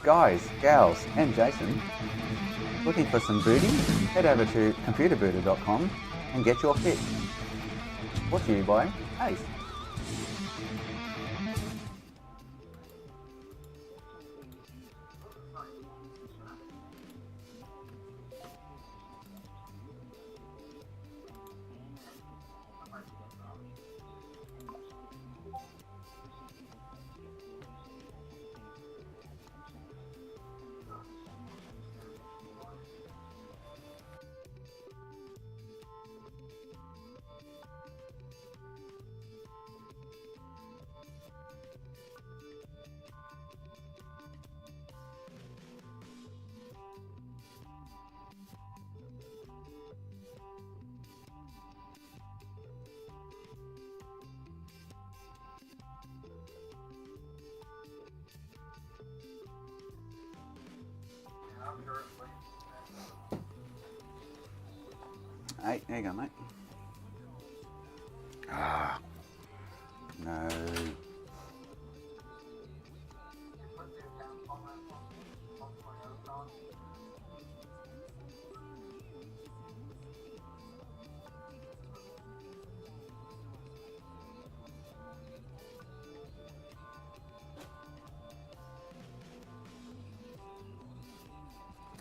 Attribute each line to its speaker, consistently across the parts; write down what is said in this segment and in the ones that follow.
Speaker 1: Guys, gals, and Jason, looking for some booty? Head over to computerbooter.com and get your fix. Brought to you by Ace. Hey, there you go, mate. Ah, no.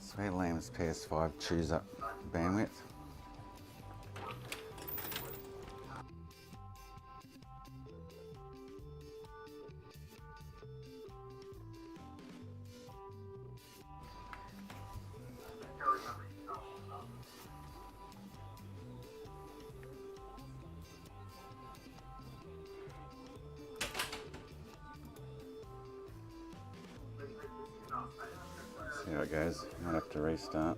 Speaker 1: Sweet Lamb's PS5 chews up bandwidth. See how it goes. Might have to restart.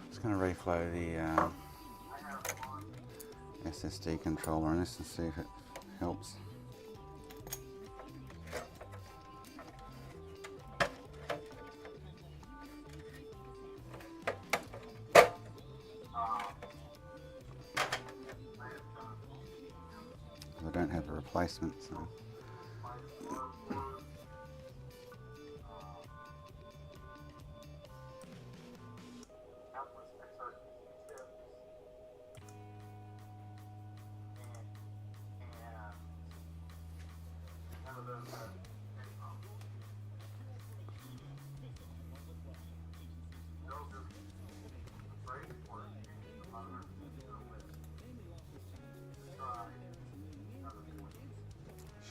Speaker 1: Just going to reflow the SSD controller on this and see if it helps. I don't have a replacement, so.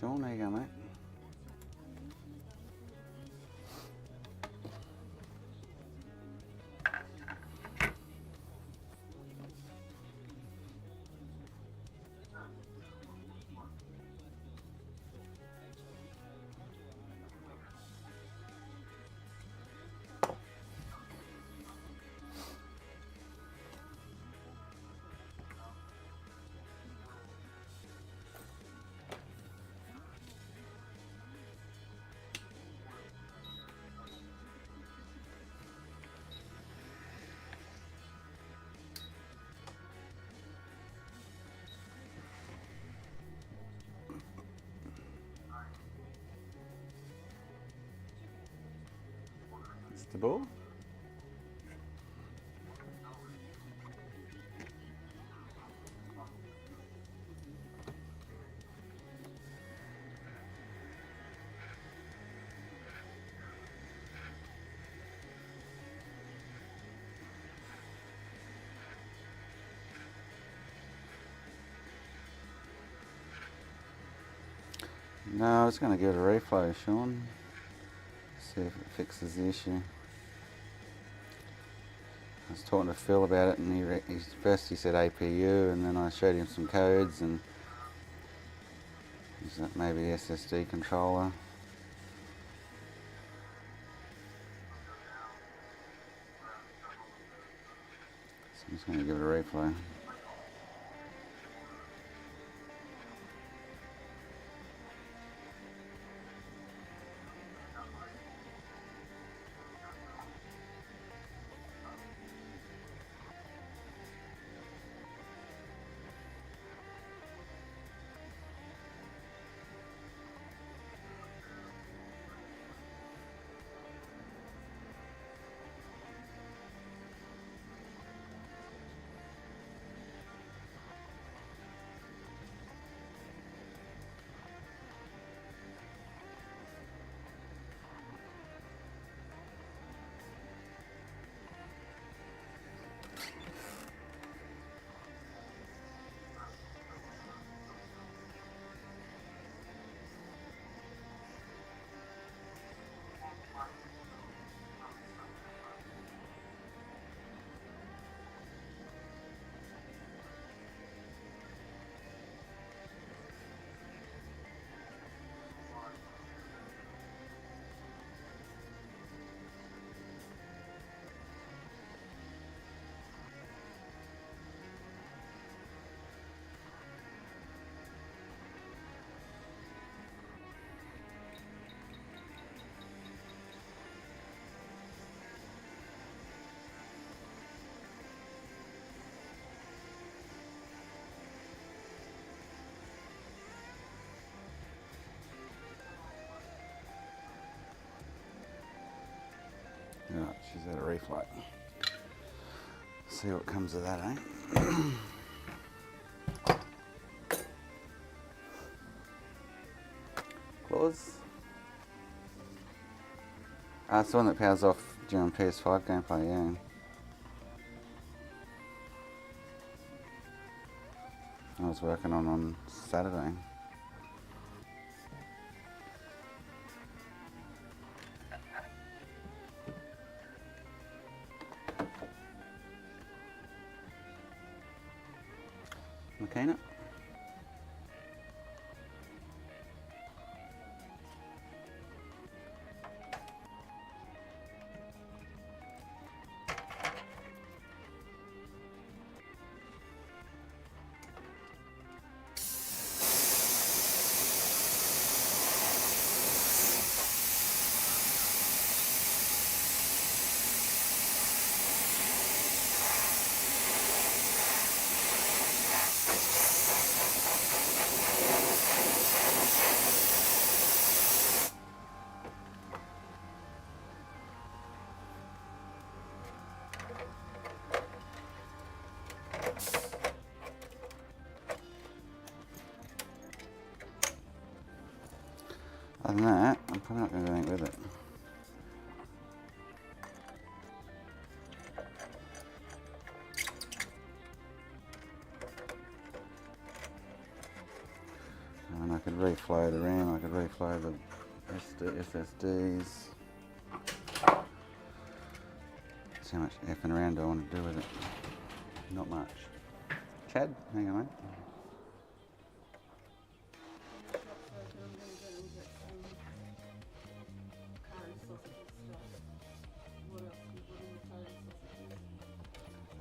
Speaker 1: Sean, there you go, mate. It's the ball. No, I was going to give it a reflow, Sean. See if it fixes the issue. I was talking to Phil about it, and first he said APU, and then I showed him some codes, and is that maybe the SSD controller. So I'm just going to give it a reflow. Yeah, she's at a reflow. See what comes of that, eh? Claws. It's the one that powers off during PS5 gameplay, yeah. I was working on Saturday. Makina. Other than that, I'm probably not going to do anything with it. And I could reflow the RAM, I could reflow the SSDs. See how much effing around do I want to do with it? Not much. Chad, hang on, mate.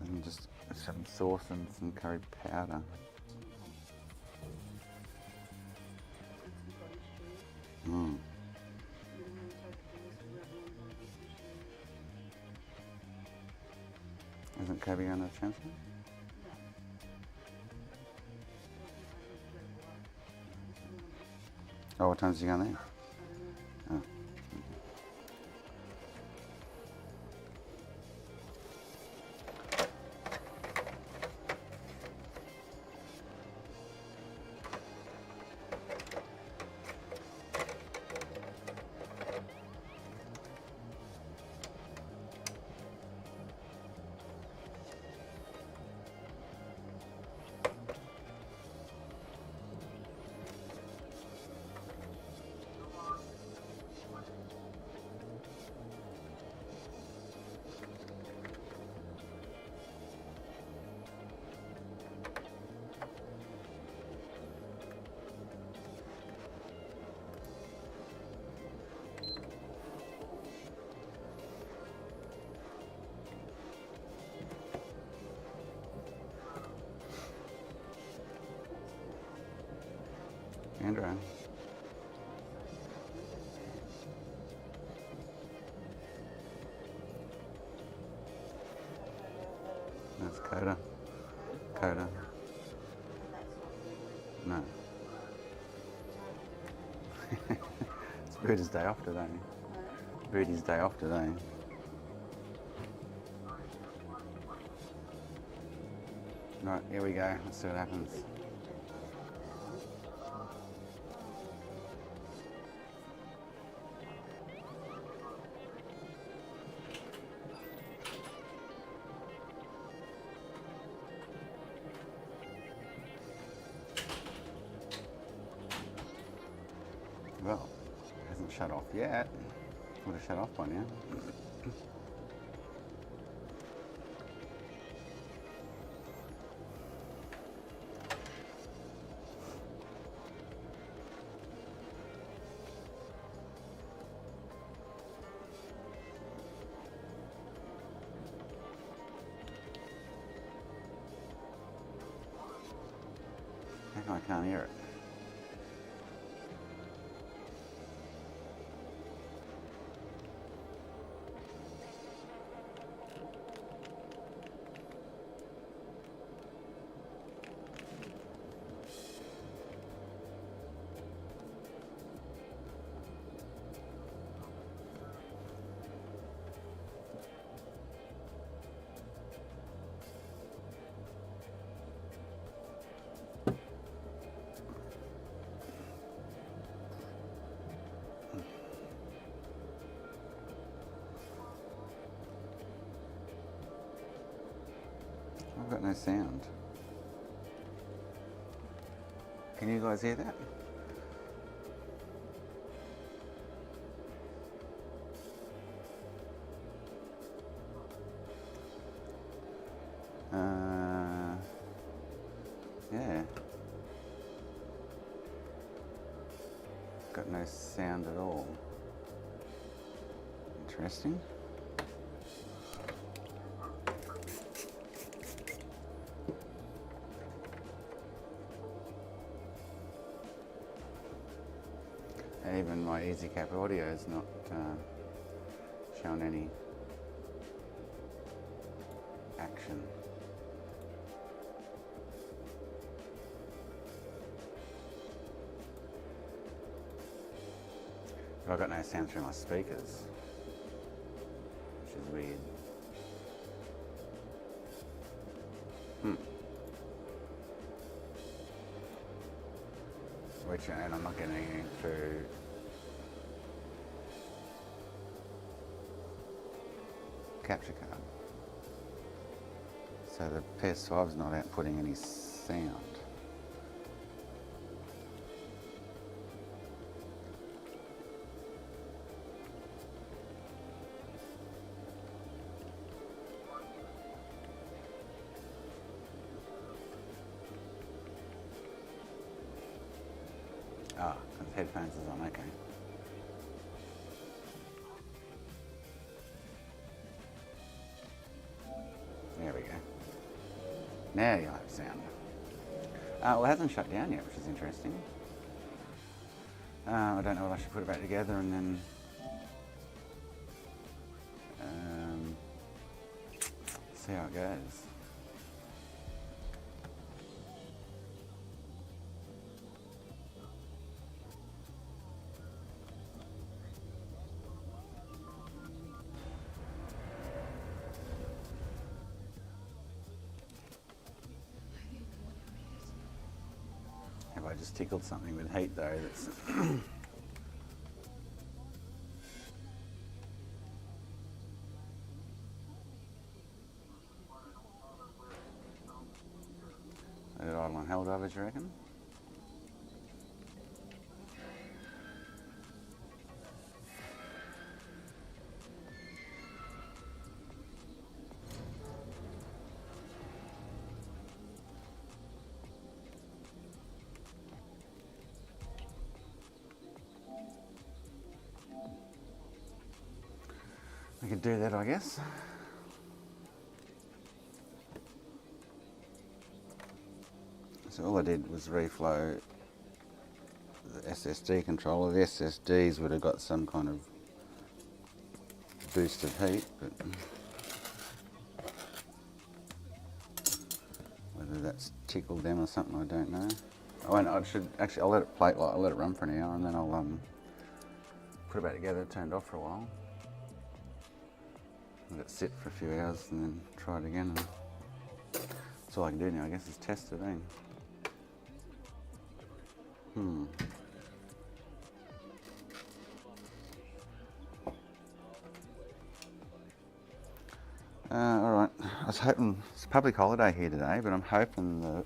Speaker 1: And just some sauce and some curry powder. Isn't Kobe on the chancellor? Oh, what time is he going there? Oh. Kendra. That's Coda. Coda. No. It's Birdie's day off today. Birdie's day off today. Right, here we go. Let's see what happens. Well, it hasn't shut off yet. Would have shut off by now. How come I can't hear it? I've got no sound. Can you guys hear that? Yeah. Got no sound at all. Interesting. Even my EasyCap audio is not showing any action. But I've got no sound through my speakers, which is weird. And I'm not getting anything through capture card. So the PS5's not outputting any sound. Ah, because headphones is on, okay. There we go. Now you'll have sound. Well, it hasn't shut down yet, which is interesting. I don't know if I should put it back together and then see how it goes. Have I just tickled something with heat though? That's Let it idle on held over, do you reckon? We could do that, I guess. So all I did was reflow SSD controller. The SSDs would have got some kind of boost of heat, but whether that's tickled them or something, I don't know. I'll let it plate, I'll let it run for an hour, and then I'll put it back together, turn it off for a while, let it sit for a few hours, and then try it again. And that's all I can do now, I guess, is test it, Alright, I was hoping, it's a public holiday here today, but I'm hoping the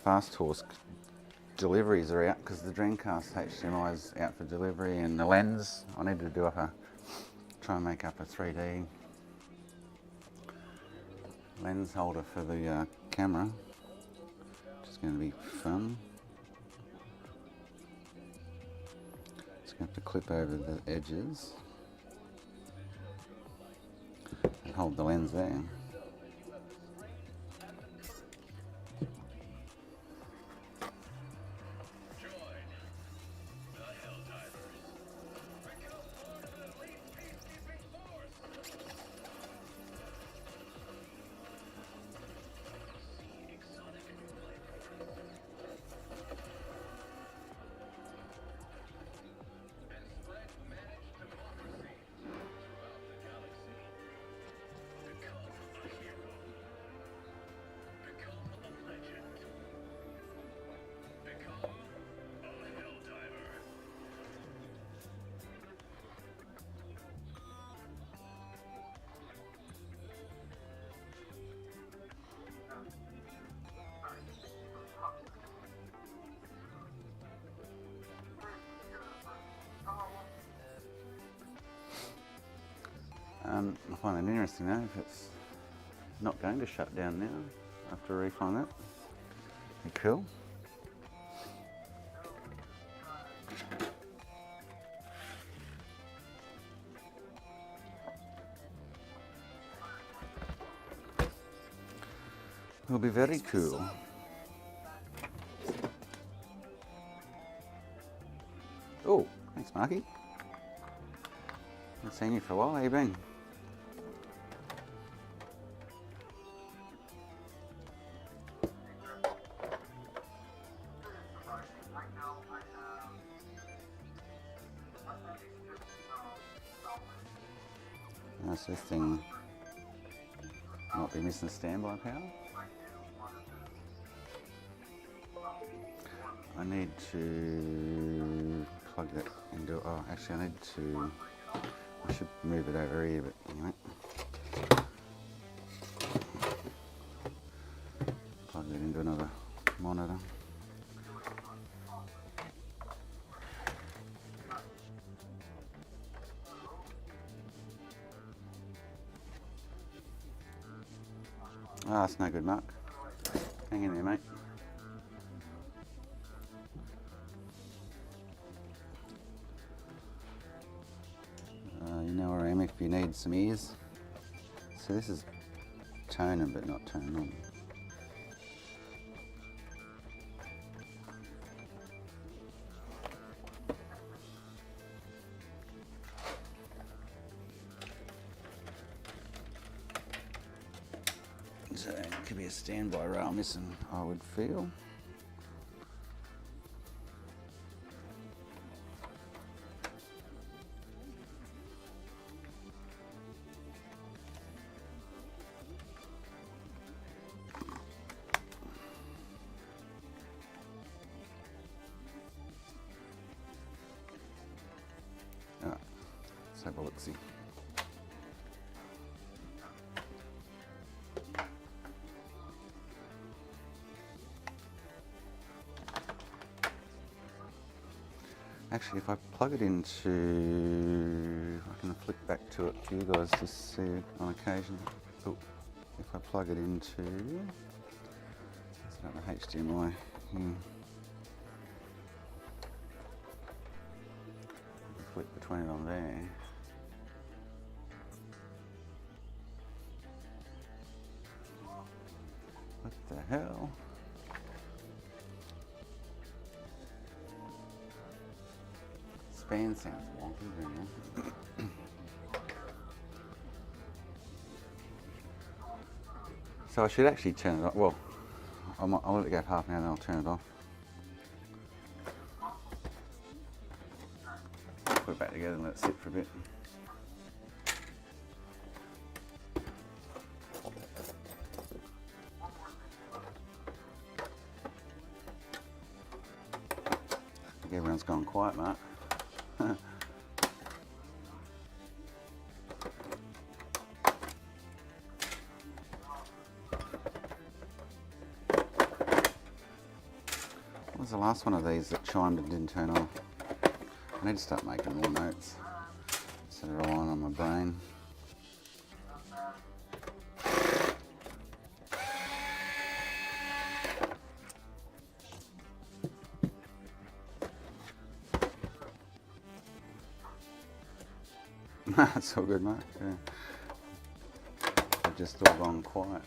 Speaker 1: Fast Horse deliveries are out, because the Dreamcast HDMI is out for delivery, and the lens, I need to do try and make up a 3D lens holder for the camera, which is going to be fun. Just going to have to clip over the edges and hold the lens there. I find it interesting now if it's not going to shut down now after I refine that. Be cool. Will be very cool. Oh, thanks, Marky. Haven't seen you for a while. How you been? Nice, this thing might be missing standby power. I need to plug that into. Oh, actually, I should move it over here, but anyway. Plug it into another monitor. Ah, that's no good, Mark. Hang in there, mate. You know where I am if you need some ears. So this is toner, but not tone on. So it could be a standby rail missing, I would feel. Alright, let's have a look-see. Actually, if I plug it into, I can flick back to it for you guys to see on occasion. Oh, if I plug it into, it's not the HDMI here. Flick between it on there. What the hell? fan sounds wonky. So I should actually turn it off. Well, I'll let it go half an hour, then I'll turn it off. Put it back together and let it sit for a bit. I think everyone's gone quiet, Mark. What was the last one of these that chimed and didn't turn off? I need to start making more notes instead of relying on my brain. That's all good, mate. Yeah. They've just all gone quiet.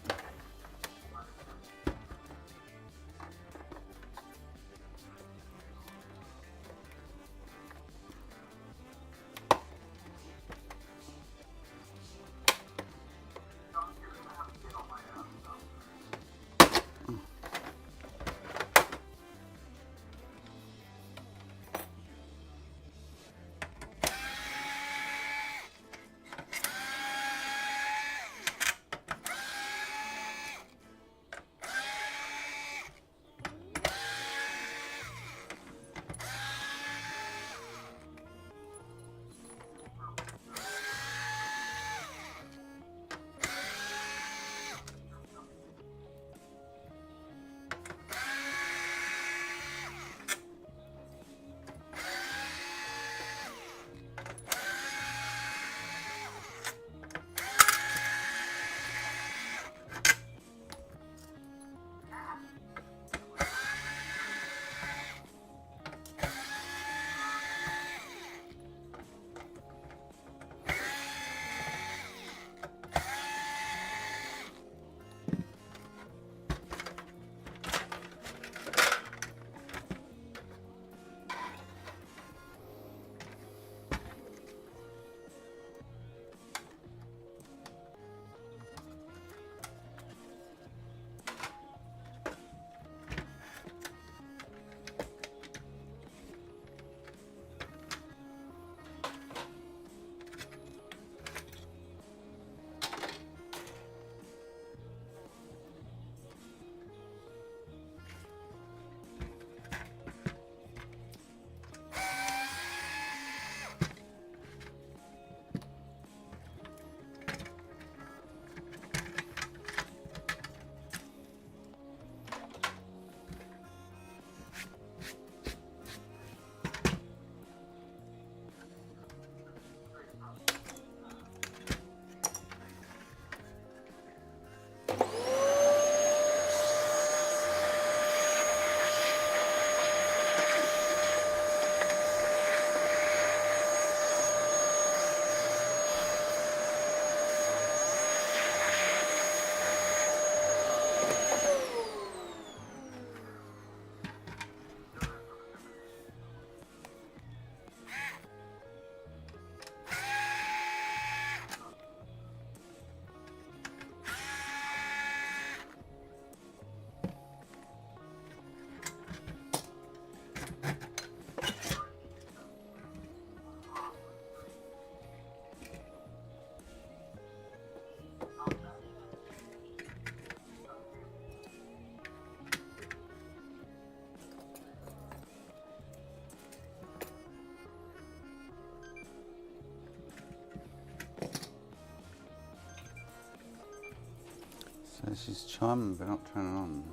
Speaker 1: So she's chiming but not turning on.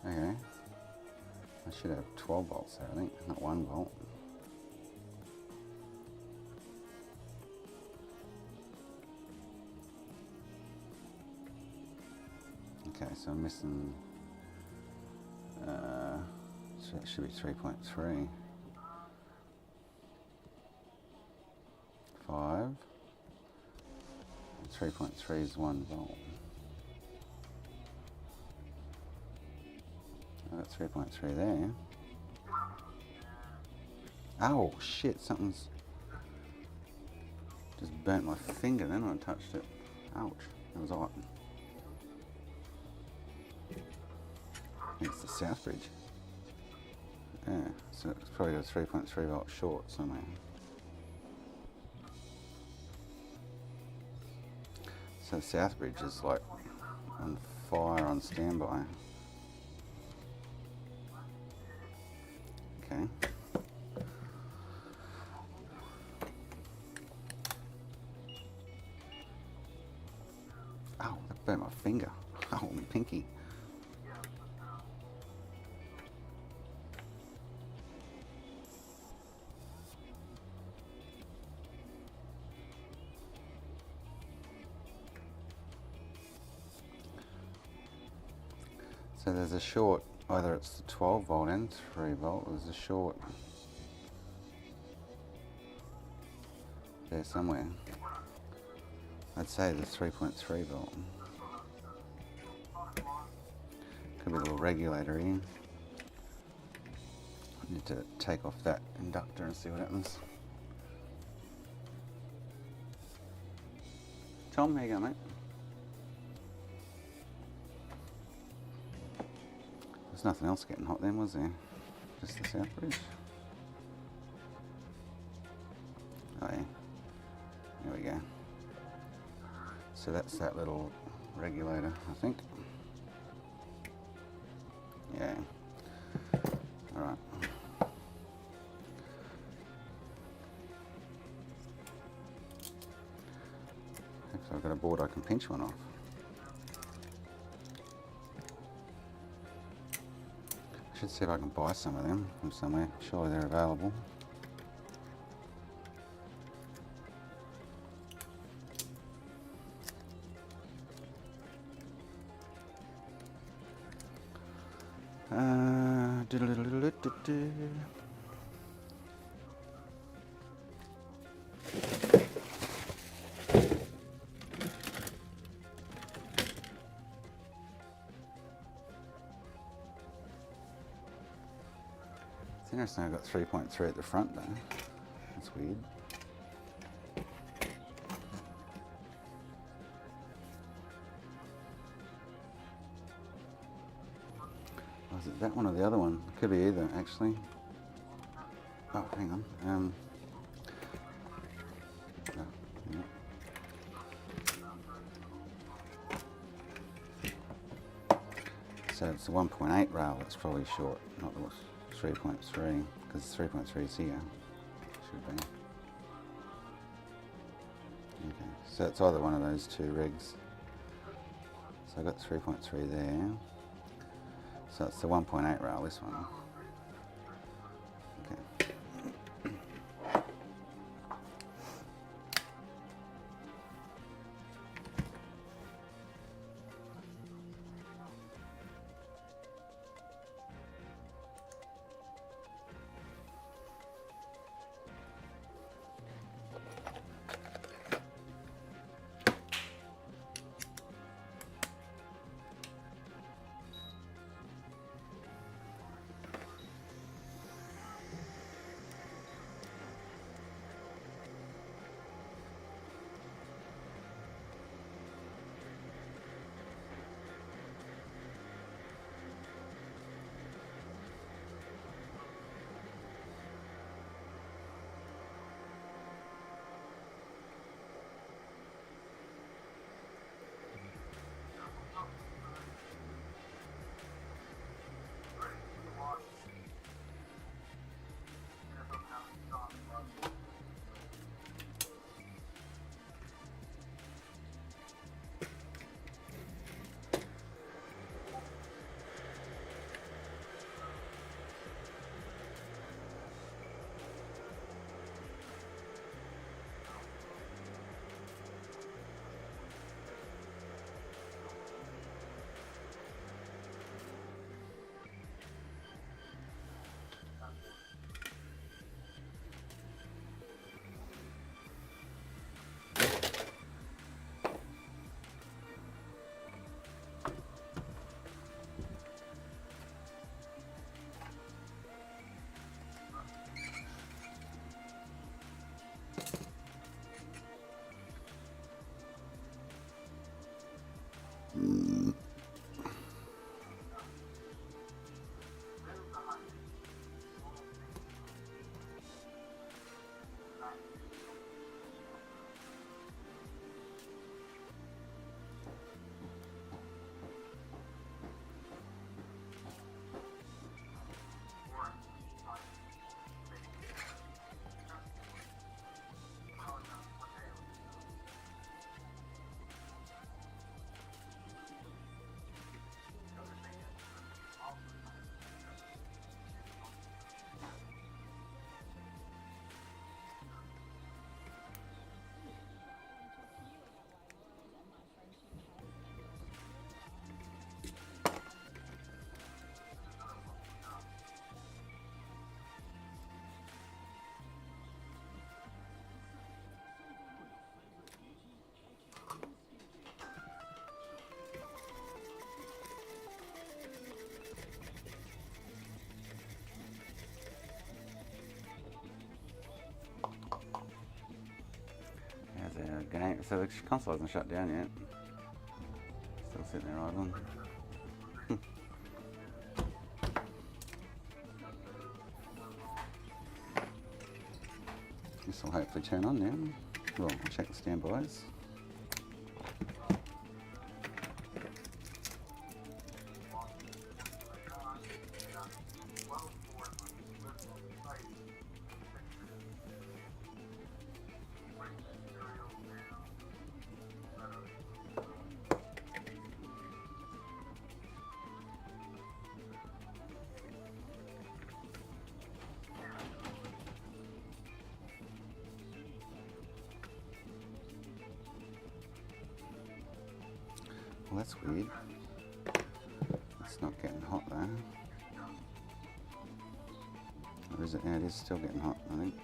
Speaker 1: Okay. I should have 12 volts there, I think, not 1 volt. Okay, so I'm missing, so it should be 3.3. 3.5. 3.3 is 1 volt. I've got 3.3 there. Oh shit, something's just burnt my finger then when I touched it. Ouch, that was hot. It's the Southbridge. Yeah, so it's probably got a 3.3 volt short somewhere. So Southbridge is like on fire, on standby. Okay. Oh, that burnt my finger. Oh, my pinky. So there's a short, either it's the 12 volt and 3 volt, there's a short there somewhere. I'd say the 3.3 volt. Could be a little regulator here. I need to take off that inductor and see what happens. Tom, how you going, mate? There's nothing else getting hot then, was there? Just the Southbridge. Oh yeah, there we go. So that's that little regulator, I think. Yeah. All right. If I've got a board, I can pinch one off. I should see if I can buy some of them from somewhere. Surely they're available. Do-do-do-do-do-do. It's interesting I've got 3.3 at the front though. That's weird. Was it that one or the other one? Could be either actually. Oh, hang on. Oh, yeah. So it's the 1.8 rail that's probably short, not the 3.3, because 3.3 is here. Should be. Okay, so it's either one of those two rigs. So I've got 3.3 there. So it's the 1.8 rail, this one. Okay. So the console hasn't shut down yet. Still sitting there idling. This will hopefully turn on now. Well, I'll check the standbys. Well, that's weird. It's not getting hot though. Or is it? Yeah, it is still getting hot, I think.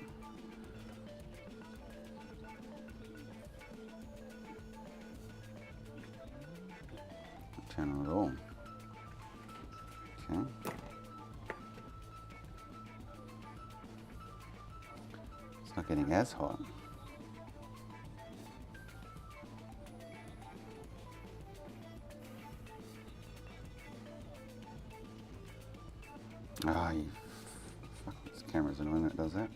Speaker 1: Not turn on at all. Okay. It's not getting as hot. Ah, you fuck, this camera's annoying that does that.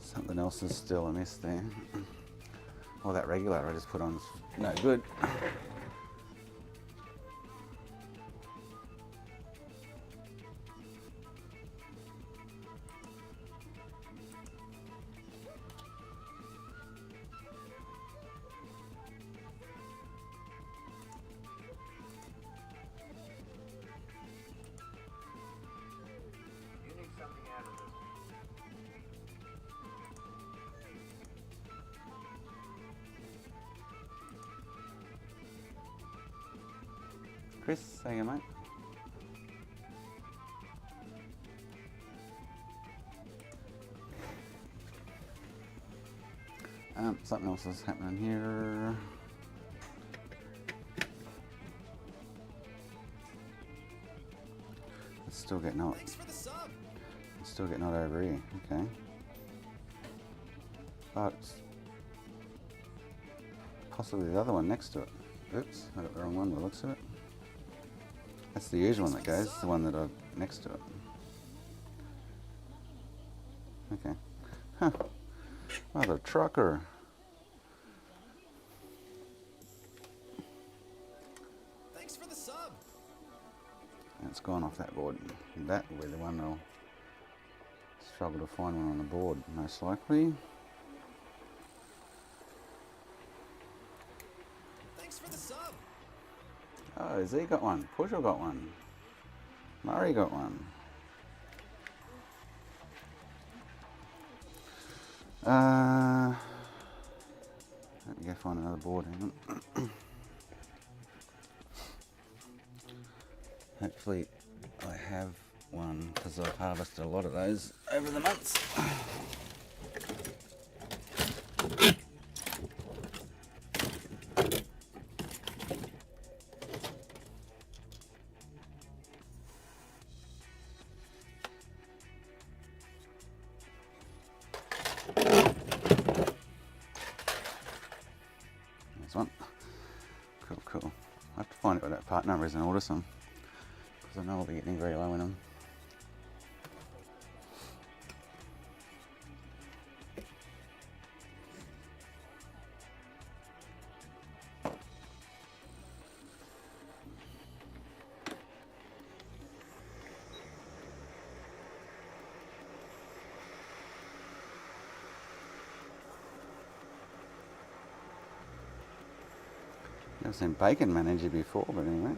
Speaker 1: Something else is still amiss there. Well, that regulator I just put on is no good. Chris, say again, mate. Something else is happening here. It's still getting hot.
Speaker 2: Thanks for the sub.
Speaker 1: It's still getting hot over here. Okay. But possibly the other one next to it. Oops, I got the wrong one by the looks of it. That's the usual one that goes, the one that I've next to it. Okay. Huh. Mother trucker.
Speaker 2: Thanks for the sub.
Speaker 1: It's gone off that board. That will be the one I'll struggle to find one on the board, most likely.
Speaker 2: Thanks for the sub.
Speaker 1: Oh, Z got one. Pujol got one. Murray got one. Let me go find another board. Hang on. Hopefully I have one because I've harvested a lot of those over the months. There's one. Cool, cool. I have to find out what that part number is and order some because I know I'll be getting very low in them. Never seen bacon manager before, but anyway.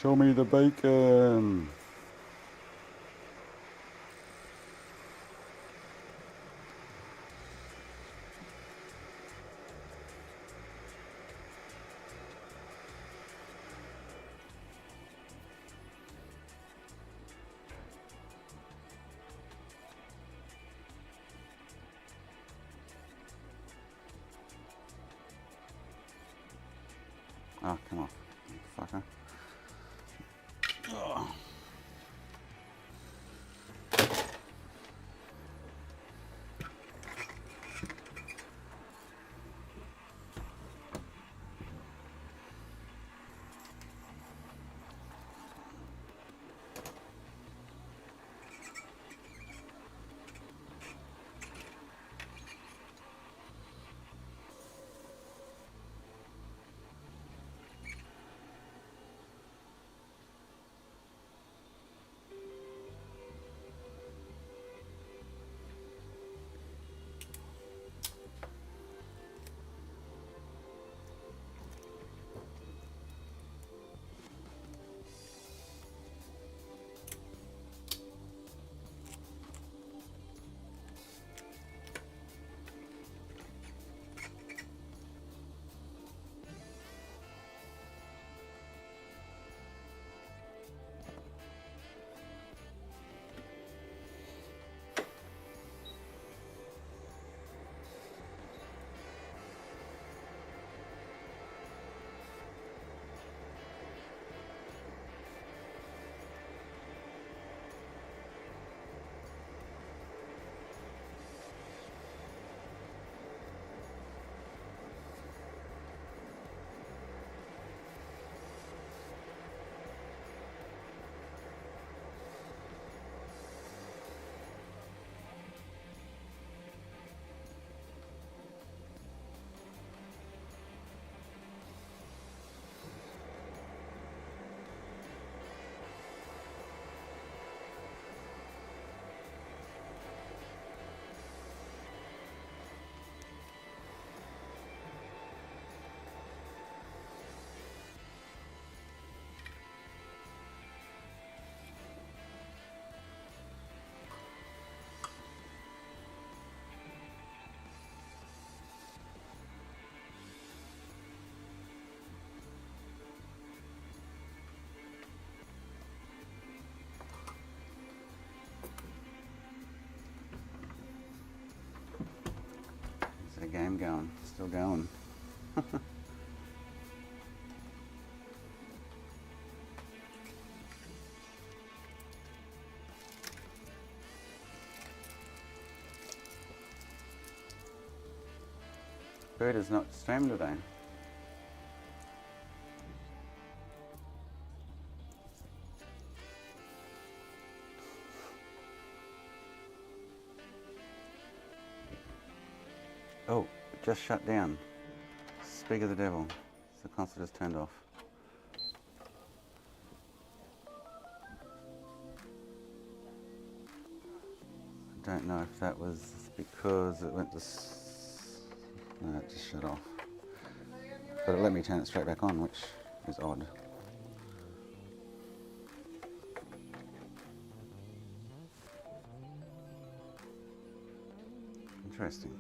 Speaker 1: Show me the bacon. Oh, come on, fucker. Oh. game going, still going. Bird is not streaming today. Oh, it just shut down. Speak of the devil. The console just turned off. I don't know if that was because it went to... No, it just shut off. But it let me turn it straight back on, which is odd. Interesting.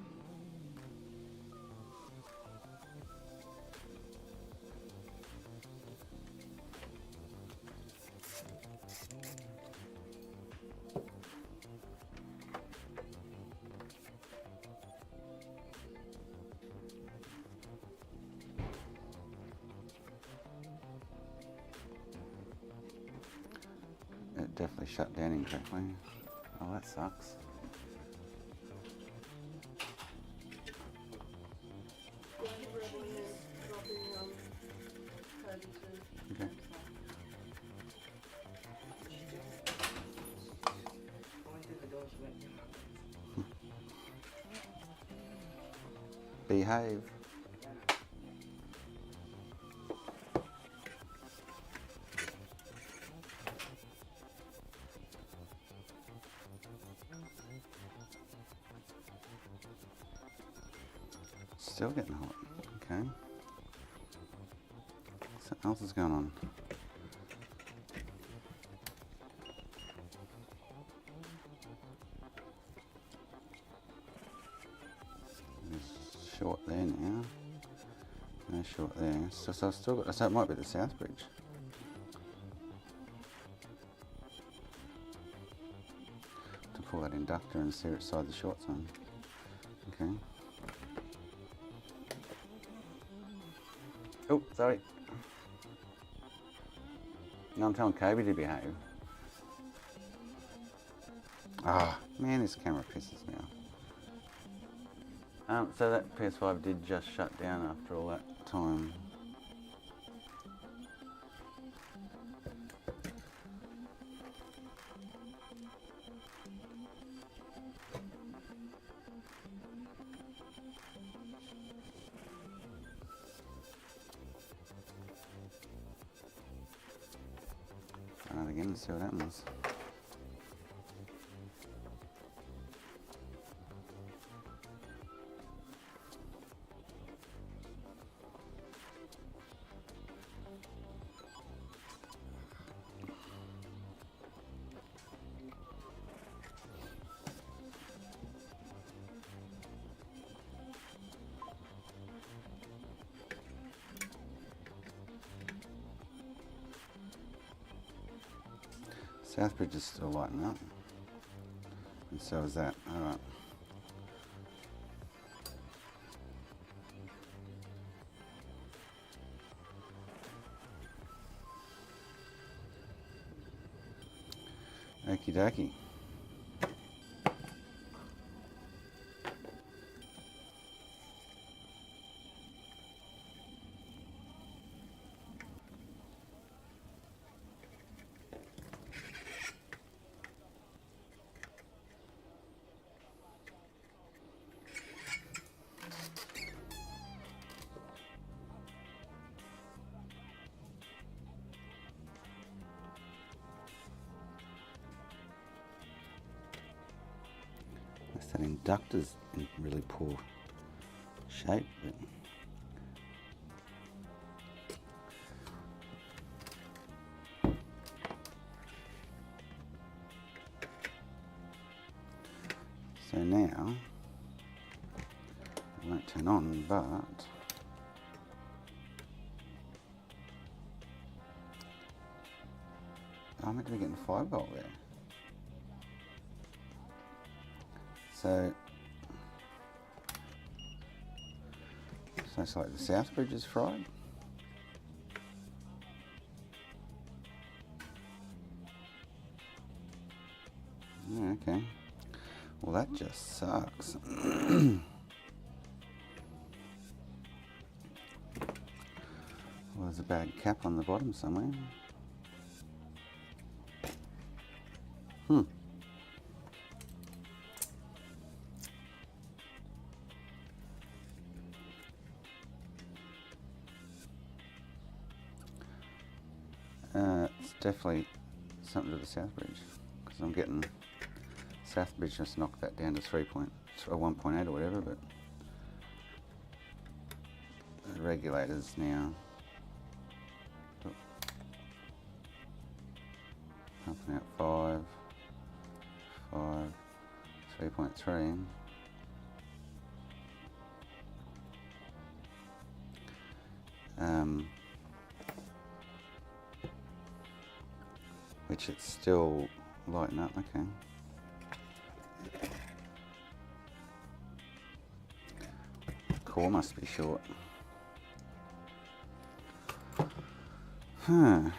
Speaker 1: It definitely shut down incorrectly. Oh, that sucks. Okay. Behave. Still getting hot. Okay. Something else is going on. There's short there now. No short there. So I've still got. So it might be the South Bridge. To pull that inductor and see which side the short's on. Okay. Oh, sorry. No, I'm telling Kobe to behave. Ah, man, this camera pisses me off. So that PS5 did just shut down after all that time. Try that again and see what happens. Southbridge is still lighting up, and so is that. All right. Okie dokie. That inductor's in really poor shape. But so now it won't turn on, but I'm meant to be getting 5 volt there. So So it's like the South Bridge is fried. Yeah, okay. Well, that just sucks. Well, there's a bad cap on the bottom somewhere. Hmm. It's definitely something to the South Bridge, because I'm getting South Bridge just knocked that down to 1.8 or whatever, but the regulators now pumping out 3.3. Which it's still lighting up, okay. Core must be short. Huh.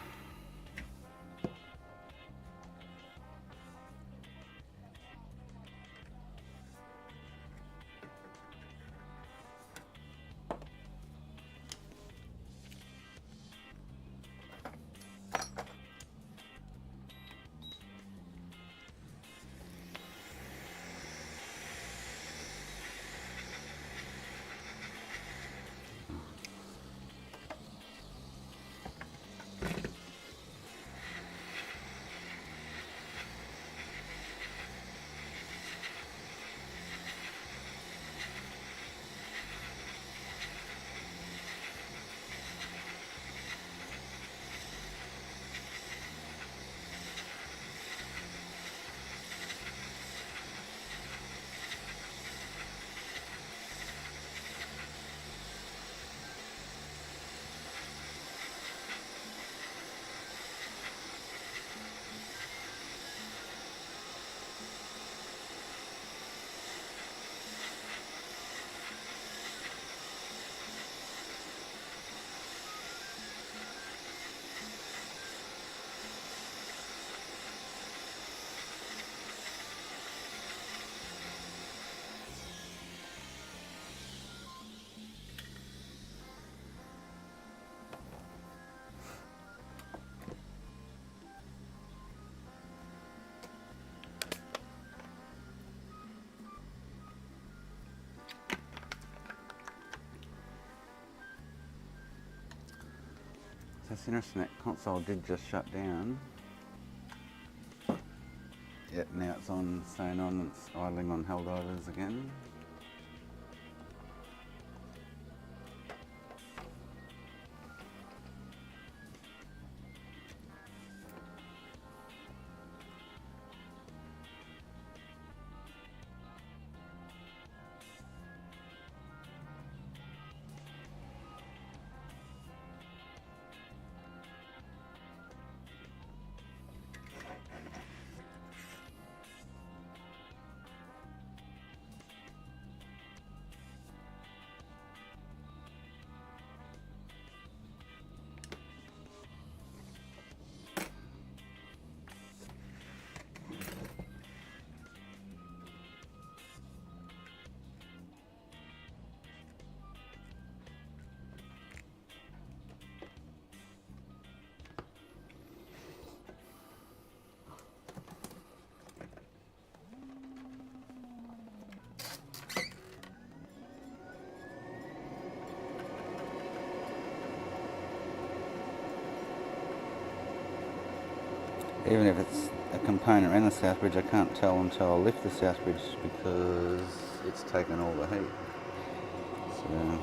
Speaker 1: That's interesting, that console did just shut down. Yet now it's on, staying on, it's idling on Helldivers again. Even if it's a component around the South Bridge, I can't tell until I lift the South Bridge because it's taken all the heat. So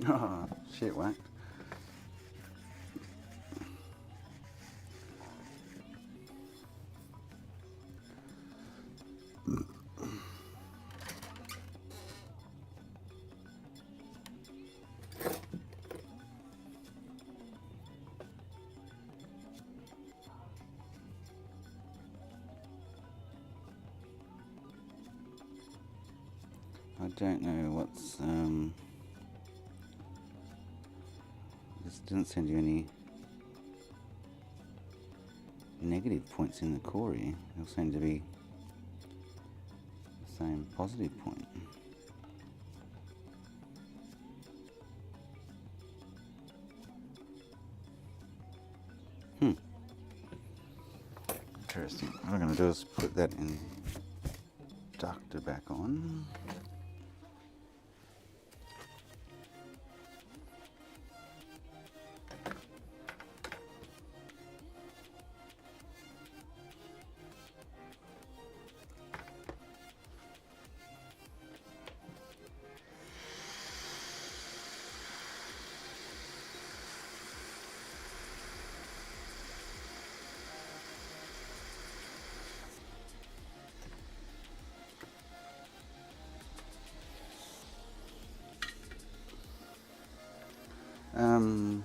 Speaker 1: Oh, shit whacked. I don't know what's this doesn't send you any negative points in the core here. They'll seem to be the same positive point. Interesting. What I'm going to do is put that inductor back on.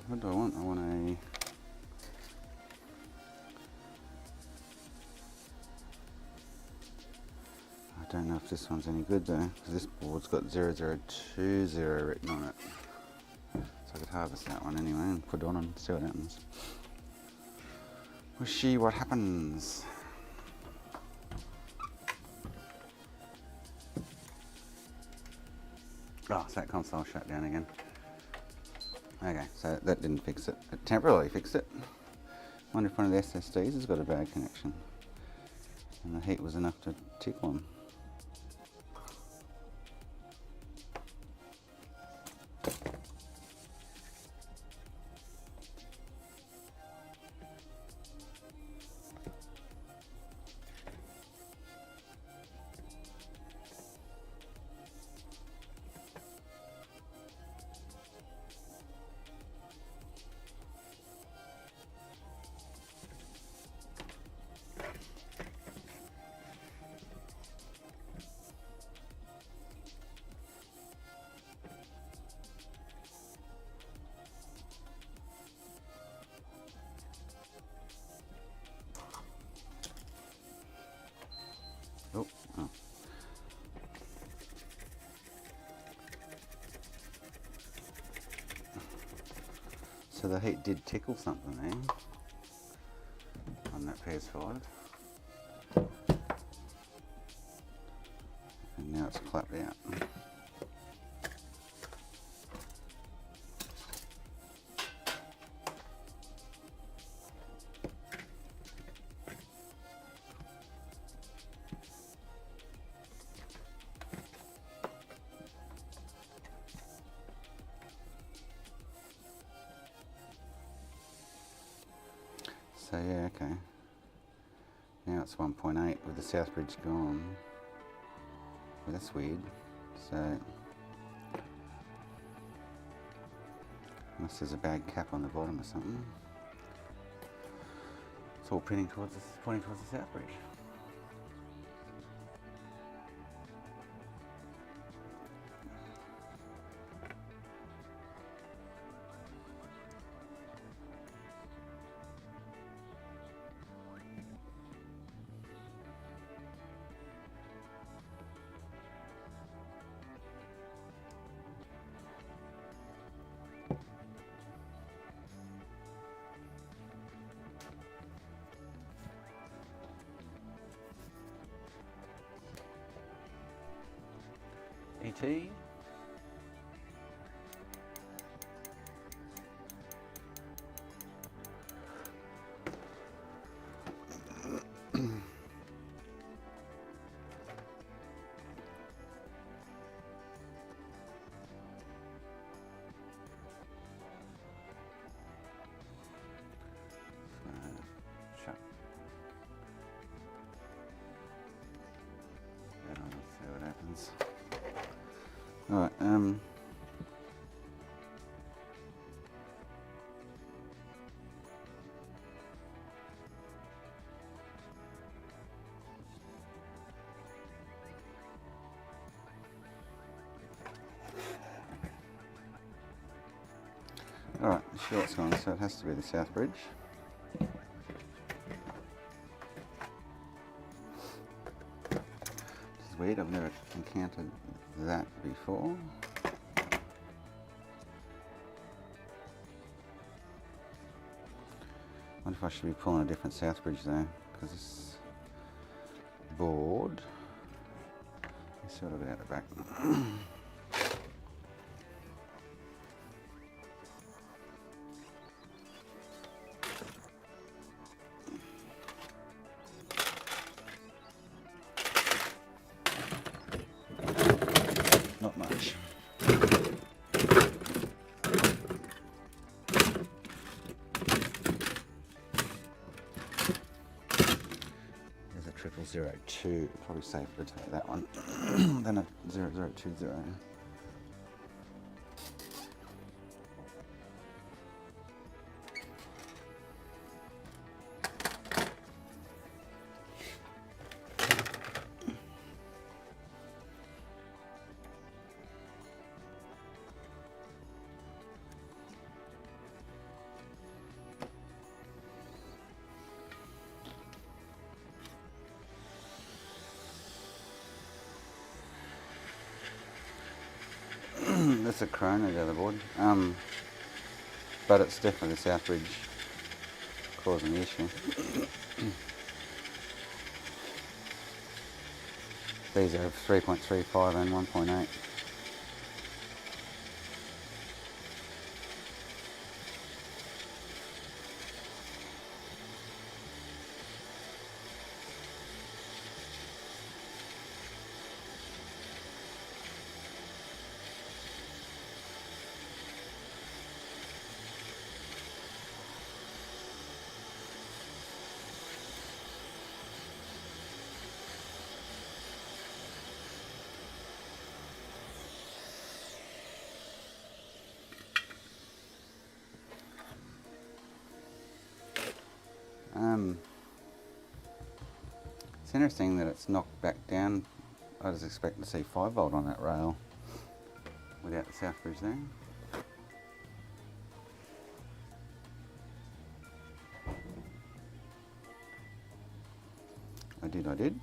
Speaker 1: What do I want? I want a... I don't know if this one's any good though, because this board's got 0020 written on it. So I could harvest that one anyway and put it on and see what happens. We'll see what happens. Oh, so that console shut down again. Okay, so that didn't fix it. It temporarily fixed it. Wonder if one of the SSDs has got a bad connection. And the heat was enough to tickle them. Oh, oh. So the heat did tickle something there on that PS5. And now it's clapped out. So yeah, okay. Now it's 1.8 with the South Bridge gone. Well, that's weird. So unless there's a bad cap on the bottom or something. It's all pointing towards the South Bridge. ET. Shut. And I'll see what happens. Alright, Alright, the short's gone, so it has to be the south bridge. Which is weird, I've never encountered that before. I wonder if I should be pulling a different south bridge though, because this board is sort of out the back. Not much. There's a 0002. Probably safer to take that one than a 0020. That's a Corona the other board, but it's definitely the south bridge causing the issue. These are 3.35 and 1.8. It's interesting that it's knocked back down. I was expecting to see 5 volt on that rail without the south bridge there. I did.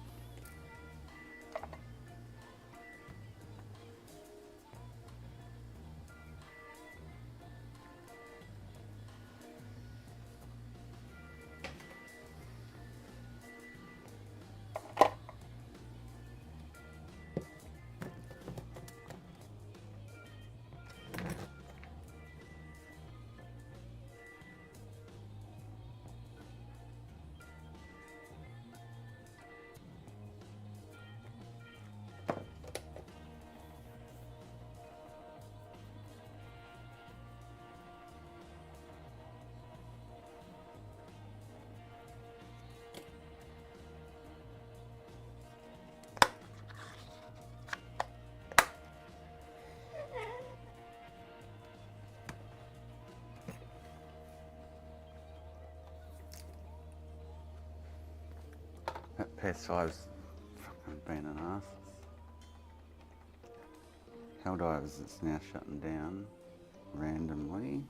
Speaker 1: That PS5's fucking been an arse. Helldivers, it's now shutting down randomly.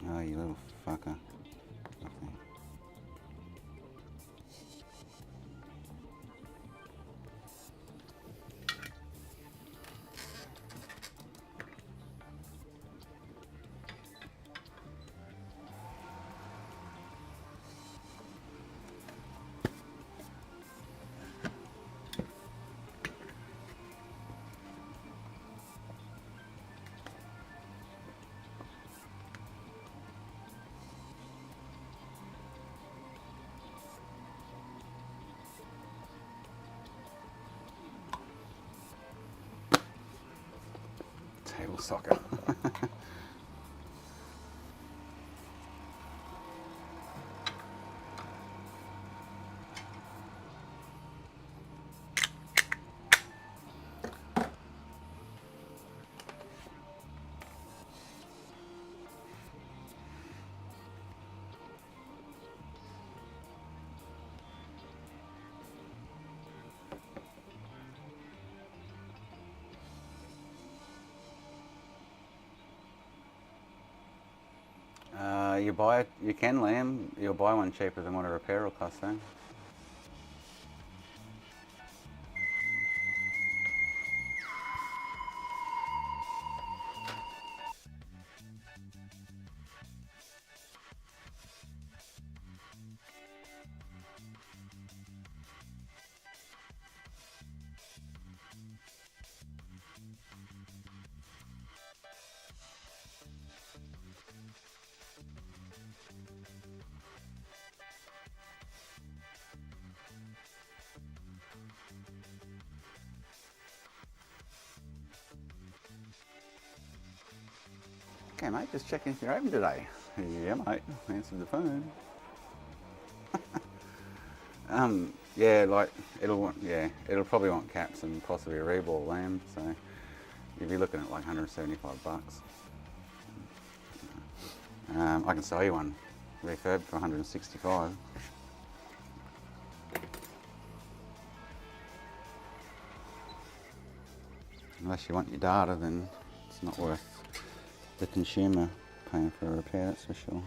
Speaker 1: Oh, you little fucker. Okay. Table soccer. You can lamb, you'll buy one cheaper than what a repair will cost though. Okay mate, just checking if you're open today. Yeah mate, answered the phone. Yeah, like it'll probably want caps and possibly a reball lamb, so you'll be looking at like 175 bucks. I can sell you one refurb for 165. Unless you want your data, then it's not worth the consumer paying for a repair, that's for sure.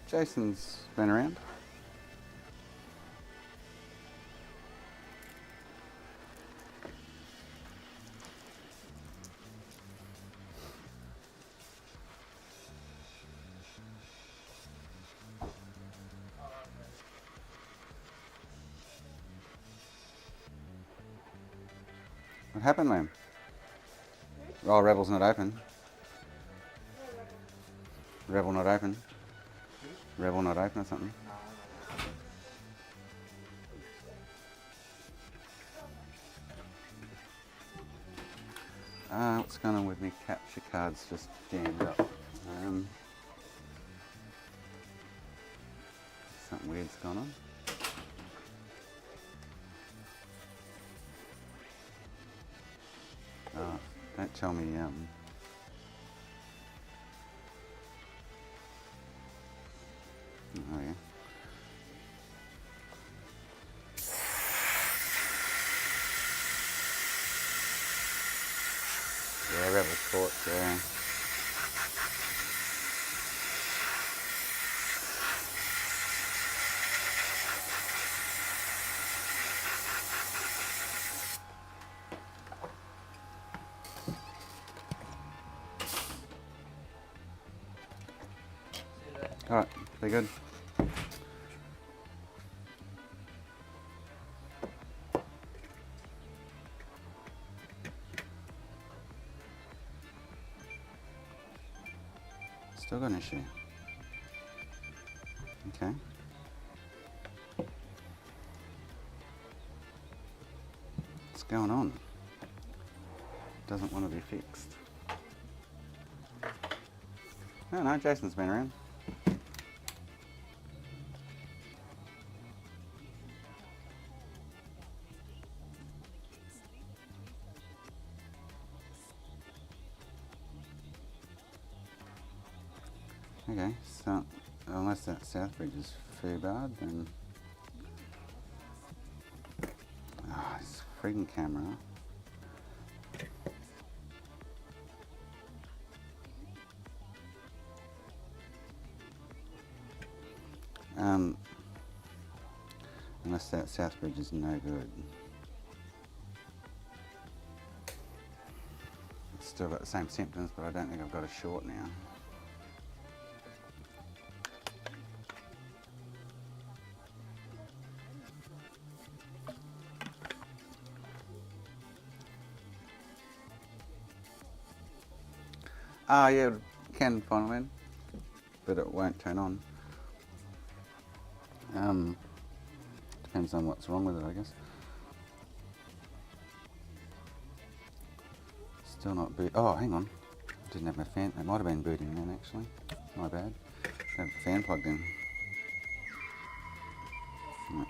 Speaker 1: Jason's been around. What happened, Lamb? Oh, Rebel's not open. Rebel not open. Rebel not open or something. What's going on with me? Capture cards just jammed up. Something weird's gone on. Oh, don't tell me. Oh yeah. Yeah, Rebel caught there. Alright, be good. Still got an issue. Okay. What's going on? Doesn't want to be fixed. No, Jason's been around. Okay, so unless that Southbridge is foobarred, then... Oh, this friggin' camera. Unless that Southbridge is no good. It's still got the same symptoms, but I don't think I've got a short now. Ah, yeah, it can funnel in, but it won't turn on. Depends on what's wrong with it, I guess. Still not boot. Oh, hang on. Didn't have my fan. It might have been booting then, actually. My bad. Have the fan plugged in. Right.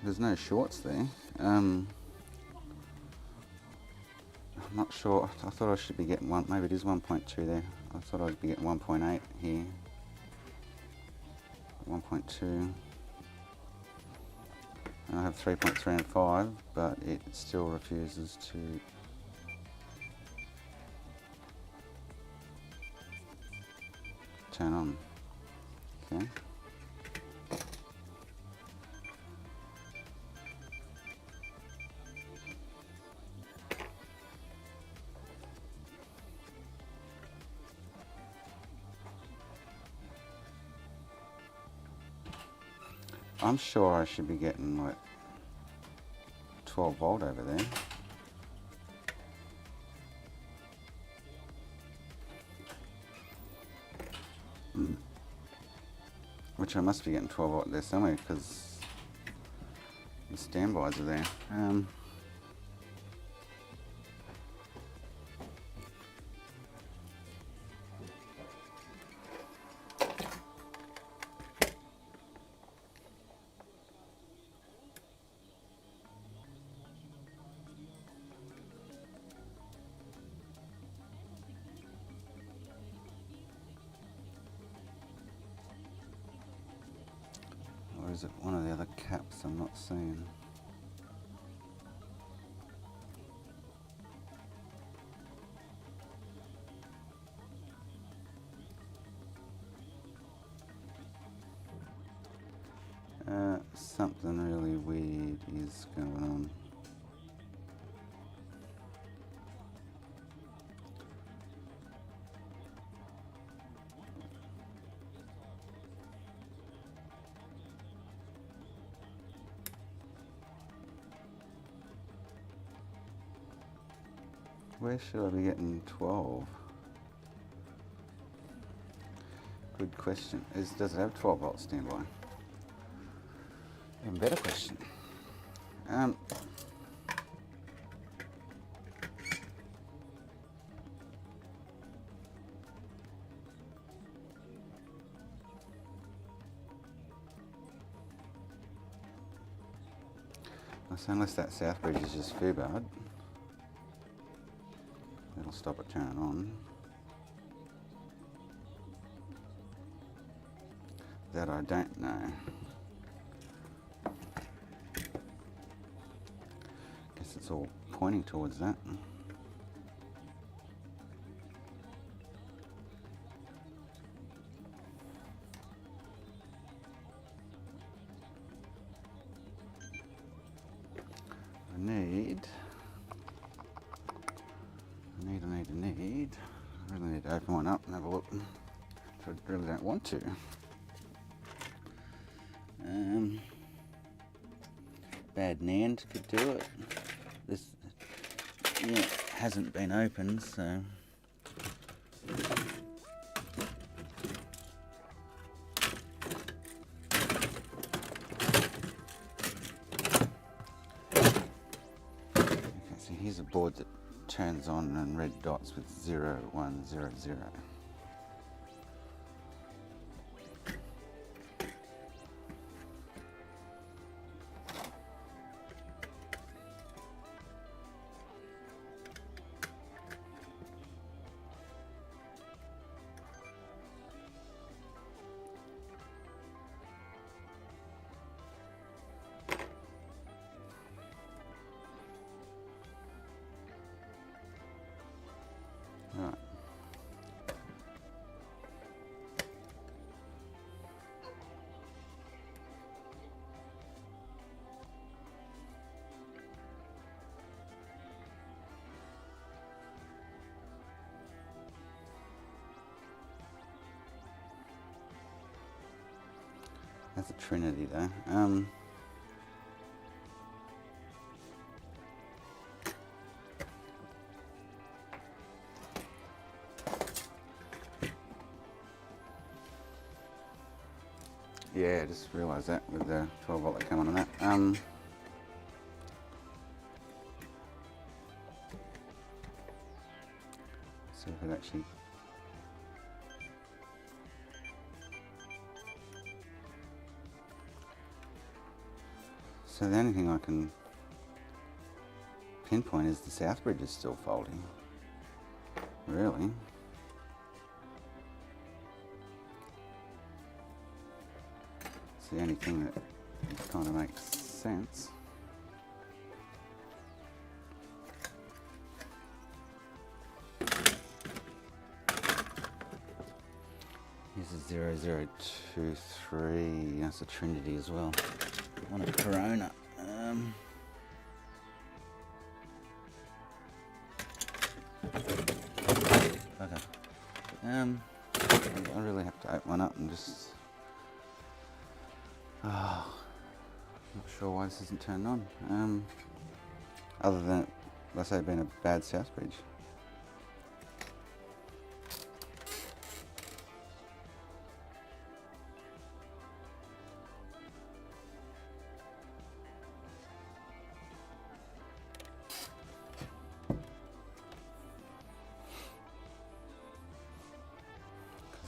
Speaker 1: There's no shorts there. I'm not sure. I thought I should be getting one. Maybe it is 1.2 there. I thought I'd be getting 1.8 here. 1.2. And I have 3.3 and 5, but it still refuses to turn on. Okay. I'm sure I should be getting like 12 volt over there. Which I must be getting 12 volt there somewhere because the standbys are there. Or is it one of the other caps I'm not seeing? Something really weird is going on. Where should I be getting 12? Good question. Does it have 12 volt standby? Even better question. So unless that Southbridge is just foobarred, it'll stop it turning on. That I don't know. Guess it's all pointing towards that. I really need to open one up and have a look. I really don't want to. Bad NAND could do it. This unit hasn't been opened, so. Okay, so here's a board that turns on and red dots with 0, 1, 0, 0. Right. That's a Trinity though. Yeah, I just realised that with the 12 volt that came on that. See if it actually. So the only thing I can pinpoint is the south bridge is still faulty. Really? It's the only thing that kind of makes sense. Here's a 0023, that's a Trinity as well. I want a Corona. Okay. I really have to open one up and just. Oh, not sure why this isn't turned on. Other than it, let's say, being a bad south bridge.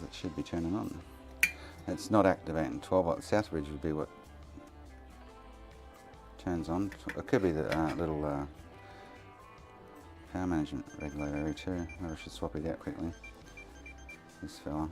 Speaker 1: It should be turning on. It's not activating 12 volt. South bridge would be what turns on. It could be the little power management regulator too. Maybe I should swap it out quickly. This fella.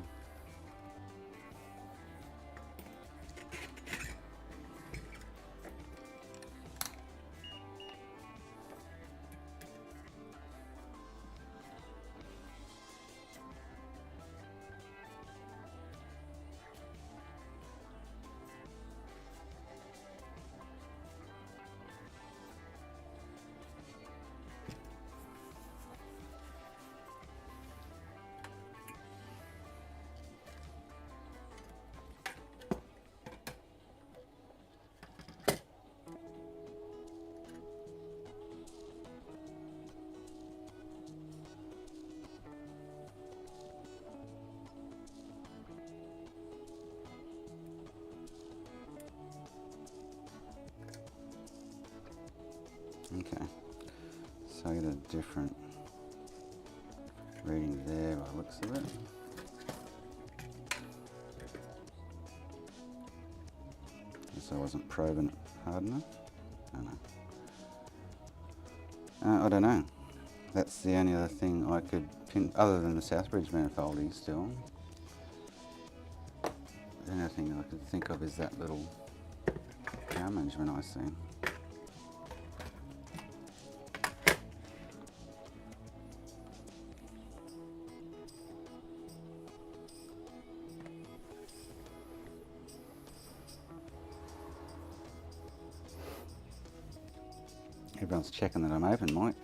Speaker 1: Okay, so I get a different reading there by the looks of it. Guess I wasn't probing it hard enough. I don't know. That's the only other thing I could pin, other than the Southbridge manifolding still. The only other thing I could think of is that little power management IC. Everyone's checking that I'm open, Mike.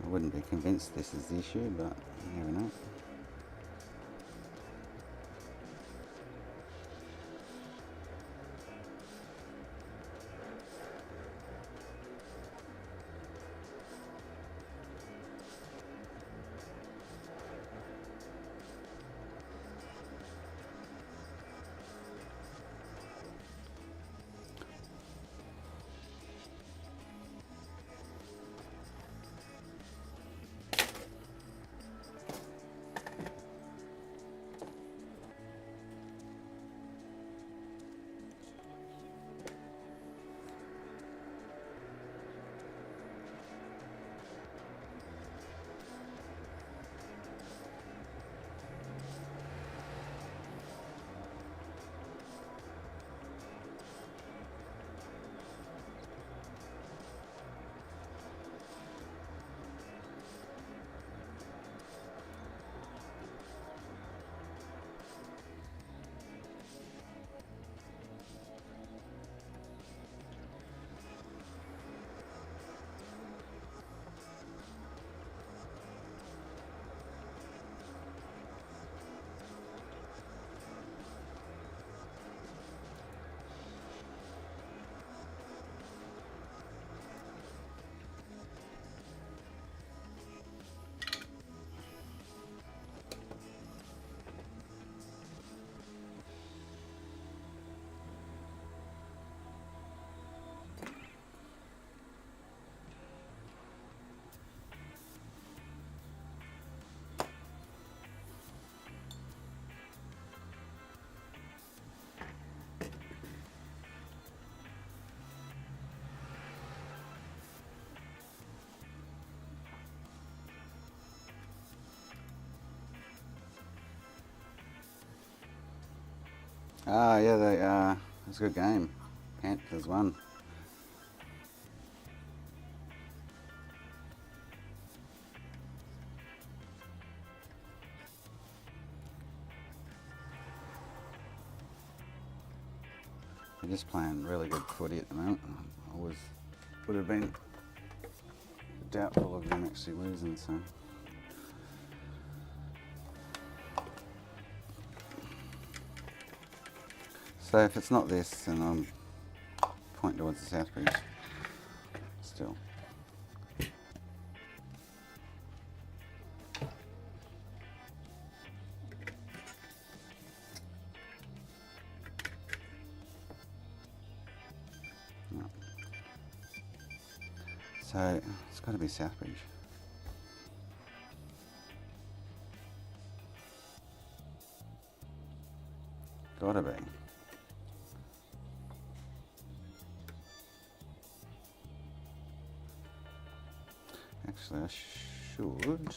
Speaker 1: I wouldn't be convinced this is the issue, but you never know. Ah, yeah, it was a good game. Panthers won. They're just playing really good footy at the moment. I would have been doubtful of them actually losing, so. So if it's not this, then I'm pointing towards the South Bridge still. No. So it's got to be Southbridge. Gotta be. Actually, I should.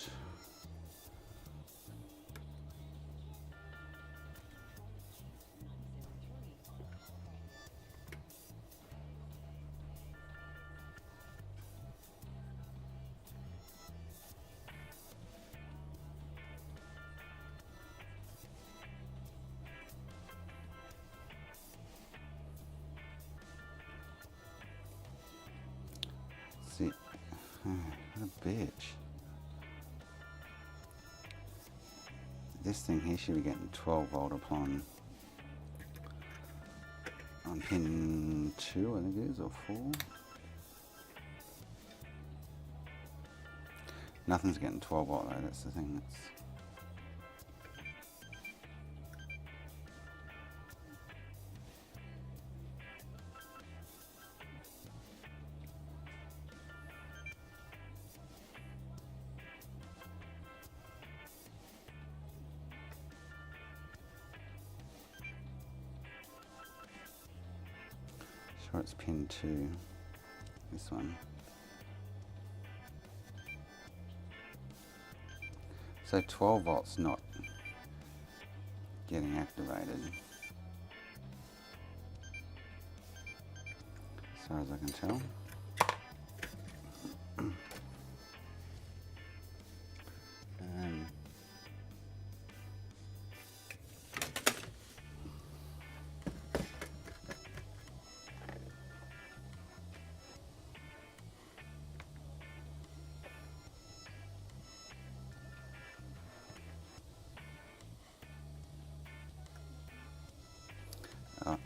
Speaker 1: See, what a bitch. This thing here should be getting 12 volt upon on pin 2, I think it is, or 4. Nothing's getting 12 volt though, that's the thing. That's sure it's pin 2, this one. So 12 volts not getting activated, as far as I can tell.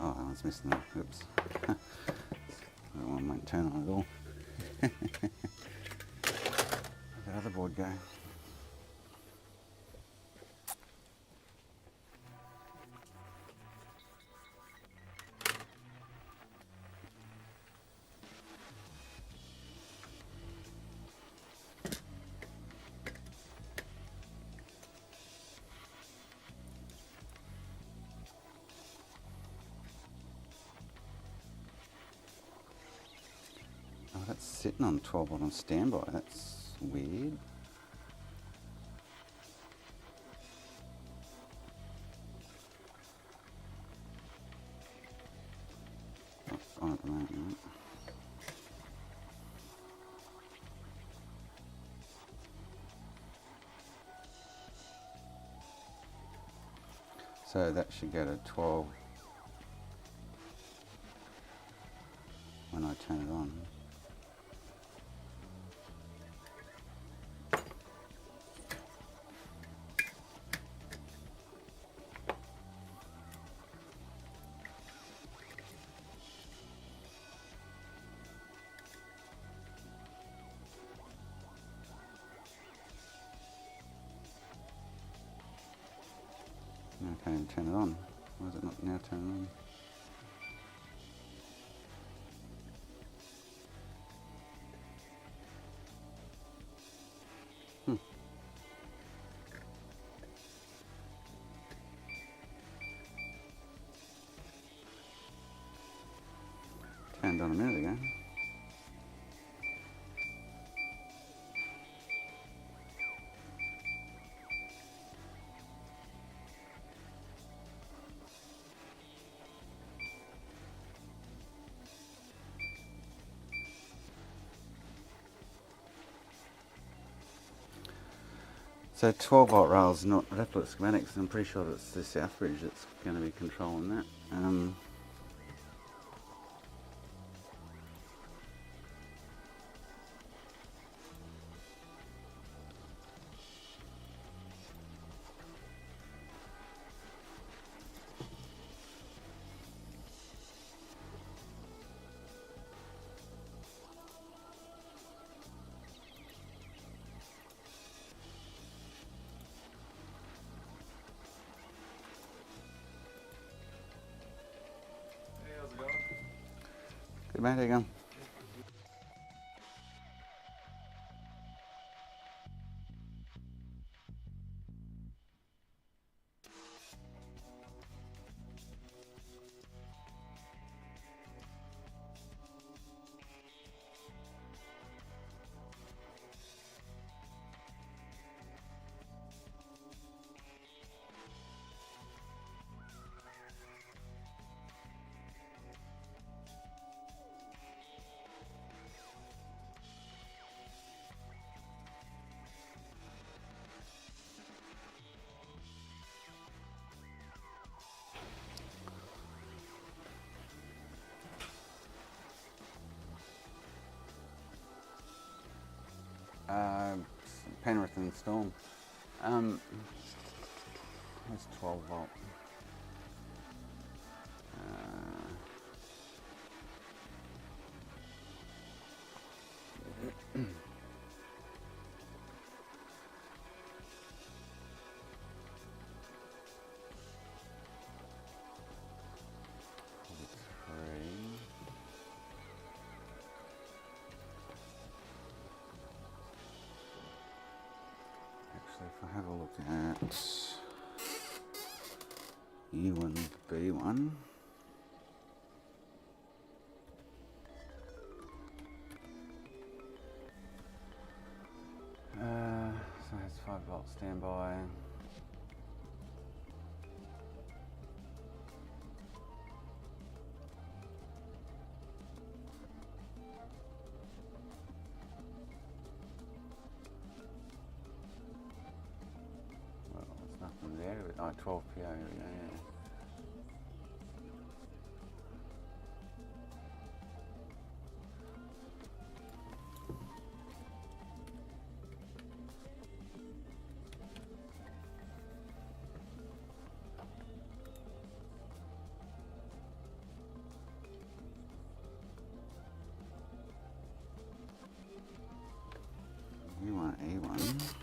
Speaker 1: Oh, I was missing that. Oops. That one won't turn on at all. Where'd that other board go? Oh, that's sitting on 12 volt on standby. That's weird. Not on at the moment, right? So that should go to 12 when I turn it on. Now I can't even turn it on. Why is it not now turning on? Turned on a minute ago. So 12 volt rails, not, I'd have to look at schematics, I'm pretty sure that's the south bridge that's going to be controlling that. Good mate, how you going? Penrith and Storm. That's 12 volt. Actually, if I have a look at U1, B1. So that's 5 volts stand by. Well, there's nothing there. Oh, 12 PO, here we go, yeah. You want E1.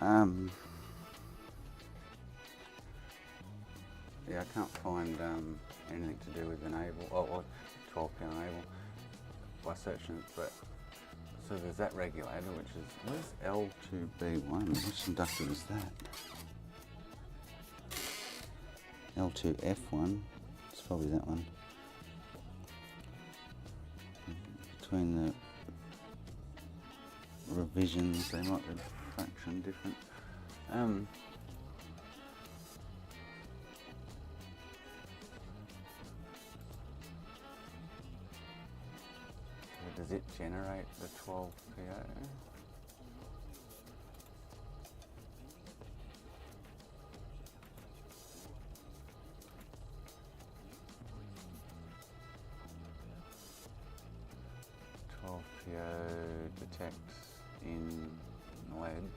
Speaker 1: Man. Yeah, I can't find anything to do with enable, or 12 pound enable by searching it, but so there's that regulator, which is, where's L2B1? Which inductor is that? L2F1, it's probably that one. Between the revisions, they might be a fraction different. Does it generate the 12 PO? PO detect in lead.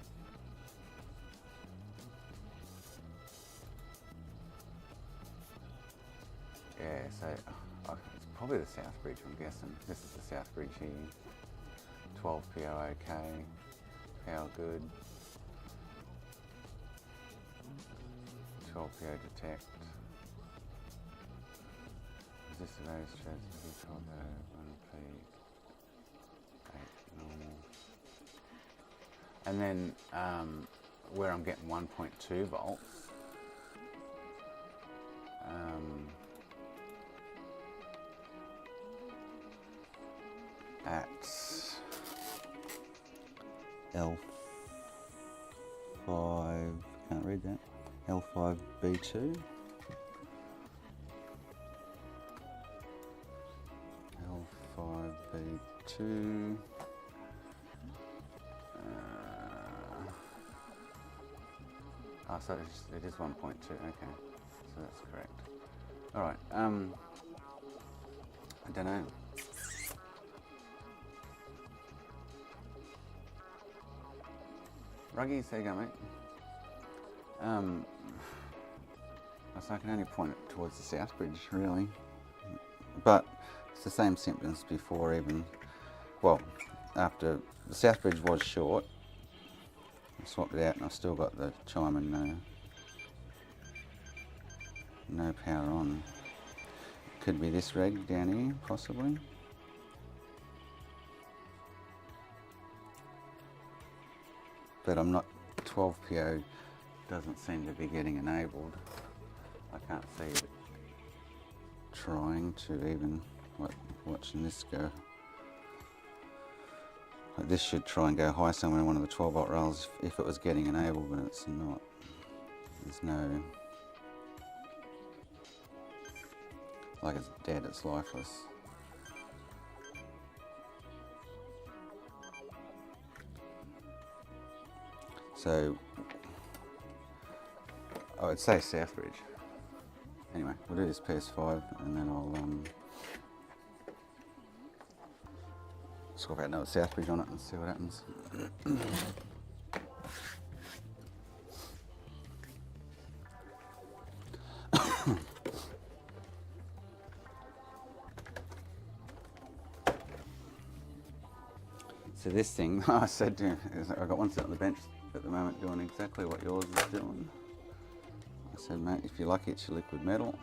Speaker 1: Yeah, so it's probably the South Bridge, I'm guessing. This is the South Bridge here. 12 PO okay, power good. 12 PO detect. Is this the various threads? 12 PO, 1 P, 8 normal. And then where I'm getting 1.2 volts, at L5, can't read that, L5B2, L5B2, so it is 1.2, okay, so that's correct. Alright, I don't know. Ruggies, there you go, mate. So I can only point it towards the South Bridge, really. But it's the same symptoms before even, well, after the South Bridge was short. I swapped it out and I've still got the chime and no power on. Could be this reg down here, possibly. But I'm not, 12 PO doesn't seem to be getting enabled. I can't see it trying to even, watching this go. Like this should try and go high somewhere in one of the 12 volt rails if it was getting enabled, but it's not. There's no, like it's dead, it's lifeless. So, I would say South Bridge. Anyway, we'll do this PS5 and then I'll swap out another South Bridge on it and see what happens. So this thing, I said to him, I've got one sitting on the bench at the moment doing exactly what yours is doing. I said, mate, if you're lucky it's your liquid metal.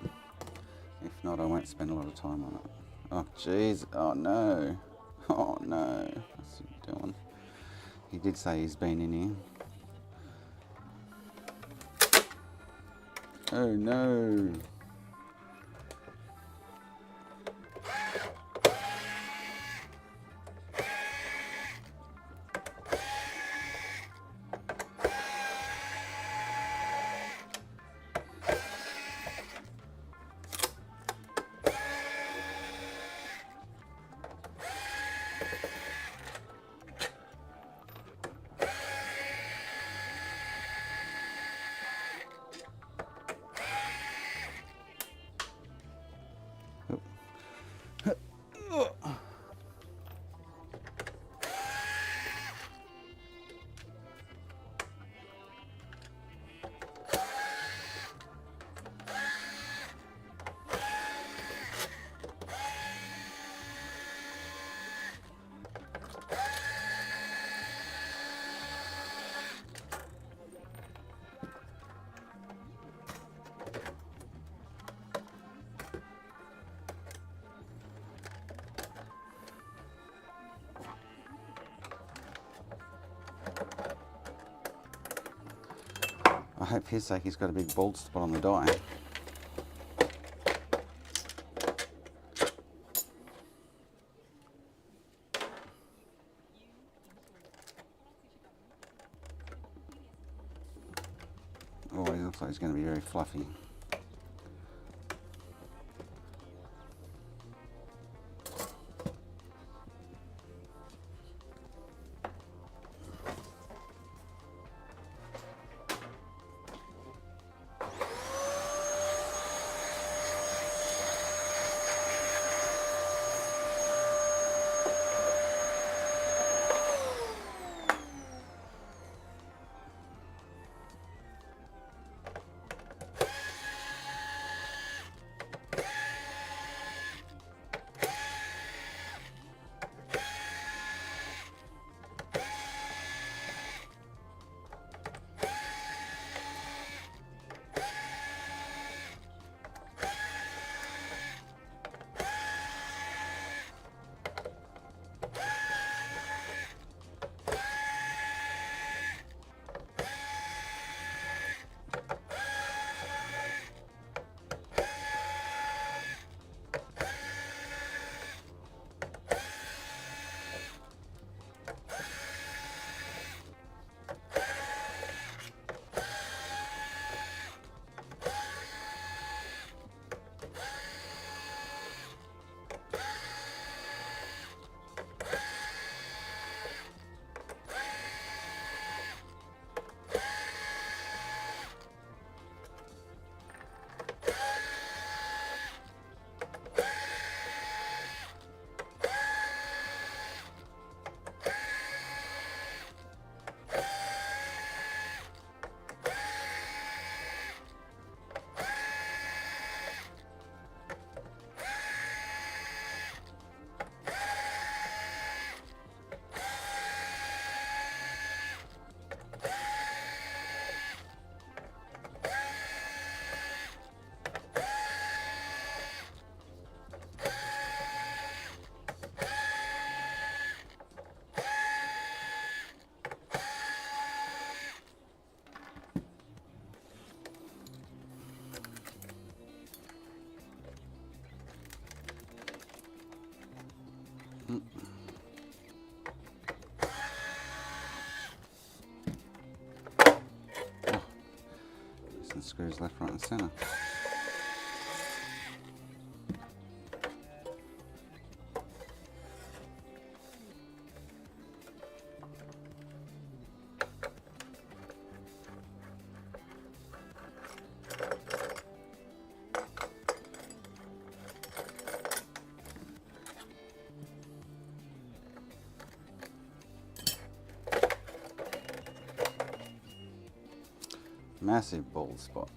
Speaker 1: If not, I won't spend a lot of time on it. Oh jeez, oh no. Oh no, what's he doing? He did say he's been in here. Oh no. I hope for his sake he's got a big bald spot on the die. Oh, he looks like he's going to be very fluffy. Some screws left, right, and centre. Massive bald spot.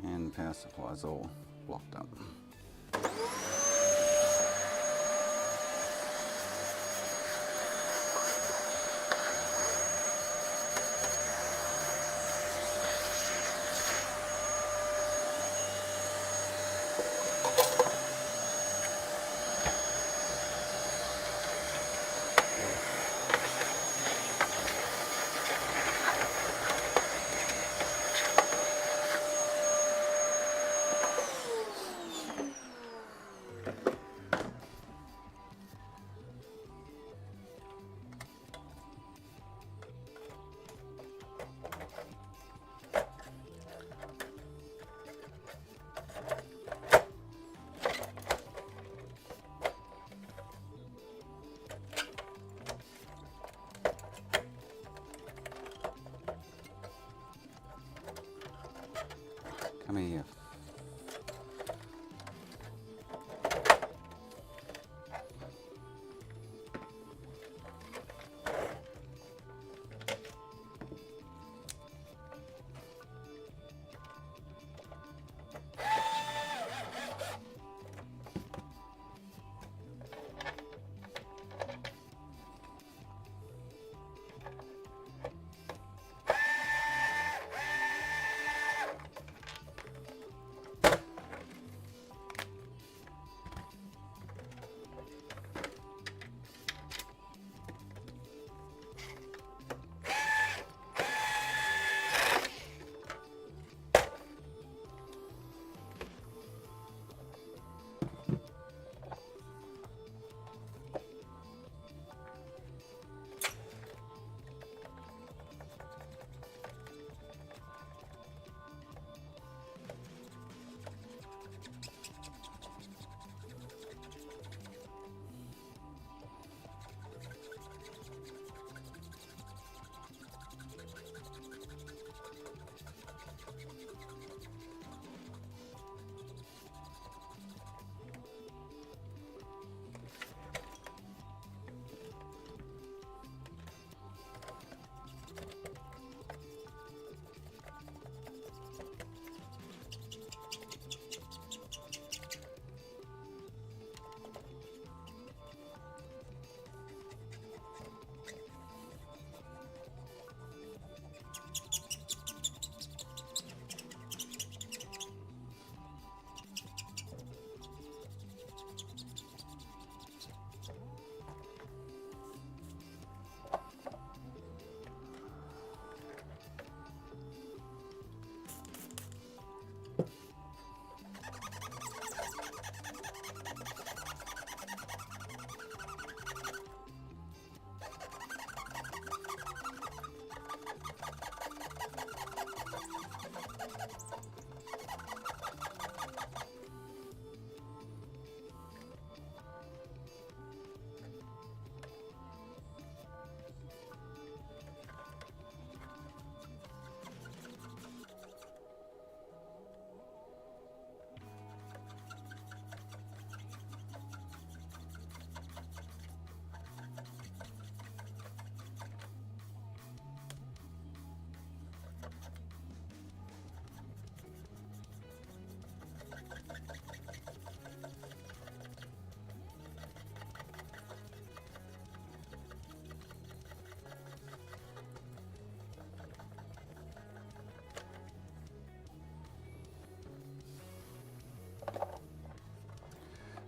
Speaker 1: And the power supply's all blocked up.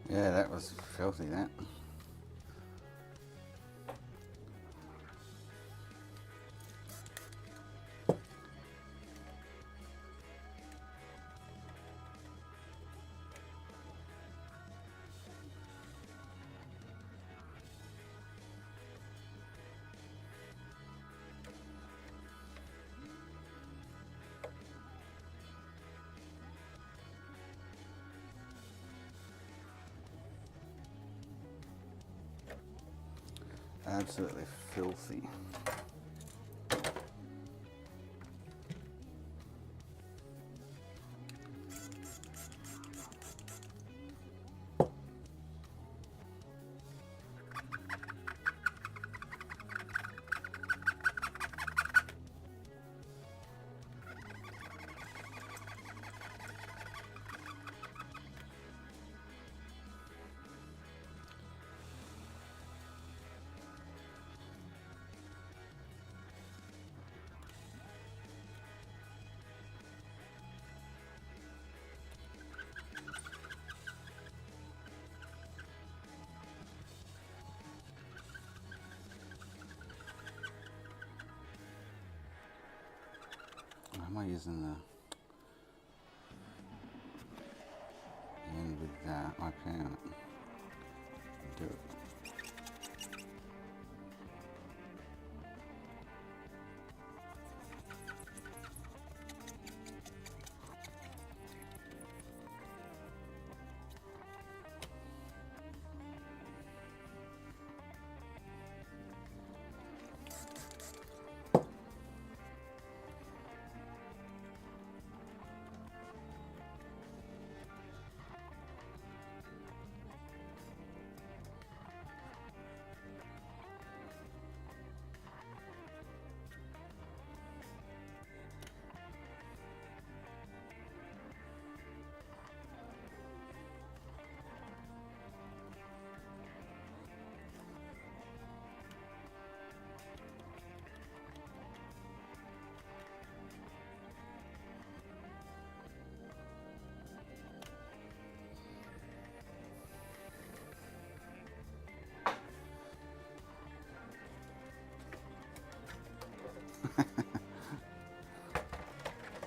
Speaker 1: Yeah, that was filthy, that. Absolutely filthy. Am I using the end with IP on it? Do it.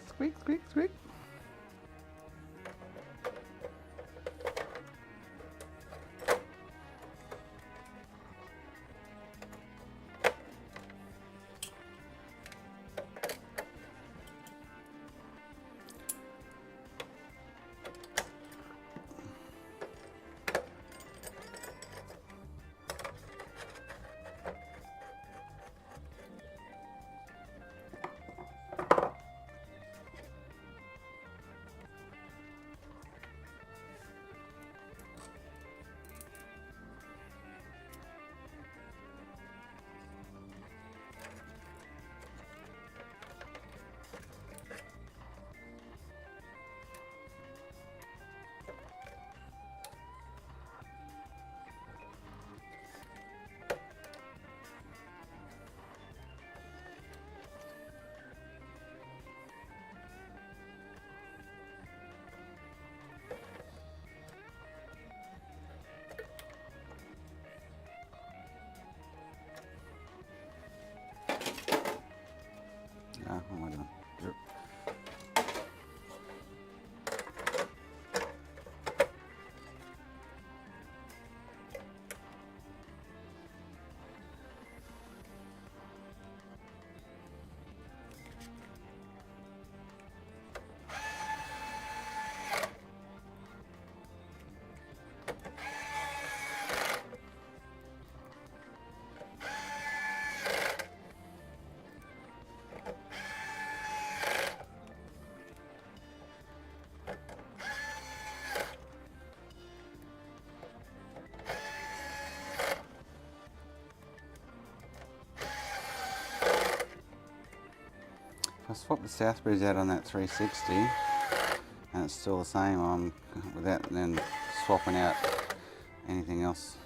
Speaker 1: Squeak, squeak, squeak. What am I doing? Drip. I swapped the Southbridge out on that 360 and it's still the same. I'm without then swapping out anything else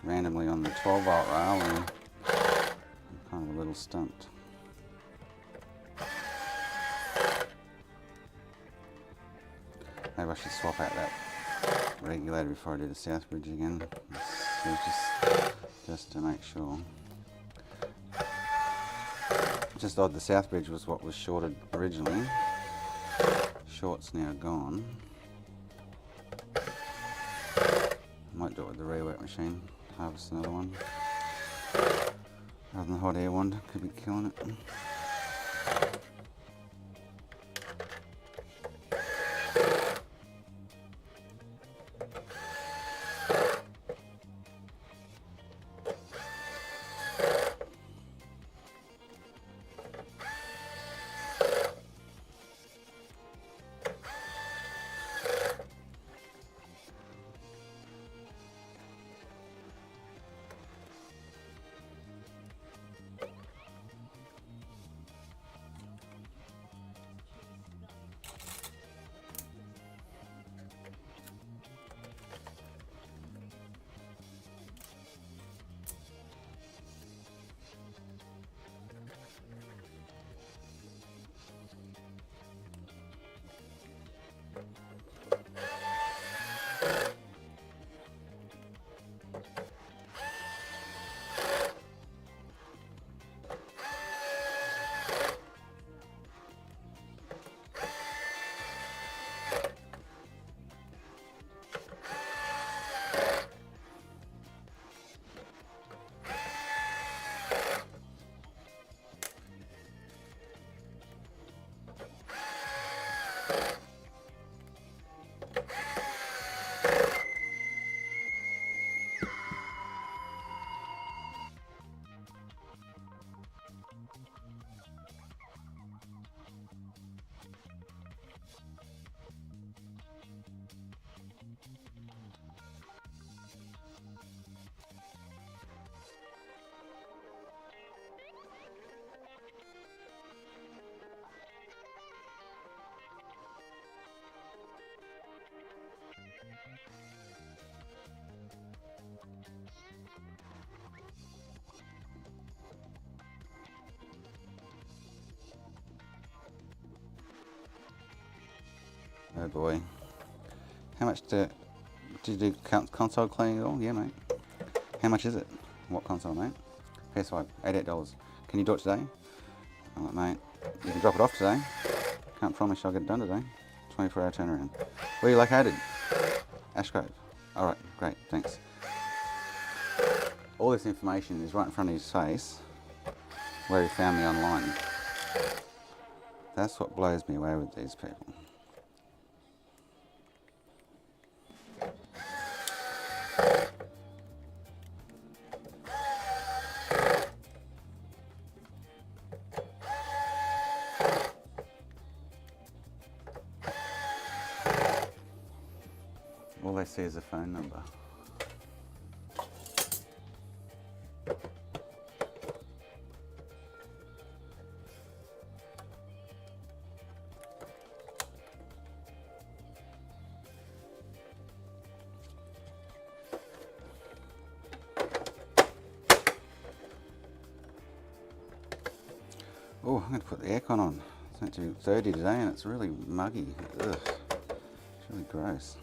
Speaker 1: randomly on the 12 volt rail, and I'm kind of a little stumped. Maybe I should swap out that regulator before I do the south bridge again. So just to make sure. Just odd, the south bridge was what was shorted originally. Short's now gone. Might do it with the rework machine. Harvest another one. Rather than the hot air wand, could be killing it. Oh boy. How much did you do console cleaning at all? Yeah, mate. How much is it? What console, mate? PS5, $88. Can you do it today? I'm like, mate, you can drop it off today. Can't promise I'll get it done today. 24-hour turnaround. Where are you located? Ashgrove. Alright, great, thanks. All this information is right in front of his face, where he found me online. That's what blows me away with these people. All they see is a phone number. Oh, I'm going to put the aircon on. It's meant to be 30 today and it's really muggy. Ugh. It's really gross.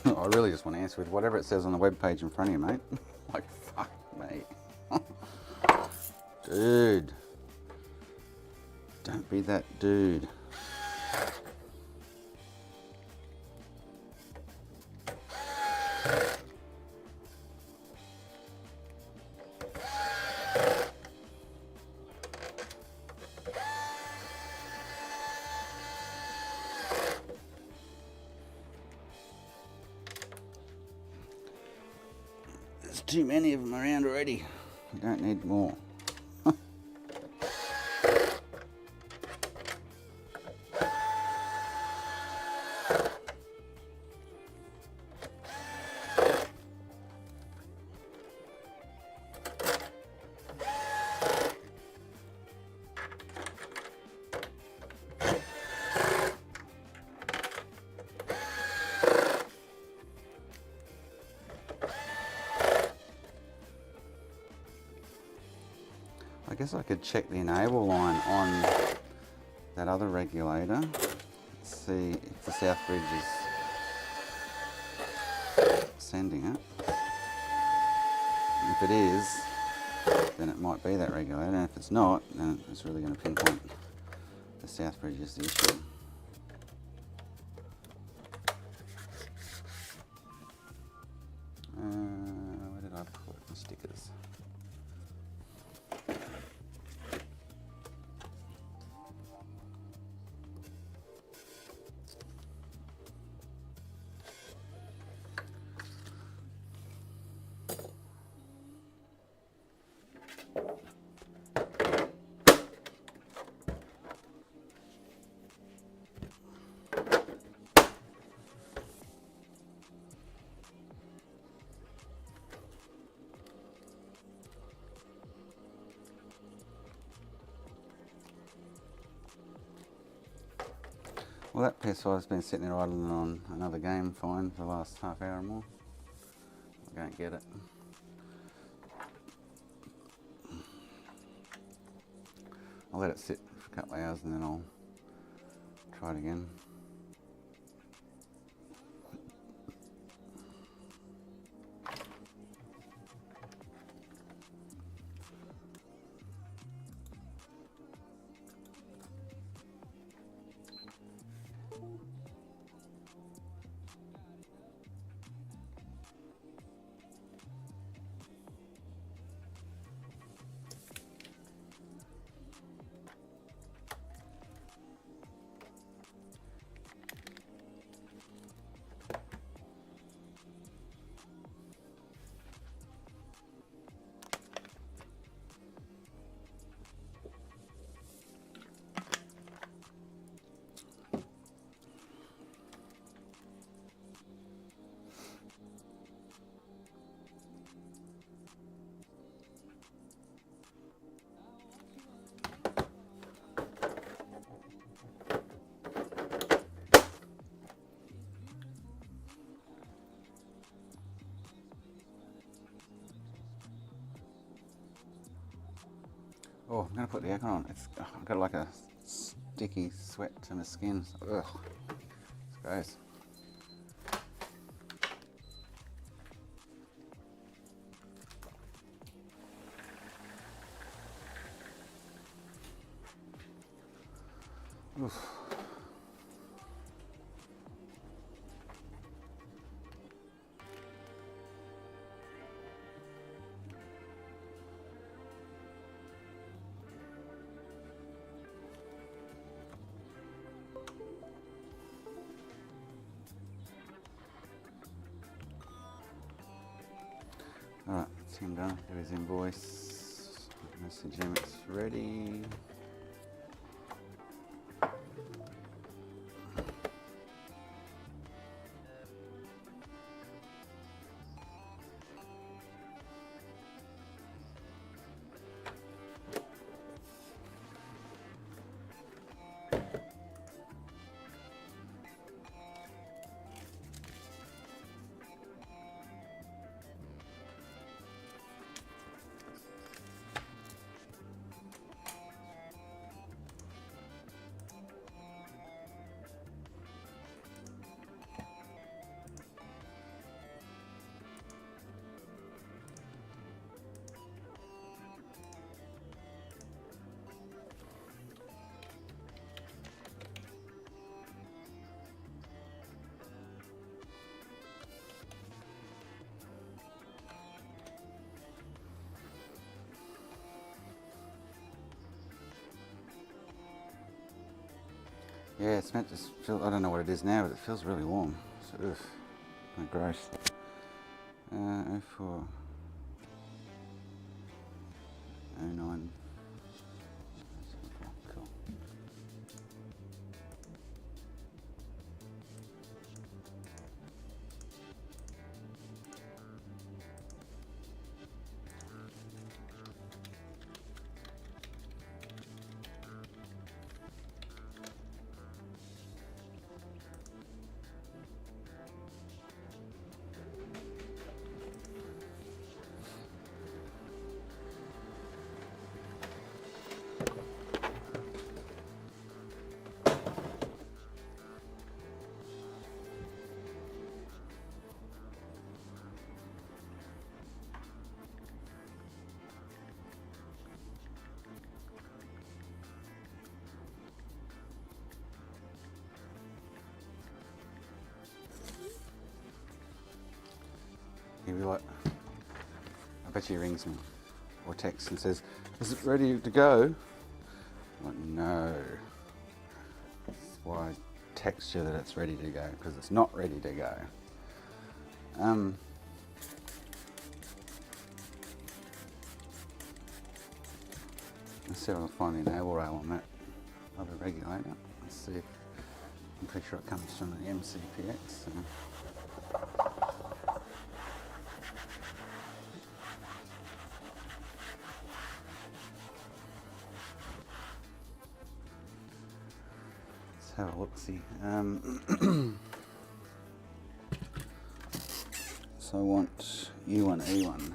Speaker 1: I really just want to answer with whatever it says on the web page in front of you, mate. Like, fuck, mate. Dude. Don't be that dude. There's too many of them around already. We don't need more. guess I could check the enable line on that other regulator. See if the south bridge is sending it. If it is, then it might be that regulator, and if it's not, then it's really going to pinpoint the south bridge is the issue. Where did I put my stickers? Well, that PS5's been sitting there idling on another game fine for the last half hour or more. I can't get it. I'll let it sit for a couple of hours and then I'll try it again. Oh, I'm going to put the aircon on. I've got like a sticky sweat to my skin. Ugh, it's gross. Oof. Alright, that's him done. Do his invoice. Message him it's ready. Yeah, it's meant to feel, I don't know what it is now, but it feels really warm. So, oof, gross. 04, 09. Cool. he'll be like, I bet he rings me or texts and says, is it ready to go? I'm like, no. That's why I text you that it's ready to go, because it's not ready to go. Let's see if I can find the enable rail on that other regulator. Let's see if, I'm pretty sure it comes from the MCPX. So. Let's have a look-see. So I want U1, E1.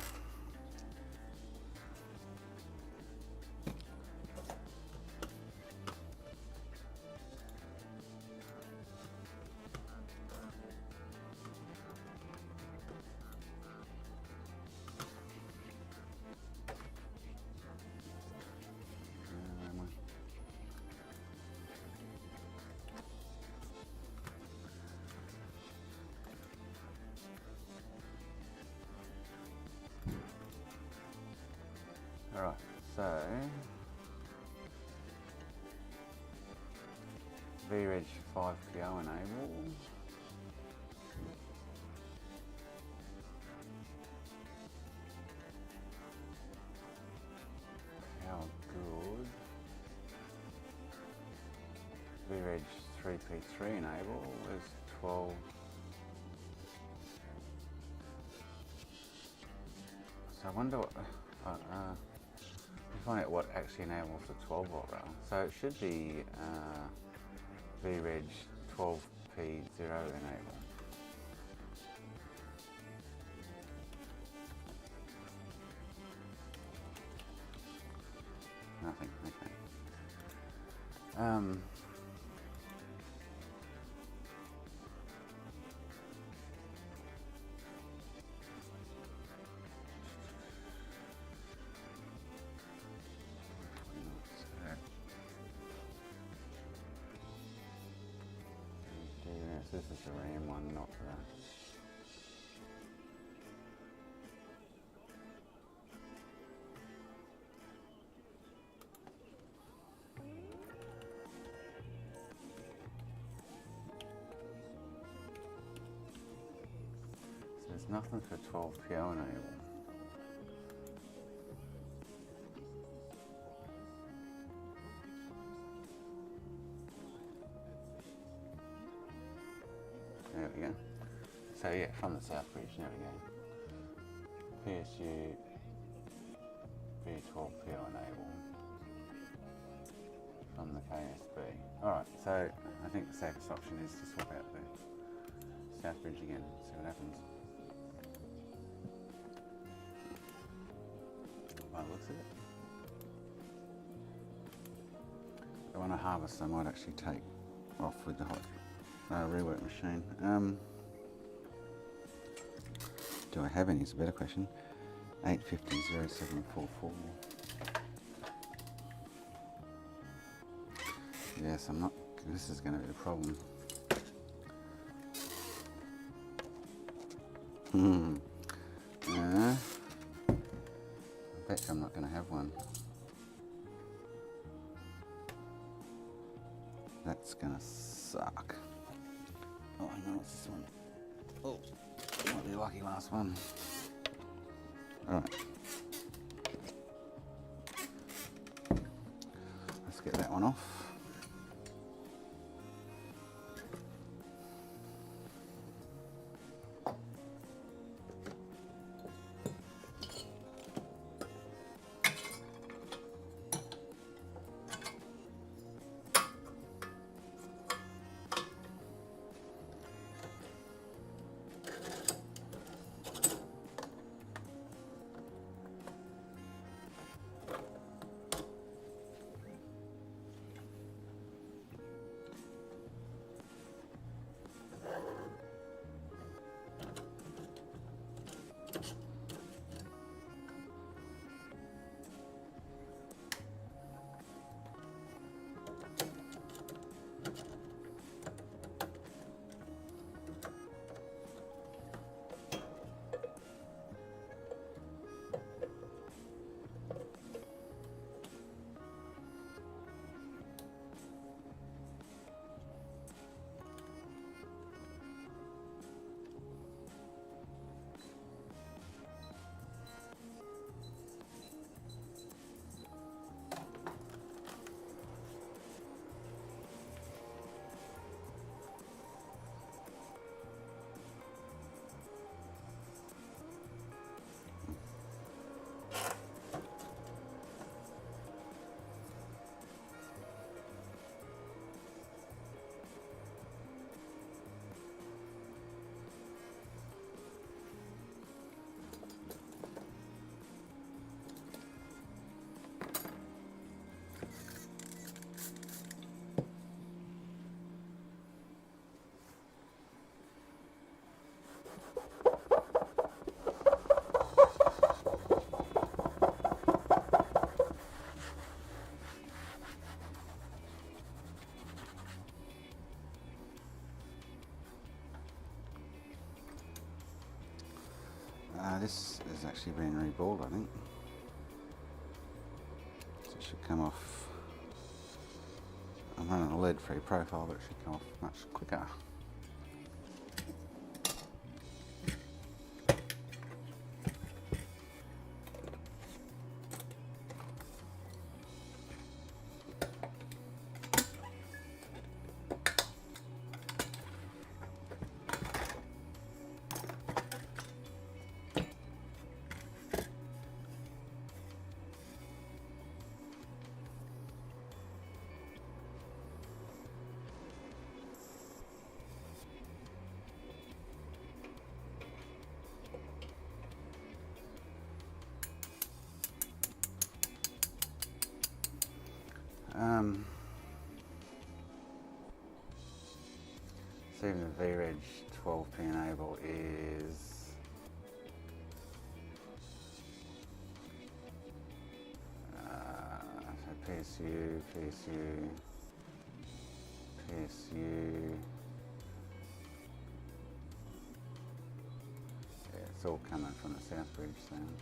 Speaker 1: Alright, so VReg 5PO enable. How good. VReg 3P3 enable is 12. So I wonder what. Find out what actually enables the 12 volt rail. So it should be VReg 12P0 enable. Nothing, okay. This is the RAM one, not the... So there's nothing for 12PO enable. There we go. So yeah, from the South Bridge, there we go. PSU V12PO enable from the KSB. Alright, so I think the safest option is to swap out the South Bridge again, see what happens. By the looks of it. But when I harvest, I might actually take off with the hot rework machine. Do I have any is a better question. 850-0744. Yes, I'm not, this is going to be the problem. I bet you I'm not going to have one. That's going to suck. Oh, hang on, what's this one? Oh, might be a lucky last one. Alright. Let's get that one off. This is actually being reballed, I think. So it should come off. I'm running a lead-free profile, but it should come off much quicker. So even the VReg 12p enable is so PSU, PSU, PSU. Yeah, it's all coming from the Southbridge sound.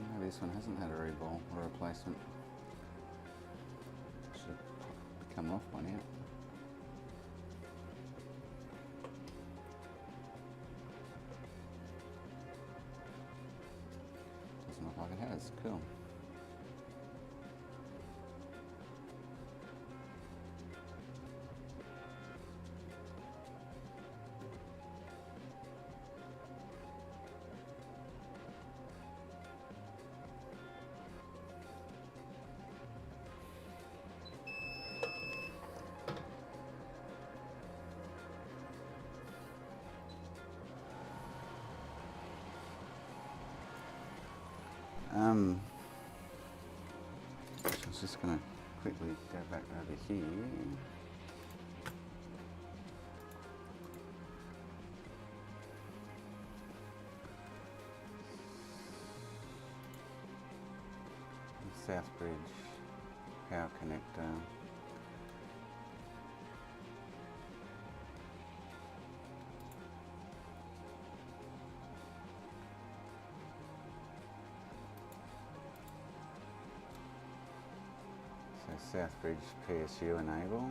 Speaker 1: No, this one hasn't had a reball or replacement. Should be coming off by now. Doesn't look like it has. Cool. So I was just going to quickly go back over here. Southbridge power connector. So Southbridge PSU enable.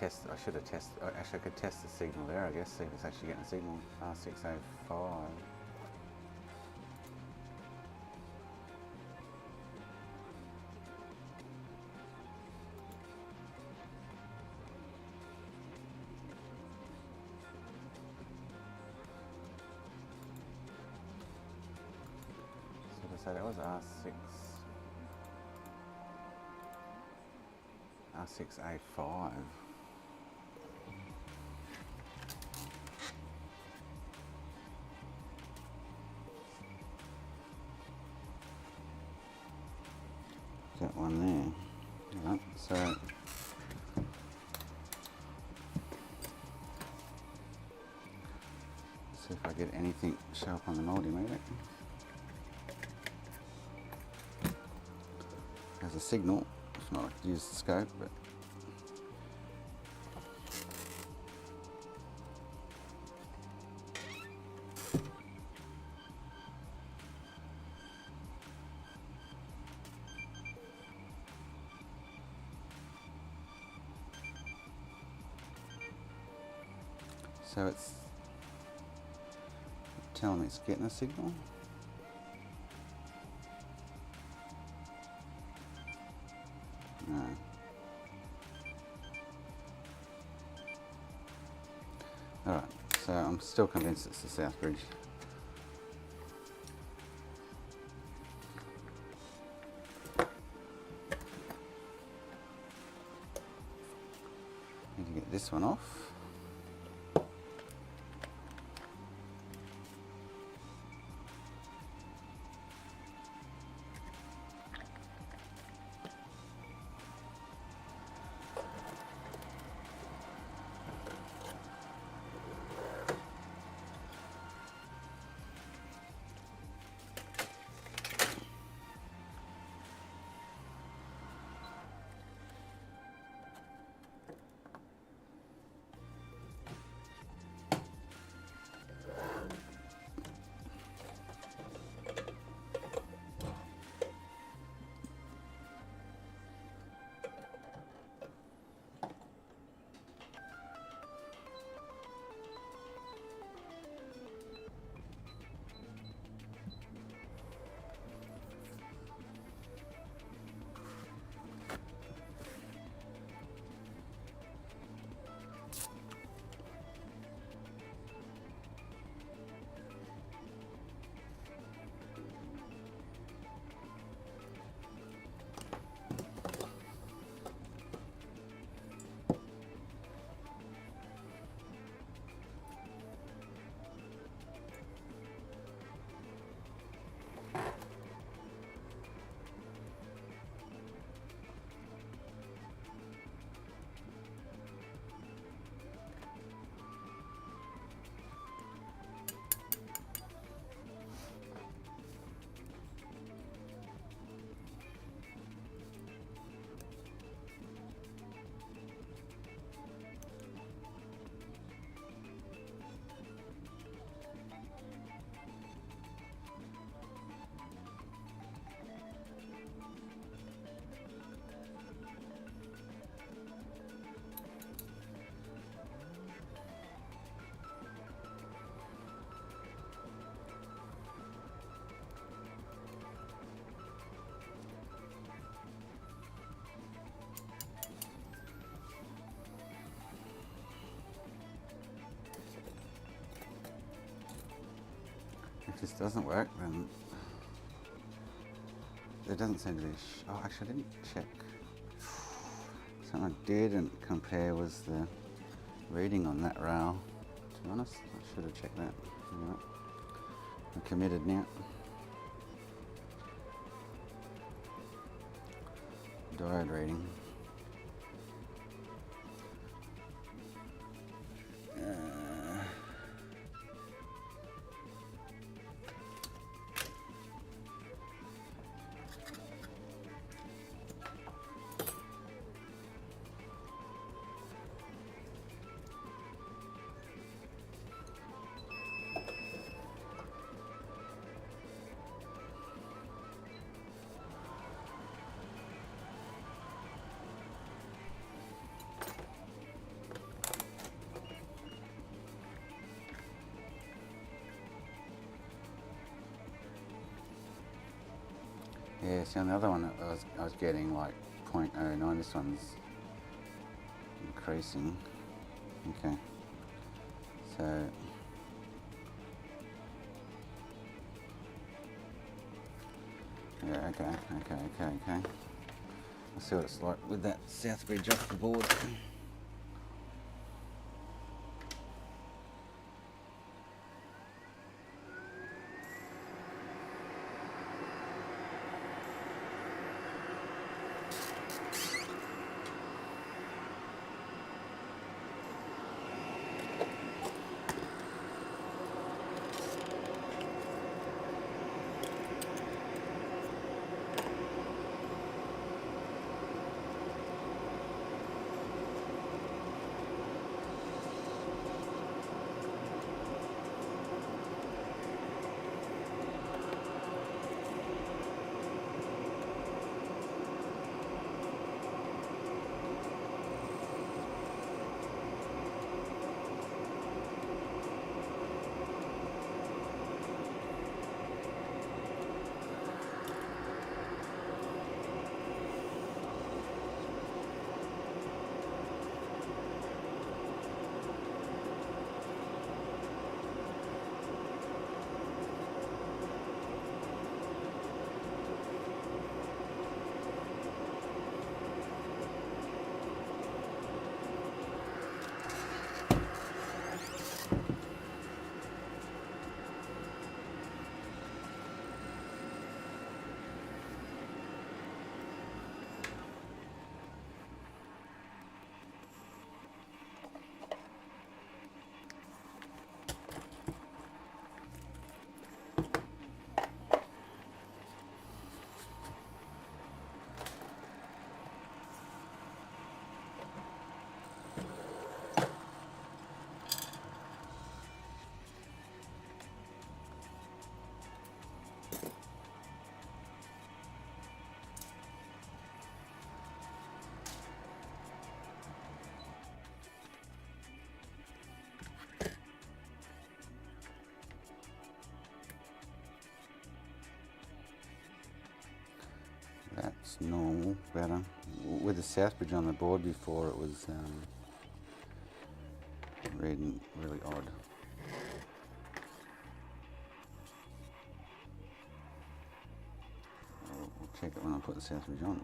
Speaker 1: I should have tested, actually I could test the signal there, I guess, see if it's actually getting a signal. R605. So that was R6A5. That one there. Right, so see if I get anything show up on the multimeter. There's a signal, if not I could use the scope, but so it's telling me it's getting a signal. No. still convinced it's the South Bridge. Need to get this one off. If this doesn't work, then there doesn't seem to be. Oh, actually, I didn't check. Something I didn't compare was the reading on that rail. To be honest, I should have checked that. Anyway, I'm committed now. Diode reading. Yeah, see on the other one I was getting like 0.09, this one's increasing. Okay, so yeah, okay. I'll see what it's like with that South Bridge off the board. looks normal, better. With the south bridge on the board before, it was reading really odd. We'll check it when I put the south bridge on.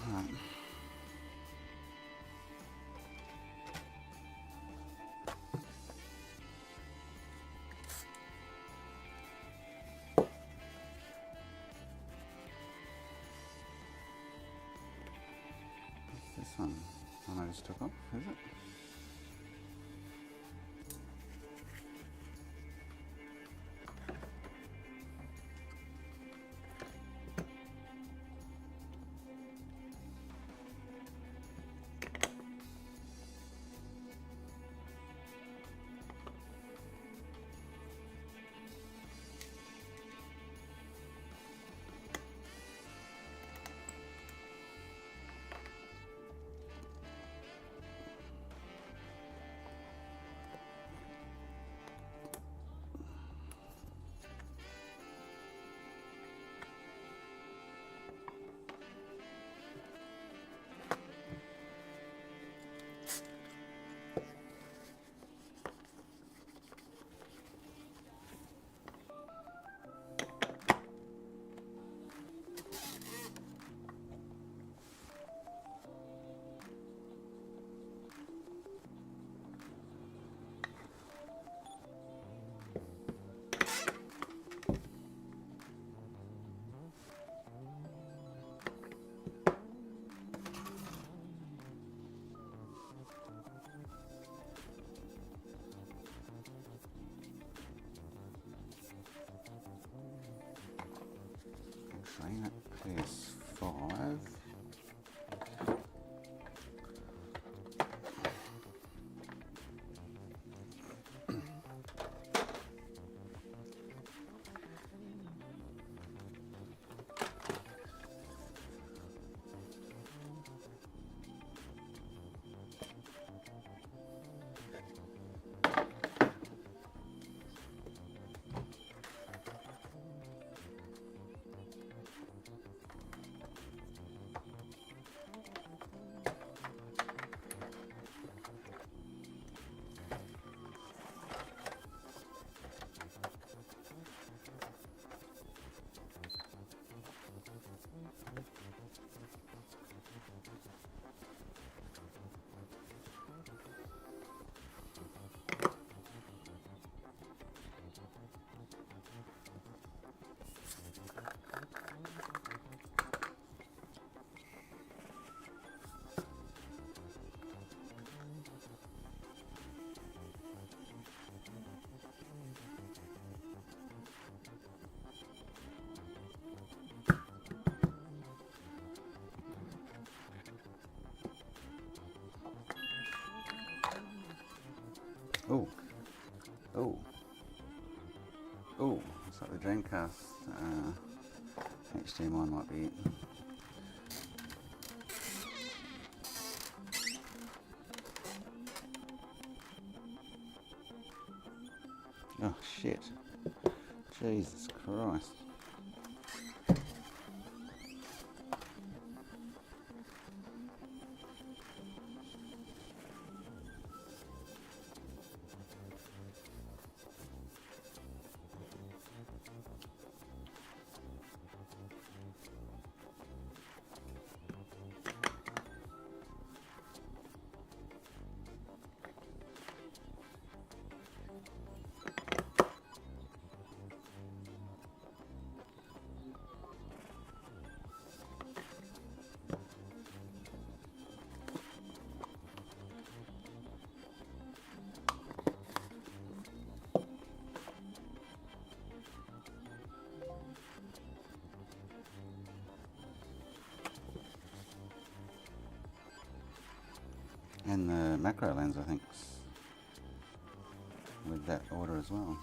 Speaker 1: Right. What's this one? Oh, I just took off, is it? Train at PS5. Oh. Oh. Oh, looks like the Dreamcast HDMI might be it. Oh shit. Jesus Christ. And the macro lens, I think, with that order as well.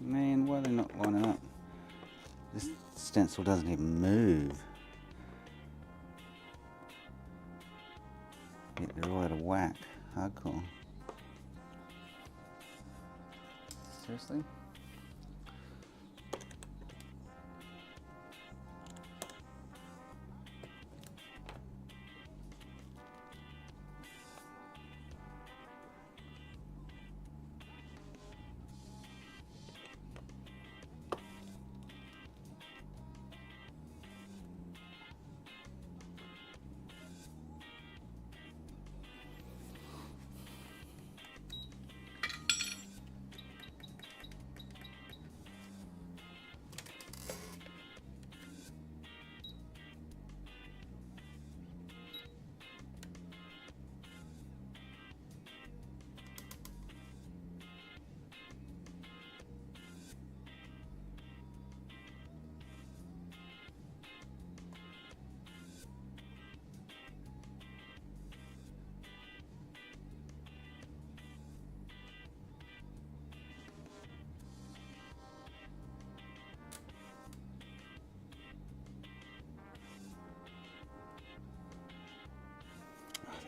Speaker 1: Man, why are they not lining up? This stencil doesn't even move. Yet they're all out of whack. Hardcore. Seriously?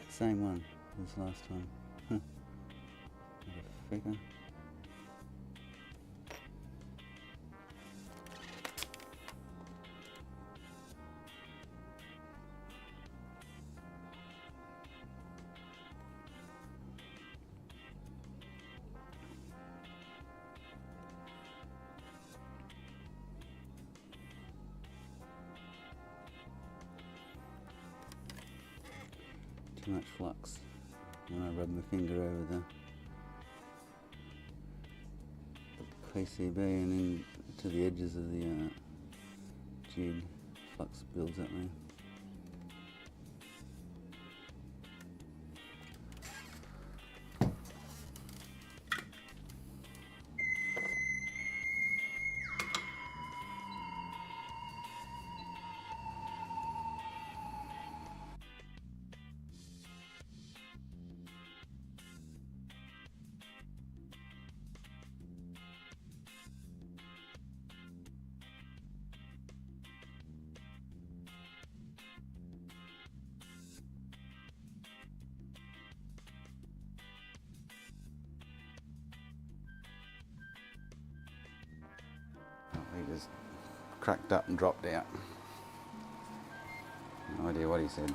Speaker 1: Same one as last time. Huh. What a figure. Too much flux when I rub my finger over the PCB and then to the edges of the jig. Flux builds up there. He just cracked up and dropped out. No idea what he said.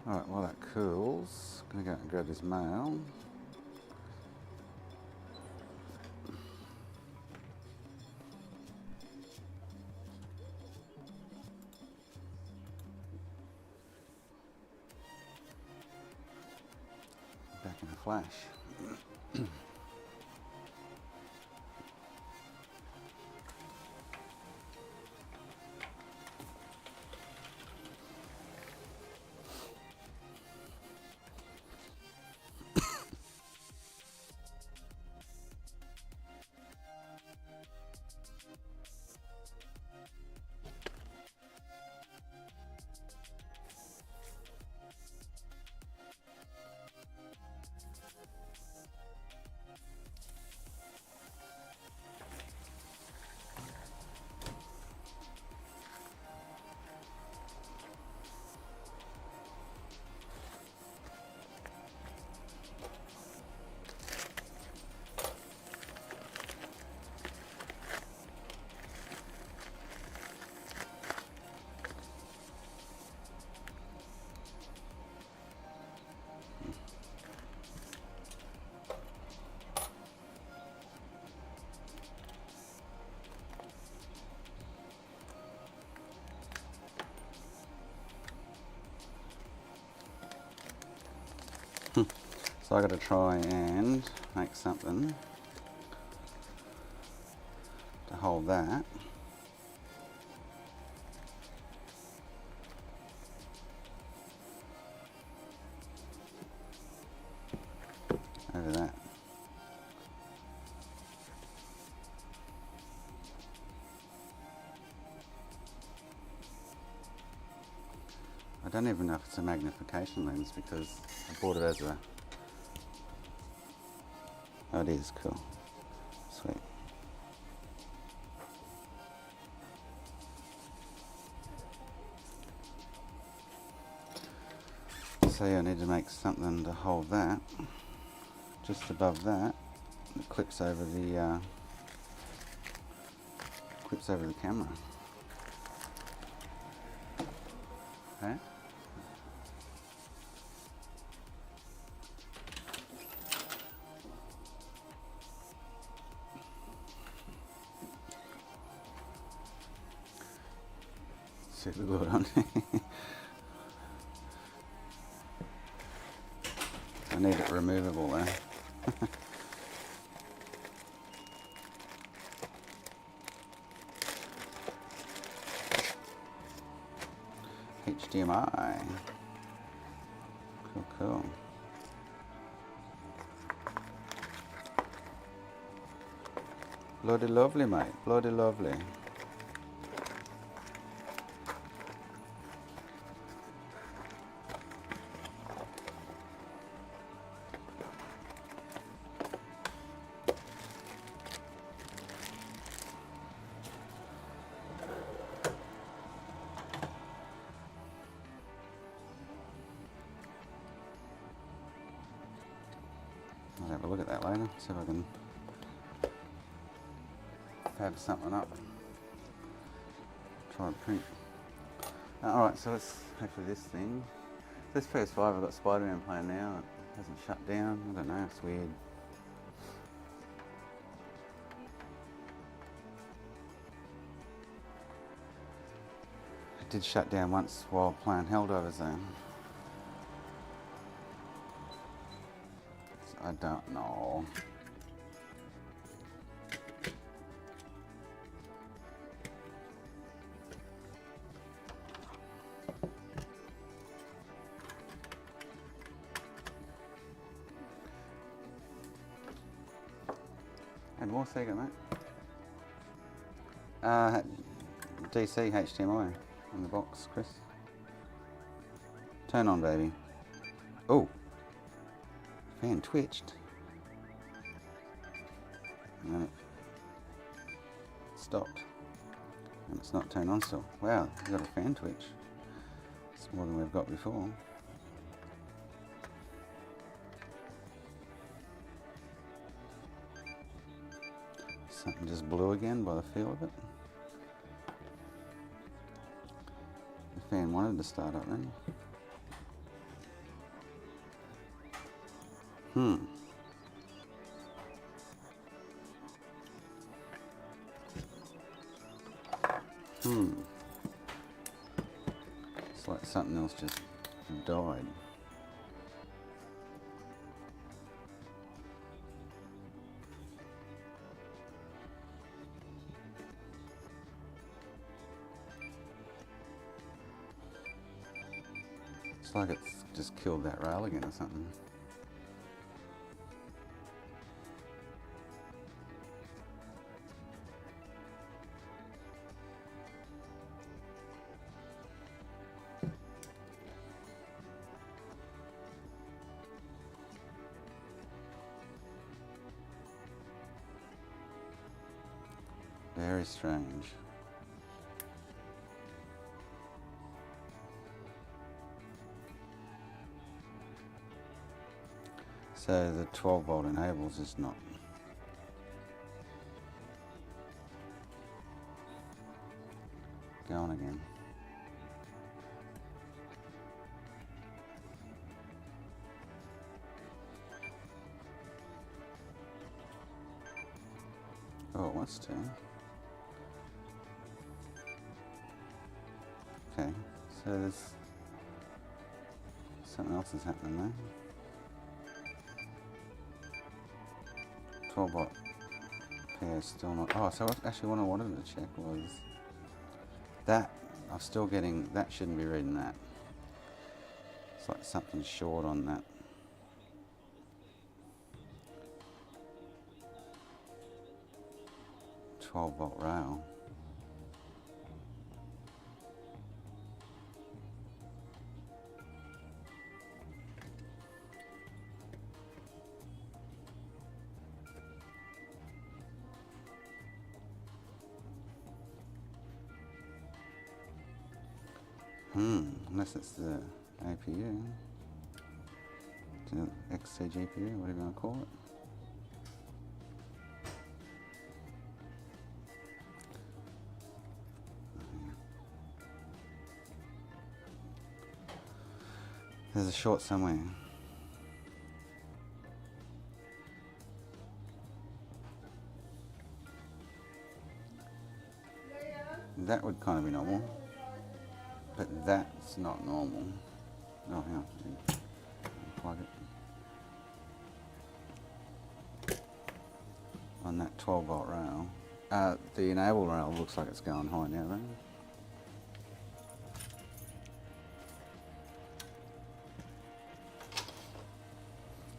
Speaker 1: Alright, while that cools, I'm gonna go and grab this mail. Back in a flash. So I got to try and make something to hold that. Over that. I don't even know if it's a magnification lens because I bought it as a... Oh, it is cool. Sweet. So yeah, I need to make something to hold that. Just above that, it clips over the camera. Okay. Super good on. I need it removable though. HDMI. Cool, cool. Bloody lovely, mate. Bloody lovely. I'll have a look at that later, see if I can fab something up. Try and print. Alright, so let's hopefully this thing. This PS5 I've got Spider-Man playing now. It hasn't shut down. I don't know, it's weird. It did shut down once while playing Helldivers though. So I don't know. And more Sega, mate. DC HDMI in the box, Chris. Turn on, baby. Oh, fan twitched. And then it stopped. And it's not turned on still. Wow, we've got a fan twitch. It's more than we've got before. Something just blew again by the feel of it. The fan wanted to start up then. Hmm. Hmm. It's like something else just died. It's like it's just killed that rail again or something. Very strange. So the 12 volt enables is not. Going again. Oh, it wants to. Okay, so there's something else is happening there. 12 volt PA still not. Oh, so actually what I wanted to check was that. I'm still getting, that shouldn't be reading that. It's like something's short on that. Volt rail. Unless it's the APU, the XCGPU, whatever you want to call it. There's a short somewhere. That would kind of be normal, but that's not normal. Oh, hang on. Plug it. On that 12 volt rail. The enable rail looks like it's going high now, though.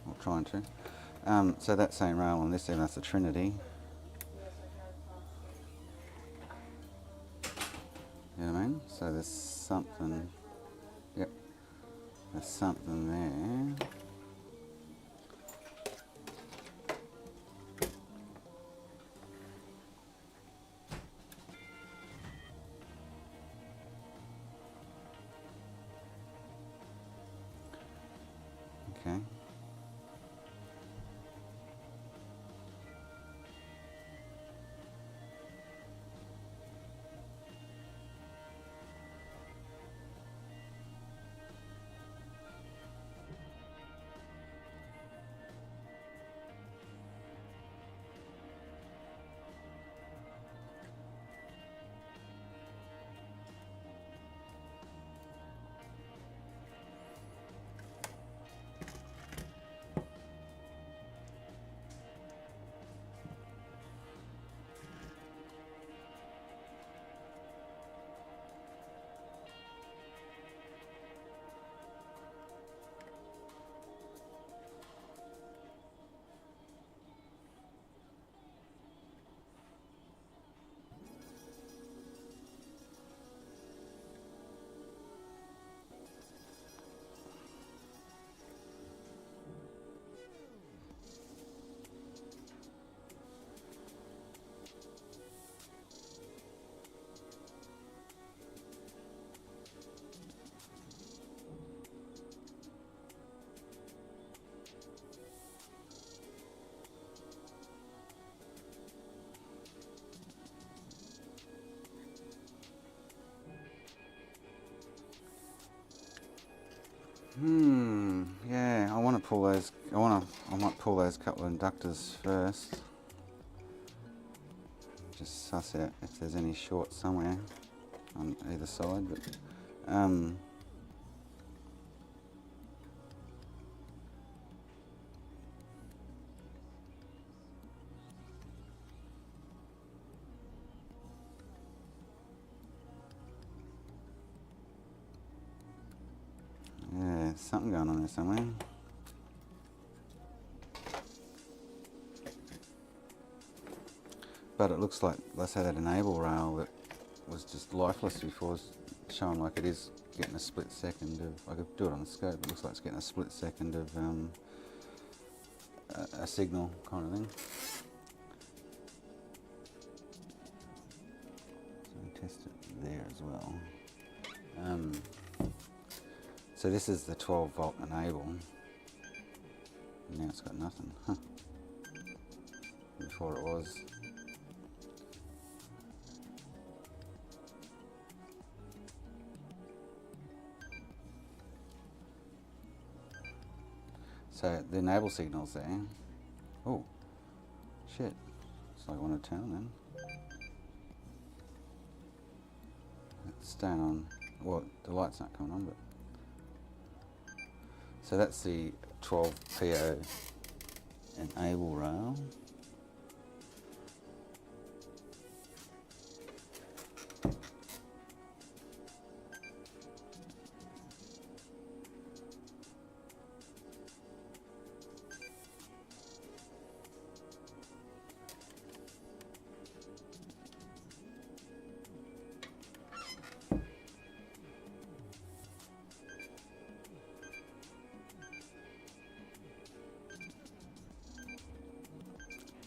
Speaker 1: Or trying to. So that same rail on this end, that's the Trinity. You know what I mean? So there's something, yep, there's something there. Okay. Yeah, I want to pull those. I might pull those couple of inductors first. Just suss out if there's any shorts somewhere on either side. But yeah, something going on there somewhere. But it looks like, let's say that enable rail that was just lifeless before is showing like it is getting a split second of, I could do it on the scope, it looks like it's getting a split second of a signal kind of thing. So we test it there as well. So this is the 12 volt enable. Now it's got nothing. Huh. Before it was. So the enable signal's there. Oh, shit. So I want to turn on then. It's staying on. Well, the light's not coming on, but. So that's the 12 PO enable rail.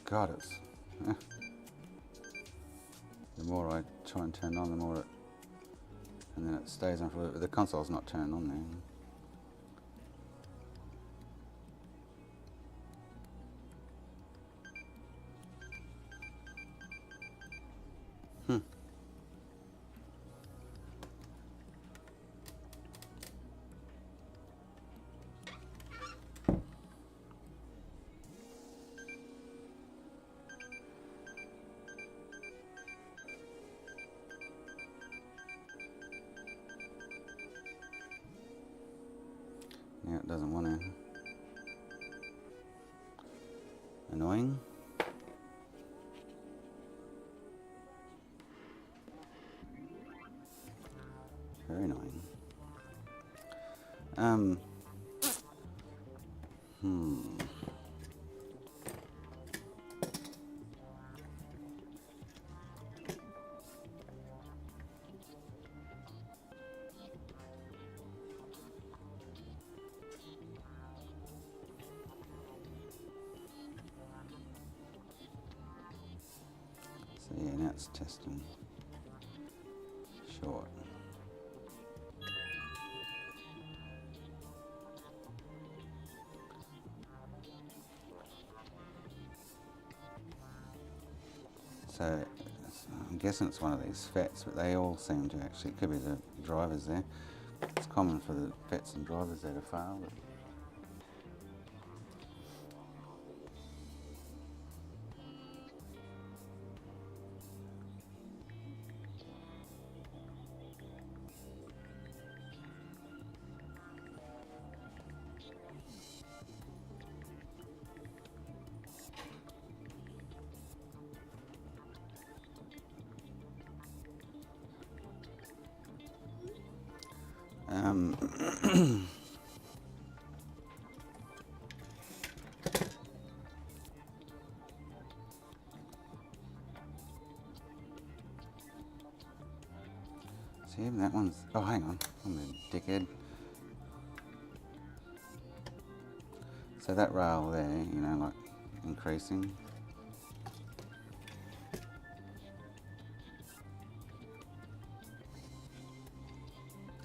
Speaker 1: God, it's the more I try and turn on, the more it, and then it stays on for the console's not turned on there. Yeah, it doesn't want to. Annoying. Very annoying. So yeah, now it's testing short. So I'm guessing it's one of these FETs, but they all seem to actually, it could be the drivers there. It's common for the FETs and drivers there to fail. But see, even that one's, oh hang on, I'm a dickhead. So that rail there, you know, like increasing.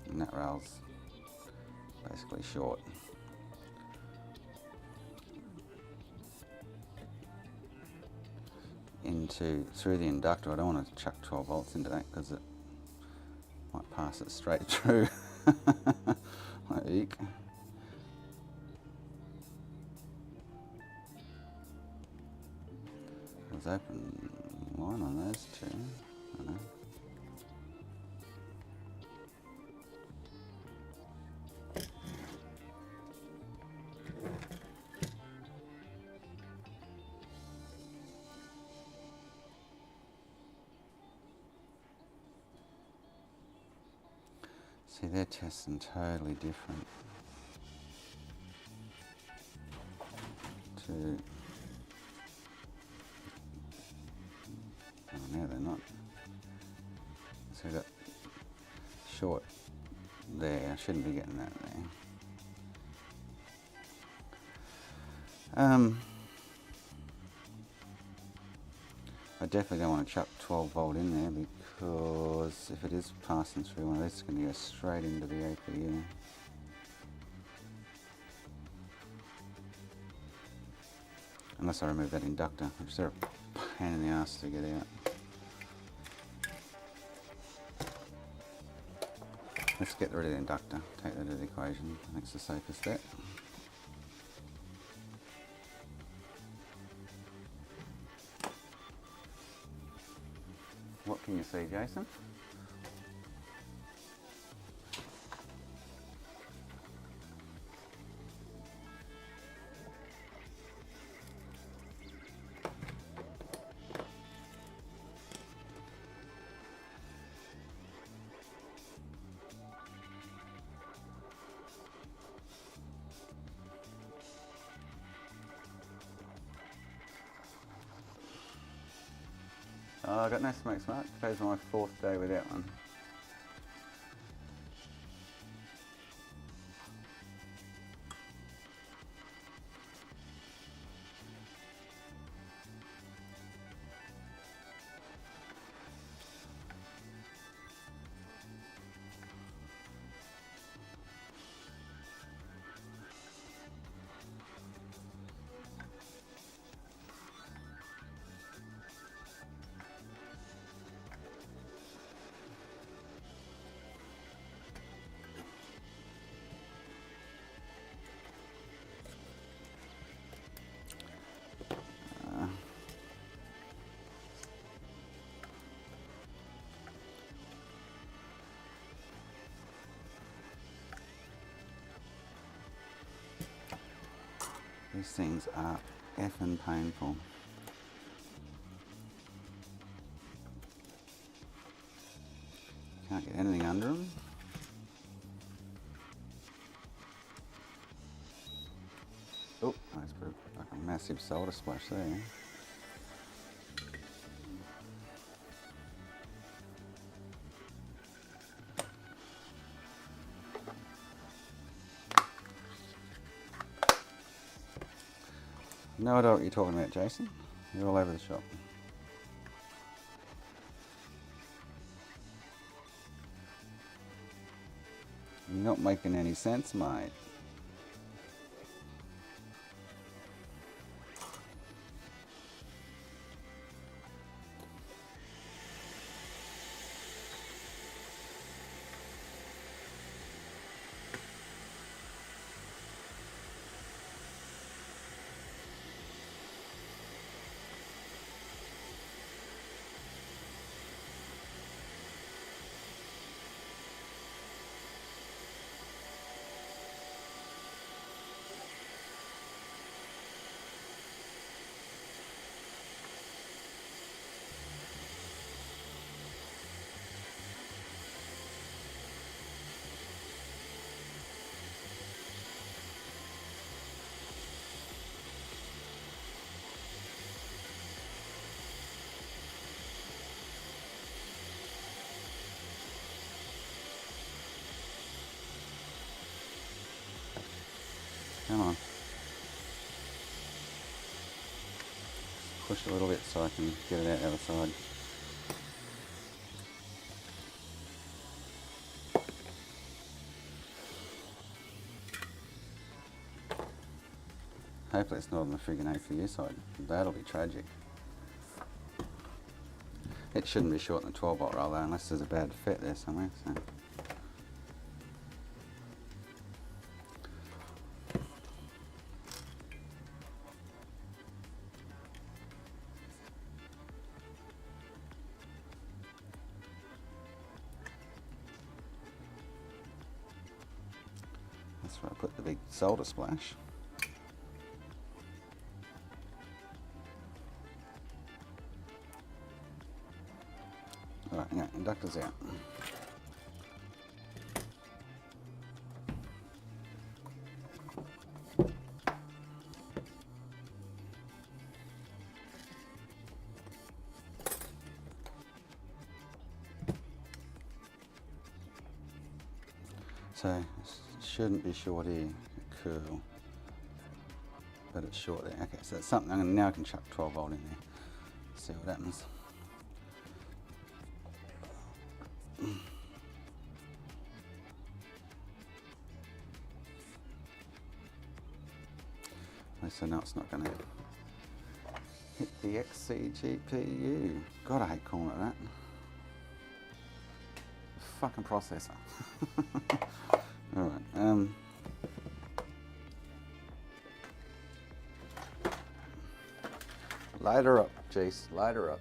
Speaker 1: And that rail's basically short. Through the inductor, I don't want to chuck 12 volts into that because it might pass it straight through. Like, eek. there's open line on those two. I don't know. See, they're testing totally different to... Oh, no, they're not. So that short there, I shouldn't be getting that there. I definitely don't want to chuck 12 volt in there because if it is passing through one of these, it's going to go straight into the APU. Unless I remove that inductor, which is a pain in the ass to get out. Let's get rid of the inductor, take that out of the equation. I think it's the safest bet. What can you see, Jason? Oh, I got no smoke smart. Today's my 4th day without one. These things are effing painful. Can't get anything under them. Oh, I just put like a massive solder splash there. No idea what you're talking about, Jason. You're all over the shop. You're not making any sense, mate. Come on. Push a little bit so I can get it out the other side. Hopefully it's not on the friggin' APU side. That'll be tragic. It shouldn't be short in the 12 volt roll though, unless there's a bad fit there somewhere. So. That's where I put the big solder splash. Alright, yeah, inductor's out. So, it shouldn't be short here, curl, but it's short there. Okay, so that's something, now I can chuck 12 volt in there, see what happens. At least I know it's not going to hit the XCGPU. God, I hate calling it that. Fucking processor. Alright, light her up, Jace, light her up.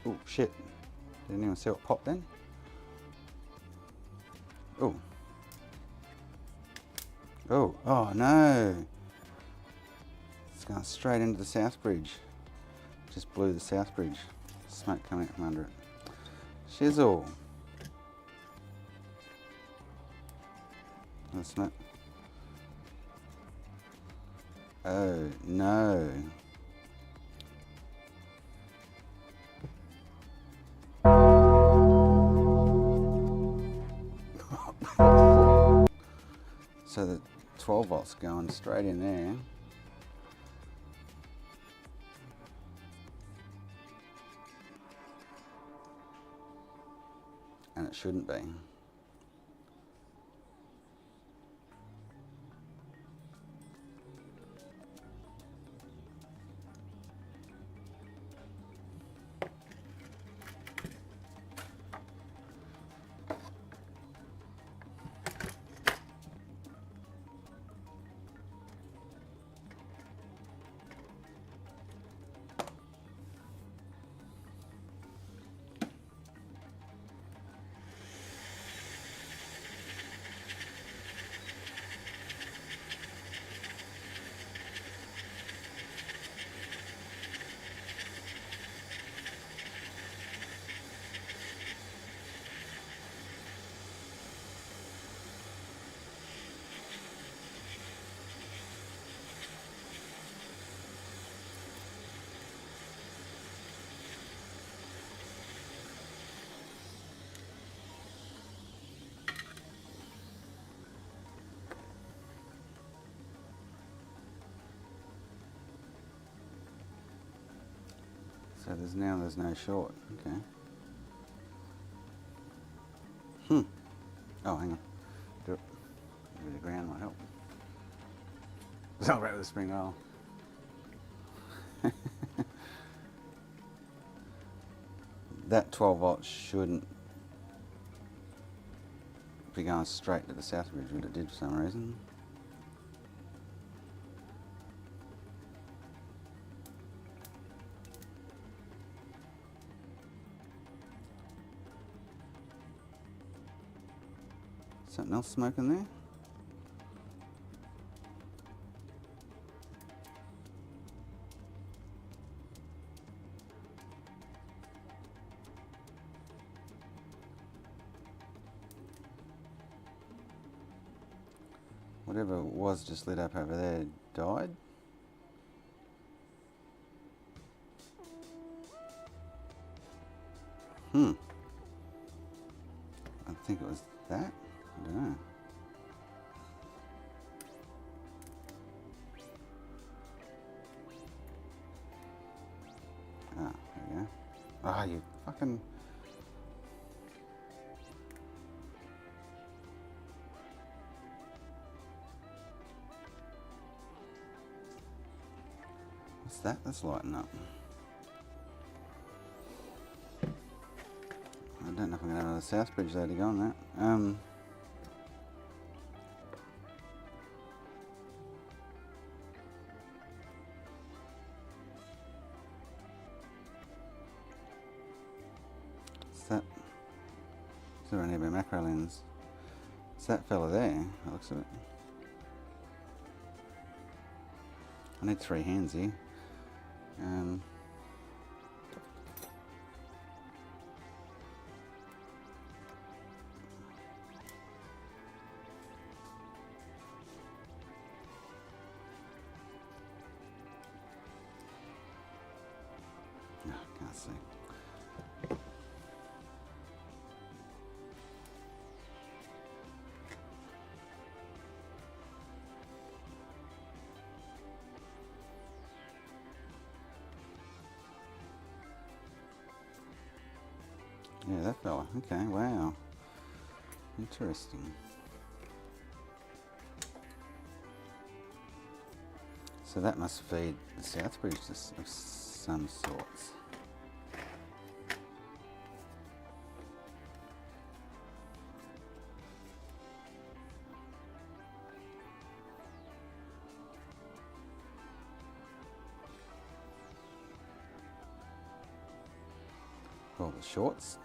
Speaker 1: Oh shit, didn't even see what popped then. Oh. Oh, oh no. It's going straight into the south bridge. Just blew the south bridge. Smoke coming out from under it. Shizzle. The smoke. Oh no. So the 12 volts going straight in there. And it shouldn't be. So there's no short, okay. Oh, hang on. Do it. Maybe the ground might help. It's not right with the spring roll. That 12 volts shouldn't be going straight to the south bridge, but it did for some reason. Something else smoking there? Whatever was just lit up over there died. I think it was that. I don't know. Ah, there we go. Ah, you fucking... What's that that's lighting up? I don't know if I'm going to have another South Bridge there to go on that. Is that... Is there any macro lens? It's that fella there, that looks at it. I need 3 hands here. No, can't see. Yeah, that fella. Okay, wow. Interesting. So that must feed the South Bridge of some sorts. Well, the short's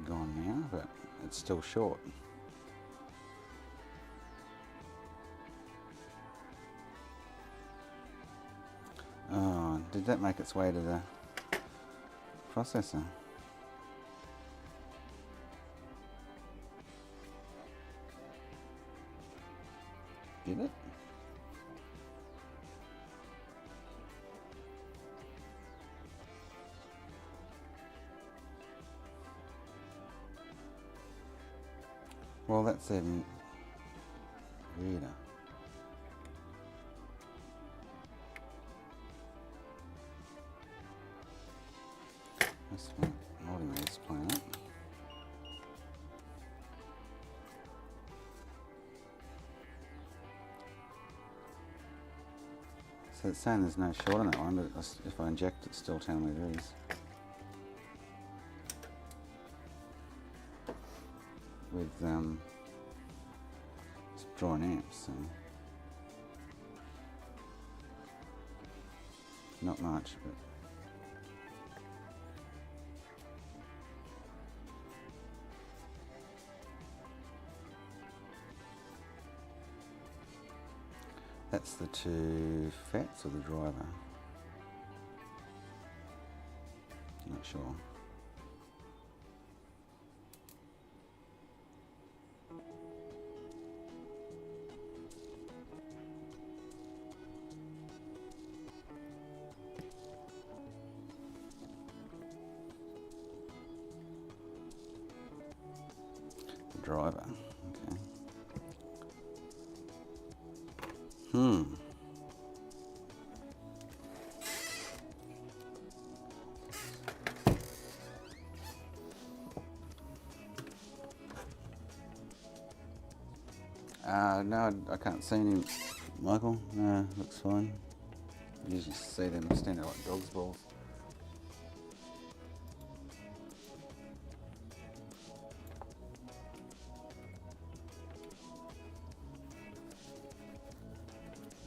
Speaker 1: gone now, but it's still short. Oh, did that make its way to the processor? Did it? Well, that's even weirder. That's what multimeter's playing up. So it's saying there's no short on that one, but if I inject it's still telling me there is. With it's drawing amps, so not much, but that's the 2 FETs or the driver. Not sure. Driver, okay. No, I can't see any, Michael. No, looks fine. You usually see them stand out like dog's balls.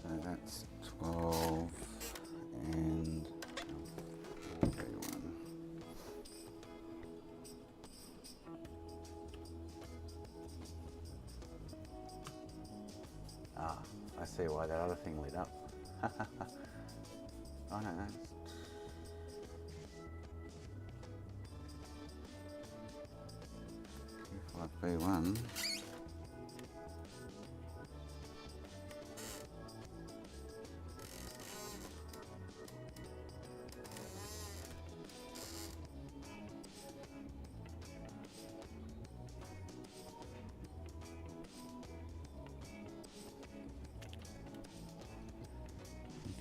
Speaker 1: So that's 12 and 31. Ah, I see why that other thing lit up. I don't know. B1.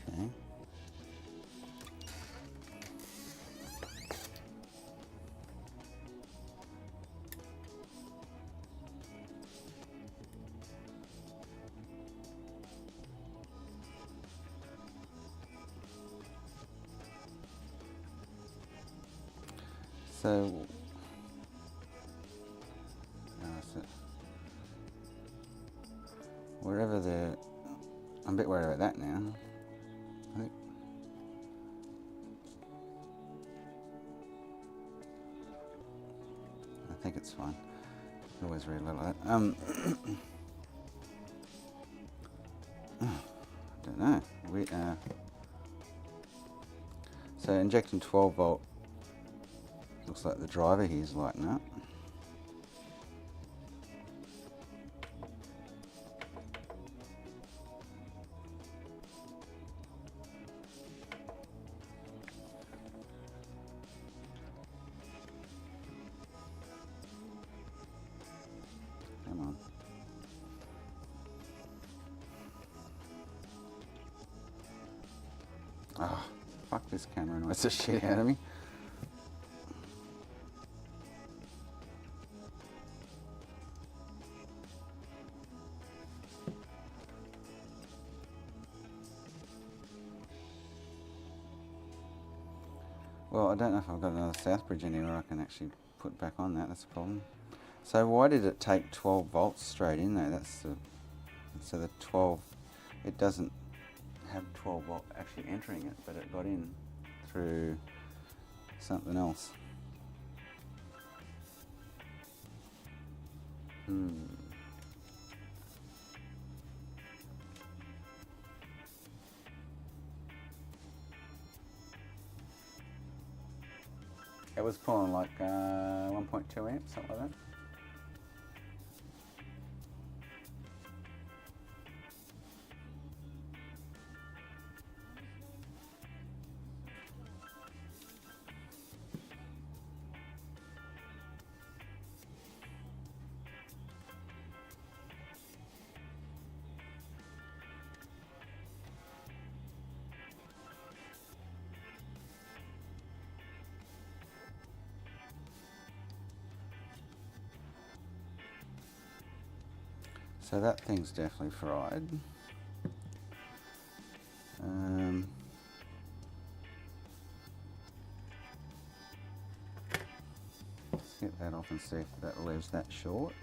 Speaker 1: Okay. So, wherever they're, I'm a bit worried about that now. I think it's fine. You always read a lot like that. I don't know. So injecting 12 volt. Looks like the driver here's lighting up. Come on. Oh, fuck, this camera annoys the shit out of me. Well, I don't know if I've got another Southbridge anywhere I can actually put back on that. That's the problem. So why did it take 12 volts straight in though? So the 12, it doesn't have 12 volt actually entering it, but it got in through something else. It was pulling like 1.2 amps, something like that. So that thing's definitely fried. Let's get that off and see if that leaves that short.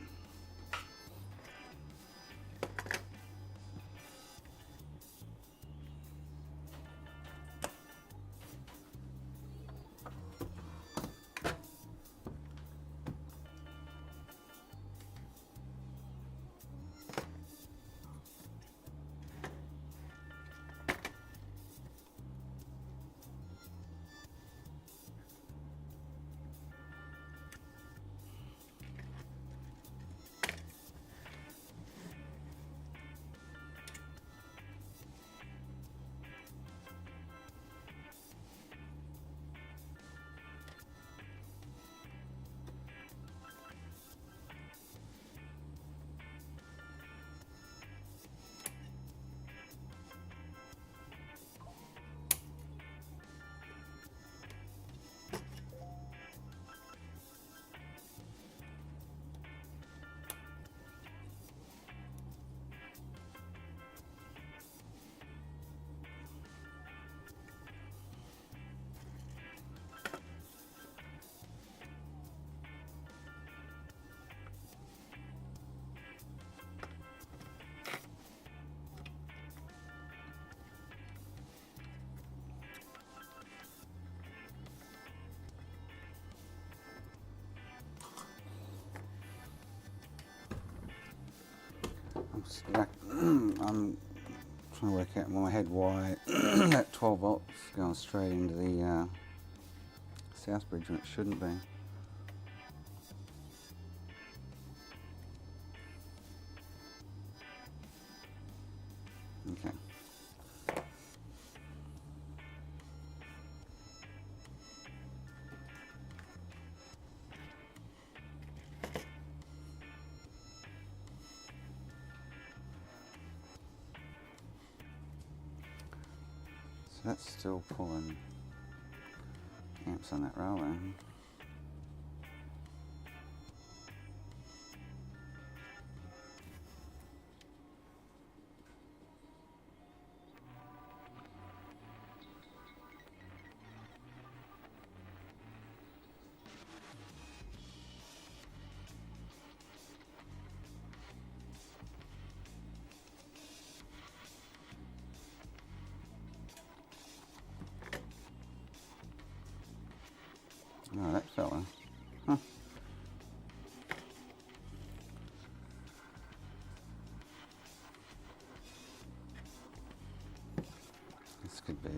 Speaker 1: I'm trying to work out in my head why that 12 volts going straight into the Southbridge when it shouldn't be. Okay. So that's still pulling amps on that roller.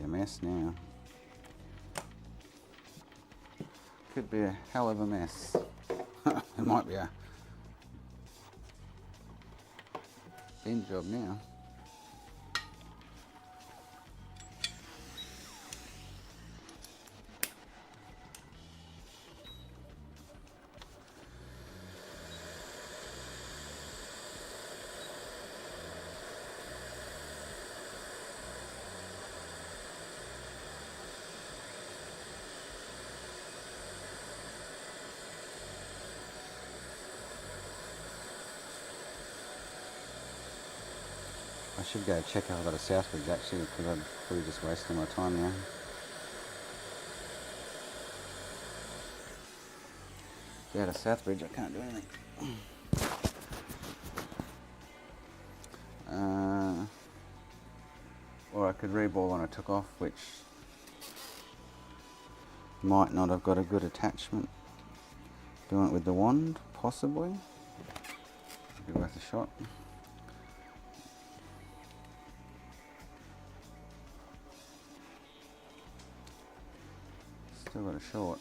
Speaker 1: a mess now. Could be a hell of a mess. It might be a bin job now. I should go check out a Southbridge actually, because I'm probably just wasting my time now. Out of Southbridge, I can't do anything. Or I could reball when I took off, which might not have got a good attachment. Doing it with the wand, possibly. Be worth a shot. Still got a short.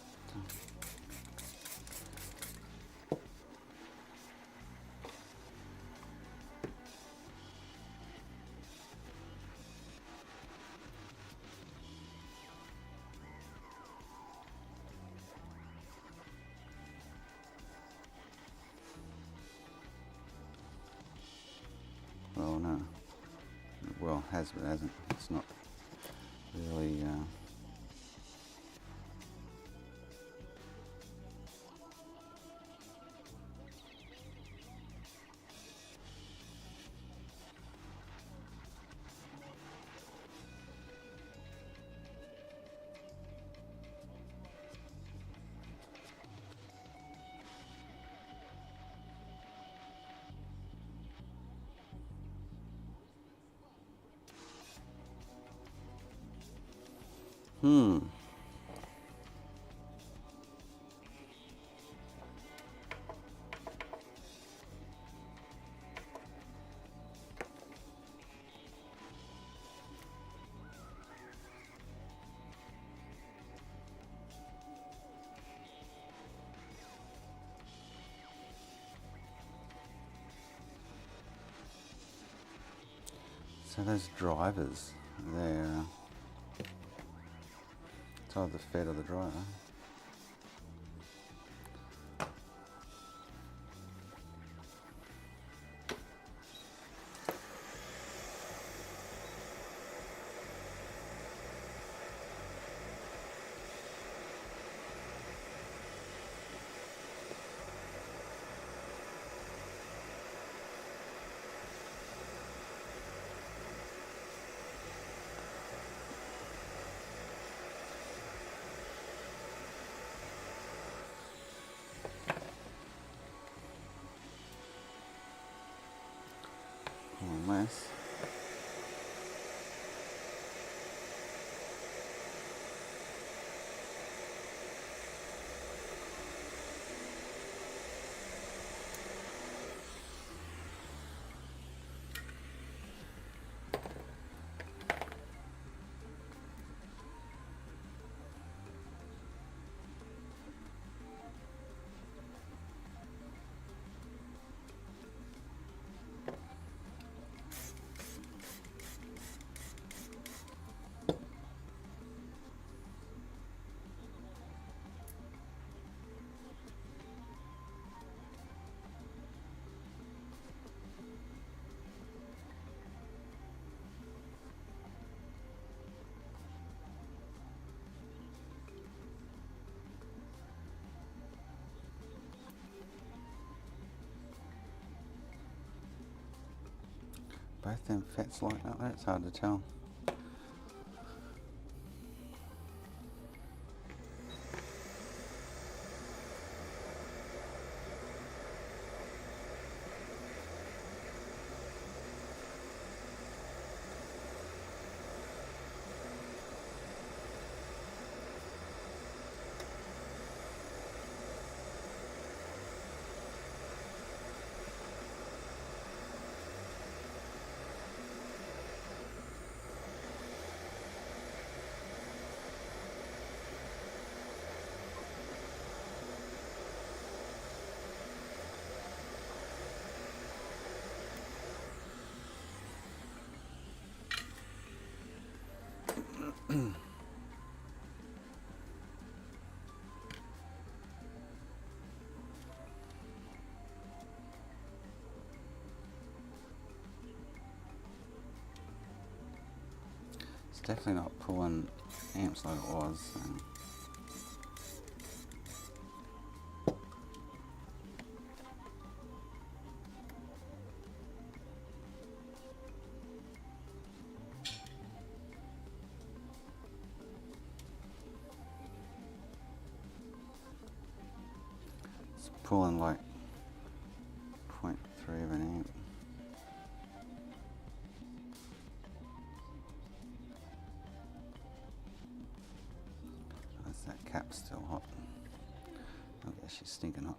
Speaker 1: Well, no. Well, has but hasn't. It's not really. So those drivers, they're it's either the Fed or the driver. Unless both them fats like that, it's hard to tell. It's definitely not pulling amps like it was. So. It's pulling like 0.3 of an amp. That cap's still hot. Oh yeah, she's stinking hot.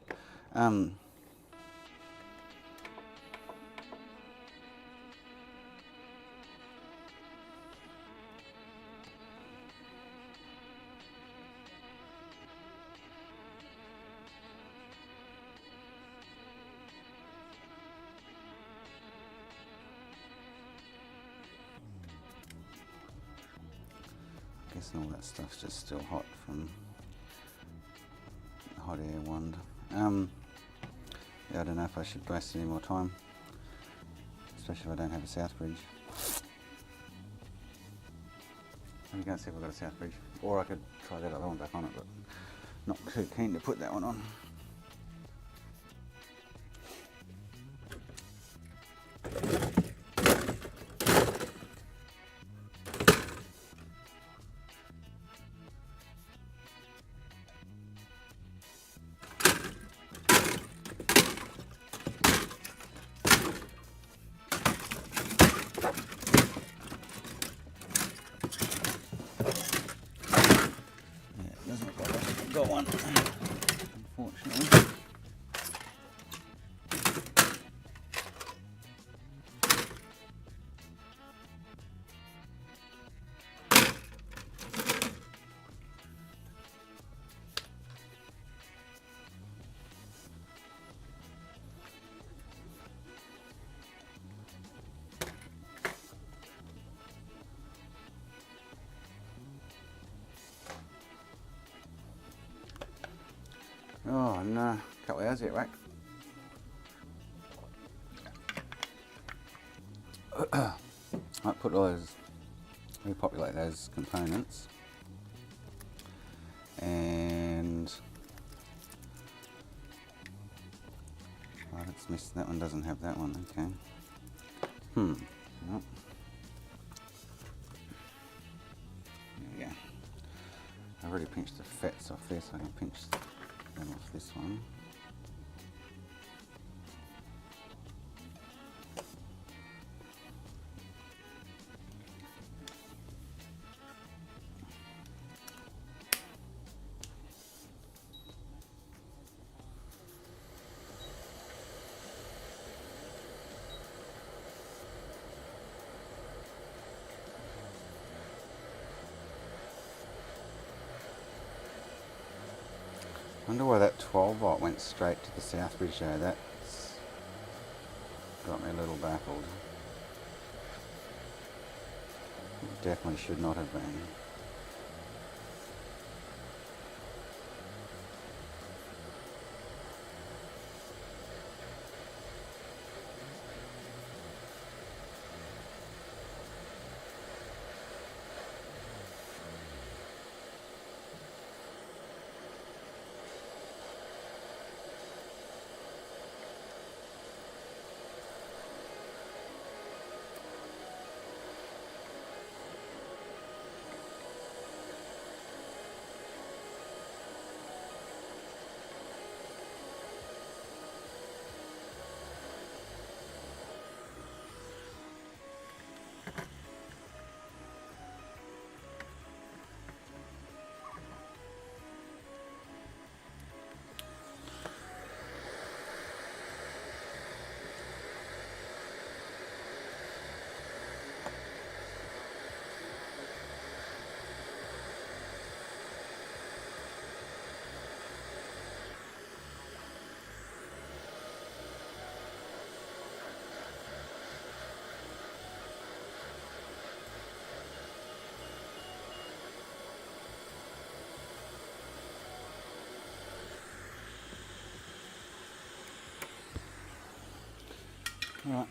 Speaker 1: Guessing all that stuff's just still hot from the hot air wand. Yeah, I don't know if I should waste any more time, especially if I don't have a south bridge. Let me go and see if I've got a south bridge, or I could try that other one back on it, but not too keen to put that one on. Got one, unfortunately. Oh no, couple of hours yet, right? Might put all those, repopulate those components, and right, it's missed. That one doesn't have that one. Okay. Nope. There we go. I've already pinched the fats off there, so I can pinch them off this one. I wonder why that 12 volt went straight to the south bridge there. That's got me a little baffled. It definitely should not have been. Right.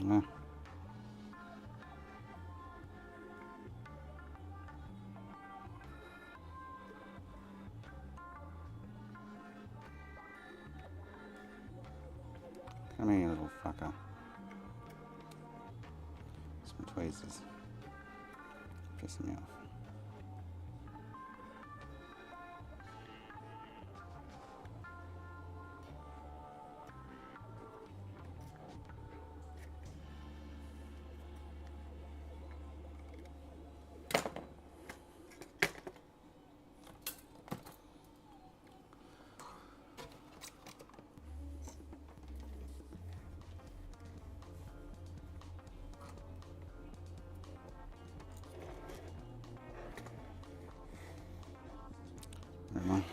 Speaker 1: Yeah. Come here, you little fucker. Some tweezers. Pissing me off. Never mind.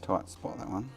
Speaker 1: Tight spot, that one.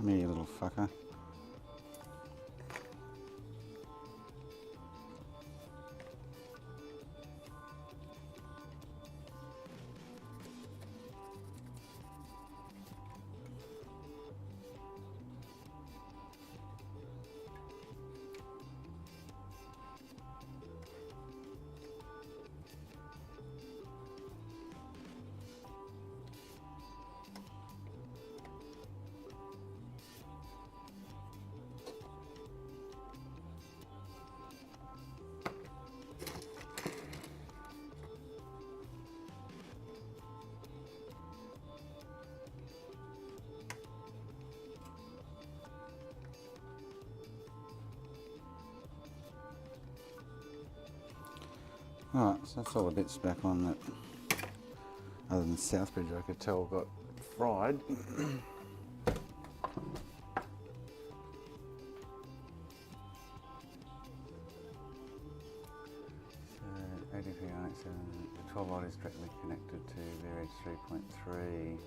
Speaker 1: Come here, you little fucker. Alright, so that's all the bits back on that, other than Southbridge I could tell got fried. So 8397, the 12 volt is directly connected to VRH 3.3.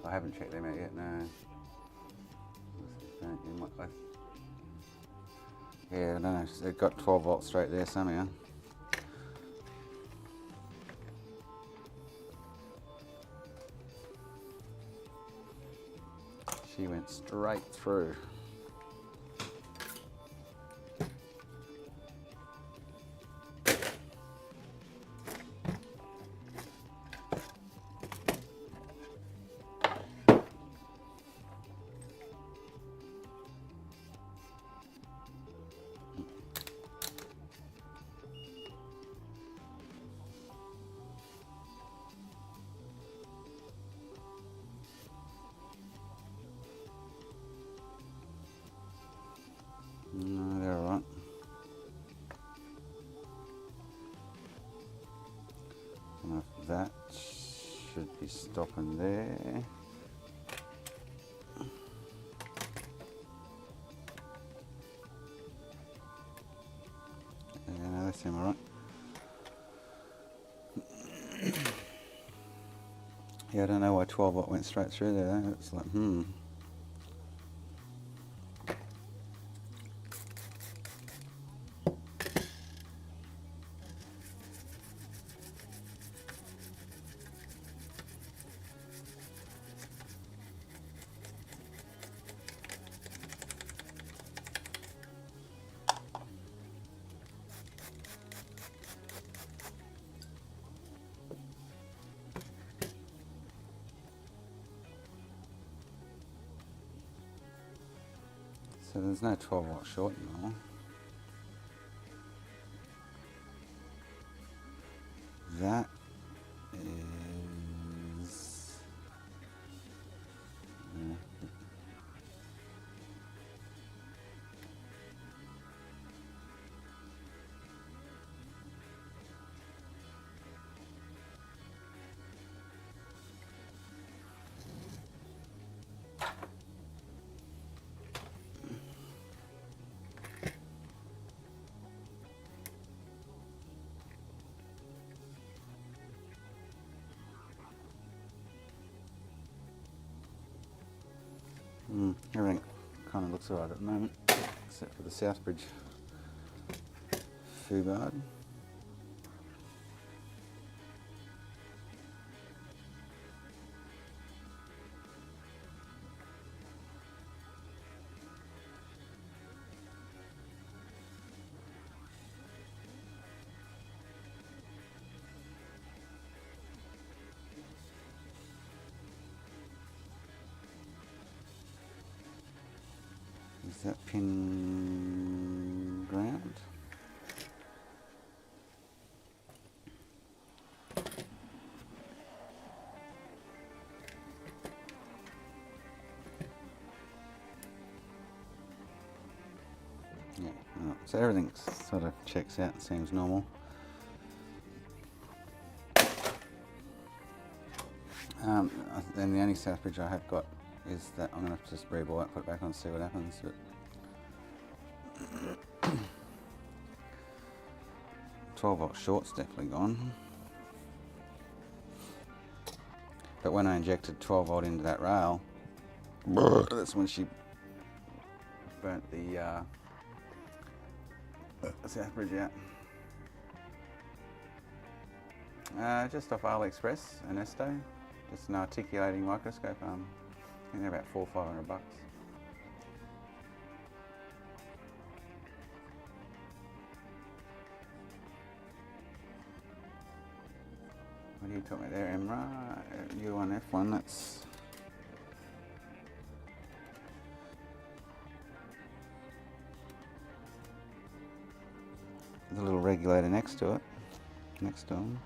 Speaker 1: I haven't checked them out yet, no. Yeah, I don't know, it got 12 volts straight there somehow. She went straight through. No, they're all right. And that should be stopping there. Yeah, no, they seem all right. Yeah, I don't know why 12 volt went straight through there though. It's like, so there's no 12 volt short anymore. That is... yeah. Everything kind of looks alright at the moment, except for the Southbridge Fubard. Is that pin ground? Yeah, right. So everything sort of checks out and seems normal. Then the only Southbridge I have got is that I'm going to have to just rebore it, put it back on and see what happens. But 12 volt short's definitely gone. But when I injected 12 volt into that rail, that's when she burnt the South Bridge out. Just off AliExpress, Ernesto. Just an articulating microscope. I think they're about $400 or $500. What are you talking about there, Emra? U1F1, that's... There's a little regulator next to it, next to them.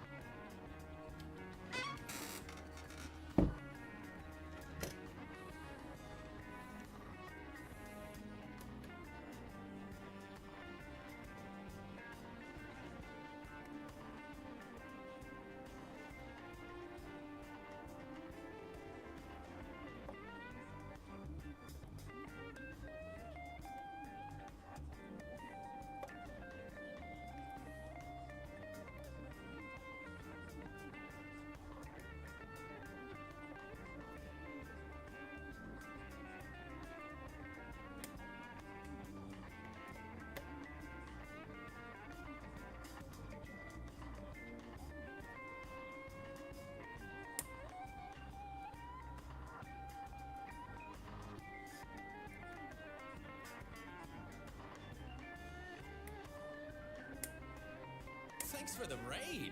Speaker 2: Thanks for the raid.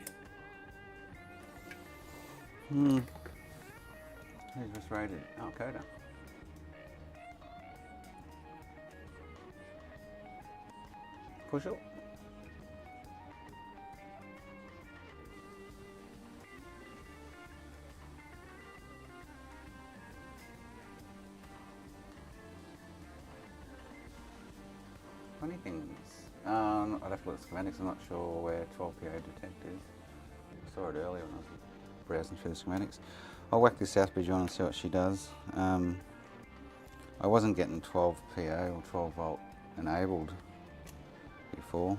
Speaker 1: Who just raided? Oh, Coda. Push it. Funny things. I'd have to look at schematics. I'm not sure where 12PO detect is. I saw it earlier when I was browsing through the schematics. I'll whack this South Bridge on and see what she does. I wasn't getting 12PO or 12 volt enabled before.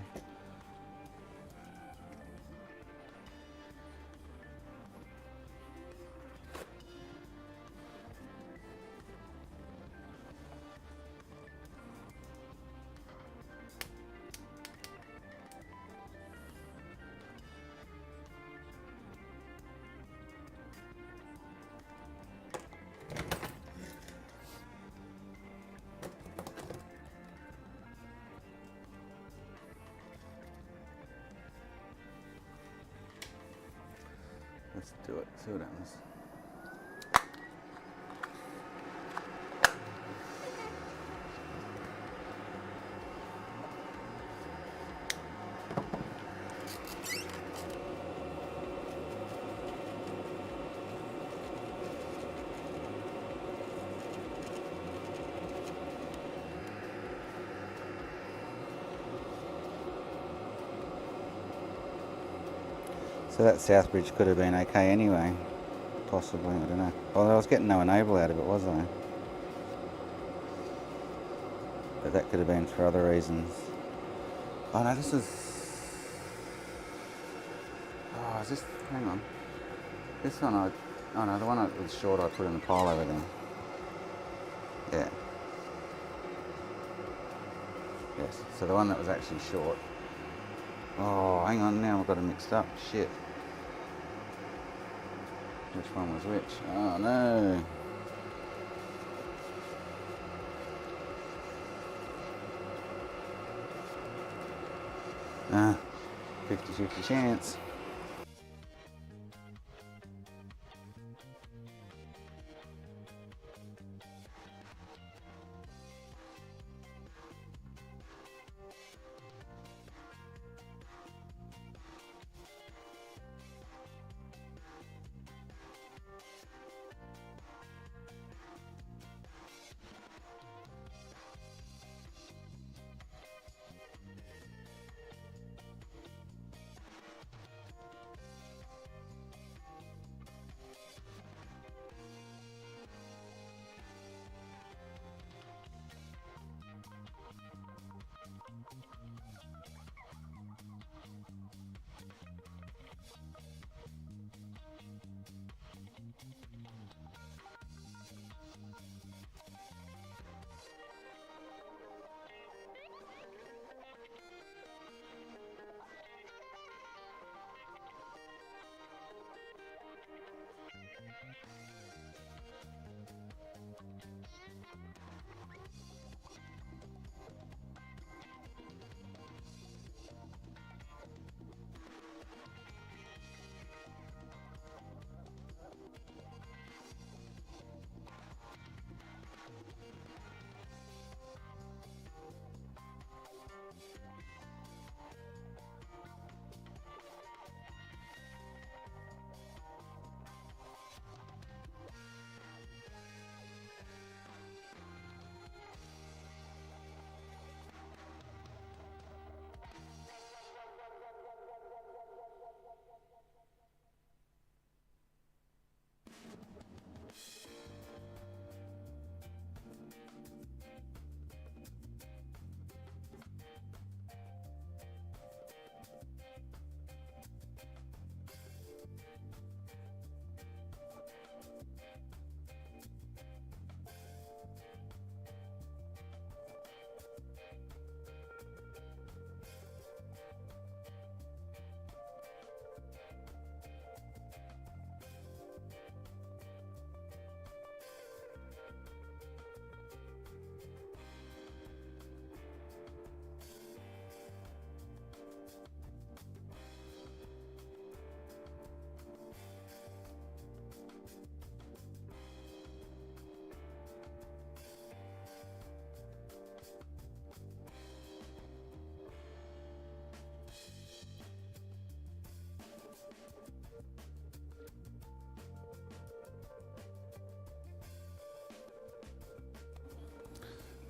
Speaker 1: Let's do it, see what happens. So that South Bridge could have been okay anyway, possibly, I don't know. Well, I was getting no enable out of it, was I? But that could have been for other reasons. Oh no, this is... Oh, is this... Hang on. This one I... Oh no, the one that was short I put in the pile over there. Yeah. Yes, so the one that was actually short. Oh, hang on, now I've got it mixed up. Shit. Which one was which? Oh no. Ah, 50-50 chance.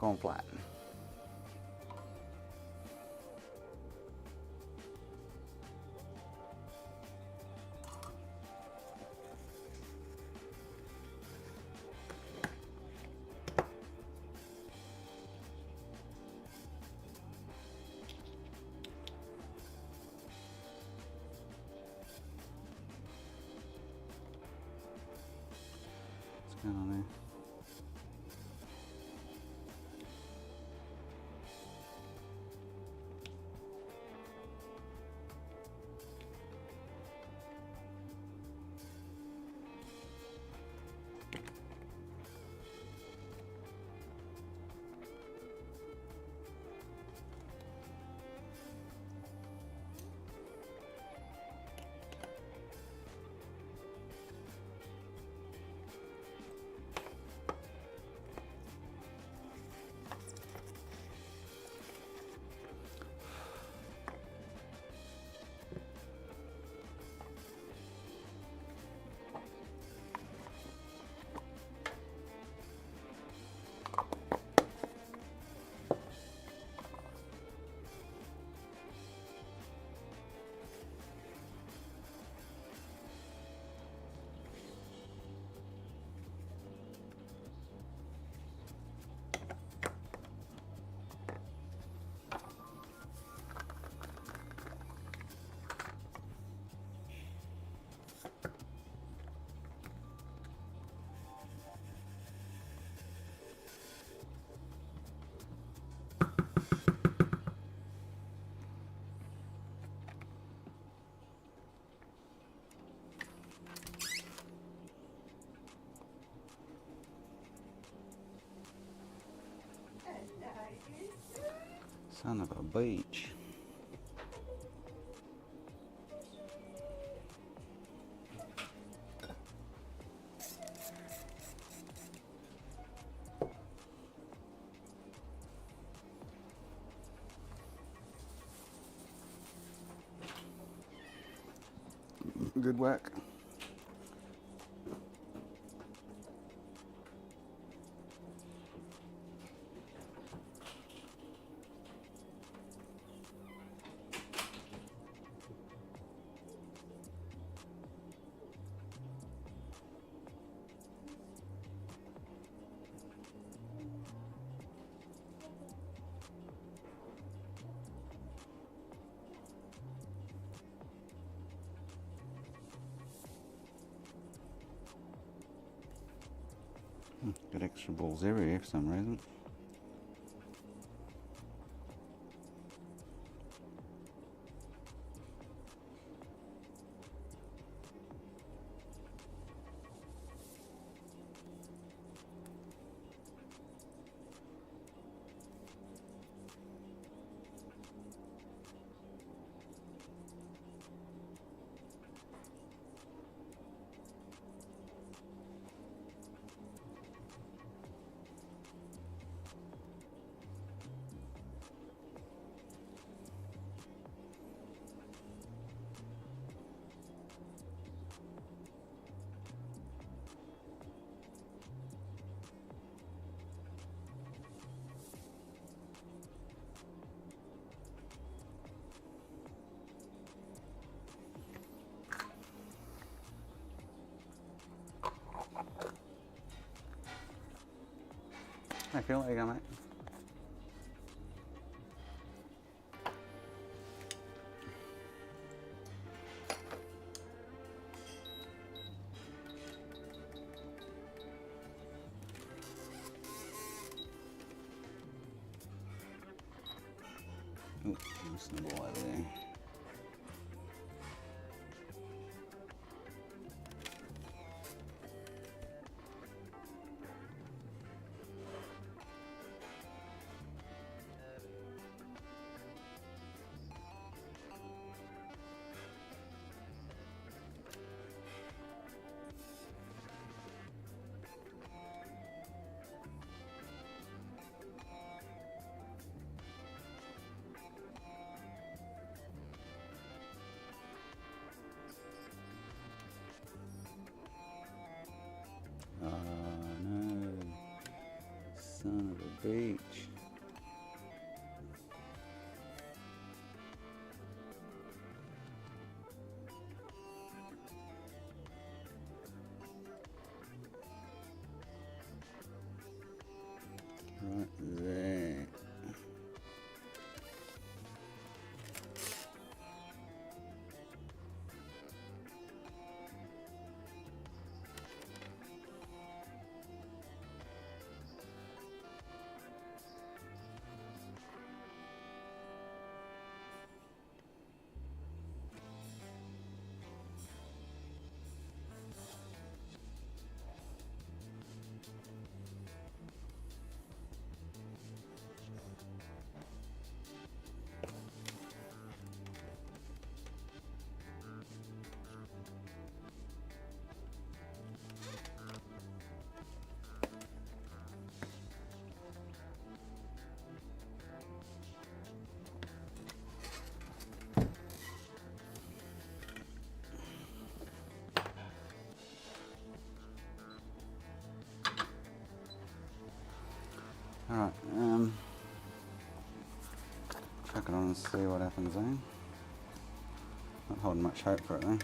Speaker 1: gone flat. What's going on there? Son of a beach. Good work. Got extra balls everywhere for some reason. Hey Phil, there you go, mate. Ooh, missing the ball over there. Son of a beach. Right there. Alright, chuck it on and see what happens, eh? Not holding much hope for it though.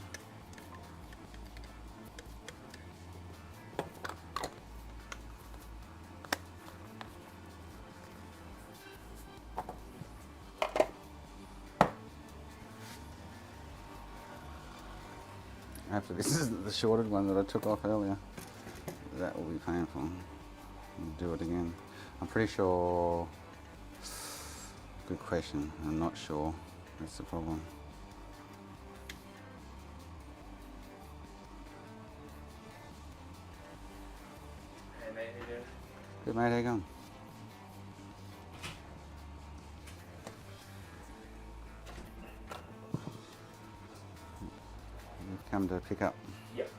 Speaker 1: Hopefully this isn't the shorted one that I took off earlier. That will be painful. I'll do it again. I'm pretty sure. Good question. I'm not sure. That's the problem.
Speaker 3: Hey mate, how you doing?
Speaker 1: Good mate, how you going? You've come to pick up.
Speaker 3: Yep.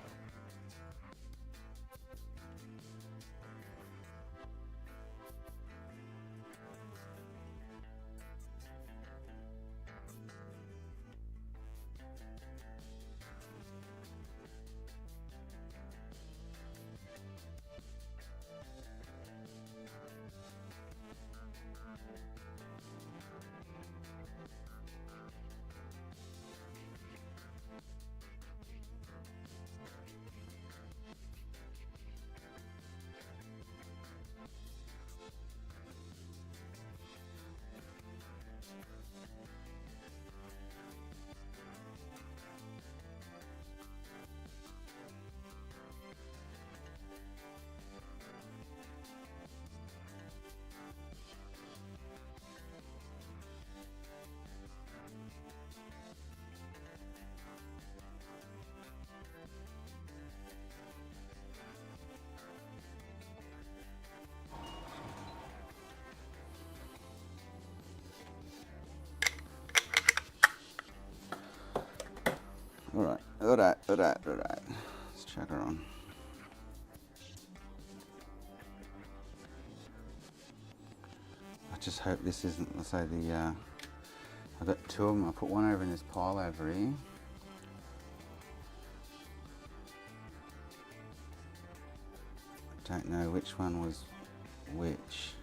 Speaker 1: Alright. Let's chuck her on. I just hope this isn't, let's say I've got two of them. I'll put one over in this pile over here. I don't know which one was which.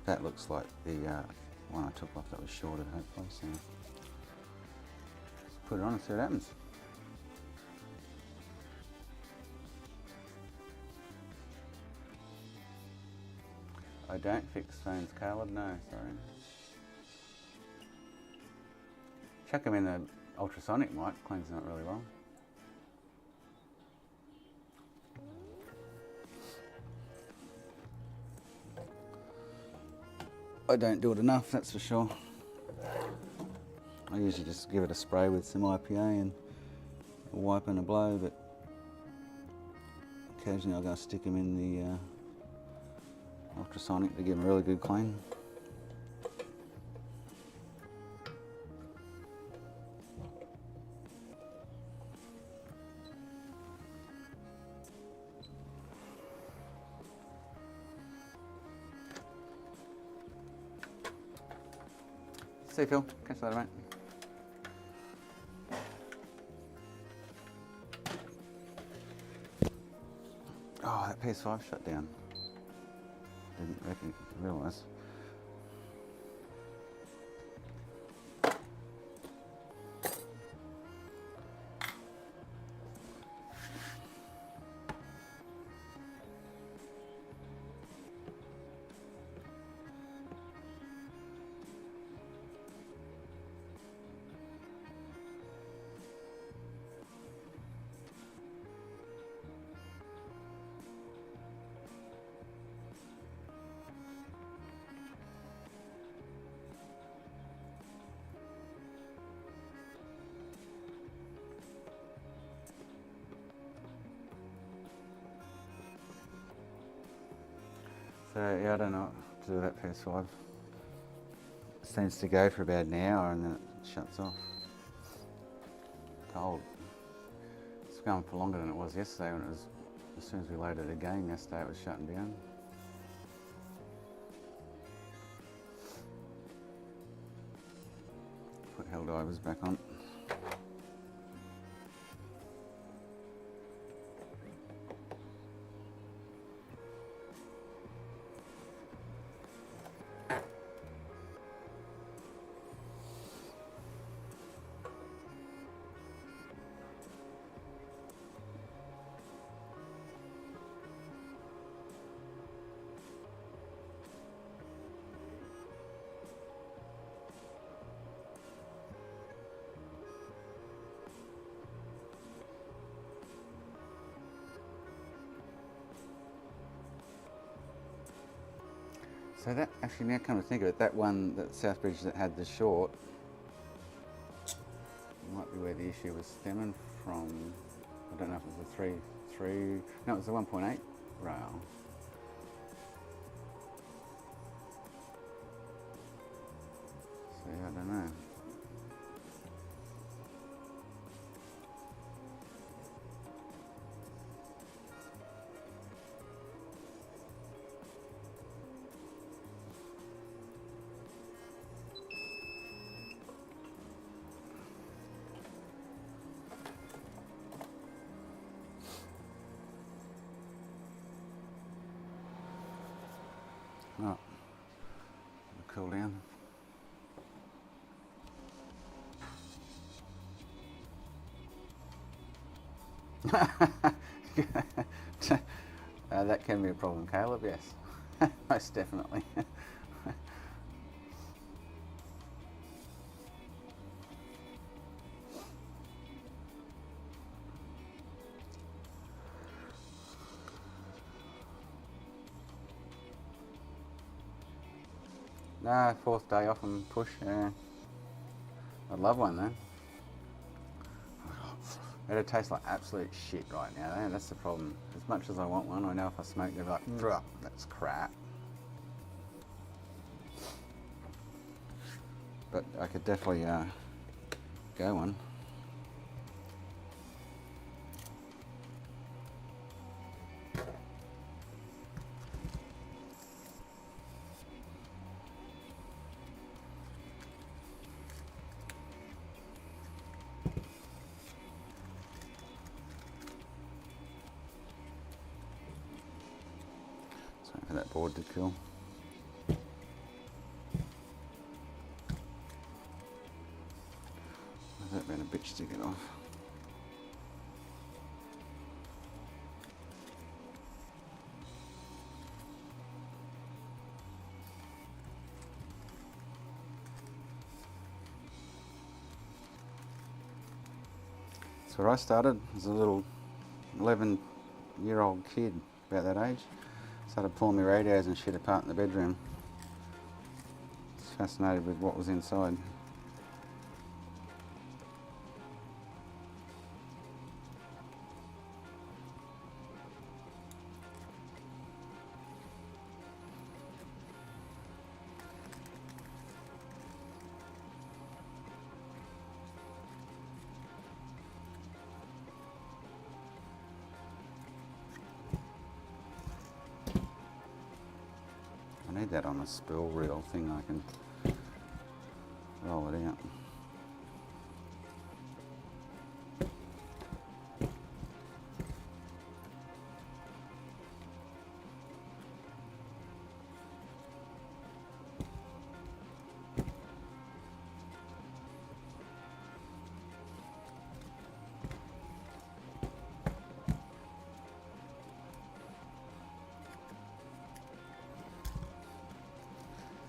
Speaker 1: That looks like the one I took off that was shorted, hopefully. So let's put it on and see what happens. I don't fix phones, Caleb, no, sorry. Chuck them in the ultrasonic mic, cleans them up really well. I don't do it enough, that's for sure. I usually just give it a spray with some IPA and a wipe and a blow, but occasionally I'll go stick them in the ultrasonic to give them a really good clean. See you, Phil. Catch you later, mate. Oh, that PS5 shut down. Didn't realise. So yeah, I don't know what to do with that PS5. It seems to go for about an hour and then it shuts off. Cold. It's going for longer than it was yesterday when it was, as soon as we loaded the game yesterday it was shutting down. Put Helldivers back on. So that, actually now come to think of it, that one, that Southbridge that had the short, might be where the issue was stemming from. I don't know if it was the 3, no, it was the 1.8 rail. So yeah, I don't know. Oh, cool down. That can be a problem, Caleb, yes. Most definitely. No, 4th day off and push, yeah. I'd love one though. It'd taste like absolute shit right now, though. That's the problem. As much as I want one, I know if I smoke, they'll be like, that's crap. But I could definitely go one. Sorry for that board to kill. That been a bitch to get off. So where I started as a little 11-year-old kid, about that age, started pulling my radios and shit apart in the bedroom. I was fascinated with what was inside. I need that on a spool reel thing, I can roll it out.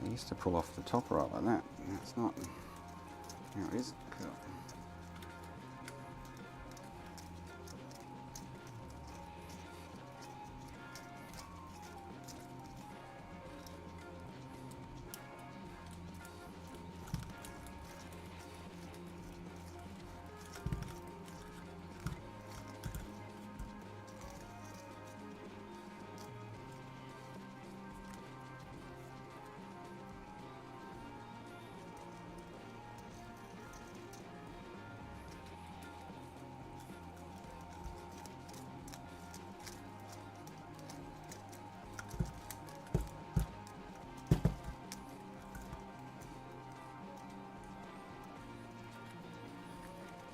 Speaker 1: I used to pull off the top right like that. Now it's not. Now it is. Cool.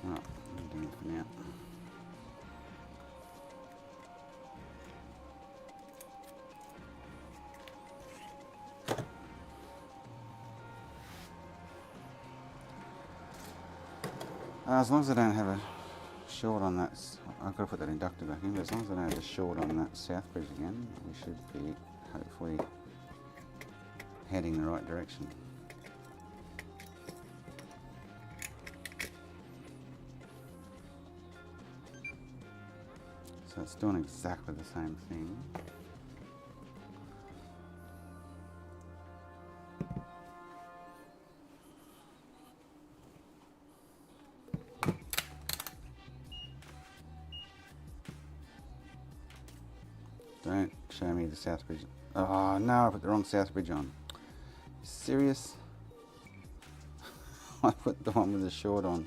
Speaker 1: Right, I'm doing it for now. As long as I don't have a short on that, I've got to put that inductor back in, but as long as I don't have a short on that south bridge again, we should be hopefully heading the right direction. So it's doing exactly the same thing. Don't show me the south bridge. Oh no, I put the wrong south bridge on. You serious? I put the one with the short on.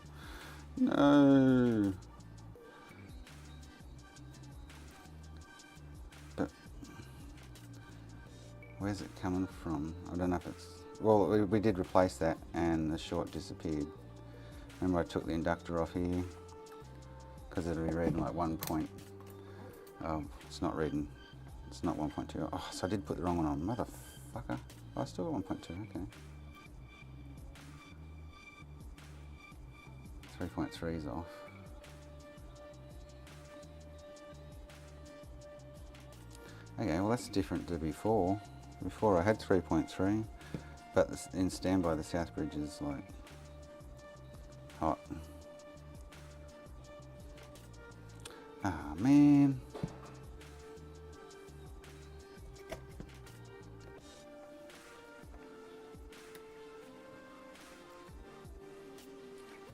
Speaker 1: No. But where's it coming from? I don't know if it's... Well, we did replace that and the short disappeared. Remember I took the inductor off here because it'll be reading like 1 point. Oh, it's not reading. It's not 1.2. Oh, so I did put the wrong one on. Motherfucker. Oh, I still got 1.2. Okay. 3.3 is off. Okay, well that's different to before. Before I had 3.3, but in standby the south bridge is like hot. Ah man.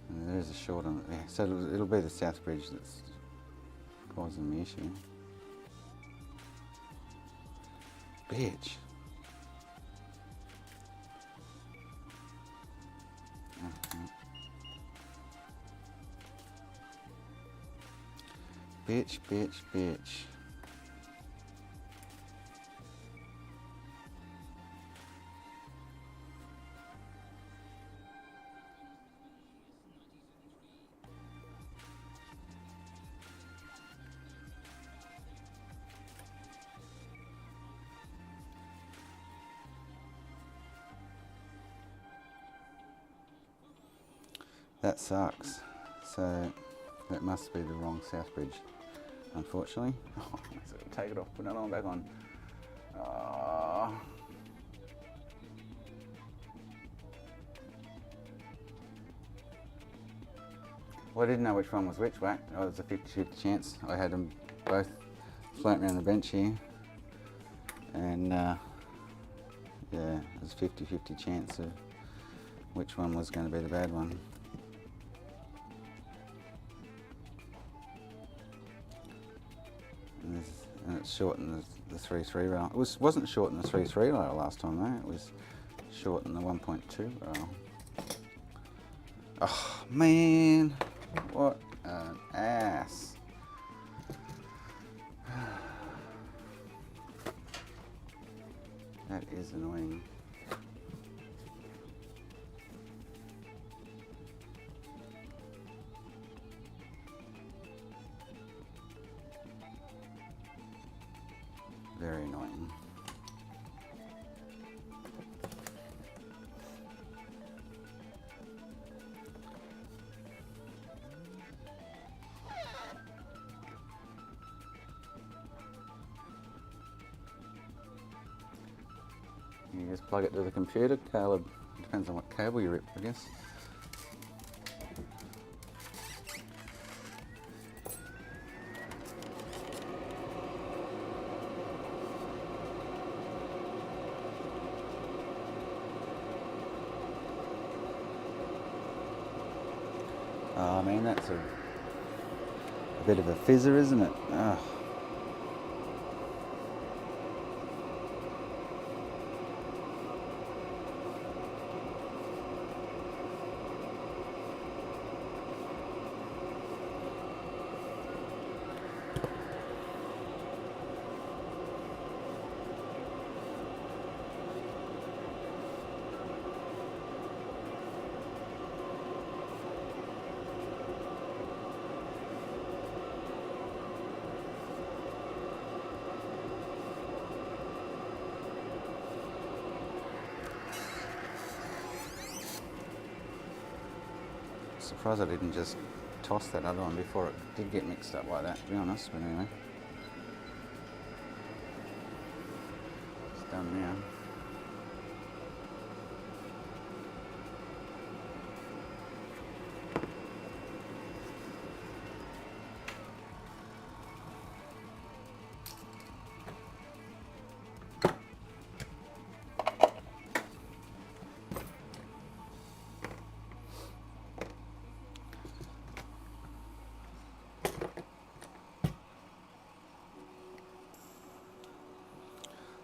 Speaker 1: And there's a short on it there. So it'll be the south bridge that's causing the issue. Bitch. Bitch, bitch, bitch. That sucks. So that must be the wrong south bridge, unfortunately. Oh, so take it off, put another one back on. Oh. Well, I didn't know which one was which, whack. Oh, it was a 50-50 chance. I had them both floating around the bench here. And yeah, it was a 50-50 chance of which one was going to be the bad one. And it's shortened the 3.3 rail. It wasn't shortened the 3.3 rail last time though, it was shortened the 1.2 rail. Oh man, what an ass. That is annoying. Very annoying. You just plug it to the computer. Caleb, depends on what cable you rip, I guess. Oh man, that's a bit of a fizzer, isn't it? Oh. Surprised I didn't just toss that other one before it did get mixed up like that, to be honest, but anyway. It's done now.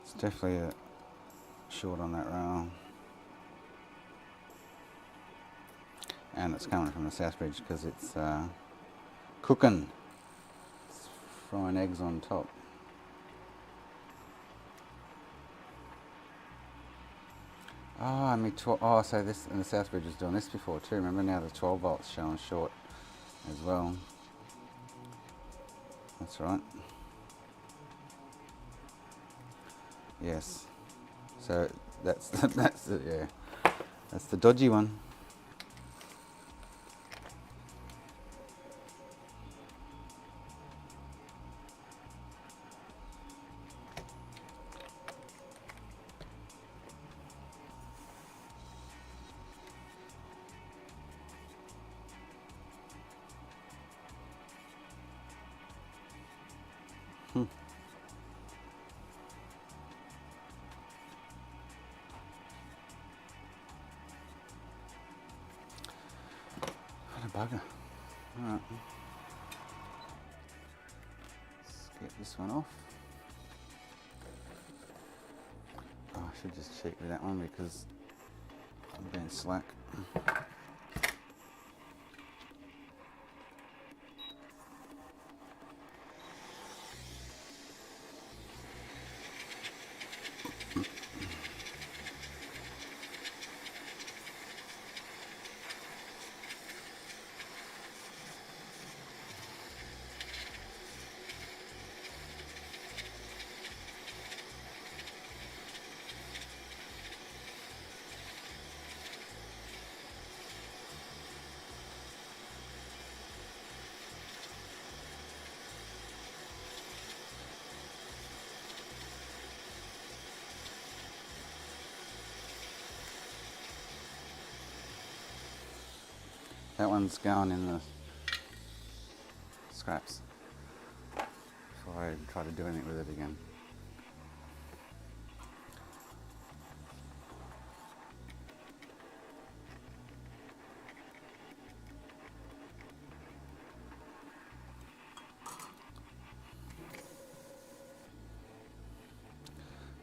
Speaker 1: It's definitely a short on that rail. And it's coming from the Southbridge because it's cooking. It's frying eggs on top. So this, and the Southbridge was doing this before too. Remember, now the 12 volts showing short as well. That's right. Yes. So that's that's the dodgy one. What a bugger. Alright. Let's get this one off. Oh, I should just check with that one because I'm being slack. That one's going in the scraps before I try to do anything with it again.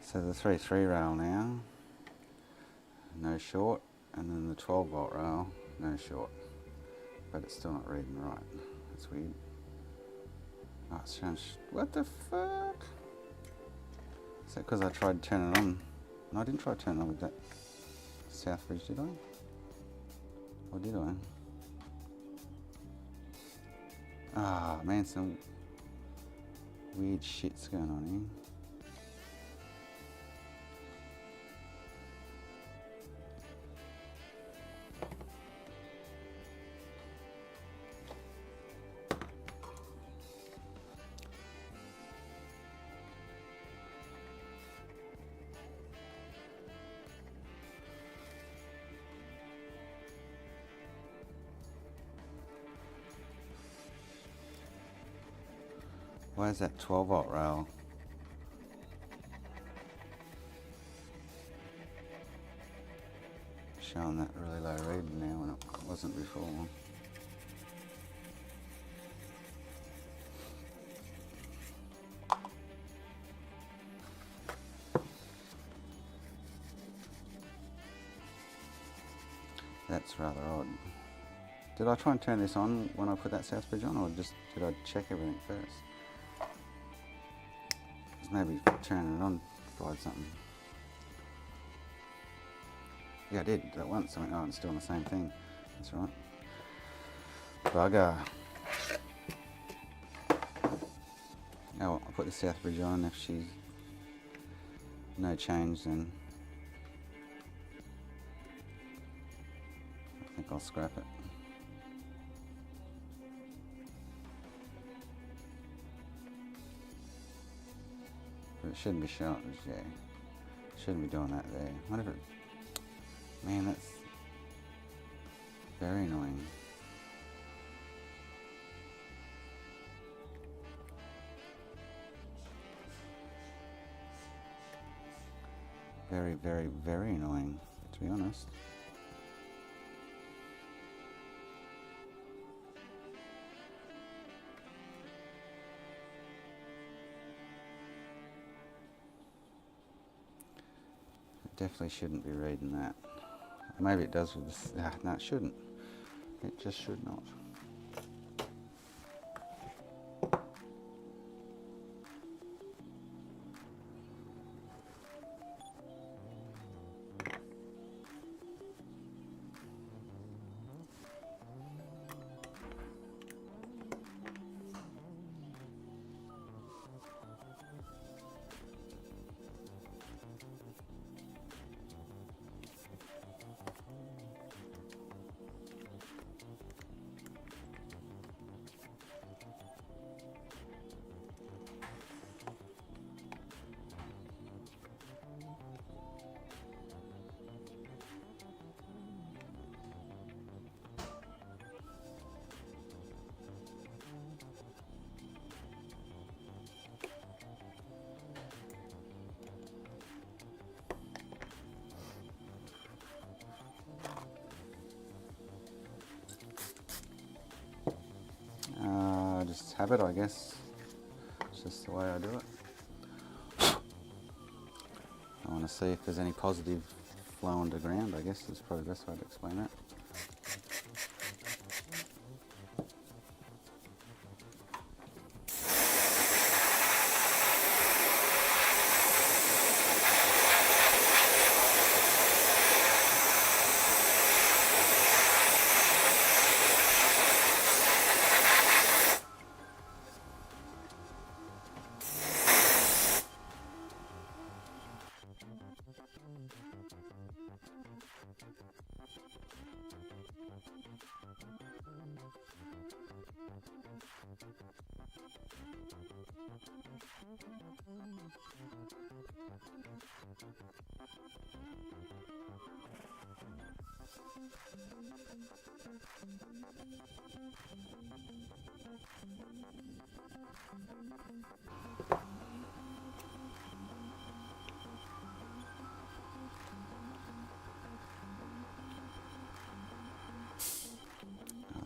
Speaker 1: So the 3-3 rail now, no short, and then the 12 volt rail, no short. But it's still not reading right. That's weird. Oh, it's showing what the fuck? Is that because I tried turning it on? No, I didn't try turning it on with that Southbridge, did I? Or did I? Ah, man, some weird shit's going on here. Where's that 12 volt rail? Showing that really low reading now when it wasn't before. That's rather odd. Did I try and turn this on when I put that south bridge on, or just did I check everything first? 'Cause maybe turning it on tried something. Yeah, I did that once. I went, oh, it's doing the same thing. That's right. Bugger. Oh, well, I'll put the south bridge on. If she's no change, then I think I'll scrap it. But it shouldn't be showing, yeah. Shouldn't be doing that there. What if it, man, that's very annoying. Very, very, very annoying, to be honest. It definitely shouldn't be reading that. Maybe it does with this. No, it shouldn't. It just should not. Just habit, I guess. It's just the way I do it. I want to see if there's any positive flow underground, I guess is probably the best way to explain that.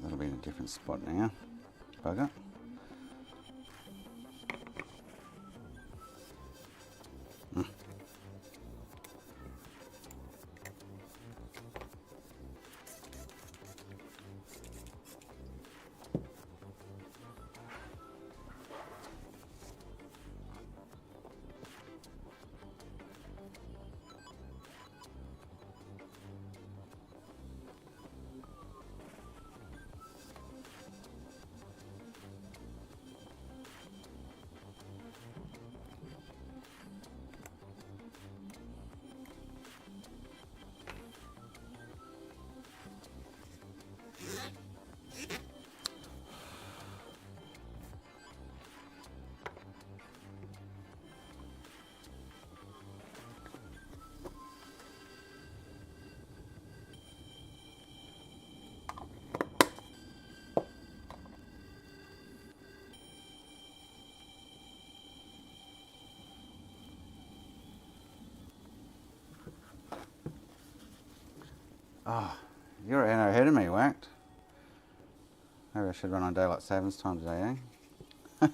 Speaker 1: That'll be in a different spot now. Bugger. Oh, you're an hour ahead of me, whacked. Maybe I should run on daylight savings time today, eh?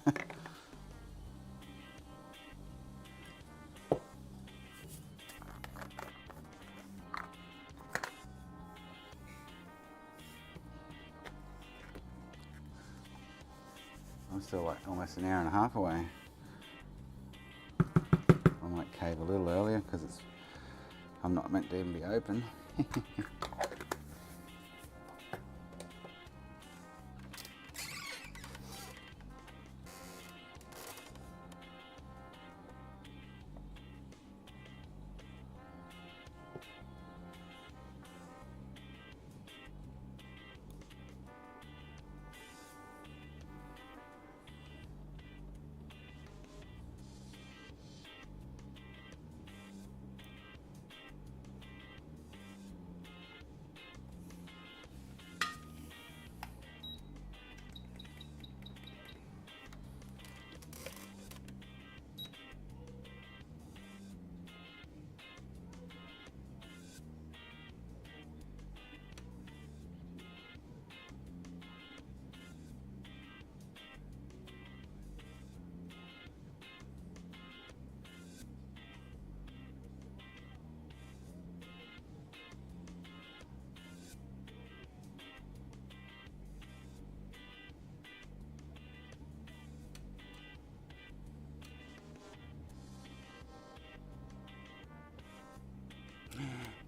Speaker 1: I'm still like almost an hour and a half away. I might cave a little earlier because I'm not meant to even be open.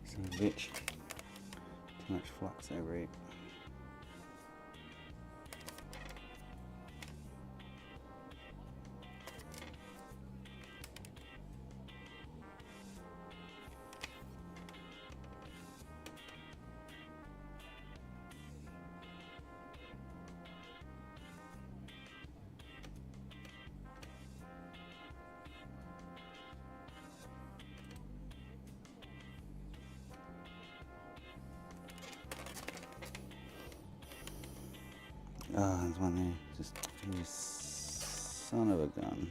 Speaker 1: Son of a bitch. Too much flux over it. Oh, there's one there. Just, you son of a gun.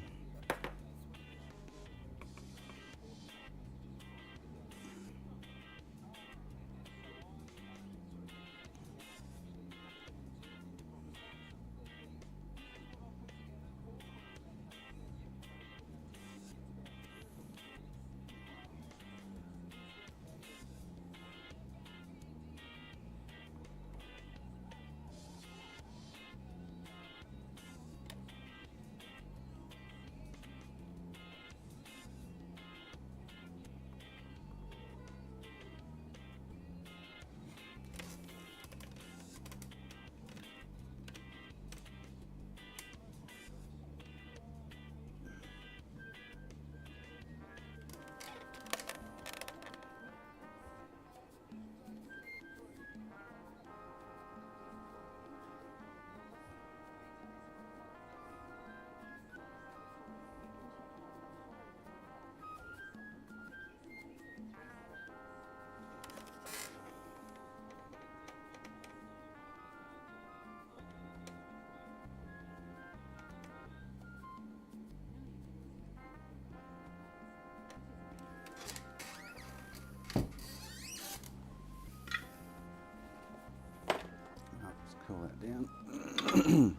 Speaker 1: Let's cool that down.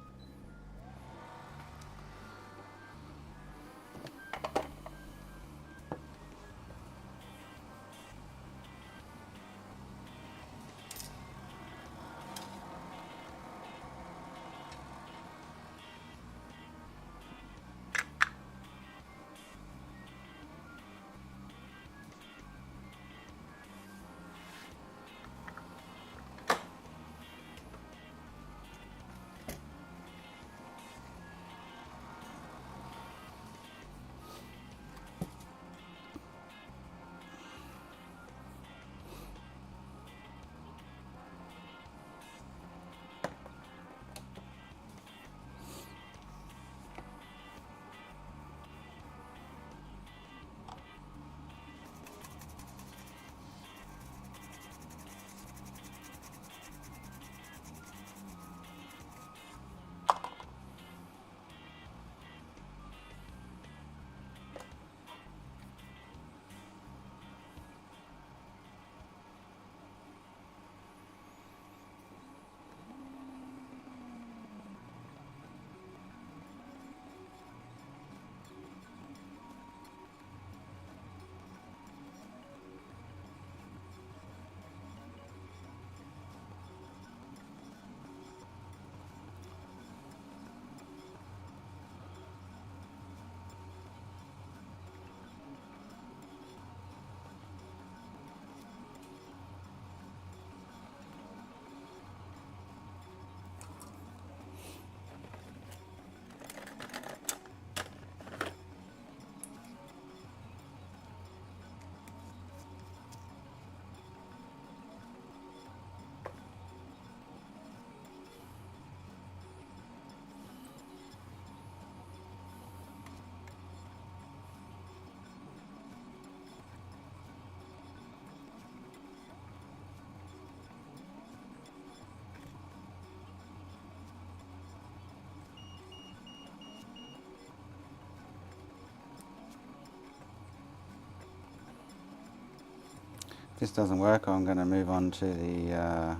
Speaker 1: If this doesn't work, I'm going to move on to the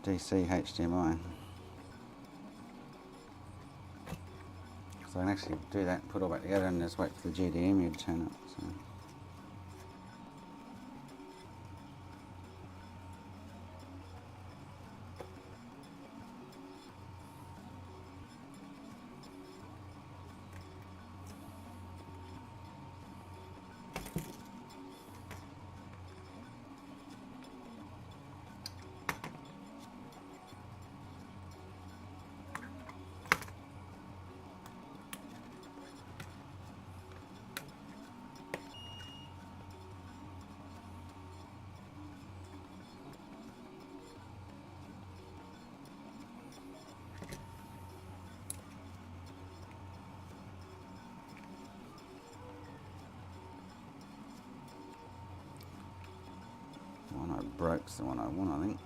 Speaker 1: DC HDMI. So I can actually do that, put it all back together and just wait for the GDEMU to turn up. So. The one I broke's the one I want, I think.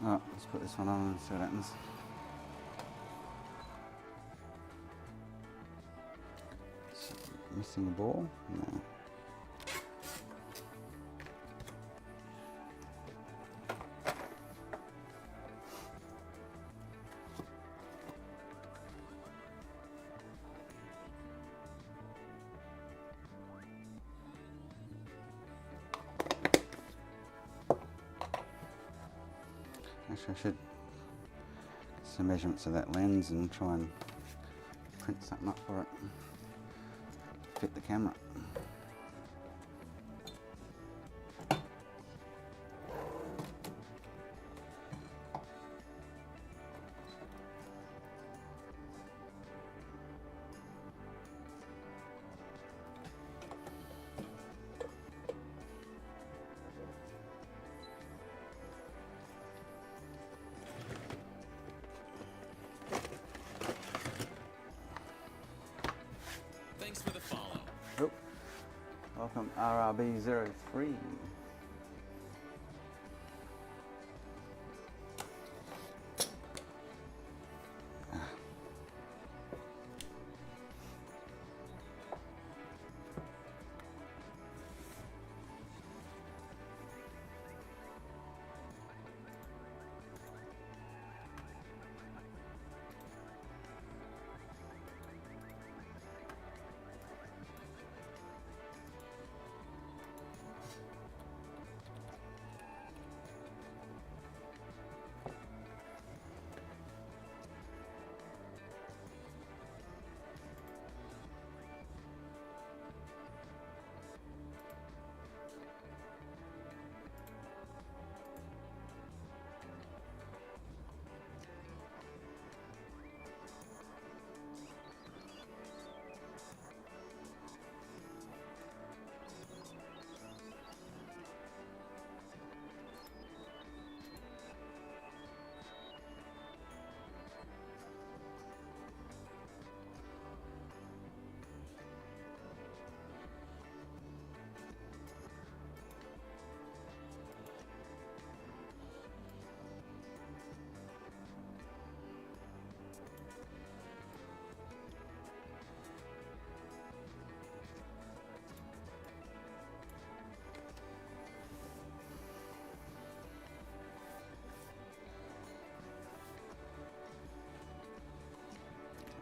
Speaker 1: Oh, let's put this one on and see what happens. Missing a ball? No. Actually, I should get some measurements of that lens and try and print something up for it. Fit the camera. Welcome RRB03.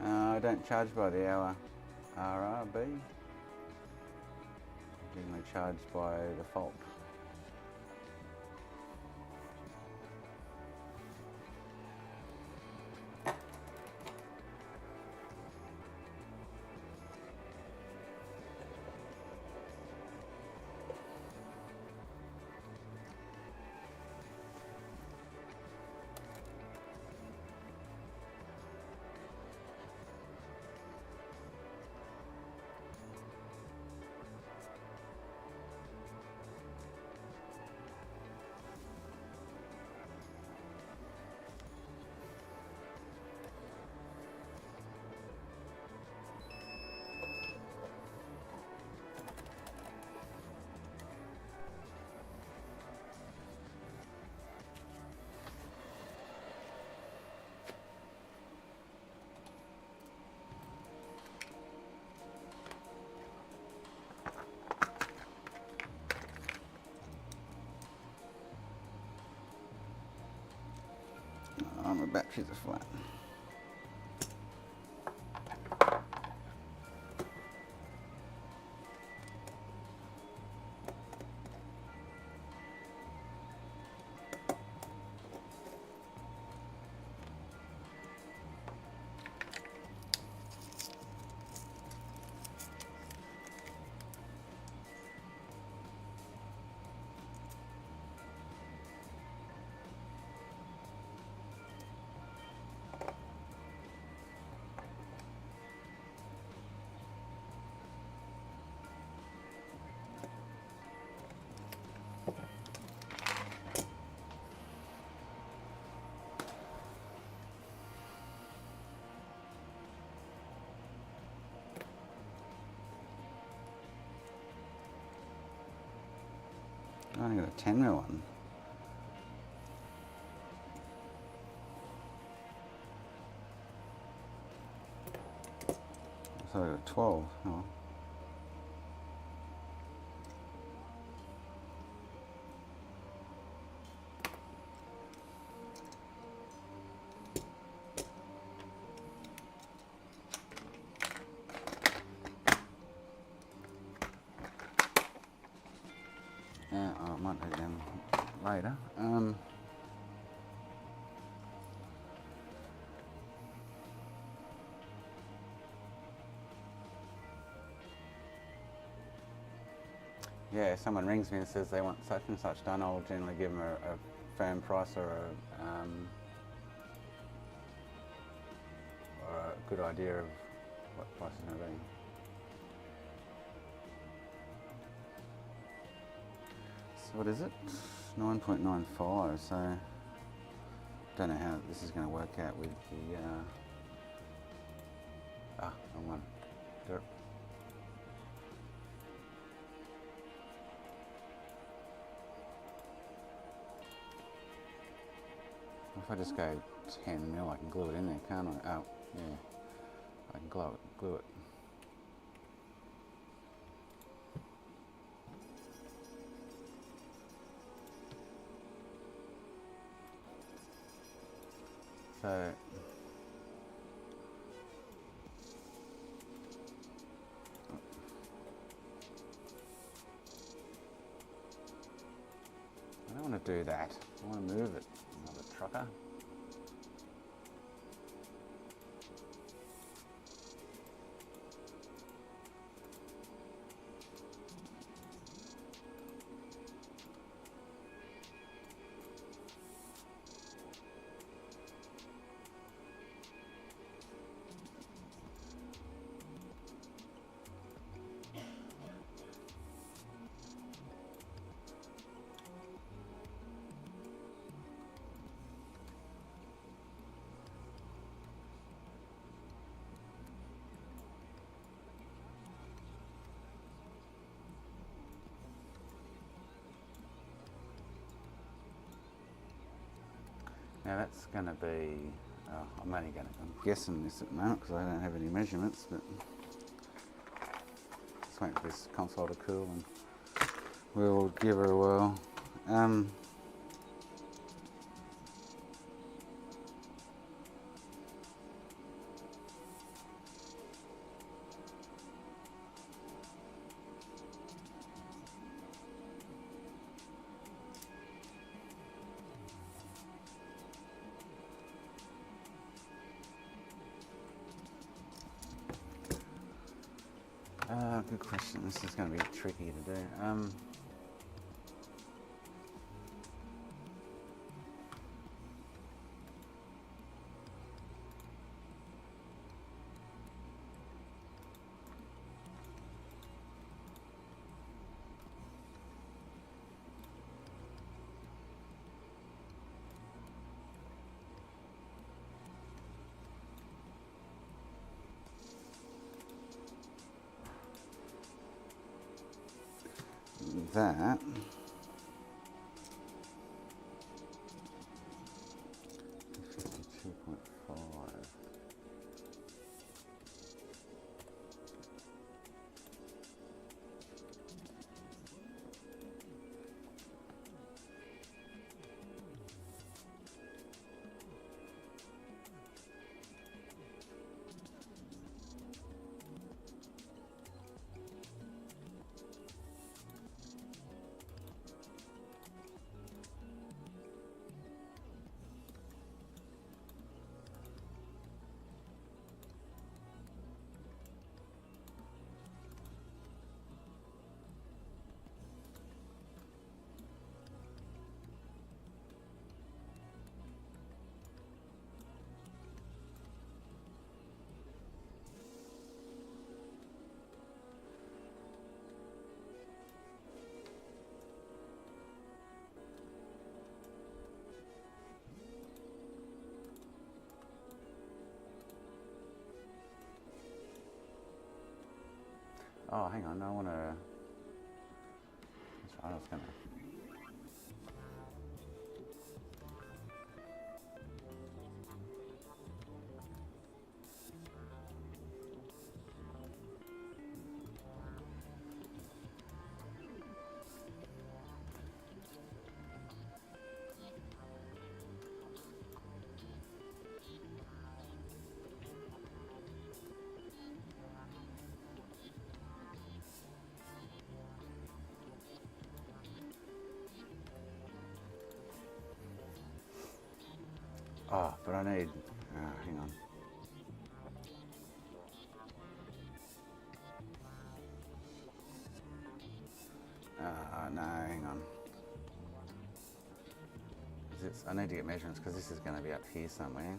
Speaker 1: I don't charge by the hour, RRB. Generally charge by default. Oh, my batteries are flat. I only got a 10mm one. So I got a 12. Oh. Yeah, I might do them later. Yeah, if someone rings me and says they want such and such done, I'll generally give them a firm price or a good idea of what the price is going to be. So what is it? 9.95, so don't know how this is going to work out with the wrong one. Derp. if I just go 10 mil, I can glue it in there, can't I? Oh, yeah. I can glue it. So I don't want to do that. I want to move it. Another trucker. Now that's going to be, I'm guessing this at the moment because I don't have any measurements, but just wait for this console to cool and we'll give her a whirl. Good question. This is going to be tricky to do. That 52.5. Oh, hang on, I want to. That's right, I was going to. Oh, but I need. Hang on. No, hang on. I need to get measurements because this is going to be up here somewhere.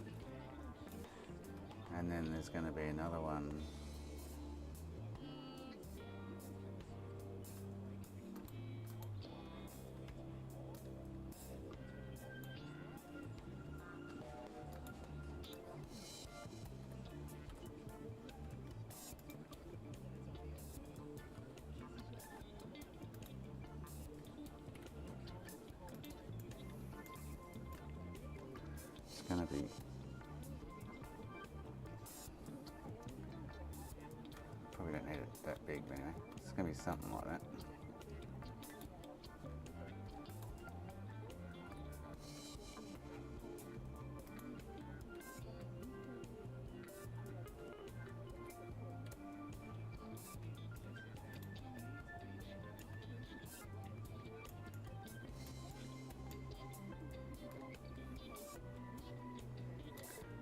Speaker 1: And then there's going to be another one. going to be probably don't need it that big, but anyway. It's going to be something like that.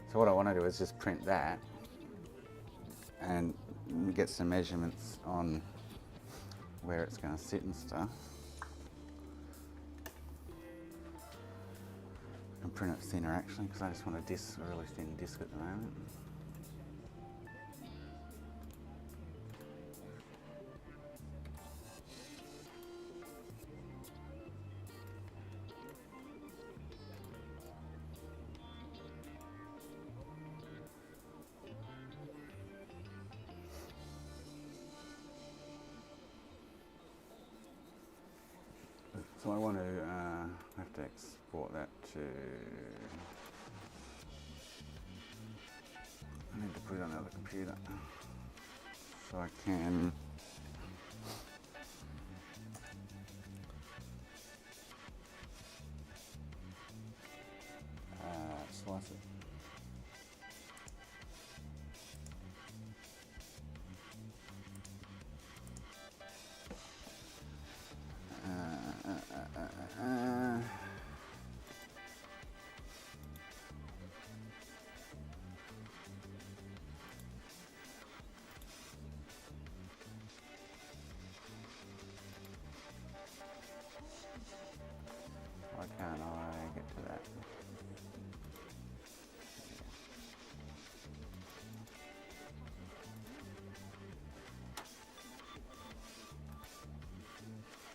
Speaker 1: So what I want to do is just print that and get some measurements on where it's going to sit and stuff. And print it thinner actually, because I just want a really thin disc at the moment. So I want to have to export that to. I need to put it on another computer so I can. Slice it. Why can't I get to that?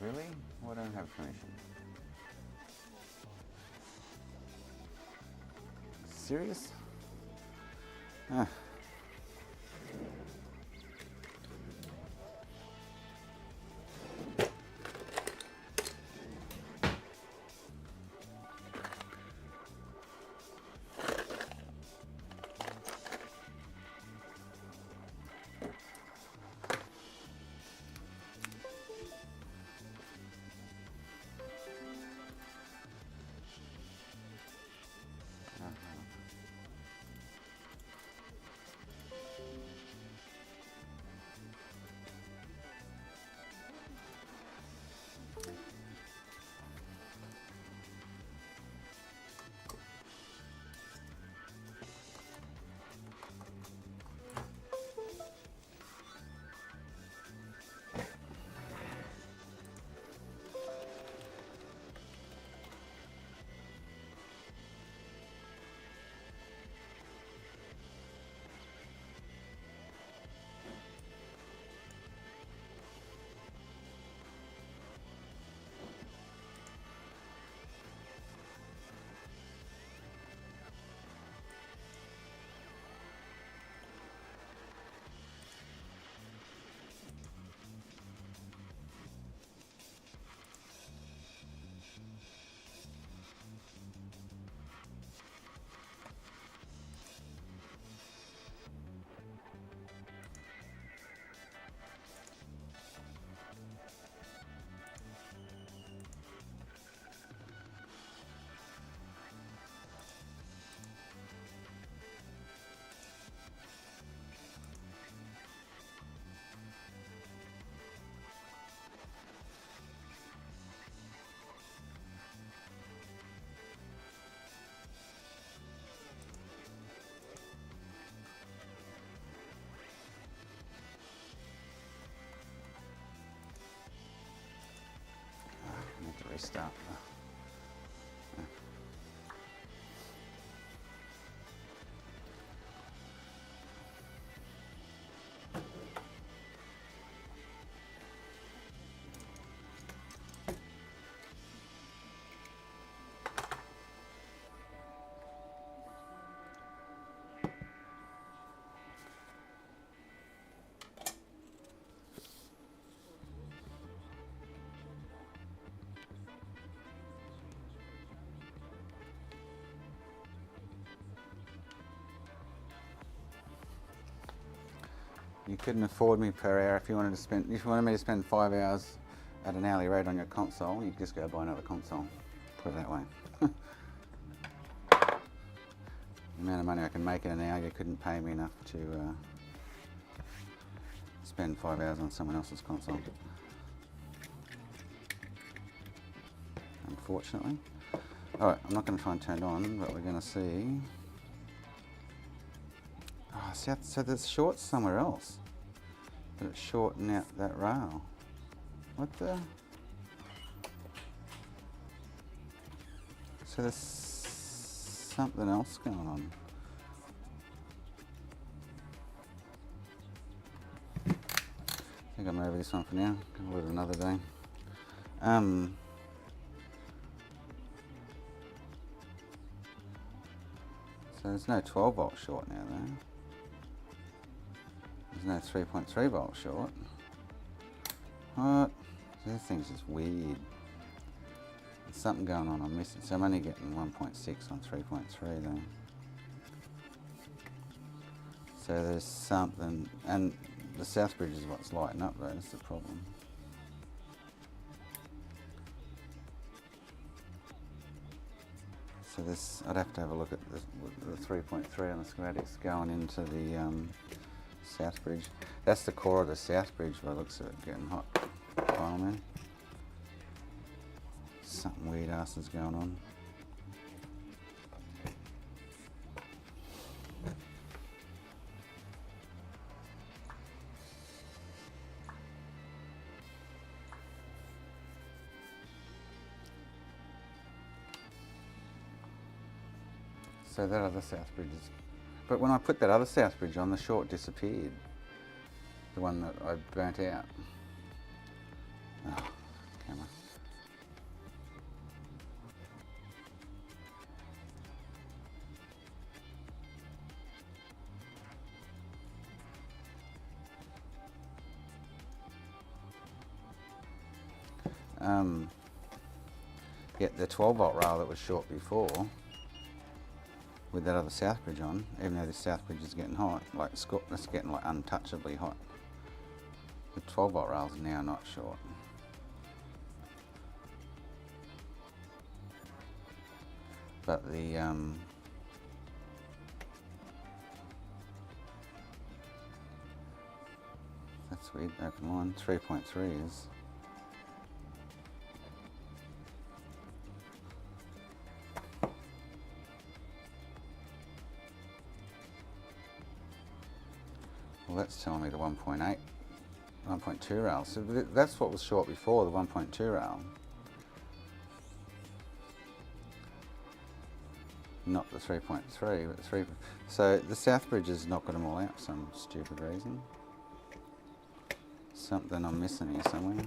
Speaker 1: Really? Why don't I have permission? Serious? Ah. Restart. You couldn't afford me per hour if you wanted me to spend 5 hours at an hourly rate on your console, you could just go buy another console. Put it that way. The amount of money I can make in an hour, you couldn't pay me enough to spend 5 hours on someone else's console. Unfortunately. Alright, I'm not going to try and turn it on, but we're going to see. Oh, so there's shorts somewhere else. But it's shorting out that rail. What the? So there's something else going on. I think I'm over this one for now. I'll do it another day. So there's no 12 volt short now though. There's no 3.3 volt short. What? This thing's just weird. There's something going on I'm missing. So I'm only getting 1.6 on 3.3 though. So there's something, and the south bridge is what's lighting up though, that's the problem. So this, I'd have to have a look at the 3.3 on the schematics going into the south bridge. That's the core of the south bridge by the looks of it, getting hot. Oh man. Something weird ass is going on. So that other south bridge is, but when I put that other south bridge on, the short disappeared. The one that I burnt out. Oh, camera. Yeah, the 12 volt rail that was short before, with that other south bridge on, even though this south bridge is getting hot, like it's getting like untouchably hot. The 12 volt rails are now not short. But the that's weird. Open line 3.3 is. Well, that's telling me the 1.8, 1.2 rail. So that's what was short before, the 1.2 rail. Not the 3.3, but the 3. So the south bridge is knocking them all out for some stupid reason. Something I'm missing here somewhere.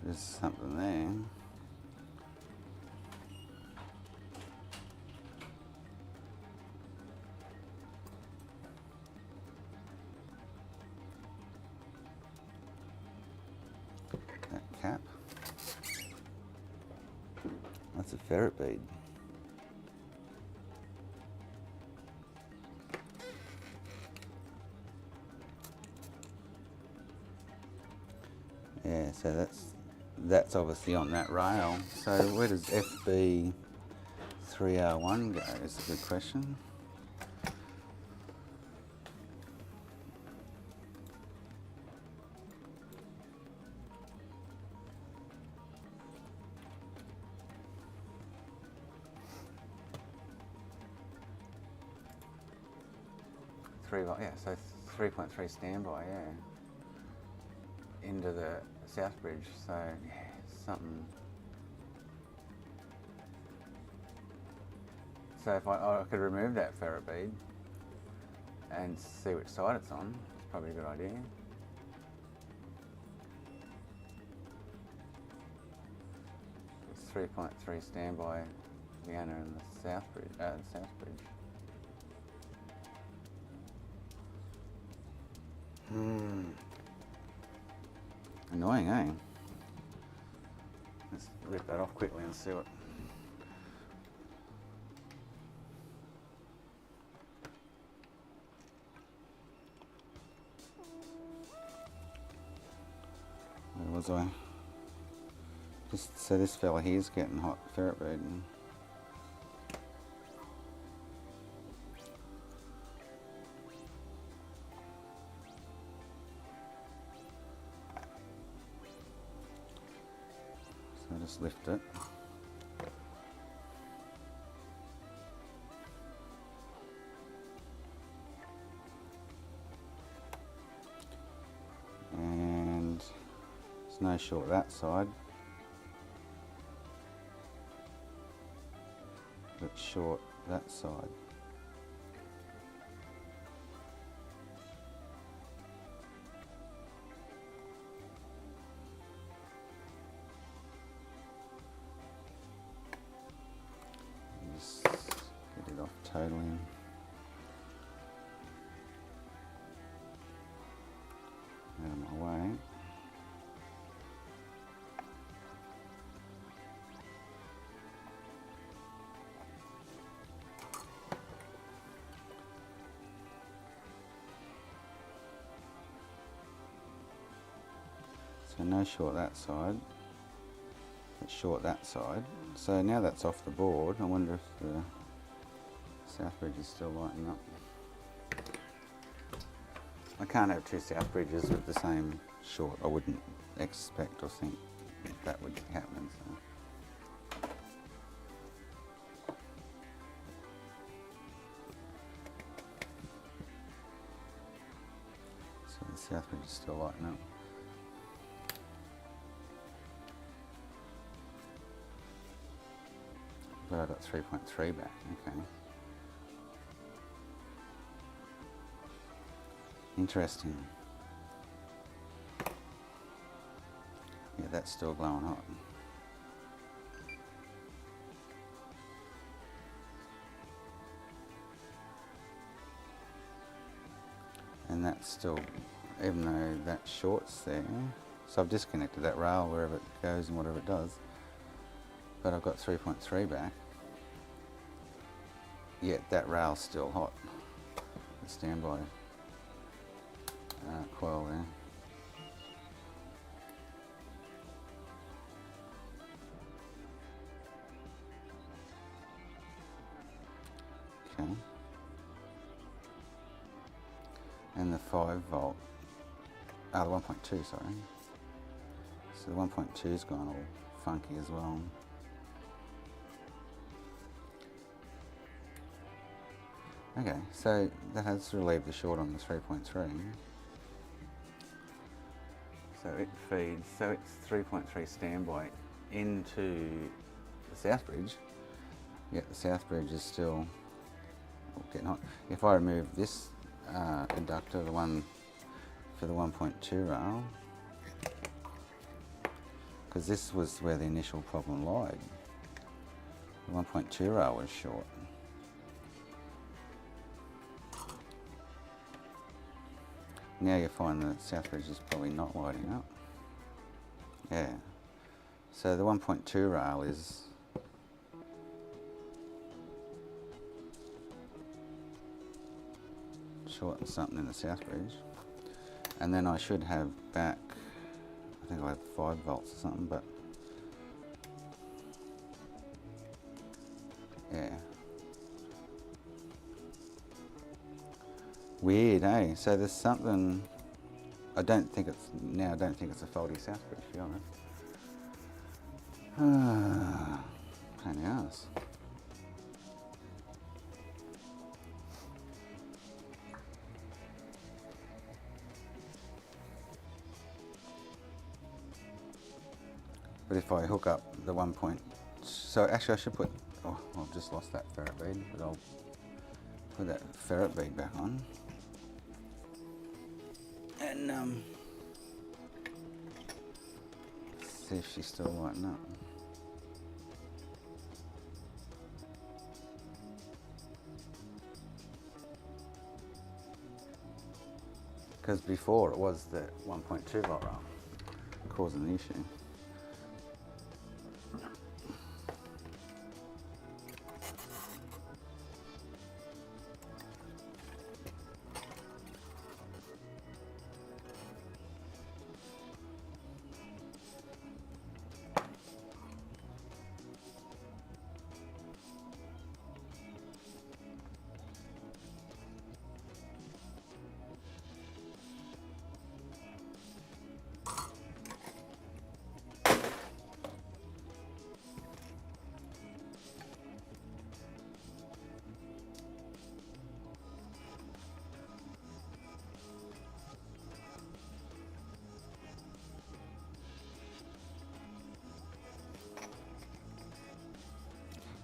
Speaker 1: There's something there. That cap. That's a ferret bead. Yeah, so that's obviously on that rail. So where does FB 3R1 go is a good question. Yeah, so 3.3 standby, yeah. Into the south bridge, so yeah, something. So if I could remove that ferret bead and see which side it's on, it's probably a good idea. 3.3 standby Vienna and the South Bridge. Annoying, eh? Let's rip that off quickly and see what. Where was I? Just so this fella here's getting hot, ferret breeding. So just lift it. And there's no short that side. But short that side. Just get it off totally. Out of my way. So no short that side, but short that side. So now that's off the board, I wonder if the South Bridge is still lighting up. I can't have two South Bridges with the same short. I wouldn't expect or think that would happen. So the South Bridge is still lighting up. But I got 3.3 back, okay. Interesting. Yeah, that's still glowing hot. And that's still, even though that short's there, so I've disconnected that rail wherever it goes and whatever it does, but I've got 3.3 back. Yet that rail's still hot. The standby coil there. Okay. And the 5 volt, the 1.2, sorry. So the 1.2's gone all funky as well. Okay, so that has relieved the short on the 3.3. So it feeds, so it's 3.3 standby into the South Bridge, yet the South Bridge is still getting hot. If I remove this conductor, the one for the 1.2 rail, because this was where the initial problem lied. The 1.2 rail was short. Now you find that Southbridge is probably not lighting up. Yeah. So the 1.2 rail is short and something in the Southbridge. And then I should have back, I think I have 5 volts or something, but yeah. Weird, eh? So there's something, I don't think it's a faulty Southbridge, to be honest. Pain in the ass. But if I hook up the 1 point, so actually I should put, oh, I've just lost that ferret bead, but I'll put that ferret bead back on. And see if she's still lighting up. because before it was the 1.2 volt rail causing the issue.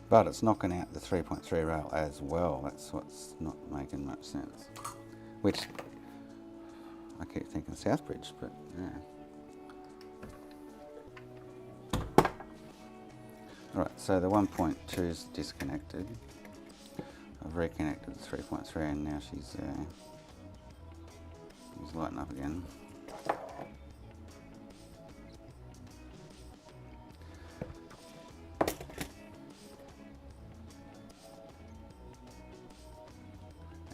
Speaker 1: But it's knocking out the 3.3 rail as well. That's what's not making much sense. Which I keep thinking Southbridge, but yeah. Alright, so the 1.2 is disconnected. I've reconnected the 3.3 and now she's lighting up again.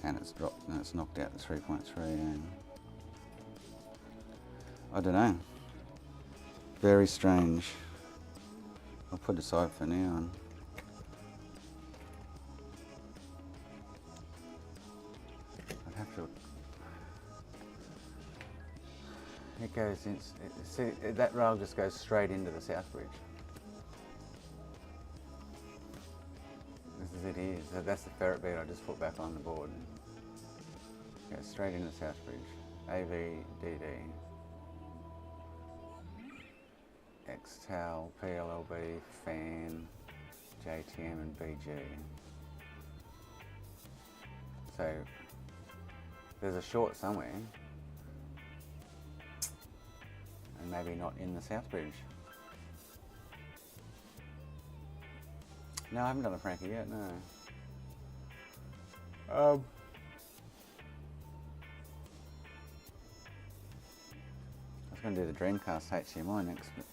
Speaker 1: And it's dropped and it's knocked out the 3.3 and I don't know. Very strange. I'll put it aside for now. And I'd have to. It goes in. See, that rail just goes straight into the Southbridge. This is it here. So that's the ferret bead I just put back on the board. Goes straight into Southbridge. AVDD. XTAL, PLLB, FAN, JTM and BG. So there's a short somewhere and maybe not in the Southbridge. No, I haven't done a Frankie yet, no. I was going to do the Dreamcast HDMI next, but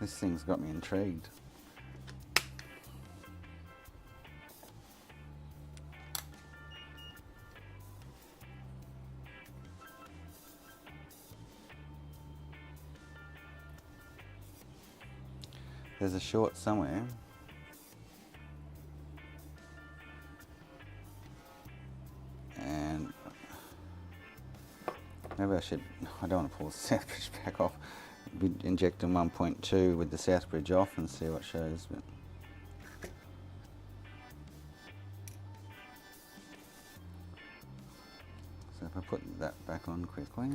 Speaker 1: this thing's got me intrigued. There's a short somewhere. And maybe I should, I don't want to pull the Southbridge back off. Be injecting 1.2 with the Southbridge off and see what shows. But so if I put that back on quickly.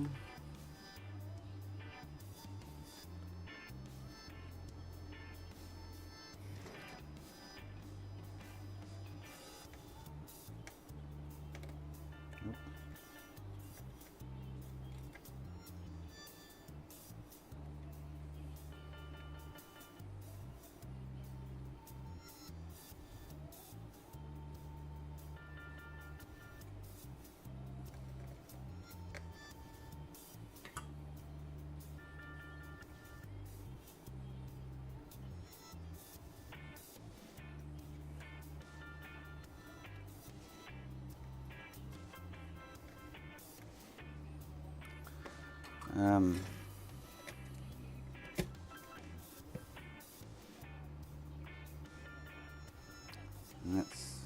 Speaker 1: And that's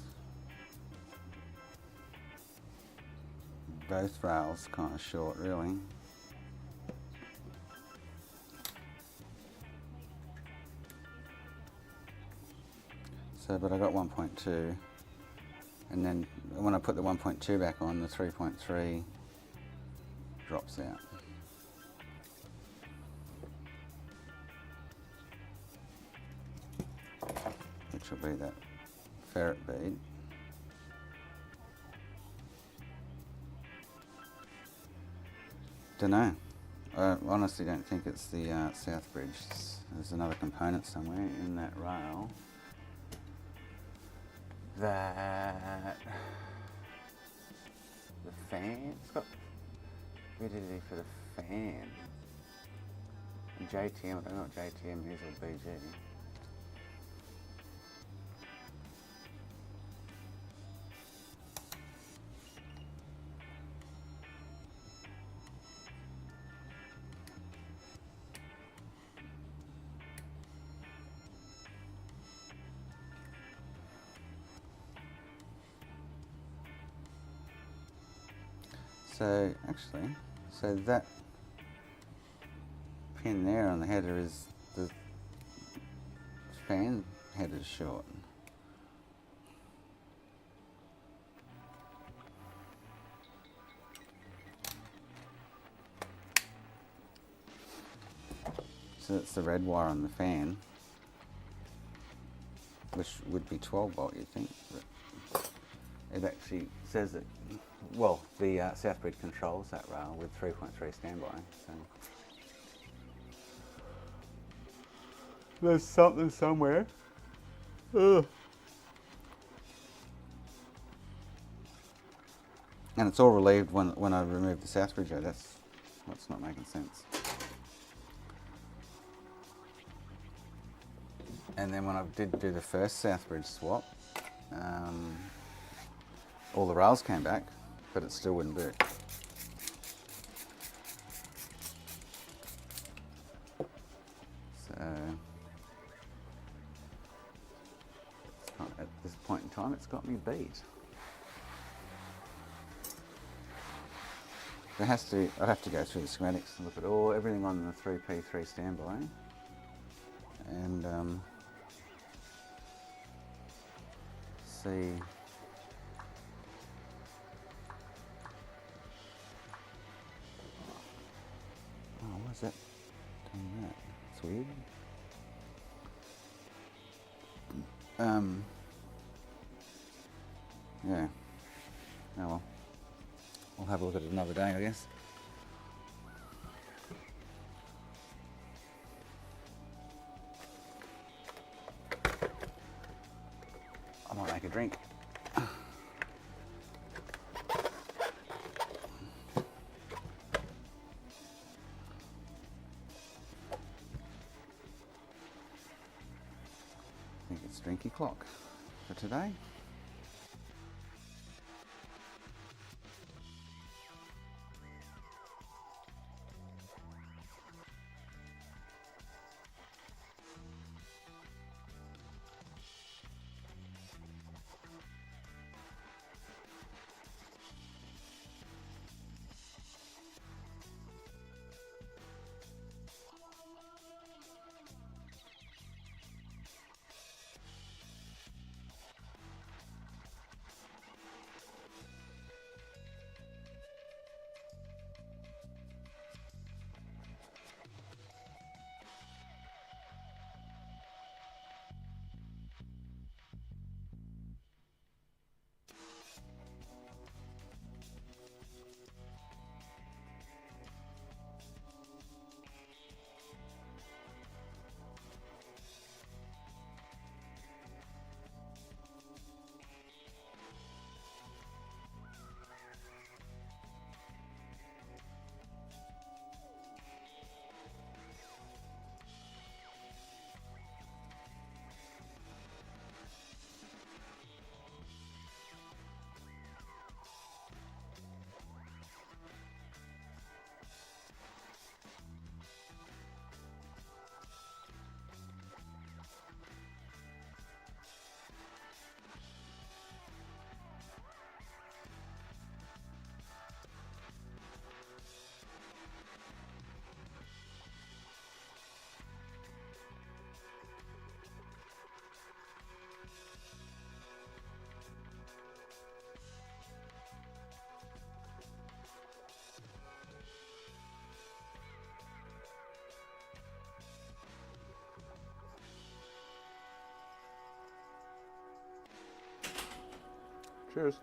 Speaker 1: both rails kind of short, really. So, but I got 1.2, and then when I put the 1.2 back on, the 3.3 drops out. Which will be that ferret bead. Don't know. I honestly don't think it's the Southbridge. There's another component somewhere in that rail that the fan. It's got rigidity for the fan. And JTM, I don't know what JTM is or BG. So actually, so that pin there on the header is the fan header short. So that's the red wire on the fan, which would be 12 volt, you'd think. But it actually says that, well, the Southbridge controls that rail with 3.3 standby. So there's something somewhere. Ugh. And it's all relieved when I remove the Southbridge. That's what's not making sense. And then when I did do the first Southbridge swap, all the rails came back, but it still wouldn't do. So at this point in time, it's got me beat. I'd have to go through the schematics and look at everything on the 3P3 standby, and see. Oh, why is that doing that? It's weird. Yeah. Oh well. I'll have a look at it another day, I guess. I might make a drink. I think it's drinky clock for today. Cheers.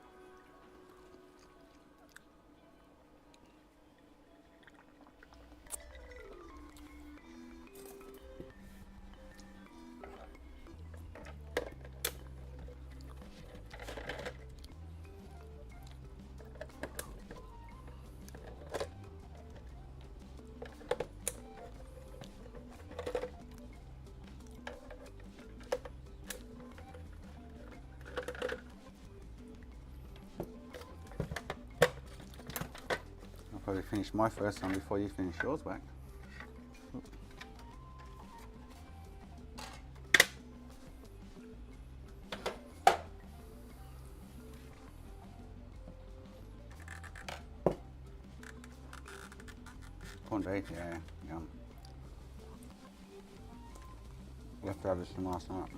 Speaker 1: probably finish my first one before you finish yours, Whack. Corned beef, yeah, yum. Leftovers from last night.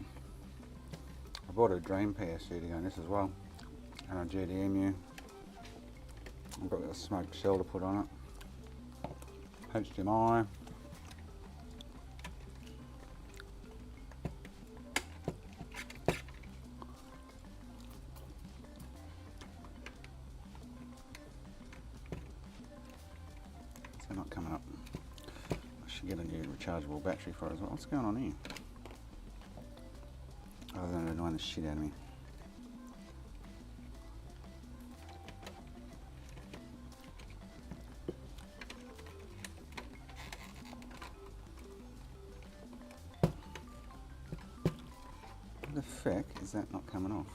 Speaker 1: I bought a Dream PSU on this as well, and a GDMU. I've got a smoked shell to put on it. HDMI. They're not coming up. I should get a new rechargeable battery for it as well. What's going on here? Other than annoying the shit out of me. What the feck is that not coming off?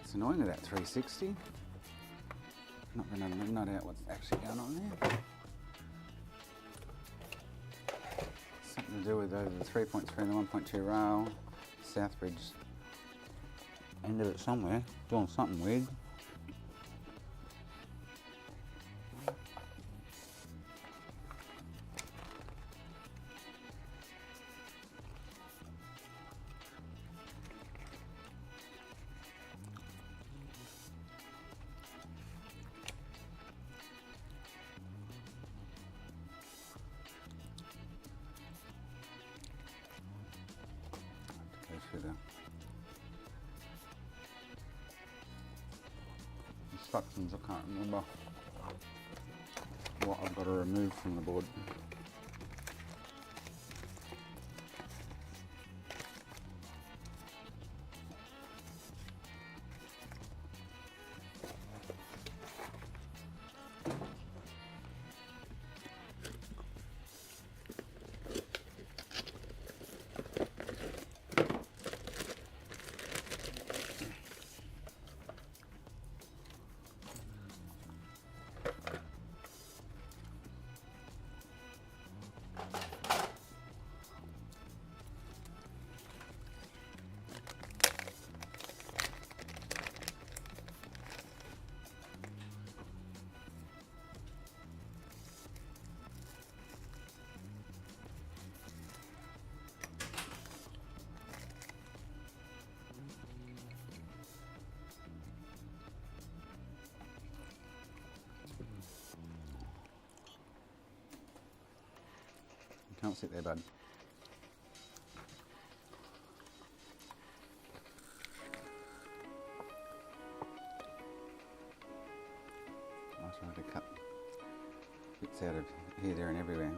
Speaker 1: It's annoying with that 360. Not going to nut out what's actually going on there. Something to do with the 3.3 and the 1.2 rail. Southbridge end of it somewhere. Doing something weird. Through the instructions, I can't remember what I've got to remove from the board. Can't sit there, bud. I tried to cut bits out of here, there and everywhere.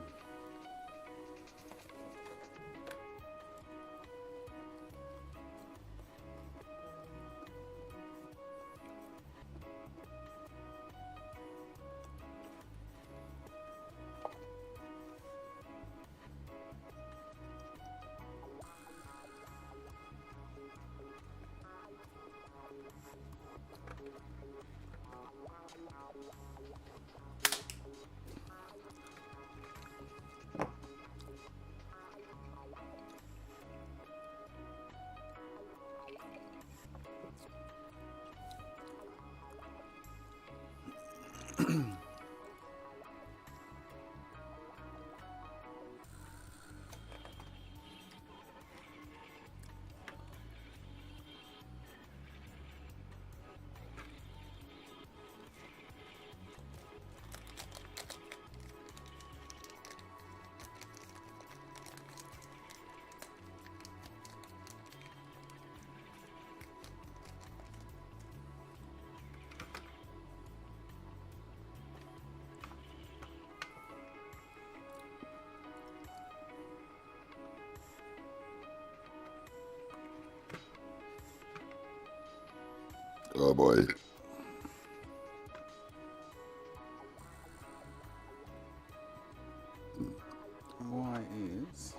Speaker 1: Oh boy. Why is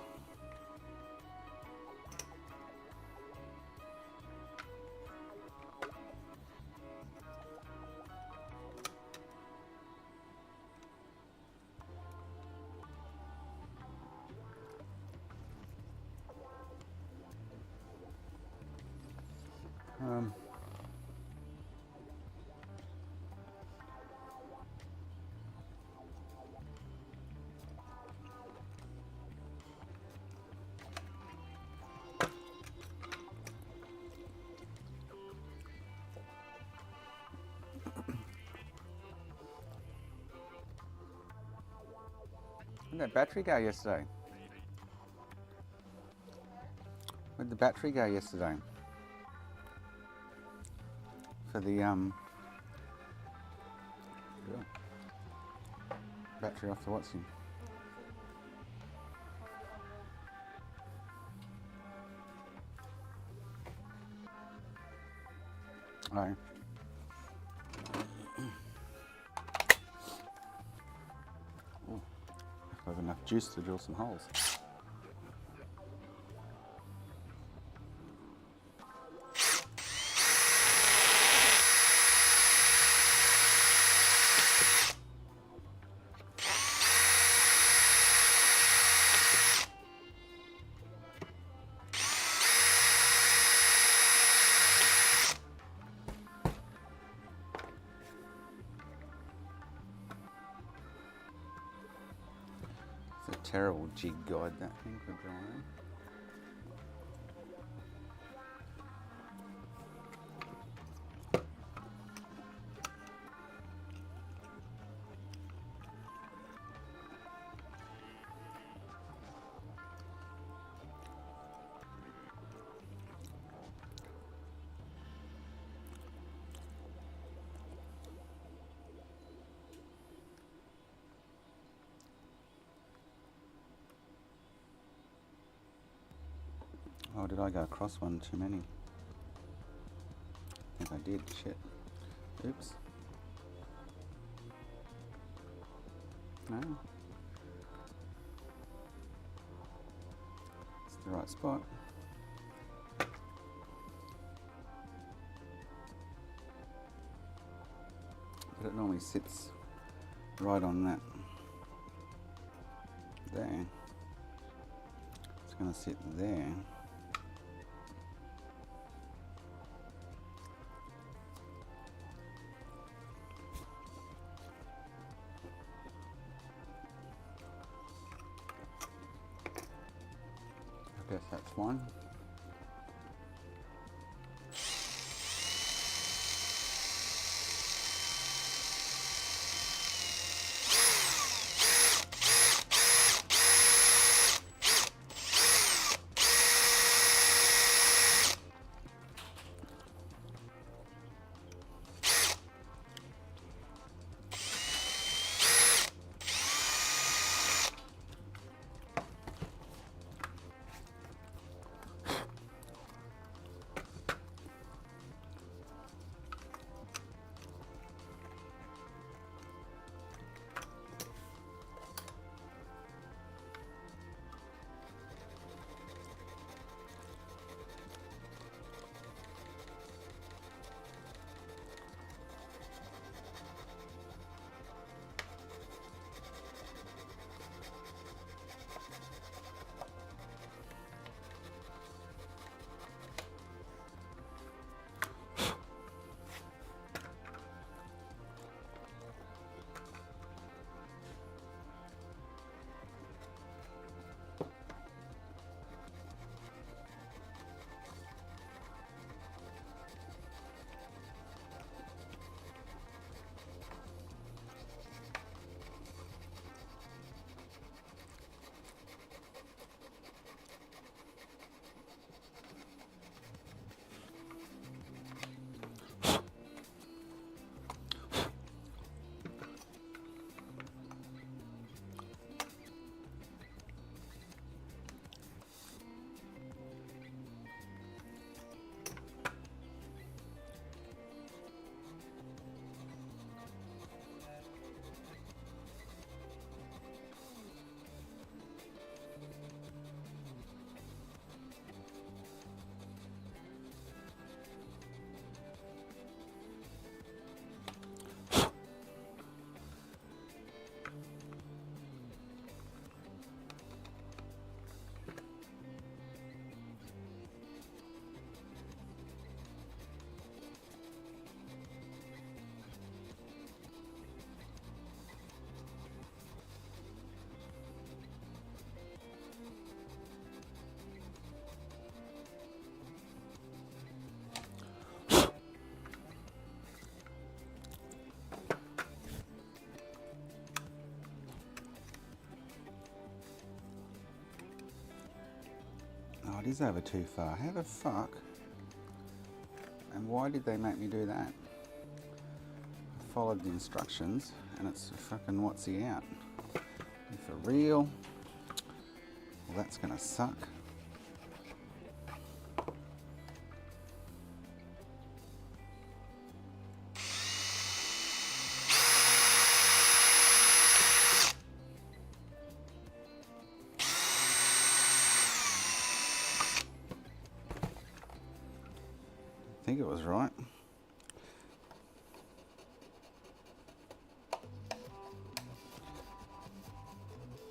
Speaker 1: where'd that battery go yesterday? Where'd the battery go yesterday? For the battery off the Watson. Oh. Oh, I have enough juice to drill some holes. It's a terrible jig guide, that thing, for drilling. Oh, did I go across one too many? I think I did, shit. Oops. No. It's the right spot. But it normally sits right on that. There. It's going to sit there. I guess that's one. is over too far. How the fuck? And why did they make me do that? I followed the instructions and it's fucking what's he out? For real? Well, that's gonna suck. I think it was right.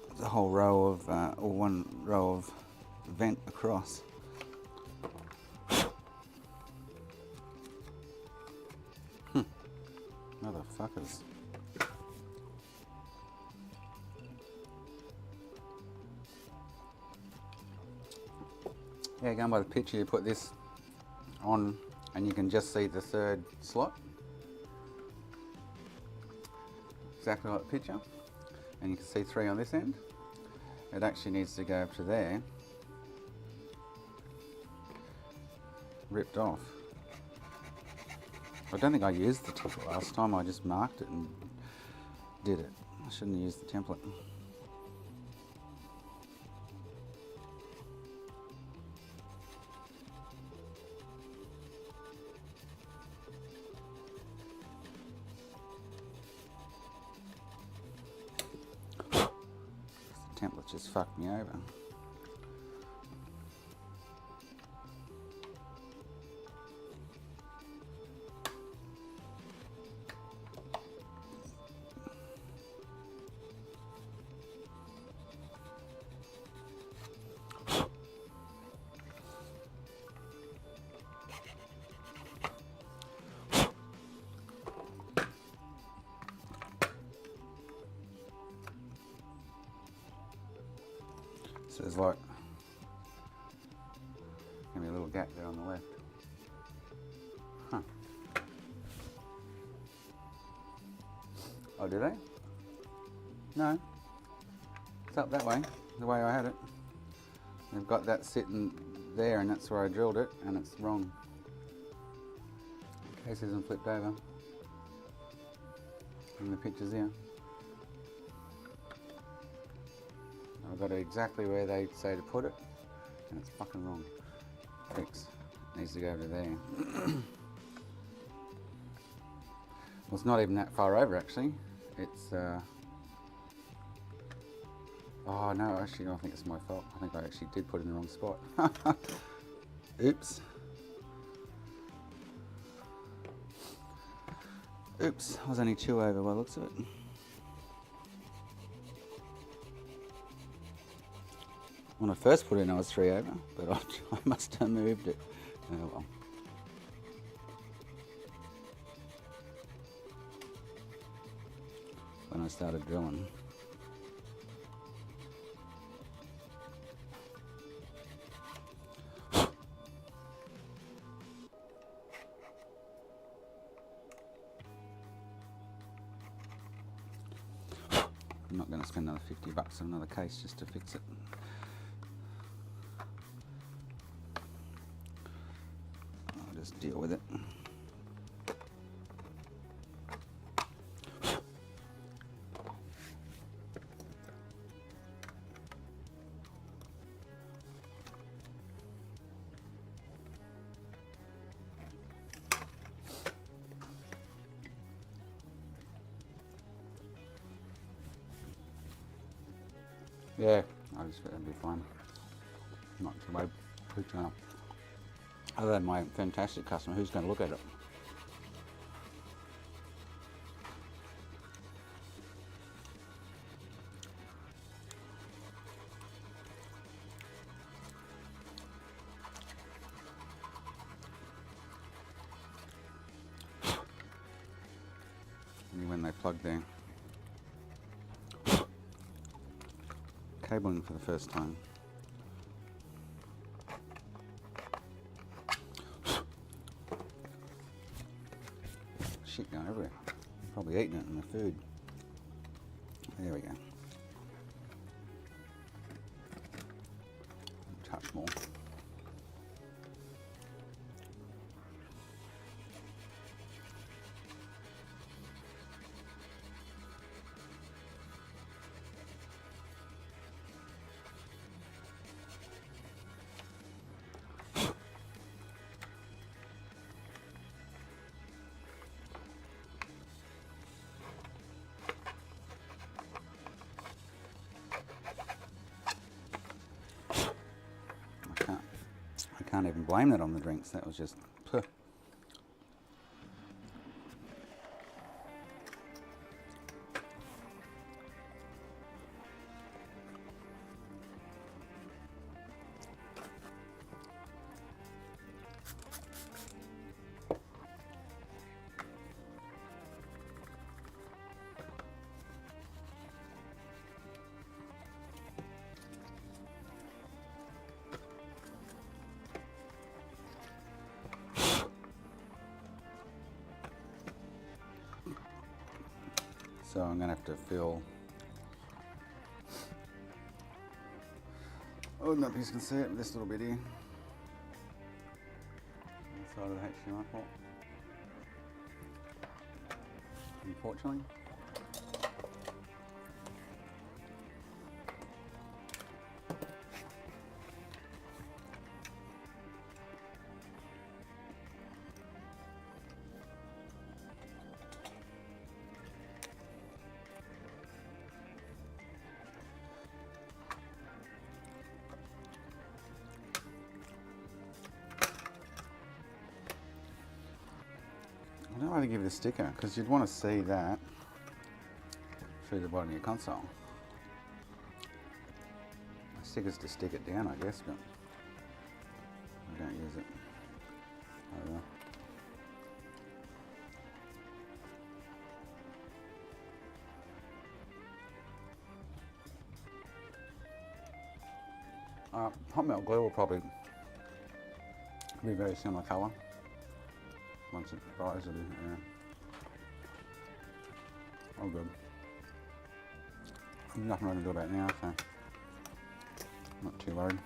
Speaker 1: There's a whole row of, or one row of vent across. Motherfuckers. Yeah, going by the picture, you put this on and you can just see the third slot. Exactly like the picture. And you can see 3 on this end. It actually needs to go up to there. Ripped off. I don't think I used the template last time, I just marked it and did it. I shouldn't have used the template. The template just fucked me over. So there's like, give me a little gap there on the left. Huh. Oh, do they? No. It's up that way, the way I had it. They've got that sitting there and that's where I drilled it and it's wrong. Case isn't flipped over. And the picture's here. I've got it exactly where they say to put it, and it's fucking wrong. Fix. Needs to go over there. Well, it's not even that far over actually. It's, oh no, actually I think it's my fault. I think I actually did put it in the wrong spot. Oops. Oops, I was only 2 over by the looks of it. When I first put it in, I was 3 over, but I must have moved it. Oh well. When I started drilling. I'm not going to spend another $50 on another case just to fix it. Just deal with it. Yeah, I just think that'll be fine. Not to wait too long. Other than my fantastic customer, who's going to look at it? Only when they plug their cabling for the first time. Shit going everywhere. Probably eating it in the food. There we go. Touch more. can't even blame that on the drinks. That was just... Puh. So I'm going to have to fill... Oh, no, you can see it, this little bit here. Inside of the HDMI port. Unfortunately. I don't know why they give you the sticker, because you'd want to see that through the bottom of your console. The sticker's to stick it down, I guess, but I don't use it. Oh, well. Hot melt glue will probably be very similar colour. Once it dries, it'll be all good. There's nothing I can do about it now, so not too worried.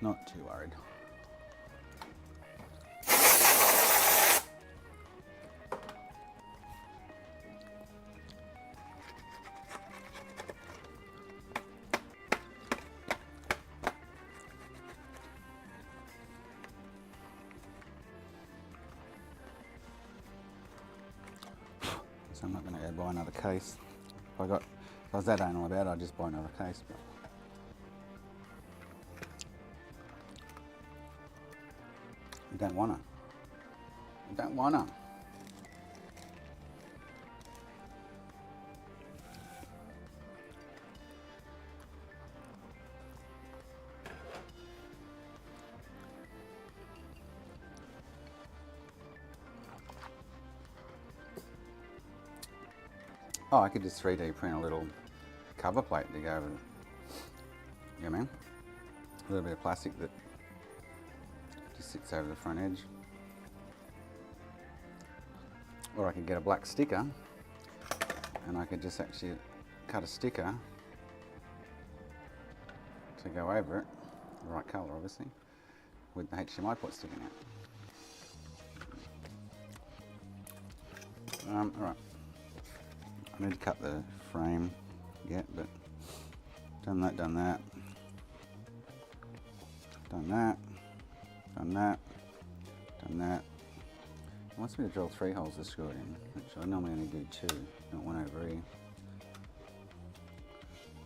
Speaker 1: Not too worried. So I'm not going to go buy another case. If I was that anal about it, I'd just buy another case. But you don't wanna. You don't wanna. Oh, I could just 3D print a little cover plate to go over, you know what I mean? A little bit of plastic that just sits over the front edge. Or I could get a black sticker and I could just actually cut a sticker to go over it, the right colour obviously, with the HDMI port sticking out. Alright. I need to cut the frame yet, but done that, done that, done that, done that, done that. It wants me to drill 3 holes to screw it in, which I normally only do 2, not 1 over here.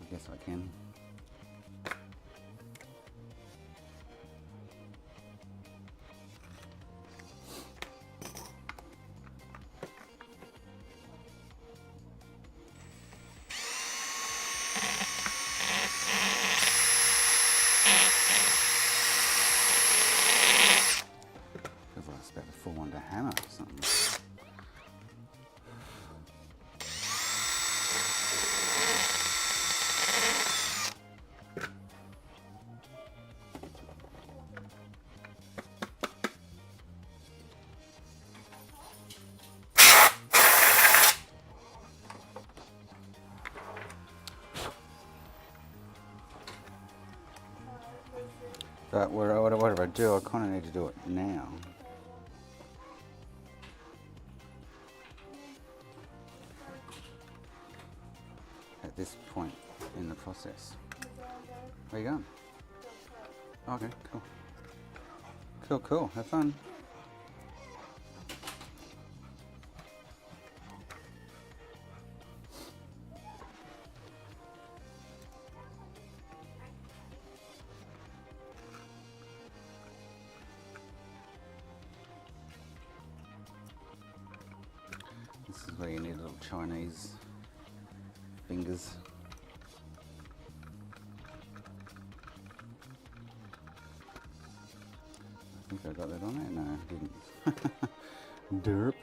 Speaker 1: I guess I can. About to fall onto a hammer or something. But whatever I do, I kind of need to do it now. this point in the process. Where you going? Okay, cool. Cool. Have fun. This is where you need little Chinese fingers. I think I got that on there. No, I didn't. Derp.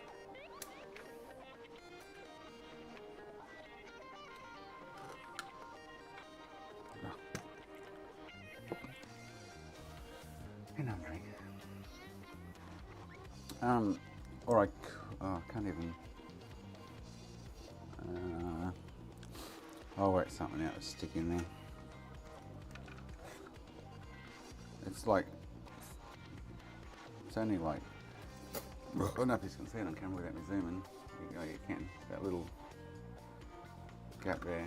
Speaker 1: And I'm drinking. Or I can't even. I'll work something out to stick in there. It's like, it's only like, I don't know if you can see it on camera without me zooming. Oh, you can. That little gap there.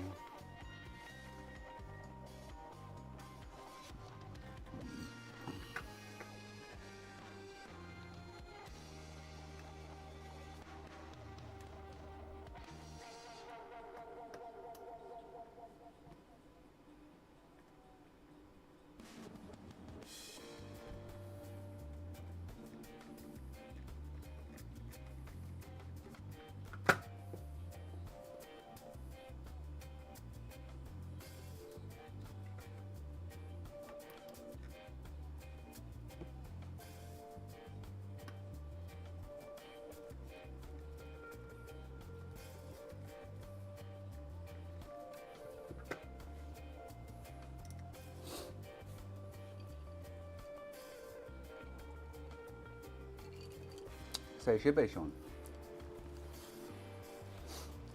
Speaker 1: So it should be, Sean.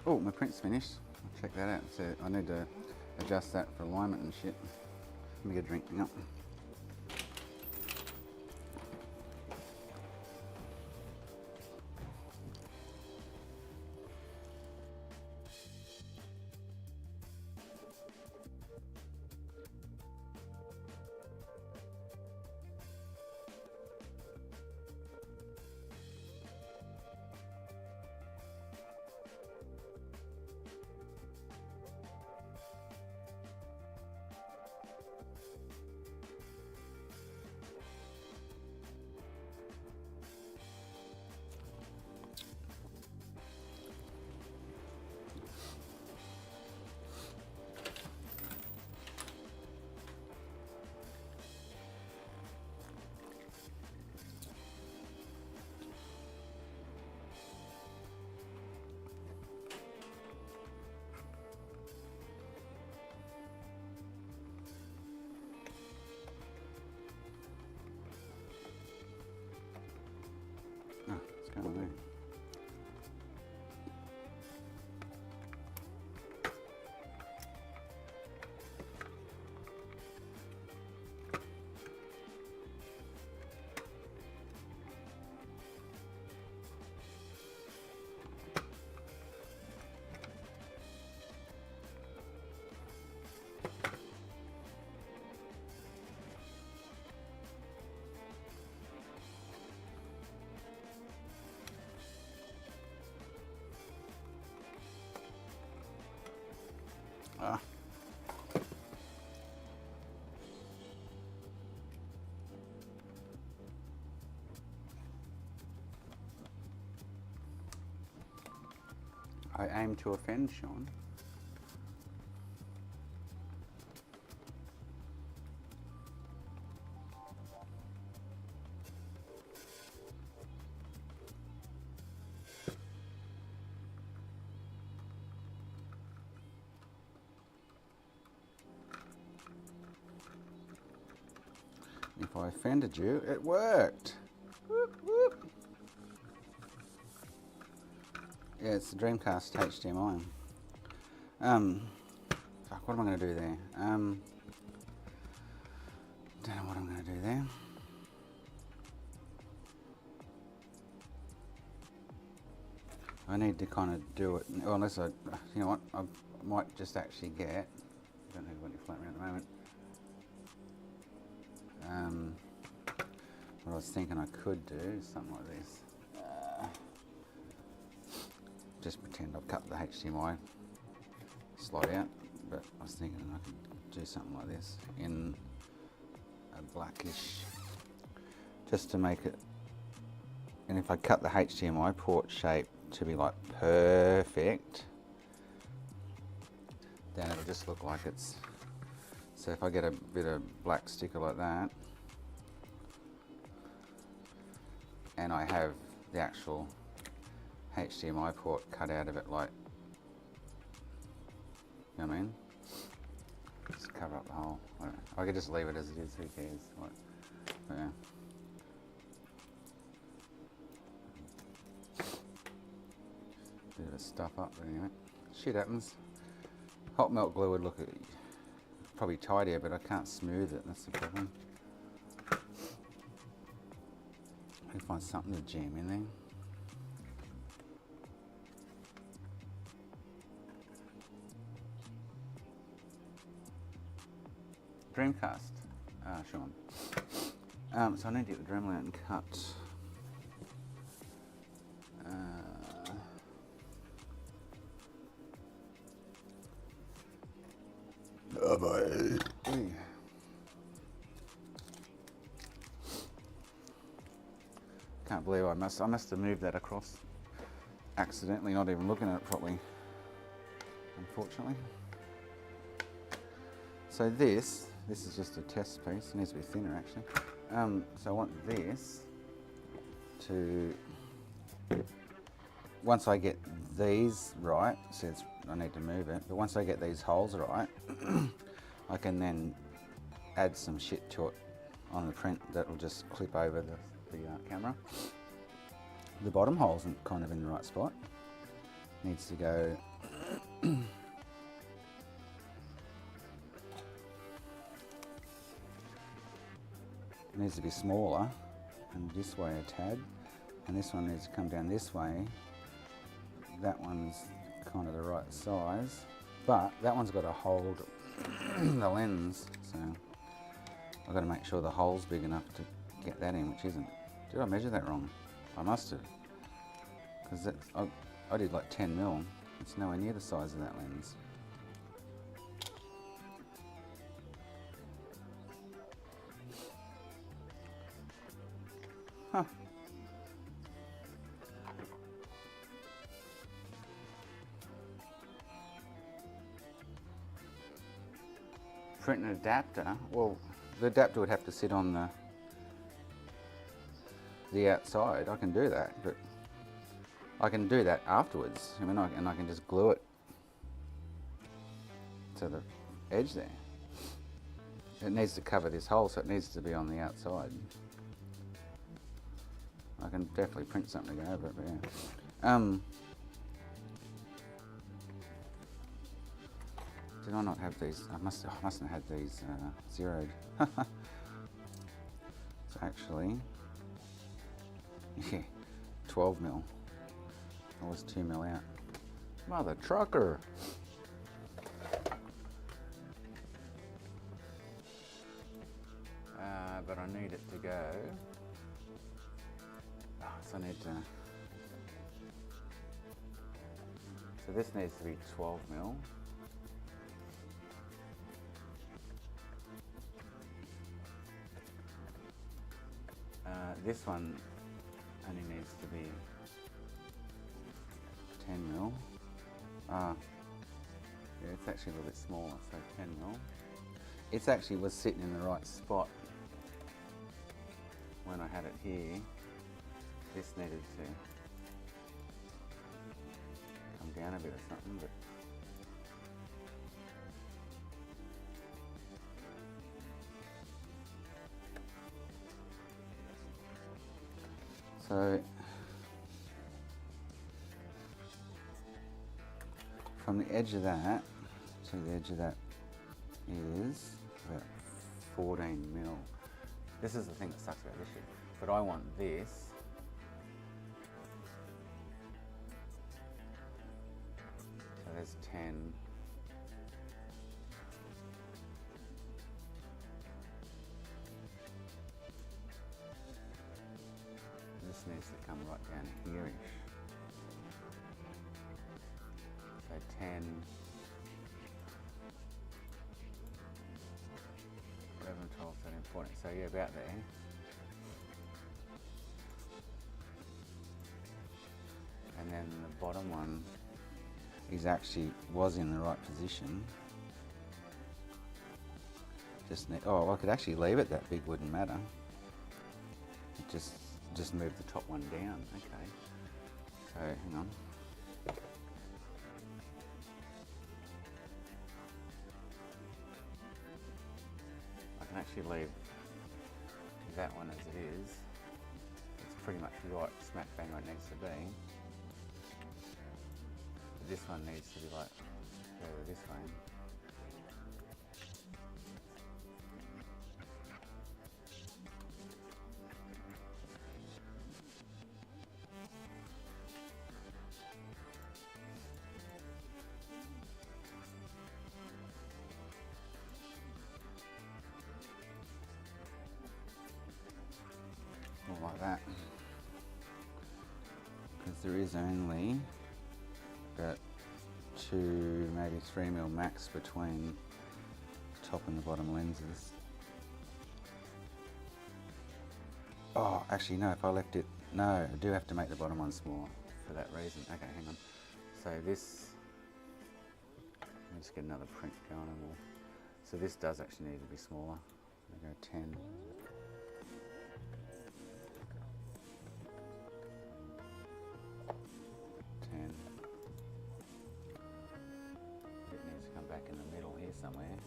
Speaker 1: Oh, my print's finished. I'll check that out. So I need to adjust that for alignment and shit. Let me get a drink up. Oh, it's kind of there. Ah. I aim to offend, Sean. If I offended you, it worked. Whoop, whoop. Yeah, it's the Dreamcast HDMI. Fuck, what am I going to do there? Don't know what I'm going to do there. I need to kind of do it, well, unless you know what, I might just actually get, I don't have any flat around at the moment. What I was thinking I could do is something like this. Just pretend I've cut the HDMI slot out, but I was thinking I could do something like this in a blackish, just to make it, and if I cut the HDMI port shape to be like perfect, then it'll just look like it's, so if I get a bit of black sticker like that, and I have the actual HDMI port cut out of it, like, you know what I mean? Just cover up the hole. I don't know. I could just leave it as it is, who cares? Like, yeah. Bit of stuff up, but anyway. Shit happens. Hot melt glue would look probably tidier, but I can't smooth it, that's the problem. I can find something to jam in there. Dreamcast, Sean. So I need to get the Dremel out and cut. Can't believe I must have moved that across accidentally, not even looking at it properly, unfortunately. So this is just a test piece. It needs to be thinner actually. So I want this to, once I get these right, so I need to move it, but once I get these holes right, I can then add some shit to it on the print that will just clip over the camera. The bottom hole's kind of in the right spot. Needs to go it needs to be smaller and this way a tad, and this one needs to come down this way. That one's kind of the right size, but that one's got to hold the lens, so I've got to make sure the hole's big enough to get that in, which isn't. Did I measure that wrong? I must have, because I did like 10 mil. It's nowhere near the size of that lens. Huh. Print an adapter. Well, the adapter would have to sit on the outside. I can do that, but I can do that afterwards. I mean, I can just glue it to the edge there. It needs to cover this hole, so it needs to be on the outside. I can definitely print something to go over it, but yeah. Did I not have these? I mustn't have had these zeroed. So actually, yeah, 12 mil. I was 2 mil out. Mother trucker. But I need it to go. Oh, so I need to. So this needs to be 12 mil. This one only needs to be 10 mil. Yeah, it's actually a little bit smaller, so 10 mil. It actually was sitting in the right spot when I had it here. This needed to come down a bit or something, but so from the edge of that to the edge of that is about 14 mil. This is the thing that sucks about this shit. But I want this says 10. This needs to come right down here-ish. So 10, 11, 12, 13, 14. So yeah, about there. And then the bottom one is actually was in the right position. Just oh, I could actually leave it that big, wouldn't matter. Just move the top one down. Okay. So hang on. I can actually leave that one as it is. It's pretty much right smack bang where it needs to be. But this one needs to be like further this way. More like that, because there is only about 2, maybe 3 mil max between the top and the bottom lenses. Oh, actually no, if I left it, no, I do have to make the bottom one smaller for that reason. Okay, hang on. So this, let's get another print going and we'll, so this does actually need to be smaller. I'll go 10. 10. It needs to come back in the middle here somewhere.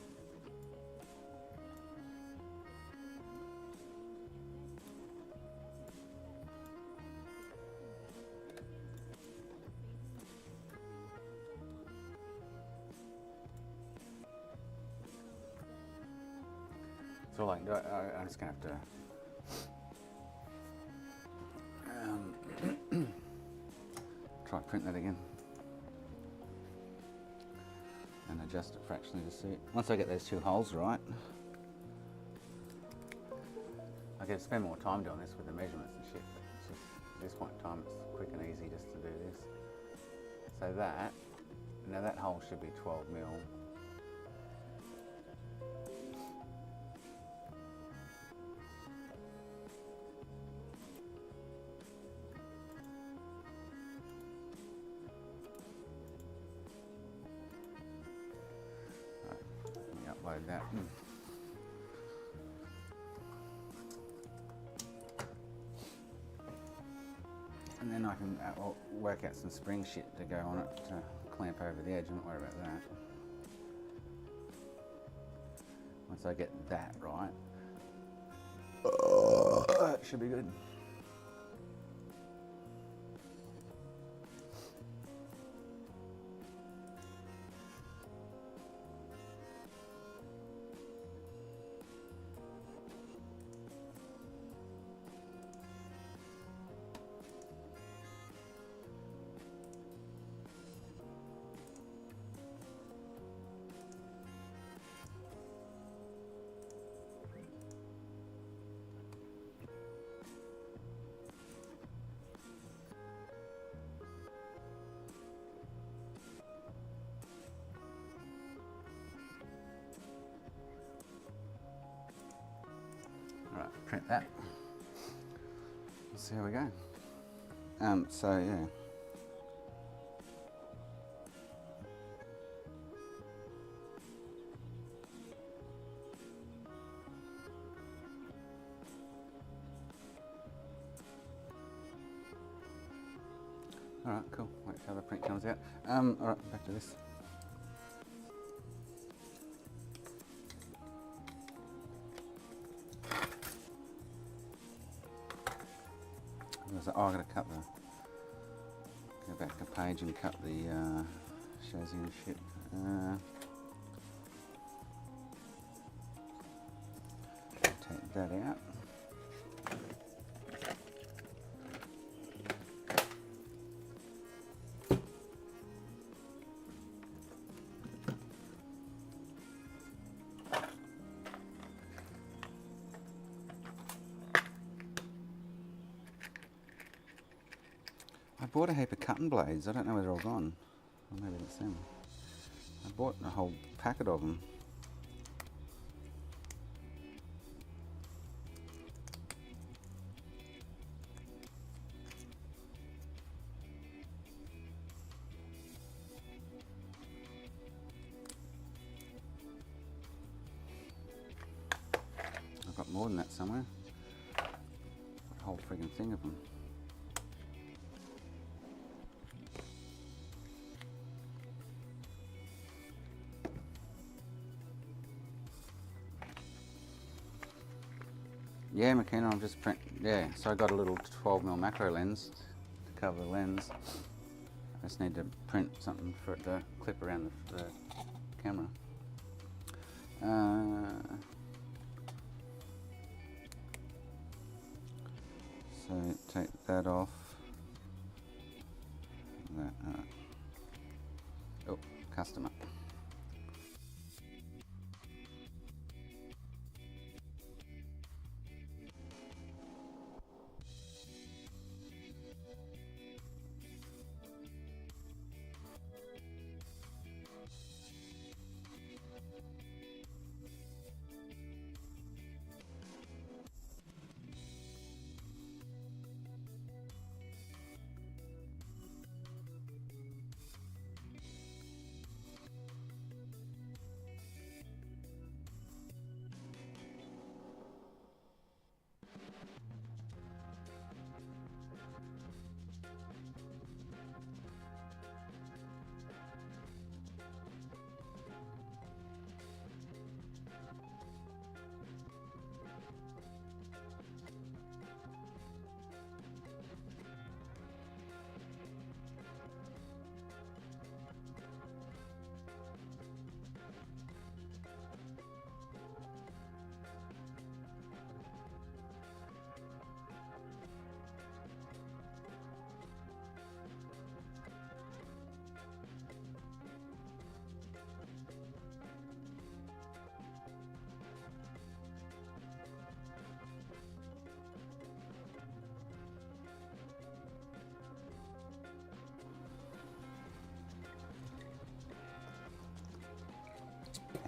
Speaker 1: So like, I'm just gonna have to try to print that again and adjust it fractionally to suit. Once I get those 2 holes right, I can spend more time doing this with the measurements and shit, but it's just, at this point in time it's quick and easy just to do this. So that, now that hole should be 12 mil. Upload that. And then I can work out some spring shit to go on it to clamp over the edge. I'm not worried about that. Once I get that right, it should be good. Right, print that. Let's see how we go. So yeah. All right, cool. Wait till the print comes out. All right, back to this. Oh, I'm going to cut go back a page and cut the chassis and shit. Take that out. I bought a heap of cutting blades. I don't know where they're all gone. Or maybe it's them. I bought a whole packet of them. I've got more than that somewhere. A whole friggin' thing of them. Yeah, McKenna, I'm just so I got a little 12mm macro lens to cover the lens. I just need to print something for it to clip around the camera. So take that off. That, oh, customer.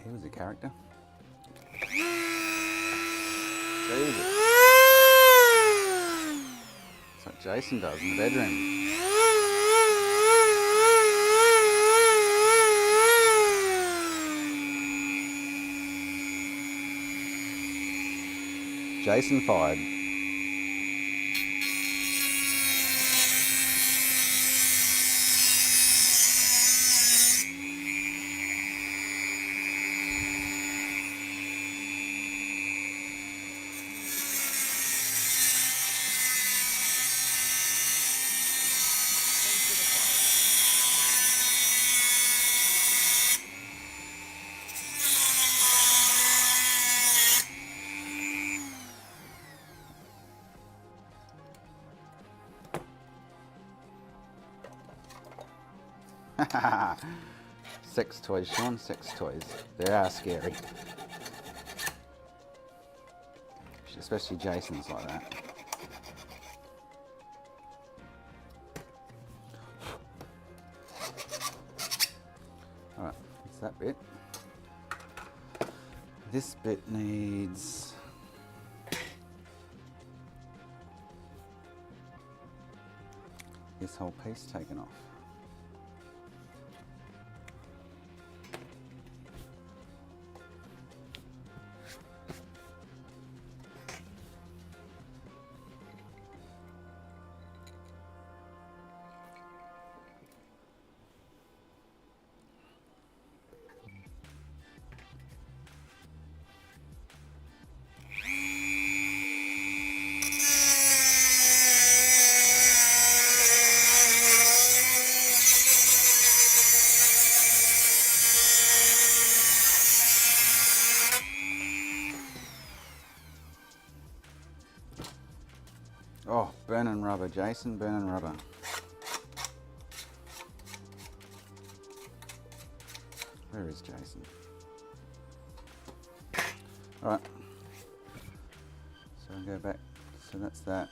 Speaker 1: He was a character. Jesus. That's what Jason does in the bedroom. Jason fired. Sex toys, Sean, sex toys. They are scary. Especially Jason's like that. Alright, that's that bit. This bit needs this whole piece taken off. Oh, burning rubber, Jason, burning rubber. Where is Jason? Alright. So I'll go back. So that's that.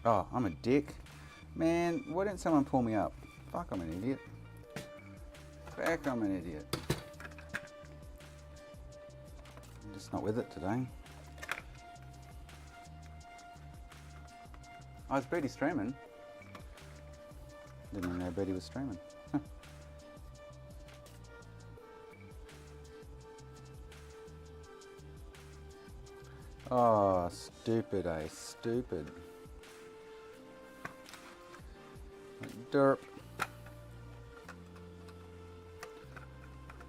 Speaker 1: Oh, I'm a dick. Man, why didn't someone pull me up? Fuck, I'm an idiot. Fuck, I'm an idiot. I'm just not with it today. Oh, it's Betty streaming. Didn't even know Betty was streaming. Oh, stupid, eh? Stupid. Derp.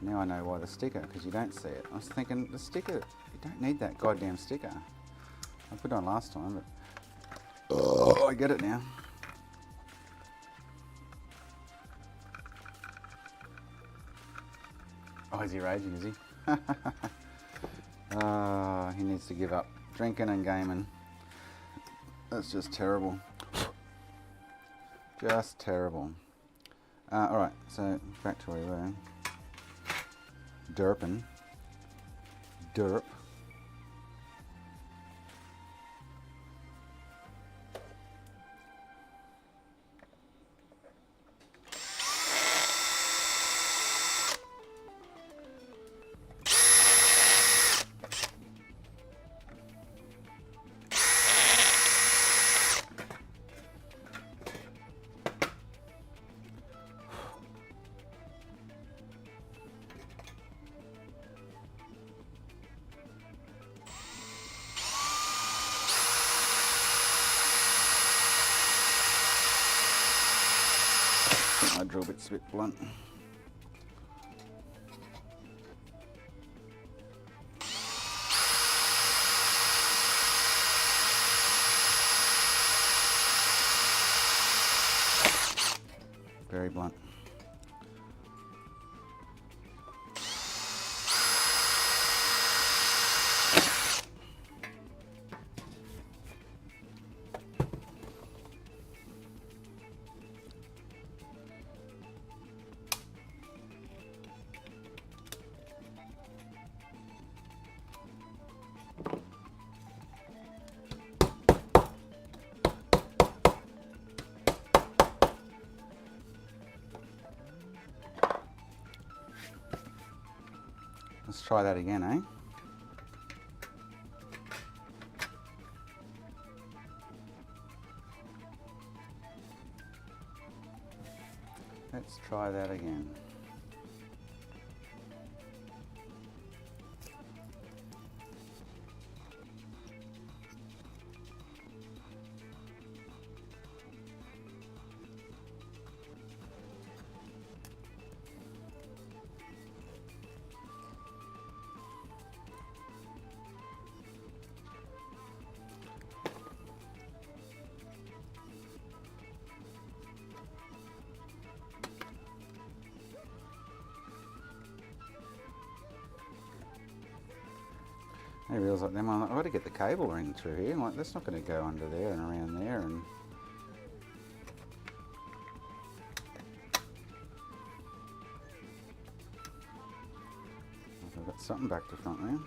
Speaker 1: Now I know why the sticker, because you don't see it. I was thinking, the sticker, you don't need that goddamn sticker. I put it on last time, but... Oh, I get it now. Oh, is he raging, is he? He needs to give up drinking and gaming. That's just terrible. Just terrible. Alright, so back to where we were. Derping. Derp. My drill bit's a bit blunt. Very blunt. Let's try that again, eh? Let's try that again. I realise like them, I've got to get the cable ring through here. Like that's not going to go under there and around there, and I've got something back to front there.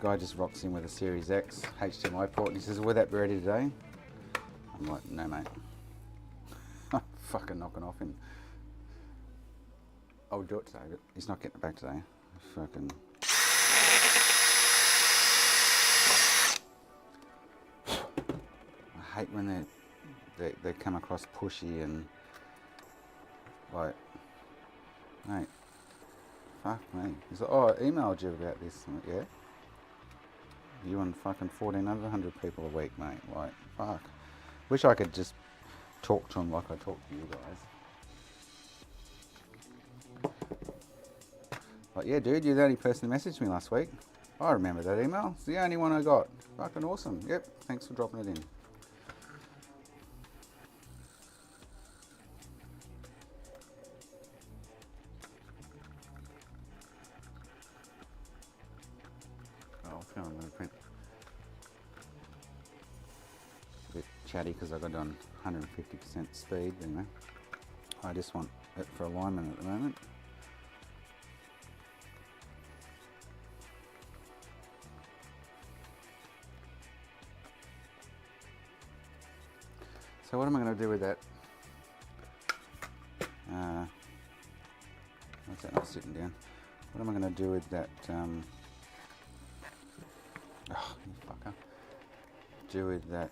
Speaker 1: Guy just rocks in with a Series X HDMI port and he says, will that be ready today? I'm like, no mate. Fucking knocking off him. I'll do it today, but he's not getting it back today. Fucking... I hate when they come across pushy and like, mate, fuck me. He's like, oh, I emailed you about this. I'm like, yeah? You and fucking 1,400 people a week, mate. Like, fuck. Wish I could just talk to him like I talk to you guys. Like, yeah, dude, you're the only person who messaged me last week. I remember that email. It's the only one I got. Fucking awesome. Yep, thanks for dropping it in. a bit chatty because I got it on 150% speed. Anyway, I just want it for alignment at the moment. So what am I going to do with that? What's that not sitting down? What am I going to do with that? Oh, you fucker. Do with that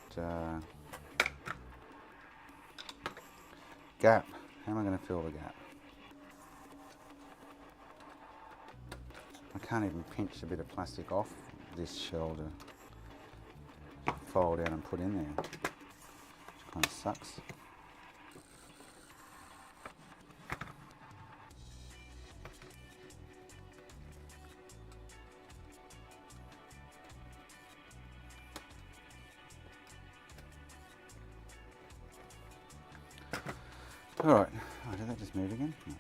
Speaker 1: gap? How am I going to fill the gap? I can't even pinch a bit of plastic off this shell to fold out and put in there, which kind of sucks. Alright, oh, did that just move again? No,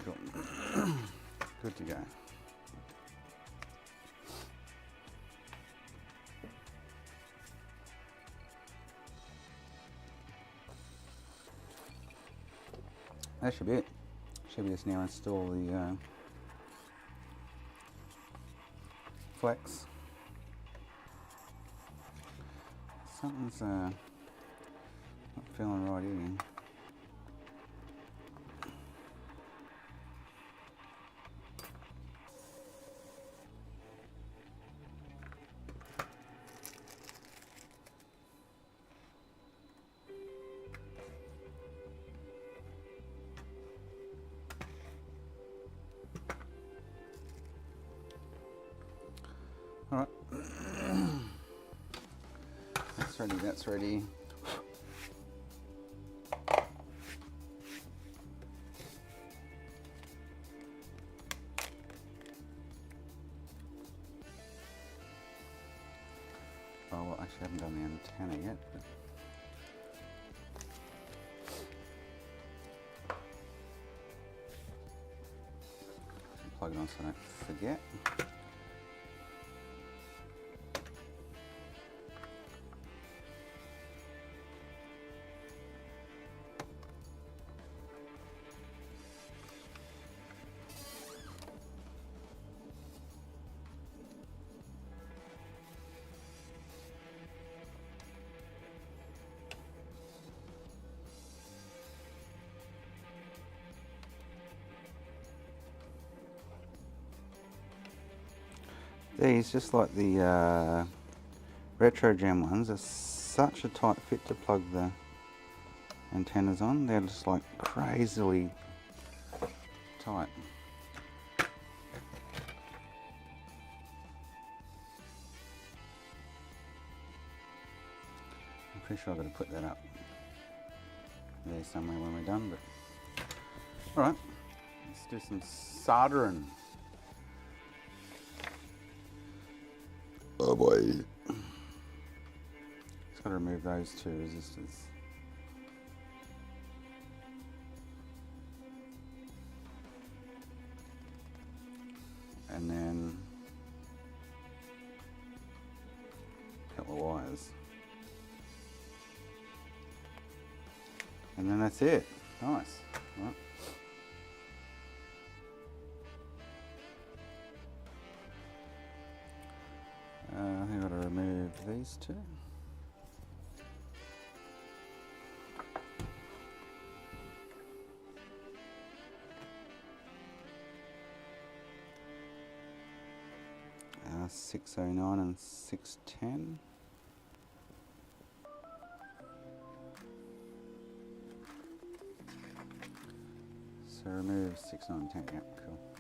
Speaker 1: cool. Good to go. That should be it. Should be just now install the flex. Something's not feeling right here. Alright, that's ready. Oh, well, actually I haven't done the antenna yet. But plug it on so I don't forget. These, just like the Retro Gem ones, are such a tight fit to plug the antennas on. They're just like crazily tight. I'm pretty sure I've got to put that up there somewhere when we're done, but alright, let's do some soldering. Oh boy. Just got to remove those two resistors. And then a couple of wires. And then that's it. Nice. Right. I've got to remove these two. Uh, 609 and 610. So remove 6, 9, 10. Yep, cool.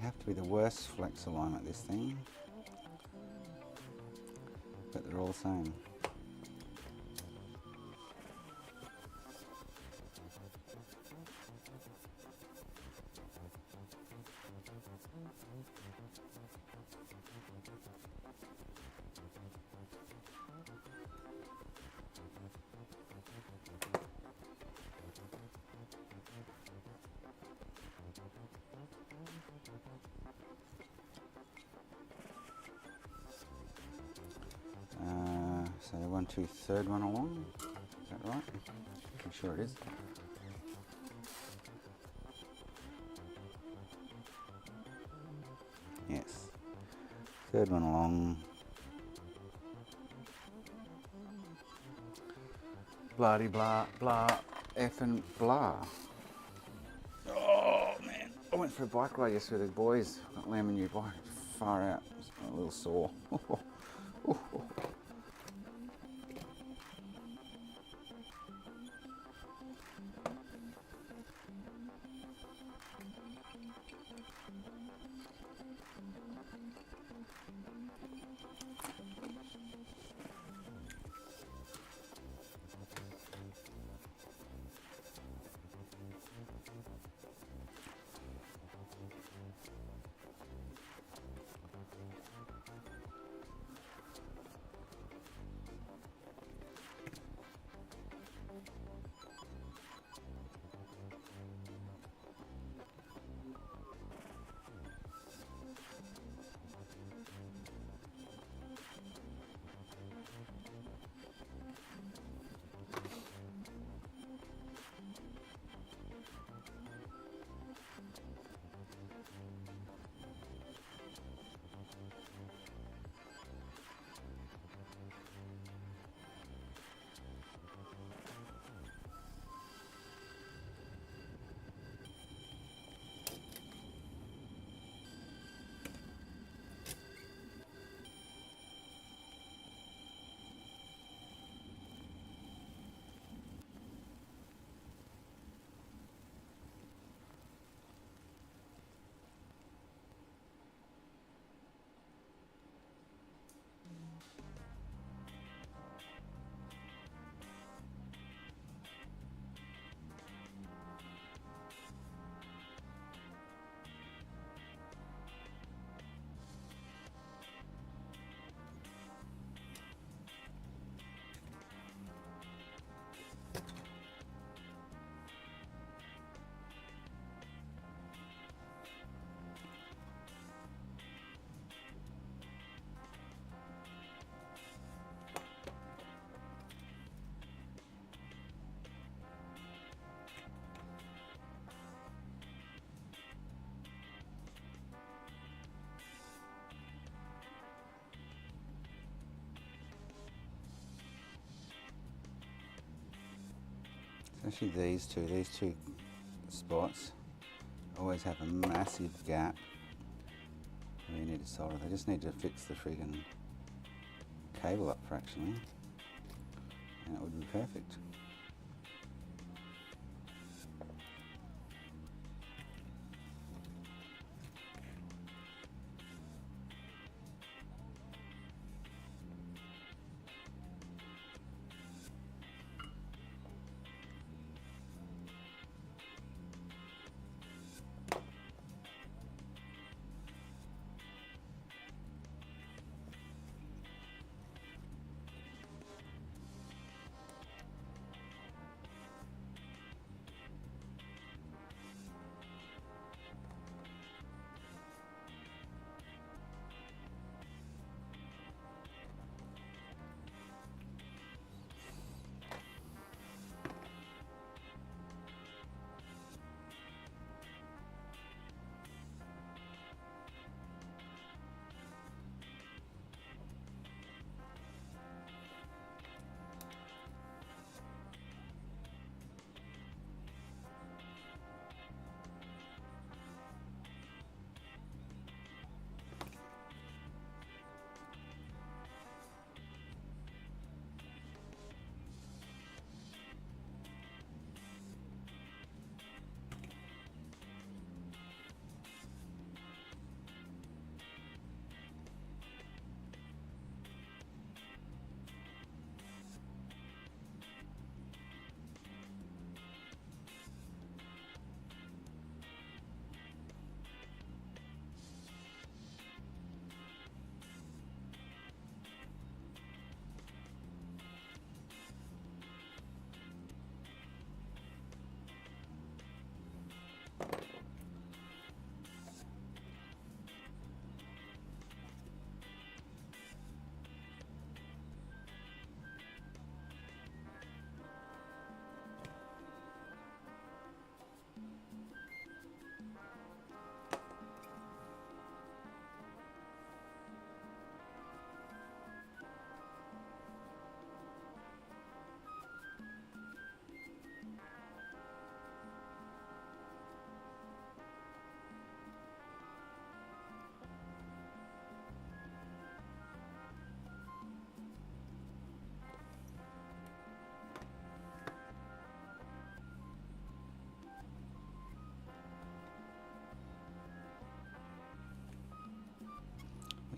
Speaker 1: have to be the worst flex alignment, this thing. But they're all the same. So 1, 2, third one along, is that right? I'm sure it is. Yes, third one along. Blah-de blah, blah, effing blah. Oh man, I went for a bike ride yesterday with the boys. Got Lamb and new bike, far out, it's a little sore. Especially these two spots always have a massive gap where you need to solder. They just need to fix the friggin' cable up fractionally and it would be perfect.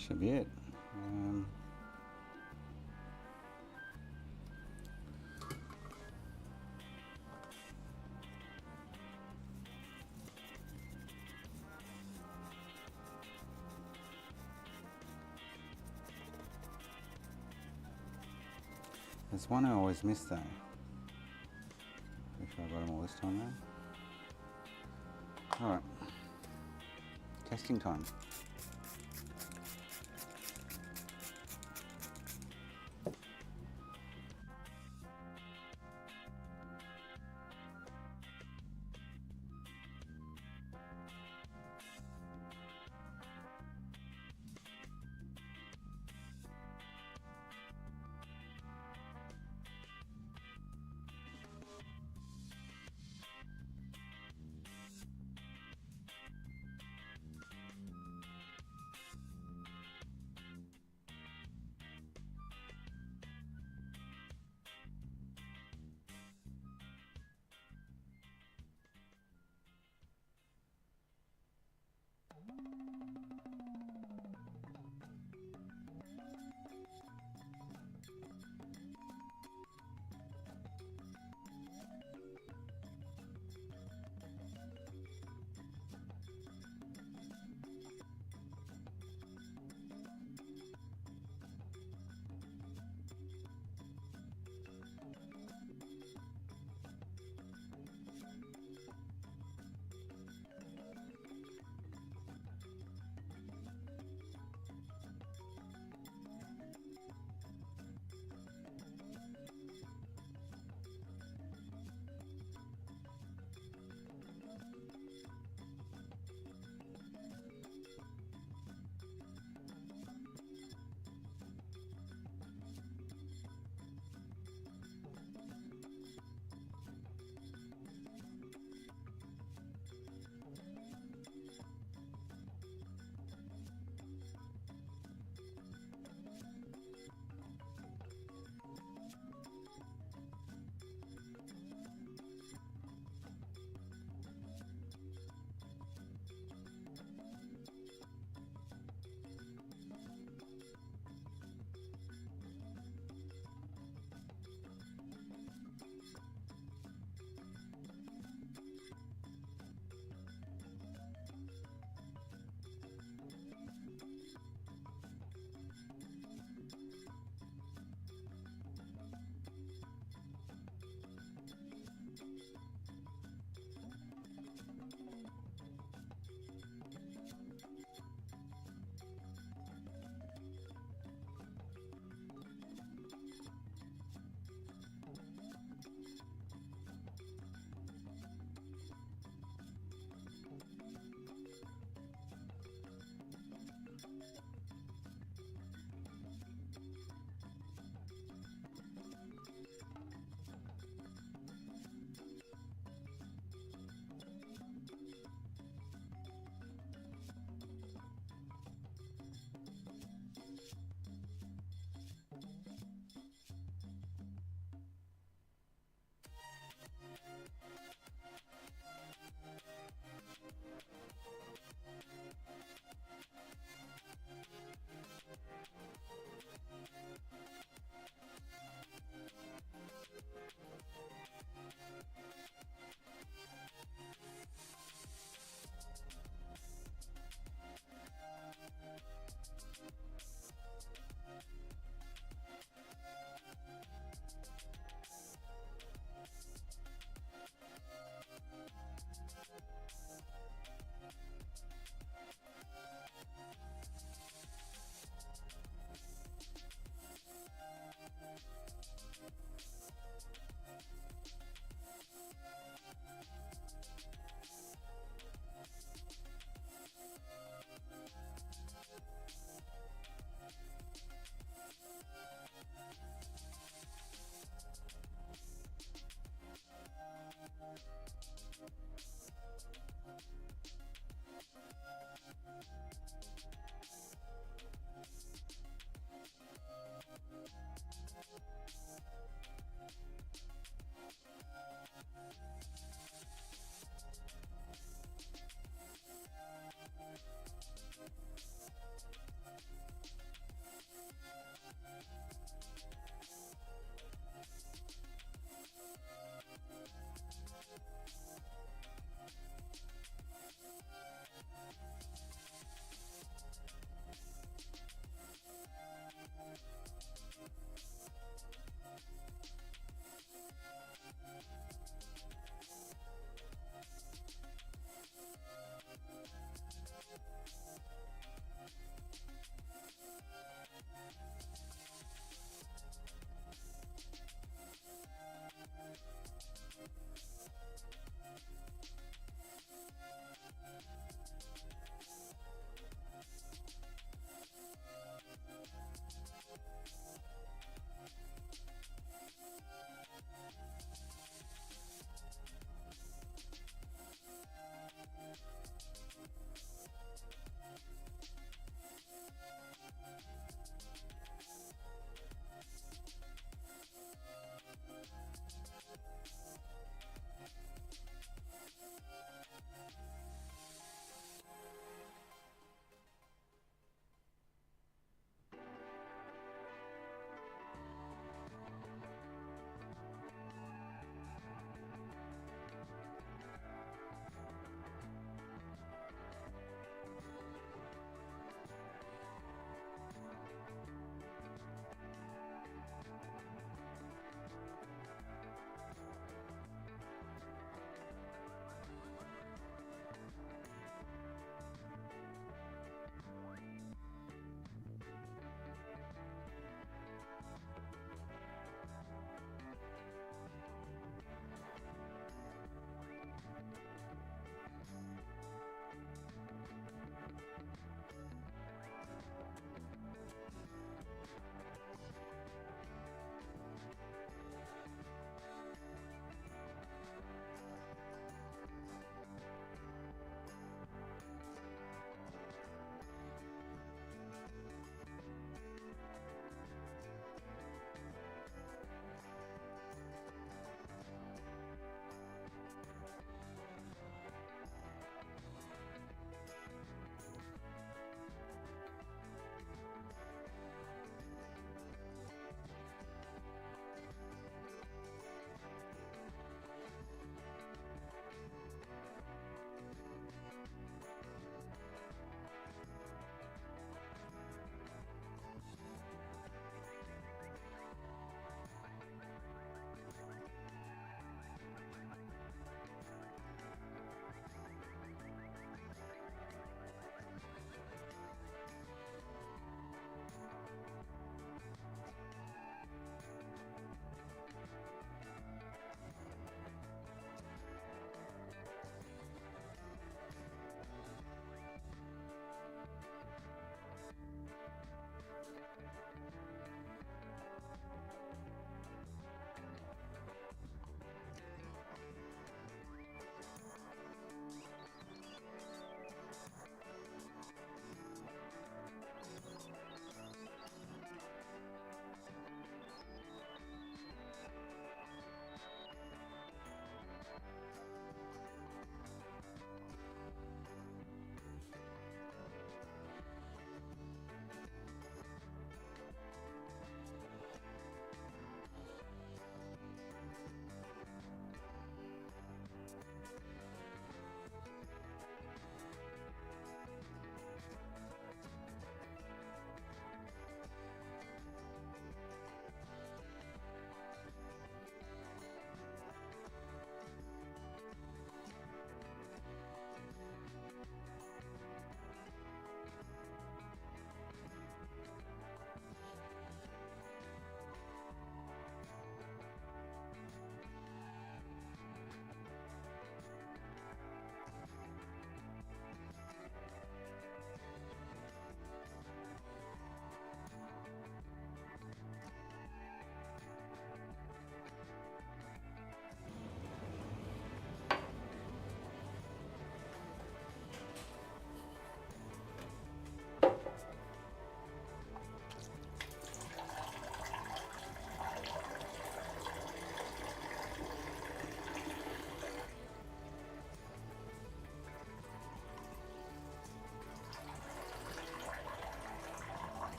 Speaker 1: should be it. There's one I always miss though. Pretty sure I got them all this time though. Alright. Testing time.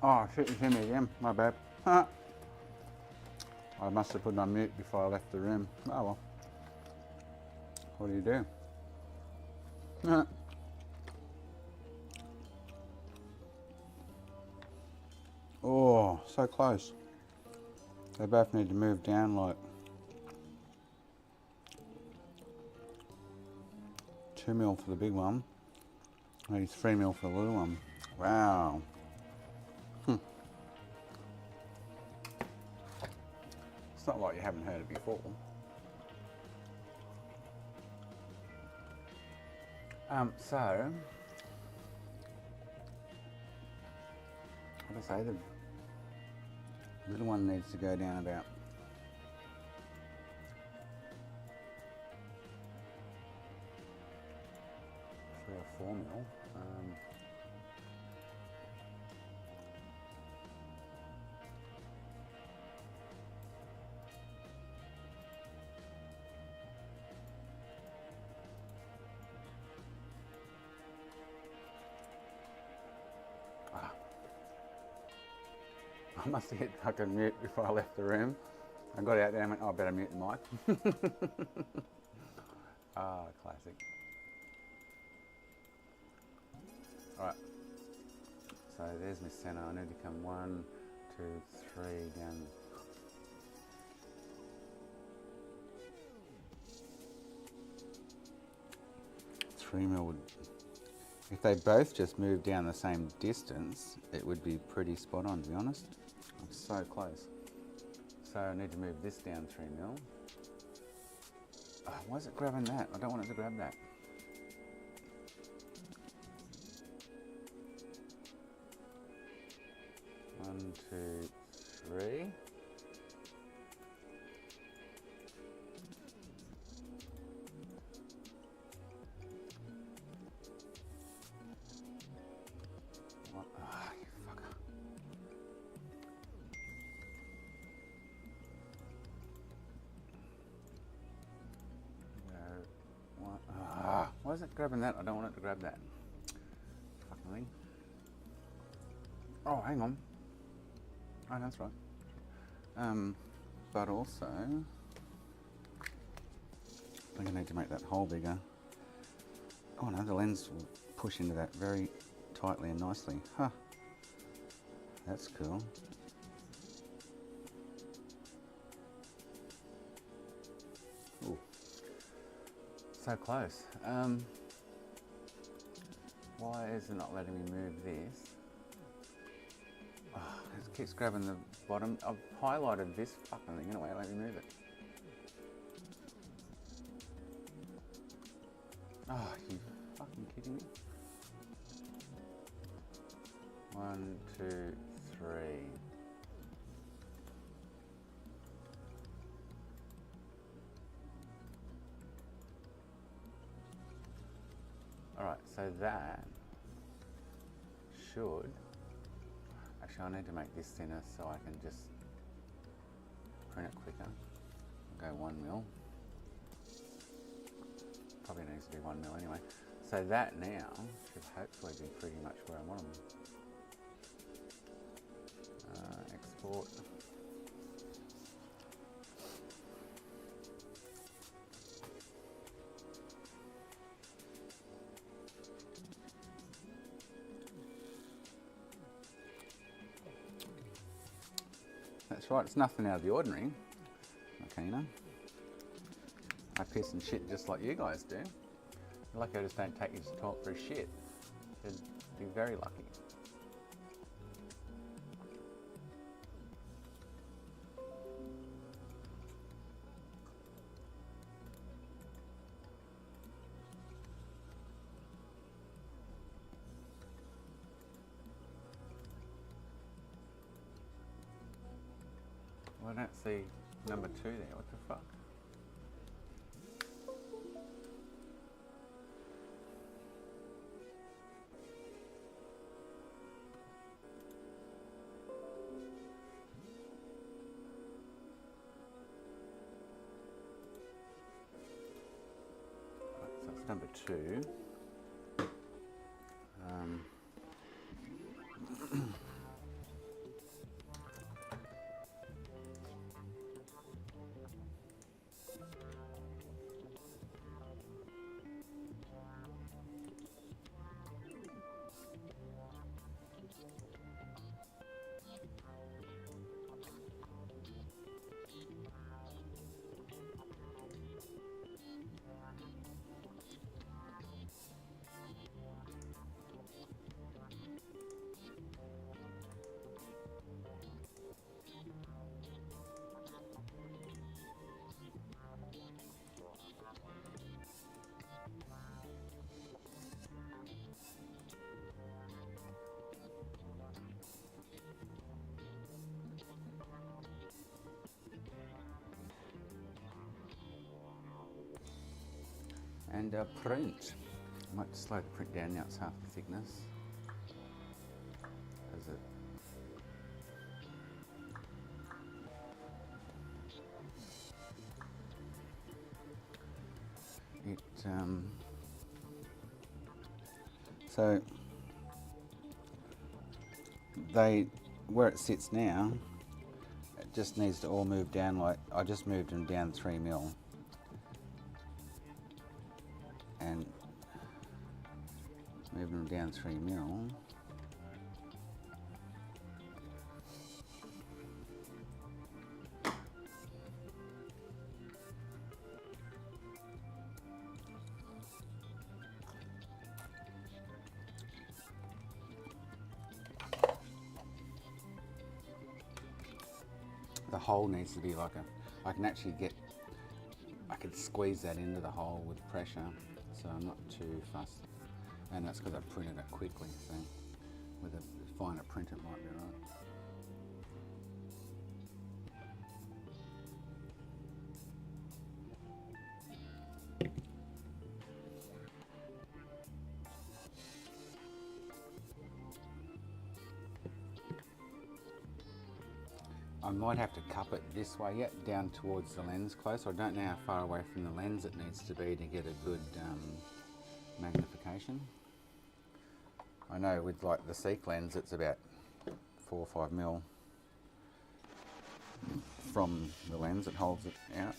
Speaker 1: Oh shit, you hear me again. My bad. I must have put it on mute before I left the room. Oh well. What do you do? Oh, so close. They both need to move down like 2 mil for the big one, maybe 3 mil for the little one. Wow. It's not like you haven't heard it before. So, what do I say? The little one needs to go down about 3 or 4 mil. I must have hit fucking mute before I left the room. I got out there and went, oh, I better mute the mic. Ah, classic. Alright. So there's my centre. I need to come 1, 2, 3 down. Three mil would, if they both just moved down the same distance, it would be pretty spot on, to be honest. I'm so close. So I need to move this down 3 mil. Oh, why is it grabbing that? I don't want it to grab that. One, two, three. What? Ah, you fucker. What? Ah, why is it grabbing that? I don't want it to grab that. Fucking thing. Oh, hang on. Oh, that's right. But also, I think I need to make that hole bigger. Oh no, the lens will push into that very tightly and nicely. Huh. That's cool. Ooh. So close. Why is it not letting me move this? Oh, it keeps grabbing the bottom. I've highlighted this fucking thing anyway, let me move it. Oh, you fucking kidding me? 1, 2, 3. Alright, so that should... Actually, I need to make this thinner so I can just print it quicker. I'll go 1 mil. Probably needs to be 1 mil anyway. So that now should hopefully be pretty much where I want them. Export. That's right, it's nothing out of the ordinary, Makina. I piss and shit just like you guys do. You're lucky I just don't take you to talk through shit. You'd be very lucky. Well, I don't see number 2 there, what the fuck? Right, so it's number 2. And print. I might slow the print down now, it's half the thickness. Is it? So where it sits now, it just needs to all move down. Like I just moved them down 3 mil, and moving them down 3 mil. The hole needs to be like I could squeeze that into the hole with pressure, so I'm not too fussed. And that's because I printed it quickly, so with a finer print it might be right. I might have to cup it this way yet, down towards the lens close. I don't know how far away from the lens it needs to be to get a good magnification. I know with like the Seek lens it's about 4 or 5 mil from the lens, it holds it out.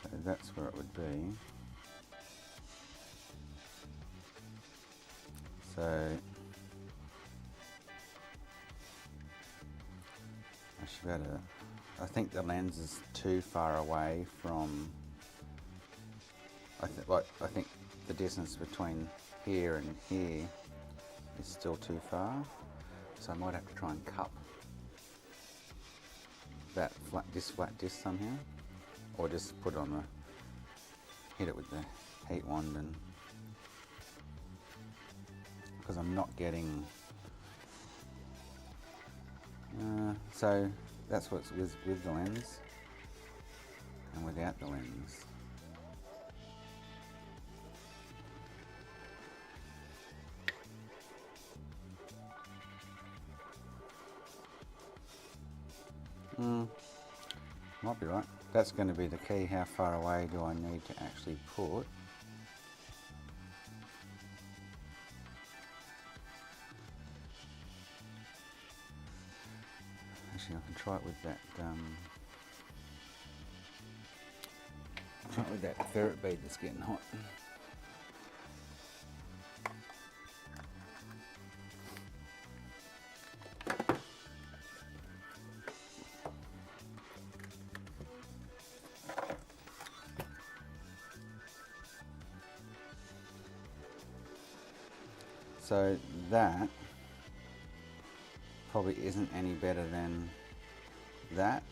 Speaker 1: So that's where it would be. So I should be able to, I think the lens is too far away from, I think the distance between here and here is still too far. So I might have to try and cup that flat disc somehow, or just put it on hit it with the heat wand, and because I'm not getting, so that's what's with the lens and without the lens. Might be right. That's going to be the key. How far away do I need to actually put? Actually, I can try it with that. Try it with that ferret bead that's getting hot. So that probably isn't any better than that.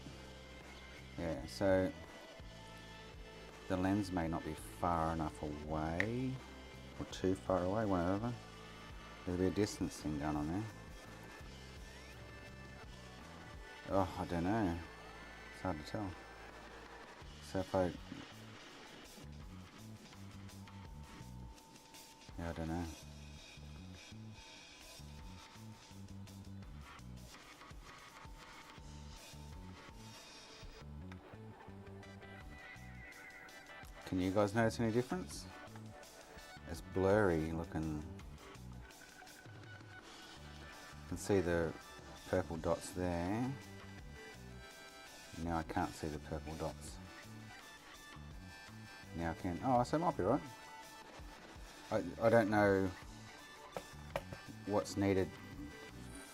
Speaker 1: Yeah, so the lens may not be far enough away or too far away, whatever. There'll be a distance thing going on there. Oh, I don't know. It's hard to tell. So if I... Yeah, I don't know. Can you guys notice any difference? It's blurry looking. You can see the purple dots there. Now I can't see the purple dots. Now I can. Oh, so it might be right. I don't know what's needed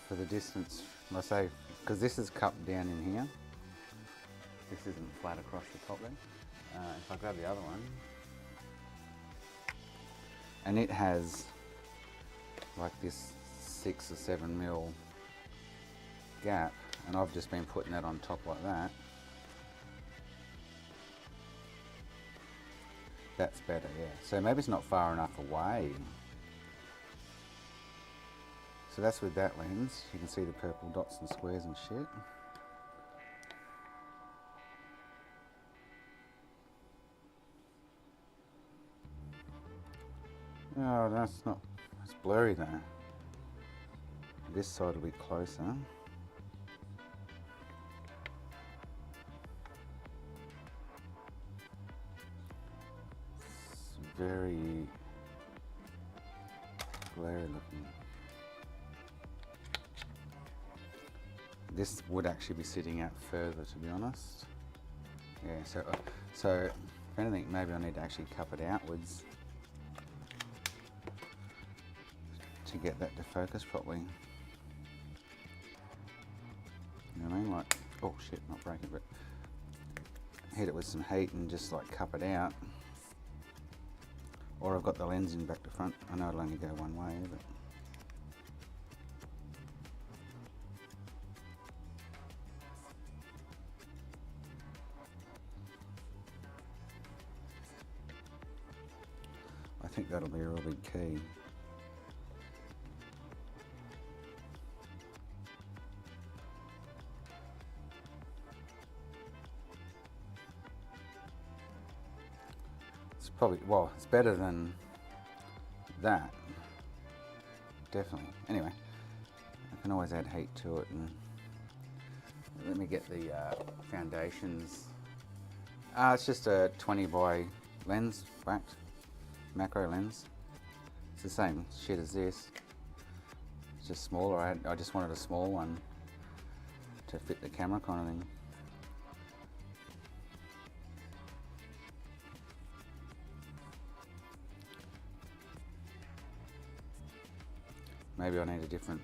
Speaker 1: for the distance. I say, because this is cupped down in here. This isn't flat across the top there. If I grab the other one, and it has like this 6 or 7 mil gap, and I've just been putting that on top like that. That's better, yeah. So maybe it's not far enough away. So that's with that lens. You can see the purple dots and squares and shit. Oh, that's not, it's blurry though. This side will be closer. It's very blurry looking. This would actually be sitting out further, to be honest. Yeah, so if anything, maybe I need to actually cup it outwards to get that to focus properly. You know what I mean? Like, oh shit, not break it, but hit it with some heat and just like cup it out. Or I've got the lens in back to front. I know it'll only go one way, but I think that'll be a real big key. It's probably, well, it's better than that. Definitely. Anyway, I can always add heat to it, and let me get the foundations. It's just a 20 by lens, whacked macro lens. It's the same shit as this. It's just smaller. I just wanted a small one to fit the camera kind of thing. Maybe I need a different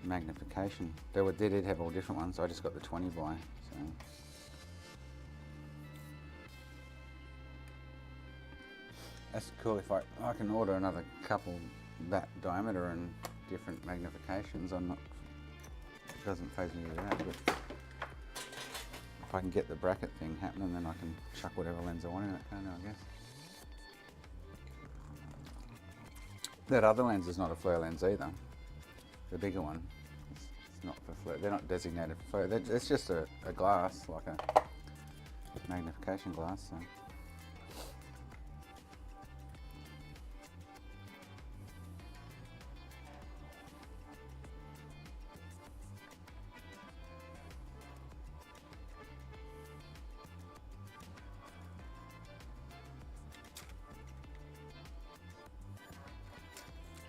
Speaker 1: magnification. They did have all different ones. I just got the 20 by. So. That's cool. If I can order another couple that diameter and different magnifications, it doesn't faze me with that. But if I can get the bracket thing happening, then I can chuck whatever lens I want in it, can't I guess. That other lens is not a flare lens either. The bigger one, it's not for flare. They're not designated for flare. It's just a glass, like a magnification glass. So.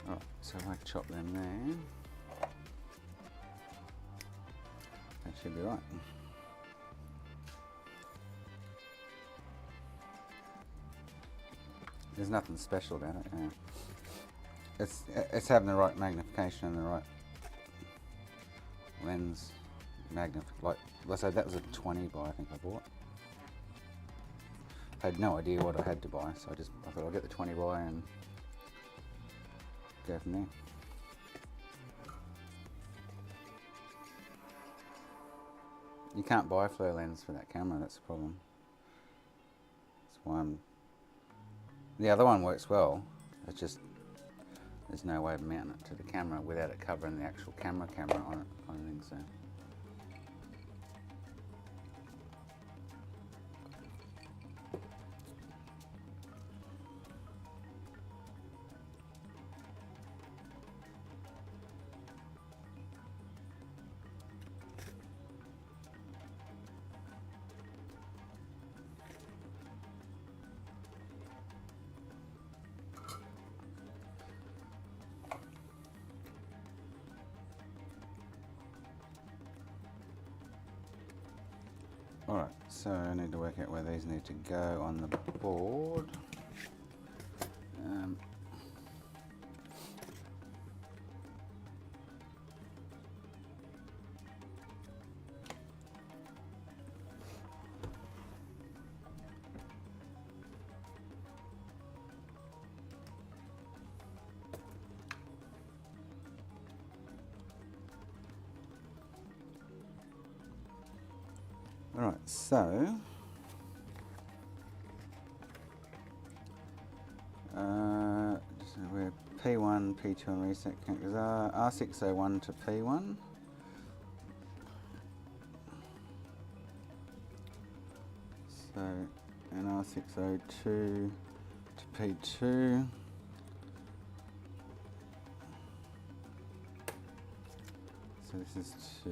Speaker 1: Alright, so if I chop them there, that should be right. There's nothing special about it. Yeah. It's having the right magnification and the right lens like let's say that was a 20 by I think I bought. I had no idea what I had to buy, so I thought I'll get the 20 by and go from there. You can't buy a flare lens for that camera, that's the problem. That's why the other one works well, it's just there's no way of mounting it to the camera without it covering the actual camera on it, kind of thing, so. Alright, so I need to work out where these need to go on the board. Alright, so Just we're P1, P2 and reset connectors are R601 to P1. So, and R602 to P2. So this is to,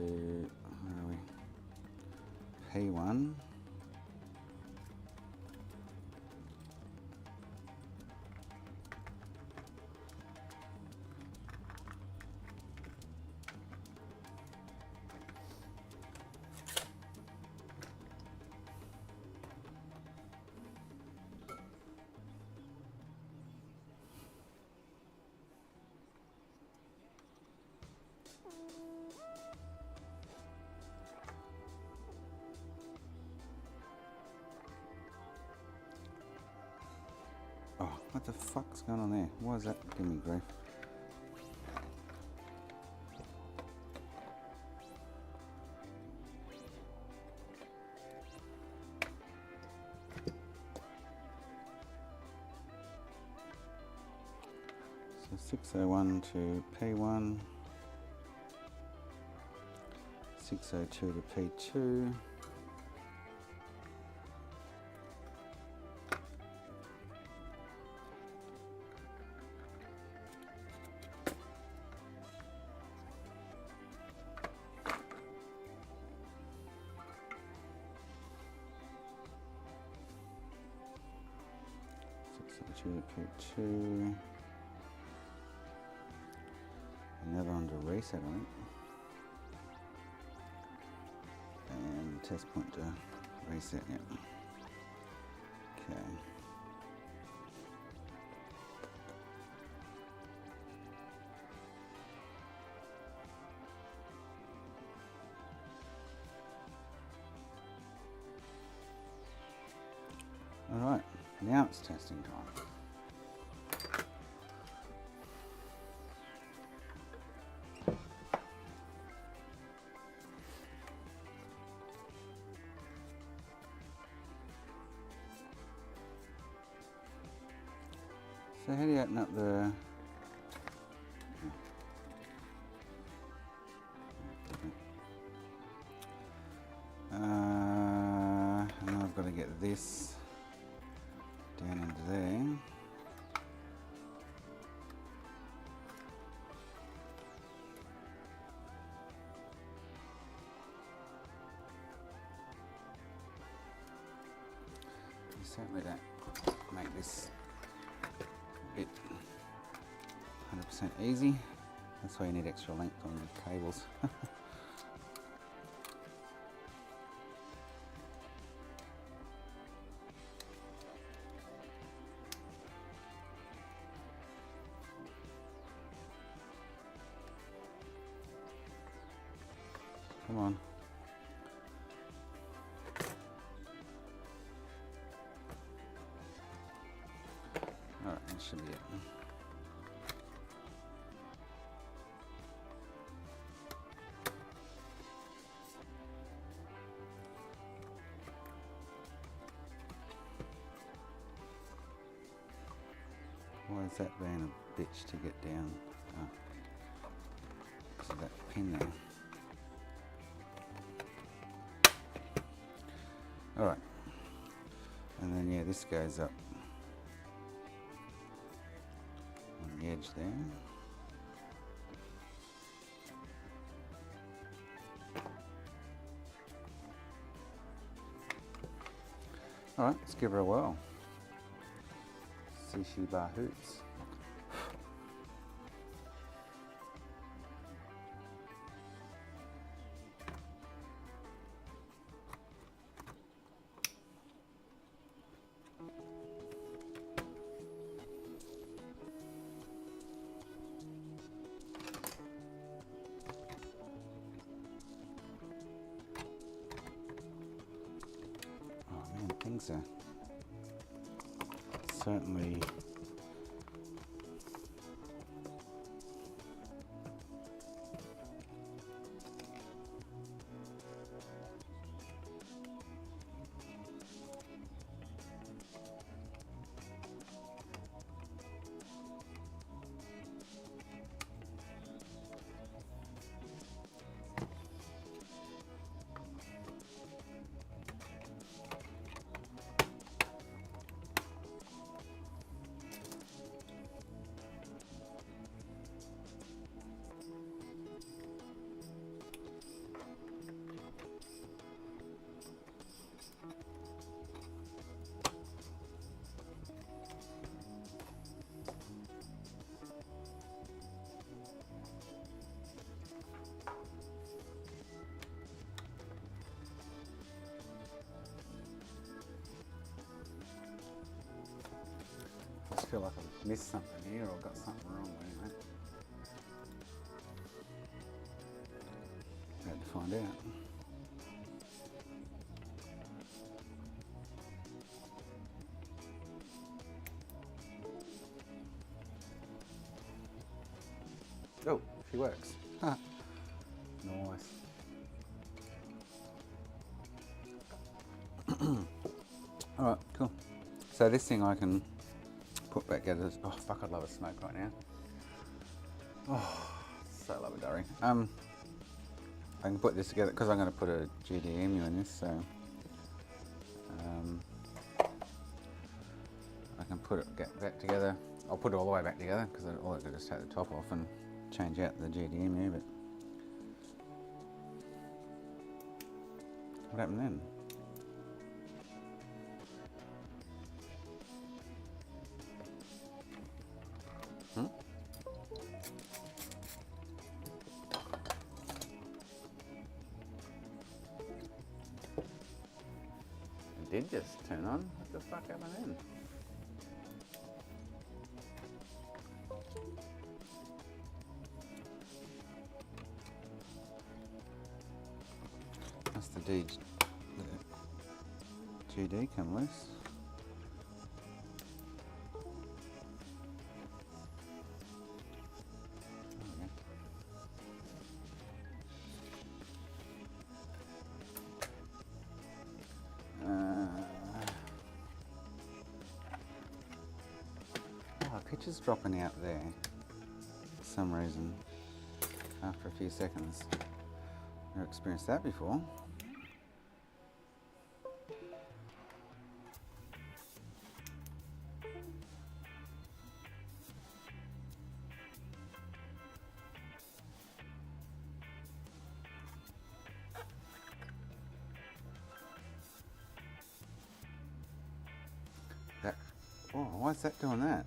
Speaker 1: where are we? P1. Oh, what the fuck's going on there? Why is that giving me grief? So 601 to P1, 602 to P2. P2, another one to reset, I think, and test point to reset, yep. Okay. Alright, now it's testing time. So how do you open up the... and I've got to get this down into there. You certainly don't make this bit 100% easy. That's why you need extra length on your cables. Come on. Alright, that should be it. Why is that being a bitch to get down? Oh. So that pin there. Alright. And then yeah, this goes up on the edge there. Alright, let's give her a whirl. See she bar hoots. Oh man, things are certainly feel like I've missed something here or got something wrong, but anyway. I had to find out. Oh, she works. Nice. Alright, cool. So this thing I can put back together. Oh fuck, I'd love a smoke right now. Oh, so love it, darling. I can put this together because I'm going to put a GDMU in this, so I can put it back together. I'll put it all the way back together because all I do is take the top off and change out the GDMU. But what happened then? It did just turn on. What the fuck happened then? That's the GD come loose. Picture's dropping out there for some reason after a few seconds. Never experienced that before. Why is that doing that?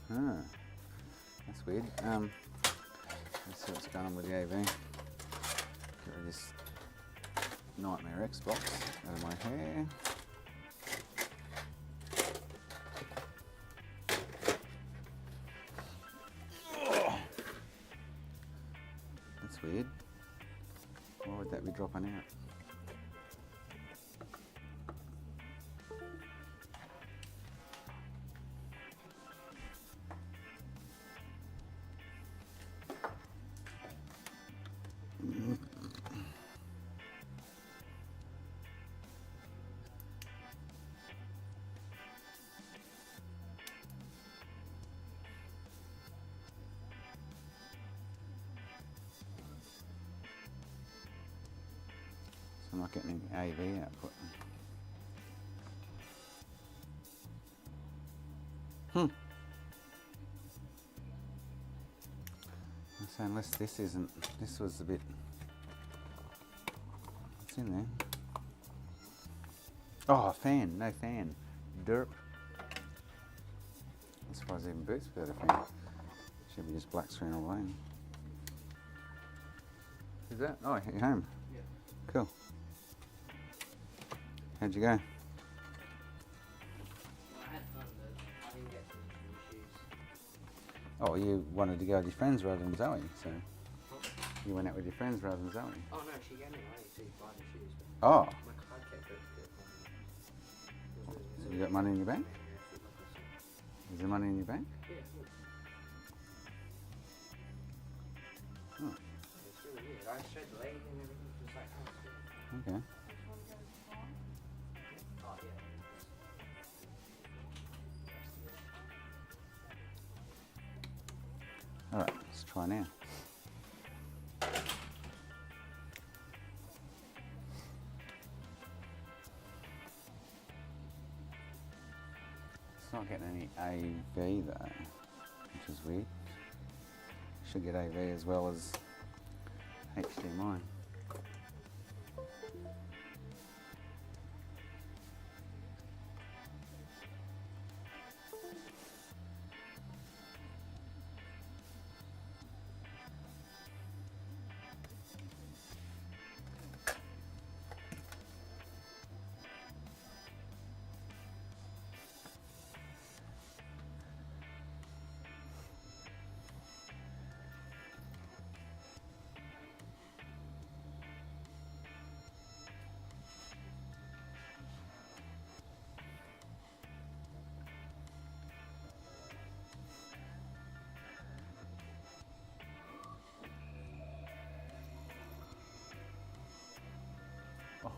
Speaker 1: That's weird. Let's see what's going on with the AV. Get rid of this Nightmare Xbox out of my hair. That's weird. Why would that be dropping out? I'm not getting any AV output. So unless this isn't, this was a bit, what's in there? Oh, a fan, no fan. Derp. I'm surprised even boots without a fan. Should be just black screen all the way. Who's that? Oh, you're home.
Speaker 3: Yeah.
Speaker 1: Cool. How'd you go?
Speaker 3: I had fun, but I didn't get to the shoes.
Speaker 1: Oh, you wanted to go with your friends rather than Zoe, so you went out with your friends rather than Zoe.
Speaker 3: Oh no, she gave me money to buy the shoes, but
Speaker 1: Oh,
Speaker 3: my card kept it.
Speaker 1: so you got money in your bank? Is there money in your bank?
Speaker 3: Yeah.
Speaker 1: Oh,
Speaker 3: It's really weird. I showed the lady and everything, she was like, oh, it's good.
Speaker 1: okay.
Speaker 3: Oh, yeah.
Speaker 1: Alright, let's try now. It's not getting any AV though, which is weird. Should get AV as well as HDMI.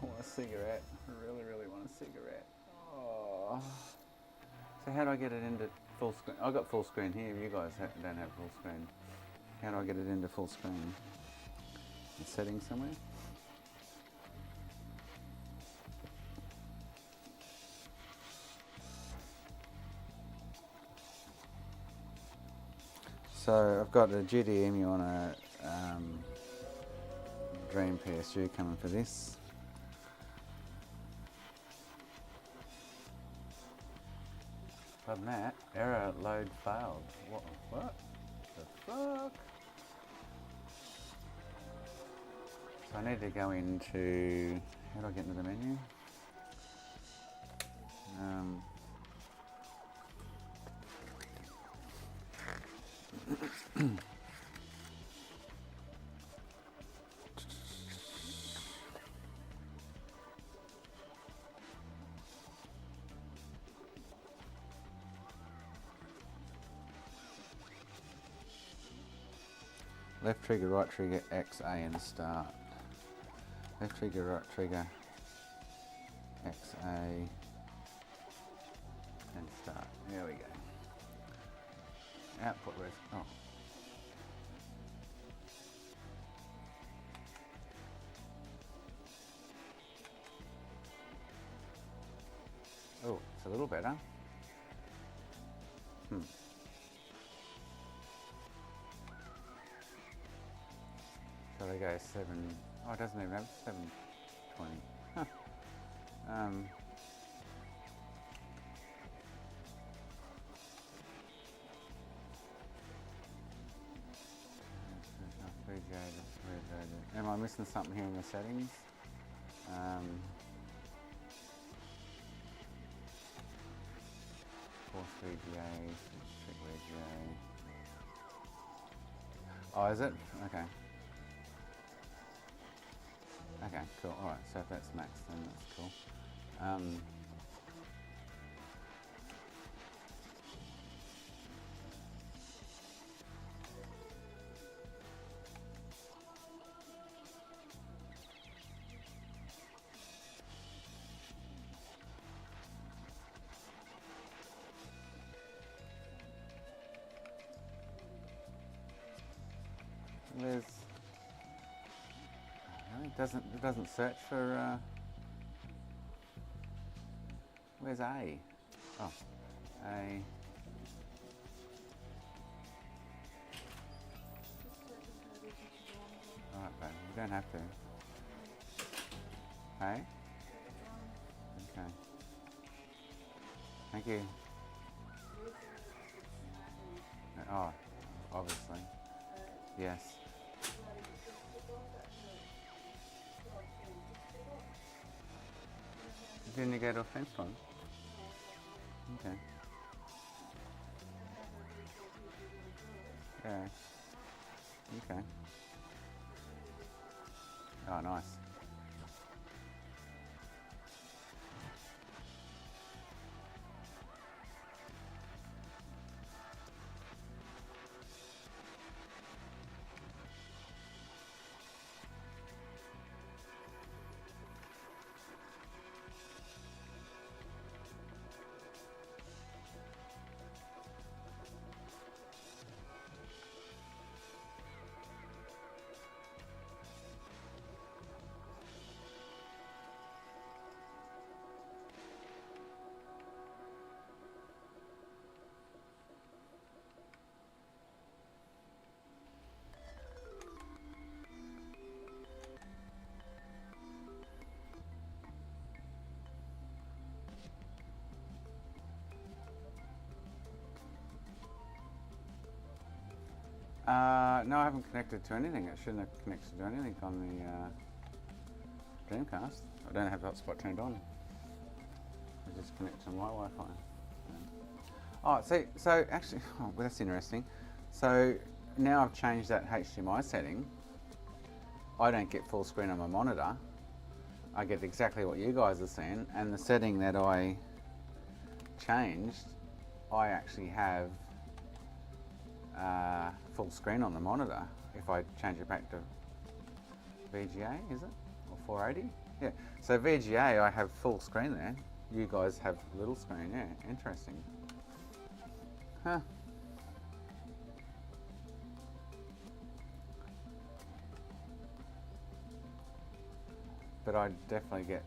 Speaker 1: I want a cigarette. I really, really want a cigarette. Oh. So how do I get it into full screen? I've got full screen here. You guys don't have full screen. How do I get it into full screen? The settings somewhere? So I've got a GDEMU on a Dream PSU coming for this. Other than that, error load failed. What the fuck? So I need to go into, how do I get into the menu? Left trigger, right trigger, X, A and start. Left trigger, right trigger, X, A and start. There we go. Output res. Oh. Oh, it's a little better. So they go 7. Oh, it doesn't even have 720. Huh. Am I missing something here in the settings? Force VGA, check VGA. Oh, is it? Okay. Okay, cool. Alright, so if that's max, then that's cool. There's it doesn't search for where's A? Oh, A. Alright, babe, you don't have to. Hey? Okay. Thank you. Oh, obviously. Yes. Didn't you go to a fence one? Okay. Yeah. Okay. Oh, nice. No, I haven't connected to anything. It shouldn't have connected to anything on the Dreamcast. I don't have hotspot turned on. I just connect to my Wi-Fi. Oh, see, so actually, oh, well, that's interesting. So now I've changed that HDMI setting. I don't get full screen on my monitor. I get exactly what you guys are seeing, and the setting that I changed, I actually have full screen on the monitor if I change it back to VGA, is it? Or 480? Yeah. So VGA, I have full screen there. You guys have little screen. Yeah. Interesting. Huh. But I definitely get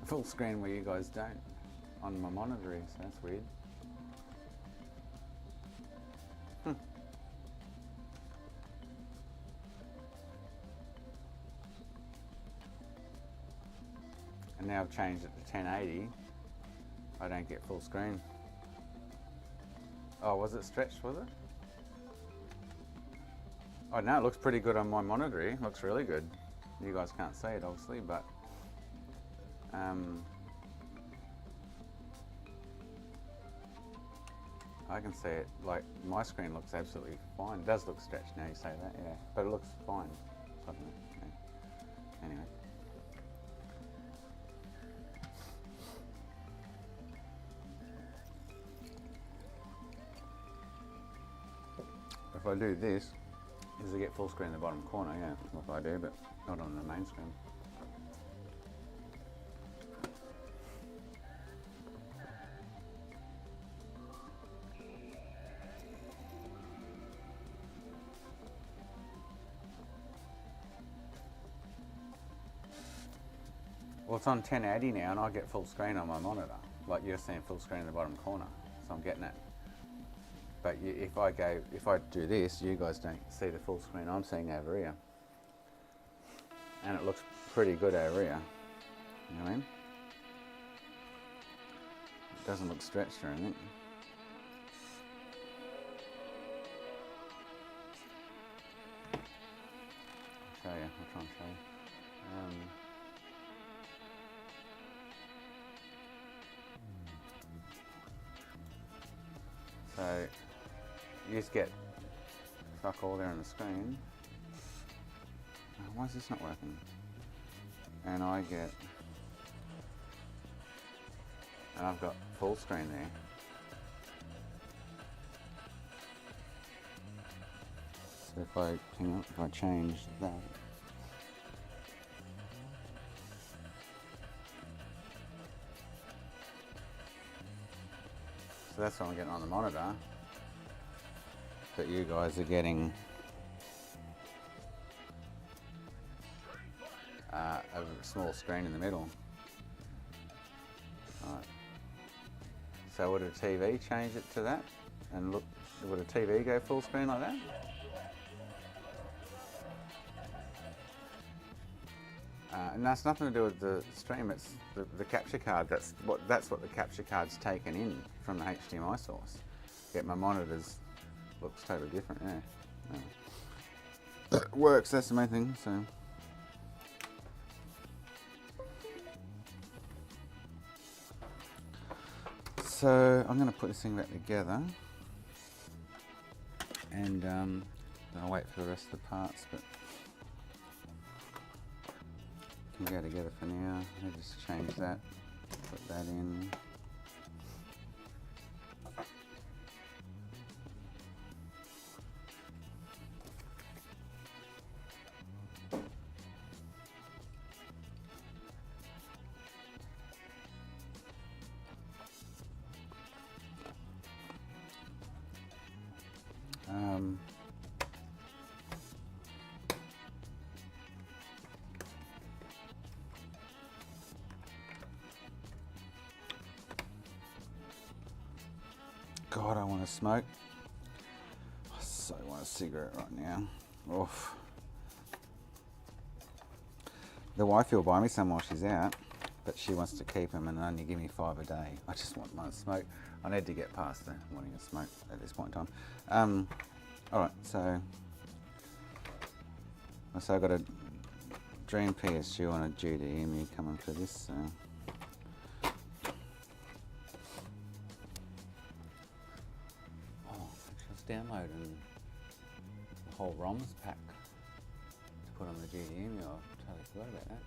Speaker 1: full screen where you guys don't on my monitor, so that's weird. And now I've changed it to 1080. I don't get full screen. Oh, was it stretched, was it? Oh, no, it looks pretty good on my monitor. It looks really good. You guys can't see it, obviously, but I can see it. Like, my screen looks absolutely fine. It does look stretched now you say that, yeah. But it looks fine, doesn't it? Yeah. Anyway. If I do this, is I get full screen in the bottom corner, yeah, if I do, but not on the main screen. Well, it's on 1080 now, and I get full screen on my monitor. Like you're seeing full screen in the bottom corner, so I'm getting it. But if I do this, you guys don't see the full screen I'm seeing over here, and it looks pretty good over here. You know what I mean? It doesn't look stretched or anything. I'll show you. I'll try and show you. So you just get fuck all there on the screen. Oh, why is this not working? And I've got full screen there. So if I change that. So that's what I'm getting on the monitor. But you guys are getting a small screen in the middle. Right. So would a TV change it to that? And look, would a TV go full screen like that? And that's nothing to do with the stream. It's the capture card. That's what the capture card's taken in from the HDMI source. Yet my monitors looks totally different. Yeah, it works. That's the main thing. So I'm going to put this thing back together, and then I'll wait for the rest of the parts. But can go together for now. Let me just change that, put that in. God, I want to smoke. I so want a cigarette right now. Oof. The wifey will buy me some while she's out, but she wants to keep them and only give me 5 a day. I just want one to smoke. I need to get past the wanting to smoke at this point in time. Alright, so I've got a Dream PSU and a GDEMU coming for this. Downloading the whole ROMs pack to put on the GDEMU. I totally forgot about that.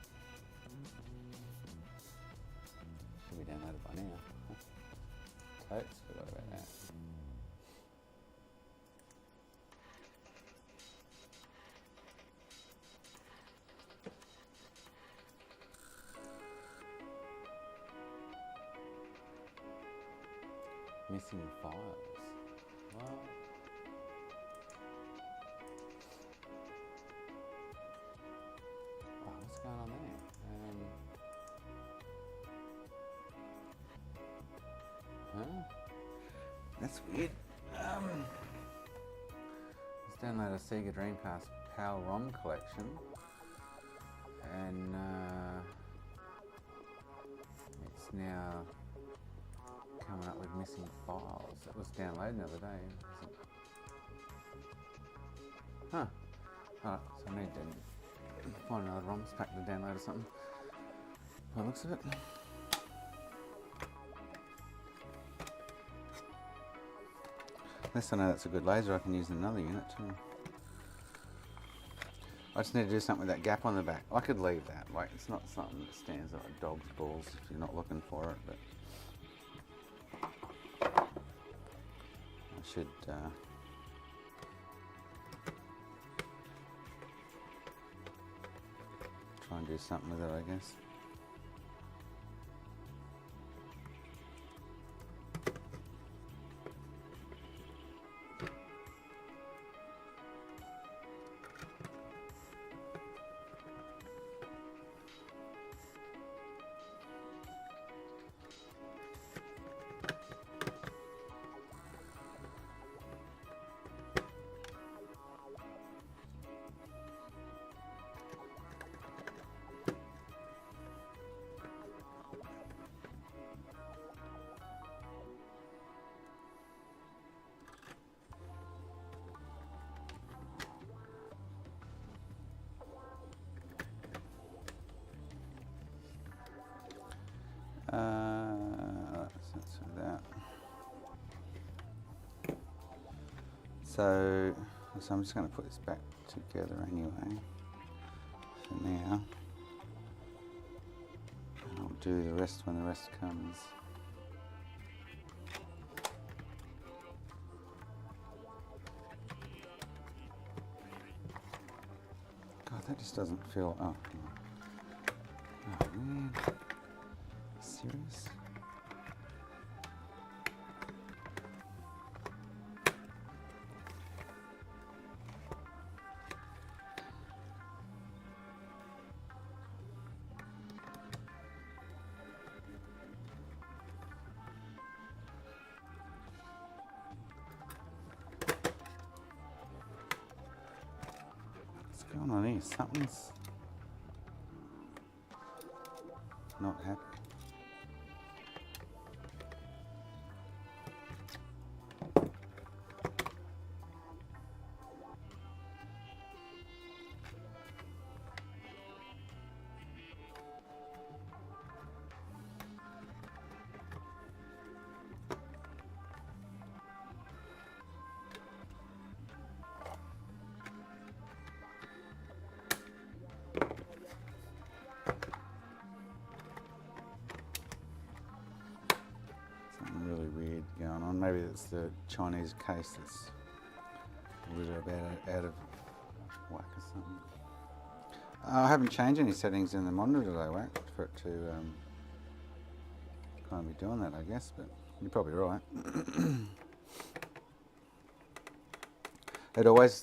Speaker 1: Should be downloaded by now. Totes forgot about that. missing files. What? Oh, what's going on there? Huh? That's weird. Let's download a Sega Dreamcast PAL ROM collection, and it's now coming up with missing files. It was downloaded the other day. Huh. Alright, so I need to find another ROMs pack to download or something. By the looks of it. Unless I know that's a good laser, I can use another unit too. I just need to do something with that gap on the back. I could leave that, like it's not something that stands out like dog's balls if you're not looking for it, but I should try and do something with it, I guess. That's that. So I'm just going to put this back together anyway for now. I'll do the rest when the rest comes. God, that just doesn't feel. Oh man. Serious? What's going on here? Something's not happy. Really weird going on. Maybe it's the Chinese case that's a little bit out of whack or something. I haven't changed any settings in the monitor today, Whack, for it to kind of be doing that, I guess, but you're probably right.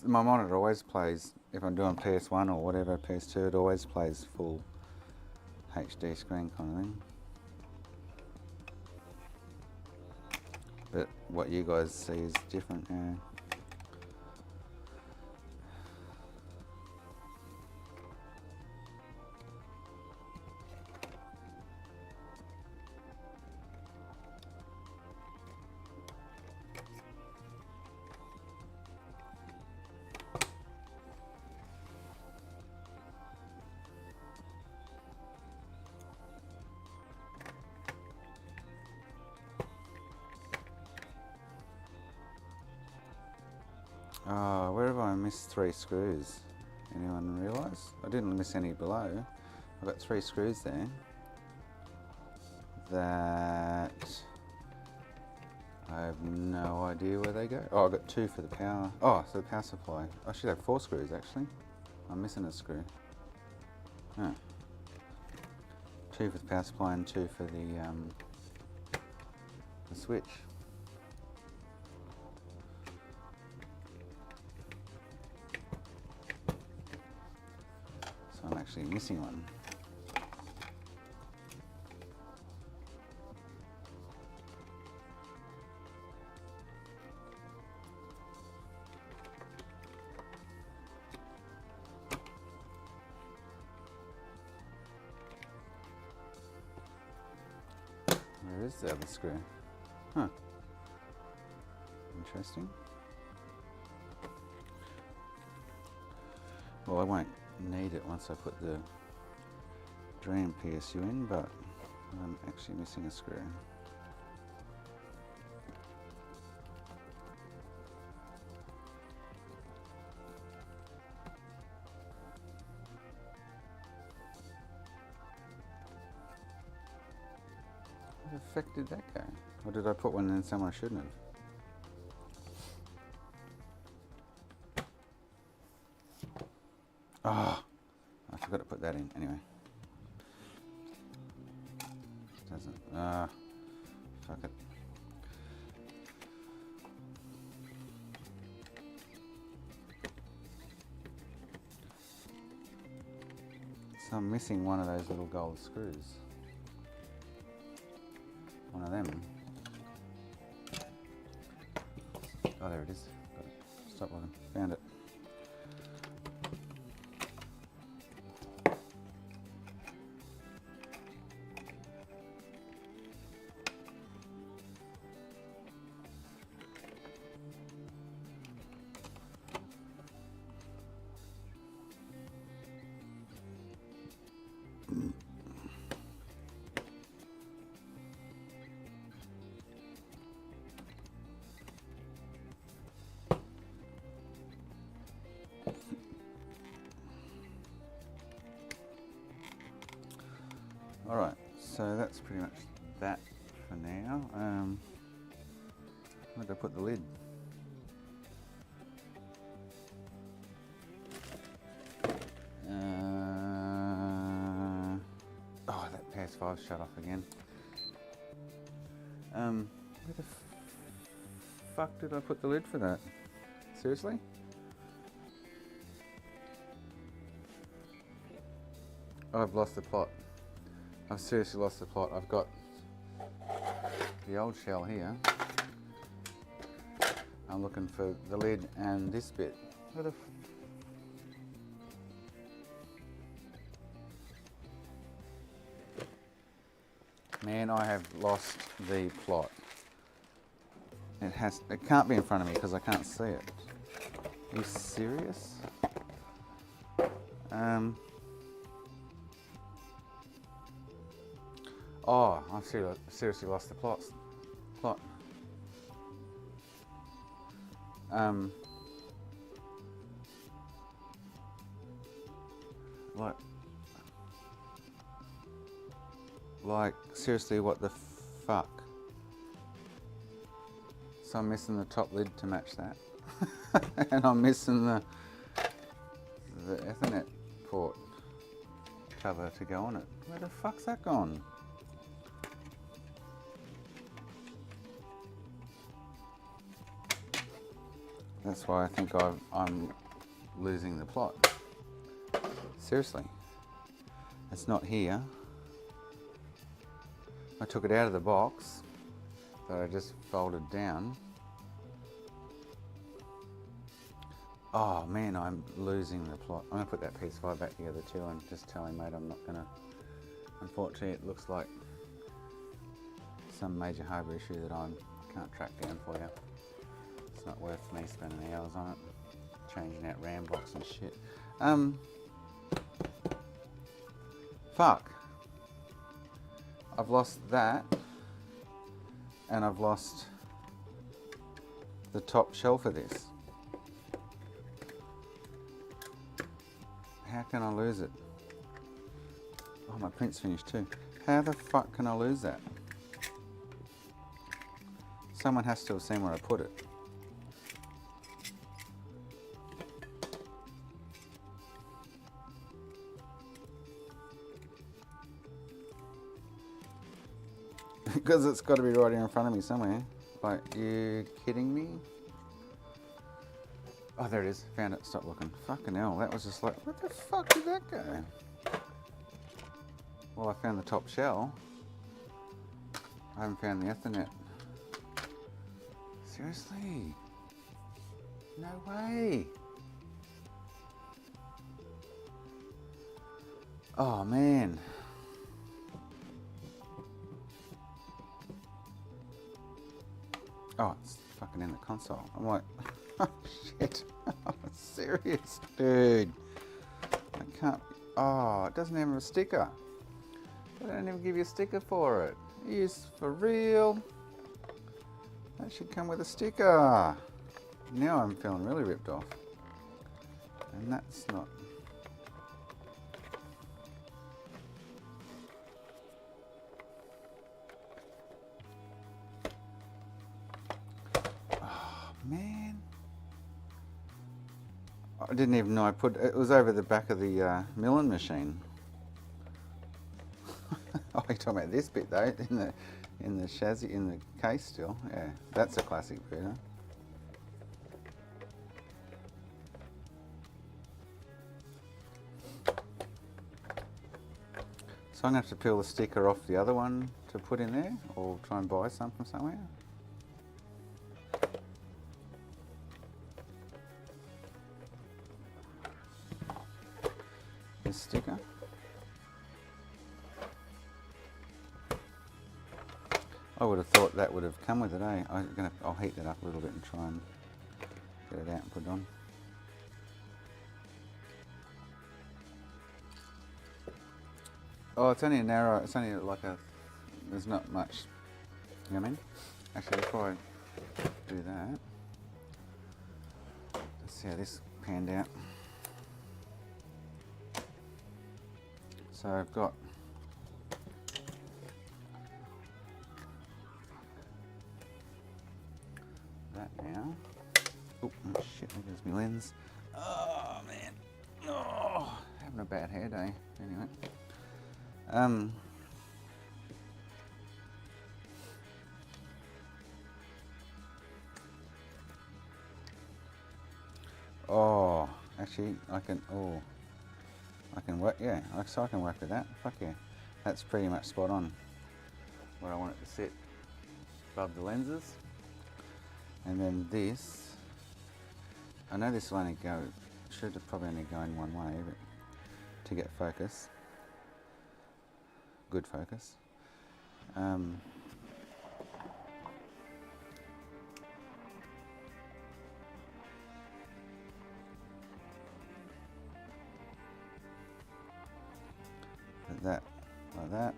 Speaker 1: My monitor always plays, if I'm doing PS1 or whatever, PS2, it always plays full HD screen kind of thing. But what you guys see is different, yeah. Oh, where have I missed 3 screws? Anyone realise? I didn't miss any below. I've got 3 screws there that I have no idea where they go. Oh, I've got 2 for the power. Oh, so the power supply. I should have 4 screws actually. I'm missing a screw. Oh. 2 for the power supply and 2 for the switch. So I'm actually missing one. Where is the other screw? Huh. Interesting. Well, I won't need it once I put the dream PSU in, but I'm actually missing a screw. Where the fuck did that go? Or did I put one in somewhere I shouldn't have? Oh, I forgot to put that in. Anyway. Doesn't. Fuck it. So I'm missing one of those little gold screws. One of them. Oh, there it is. Got it. Stop looking. Found it. Alright, so that's pretty much that for now. Where did I put the lid? Oh, that PS5 shut off again. Where the fuck did I put the lid for that? Seriously? Oh, I've lost the plot. I've seriously lost the plot. I've got the old shell here. I'm looking for the lid and this bit. Where the Man, I have lost the plot. It can't be in front of me because I can't see it. Are you serious? Oh, I've seriously lost the plot. Like seriously, what the fuck? So I'm missing the top lid to match that, and I'm missing the Ethernet port cover to go on it. Where the fuck's that gone? That's why I think I'm losing the plot. Seriously. It's not here. I took it out of the box that I just folded down. Oh man, I'm losing the plot. I'm gonna put that PS5 back together too and just tell him, mate, I'm not gonna. Unfortunately, it looks like some major hardware issue that I can't track down for you. It's not worth me spending hours on it, changing out RAM blocks and shit. Fuck. I've lost that, and I've lost the top shelf of this. How can I lose it? Oh, my print's finished too. How the fuck can I lose that? Someone has to have seen where I put it. Because it's got to be right here in front of me somewhere. Like, you kidding me? Oh, there it is. Found it. Stop looking. Fucking hell. That was just like, what the fuck did that go? Well, I found the top shell. I haven't found the Ethernet. Seriously? No way. Oh, man. Oh, it's fucking in the console. I'm like, oh, shit. Oh, serious, dude. I can't. Oh, it doesn't have a sticker. They don't even give you a sticker for it. Yes, for real. That should come with a sticker. Now I'm feeling really ripped off. And that's not. Oh, man. I didn't even know I put it was over the back of the milling machine. Oh, you're talking about this bit though, in the chassis, in the case still. Yeah, that's a classic bit, huh? So I'm going to have to peel the sticker off the other one to put in there, or try and buy some from somewhere. This sticker. I would have thought that would have come with it, eh? I'll heat that up a little bit and try and get it out and put it on. Oh, it's only a narrow, it's only like a, there's not much, you know what I mean? Actually, before I do that, let's see how this panned out. So I've got that now. Oh, shit, there goes my lens. Oh, man. Oh, having a bad hair day. Anyway. Oh, actually, I can work, yeah, so I can work with that. Fuck yeah. That's pretty much spot on where I want it to sit, above the lenses. And then this, I know this will only go, should have probably only go in one way, but to get focus, good focus. That, like that.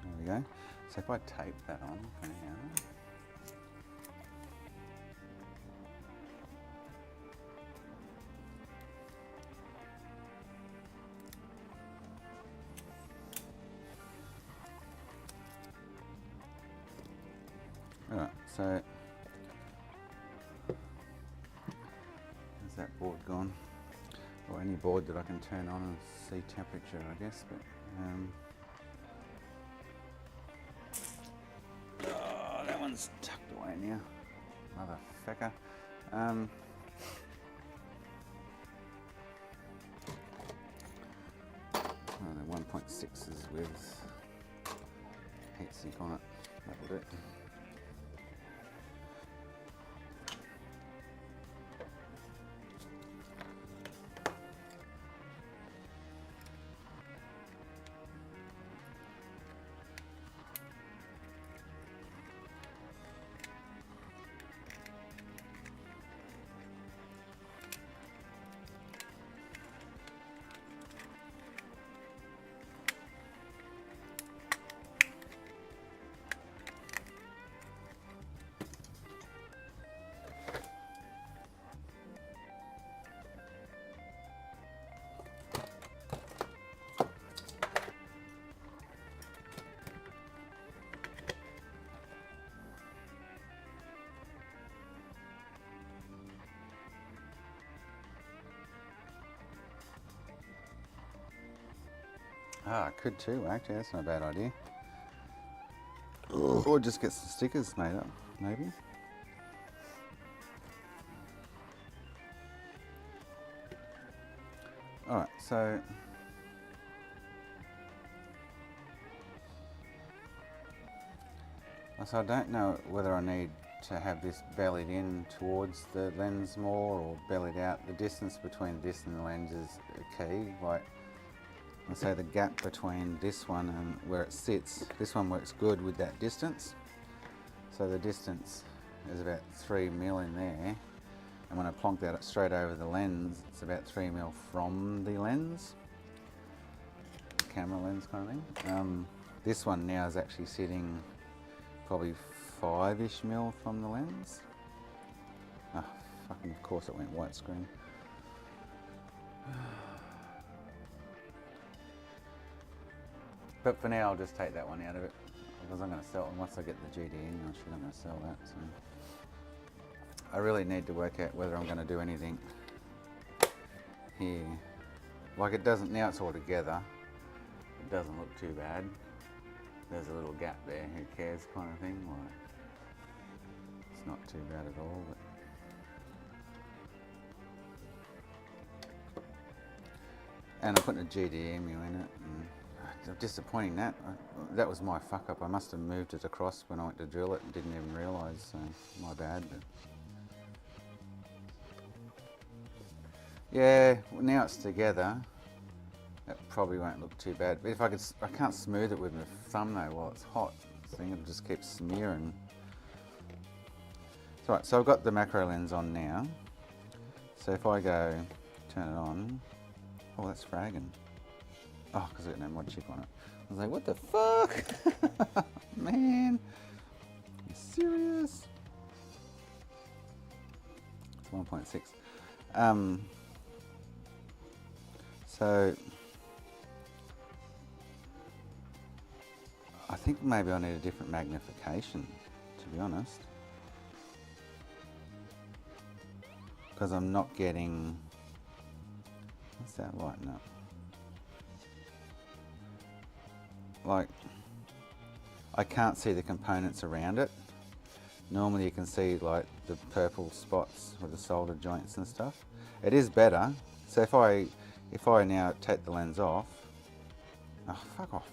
Speaker 1: There we go. So if I tape that on for now. Alright, so there's that board gone. Or any board that I can turn on and see temperature, I guess, but oh, that one's tucked away now, motherfucker. The 1.6 is with heatsink on it. That'll do it. Ah, I could too, actually, that's not a bad idea. Or just get some stickers made up, maybe. Alright, so I don't know whether I need to have this bellied in towards the lens more or bellied out. The distance between this and the lens is a key. Like, let's say the gap between this one and where it sits, this one works good with that distance. So the distance is about 3 mil in there. And when I plonk that straight over the lens, it's about 3 mil from the lens. Camera lens kind of thing. This one now is actually sitting probably 5-ish mil from the lens. Oh, fucking of course it went widescreen. But for now I'll just take that one out of it because I'm going to sell it. Once I get the GD in, I'm going to sell that. So I really need to work out whether I'm going to do anything here. Like it doesn't, now it's all together. It doesn't look too bad. There's a little gap there, who cares kind of thing. Like, it's not too bad at all. But and I'm putting a GDMU in it. And disappointing that. That was my fuck up. I must have moved it across when I went to drill it and didn't even realise, so my bad. But yeah, well, now it's together. It probably won't look too bad. But if I can't smooth it with my thumb though while it's hot. So it'll just keep smearing. Right, so I've got the macro lens on now. So if I go turn it on, oh, that's fragging. Oh, because I got no mod chip on it. I was like, what the fuck? Man, you serious? It's 1.6. So I think maybe I need a different magnification, to be honest. Because I'm not getting, what's that lighting up? Like, I can't see the components around it. Normally you can see like the purple spots with the solder joints and stuff. It is better. So if I now take the lens off, oh fuck off.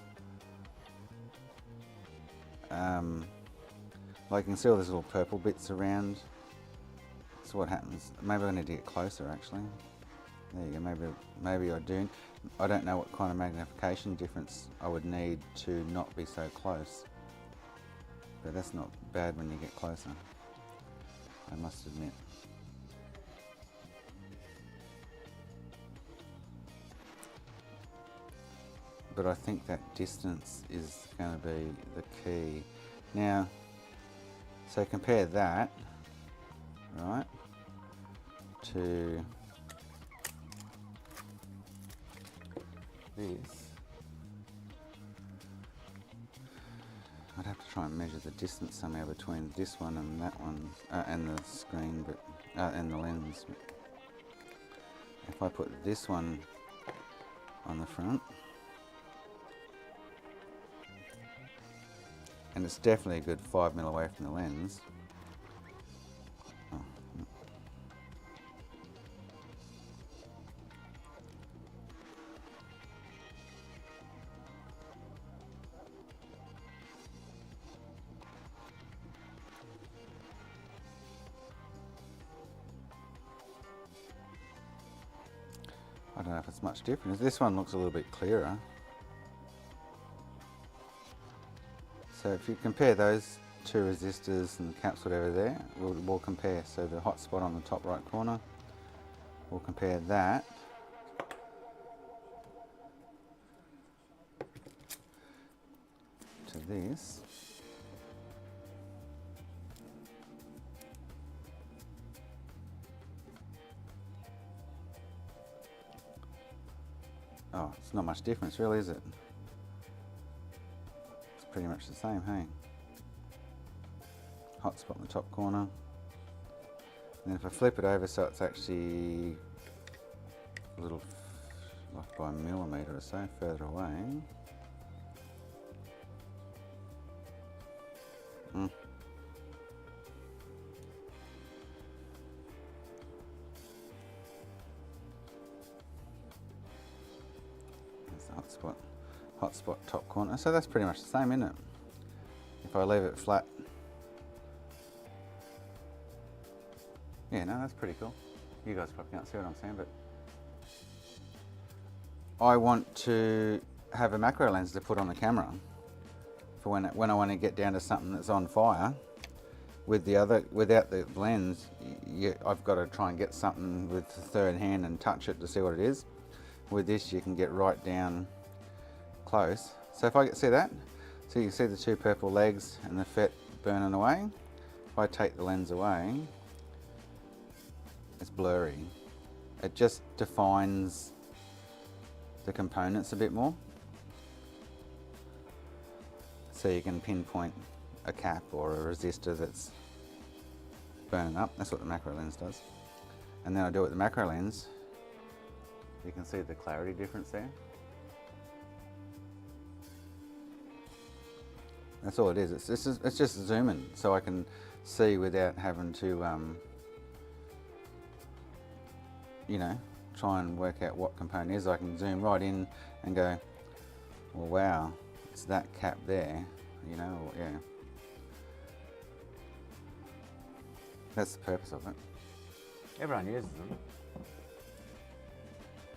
Speaker 1: Like you can see all those little purple bits around. So what happens? Maybe I need to get closer actually. There you go, maybe I do. I don't know what kind of magnification difference I would need to not be so close. But that's not bad when you get closer, I must admit. But I think that distance is going to be the key. Now, so compare that, right, to this. I'd have to try and measure the distance somehow between this one and that one, and the screen, but and the lens. If I put this one on the front, and it's definitely a good 5 mil away from the lens. Oh. I don't know if it's much different. This one looks a little bit clearer. So if you compare those two resistors and caps, whatever there, we'll compare. So the hot spot on the top right corner, we'll compare that to this. Oh, it's not much difference really, is it? It's pretty much the same, hey? Hot spot in the top corner. And then if I flip it over so it's actually a little off by a millimetre or so further away. hotspot top corner. So that's pretty much the same, isn't it? If I leave it flat. Yeah, no, that's pretty cool. You guys probably can't see what I'm saying, but I want to have a macro lens to put on the camera for when I want to get down to something that's on fire. With the other, without the lens, I've got to try and get something with the third hand and touch it to see what it is. With this, you can get right down close. So if I see that, so you can see the two purple legs and the fat burning away. If I take the lens away, it's blurry. It just defines the components a bit more. So you can pinpoint a cap or a resistor that's burning up. That's what the macro lens does. And then I do it with the macro lens. You can see the clarity difference there. That's all it is. It's just zooming, so I can see without having to, you know, try and work out what component it is. I can zoom right in and go, well, wow, it's that cap there, you know, or, yeah. That's the purpose of it.
Speaker 4: Everyone uses them.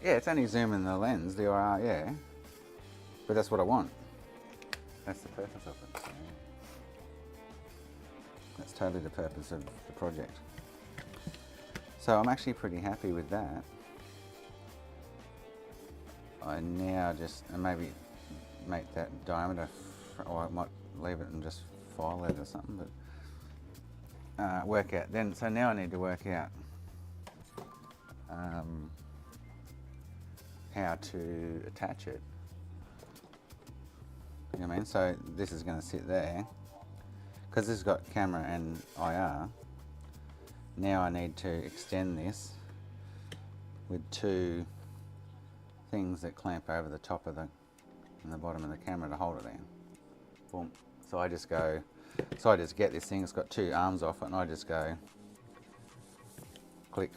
Speaker 1: Yeah, it's only zooming the lens, the IR, yeah. But that's what I want. That's the purpose of it. So, yeah. That's totally the purpose of the project. So I'm actually pretty happy with that. I now just maybe make that diameter, or I might leave it and just file it or something, but work out then. So now I need to work out how to attach it. You know what I mean? So this is going to sit there because this has got camera and IR. Now I need to extend this with two things that clamp over the top of and the bottom of the camera to hold it there. Boom. So I just go, so I just get this thing, it's got two arms off it, and I just go click,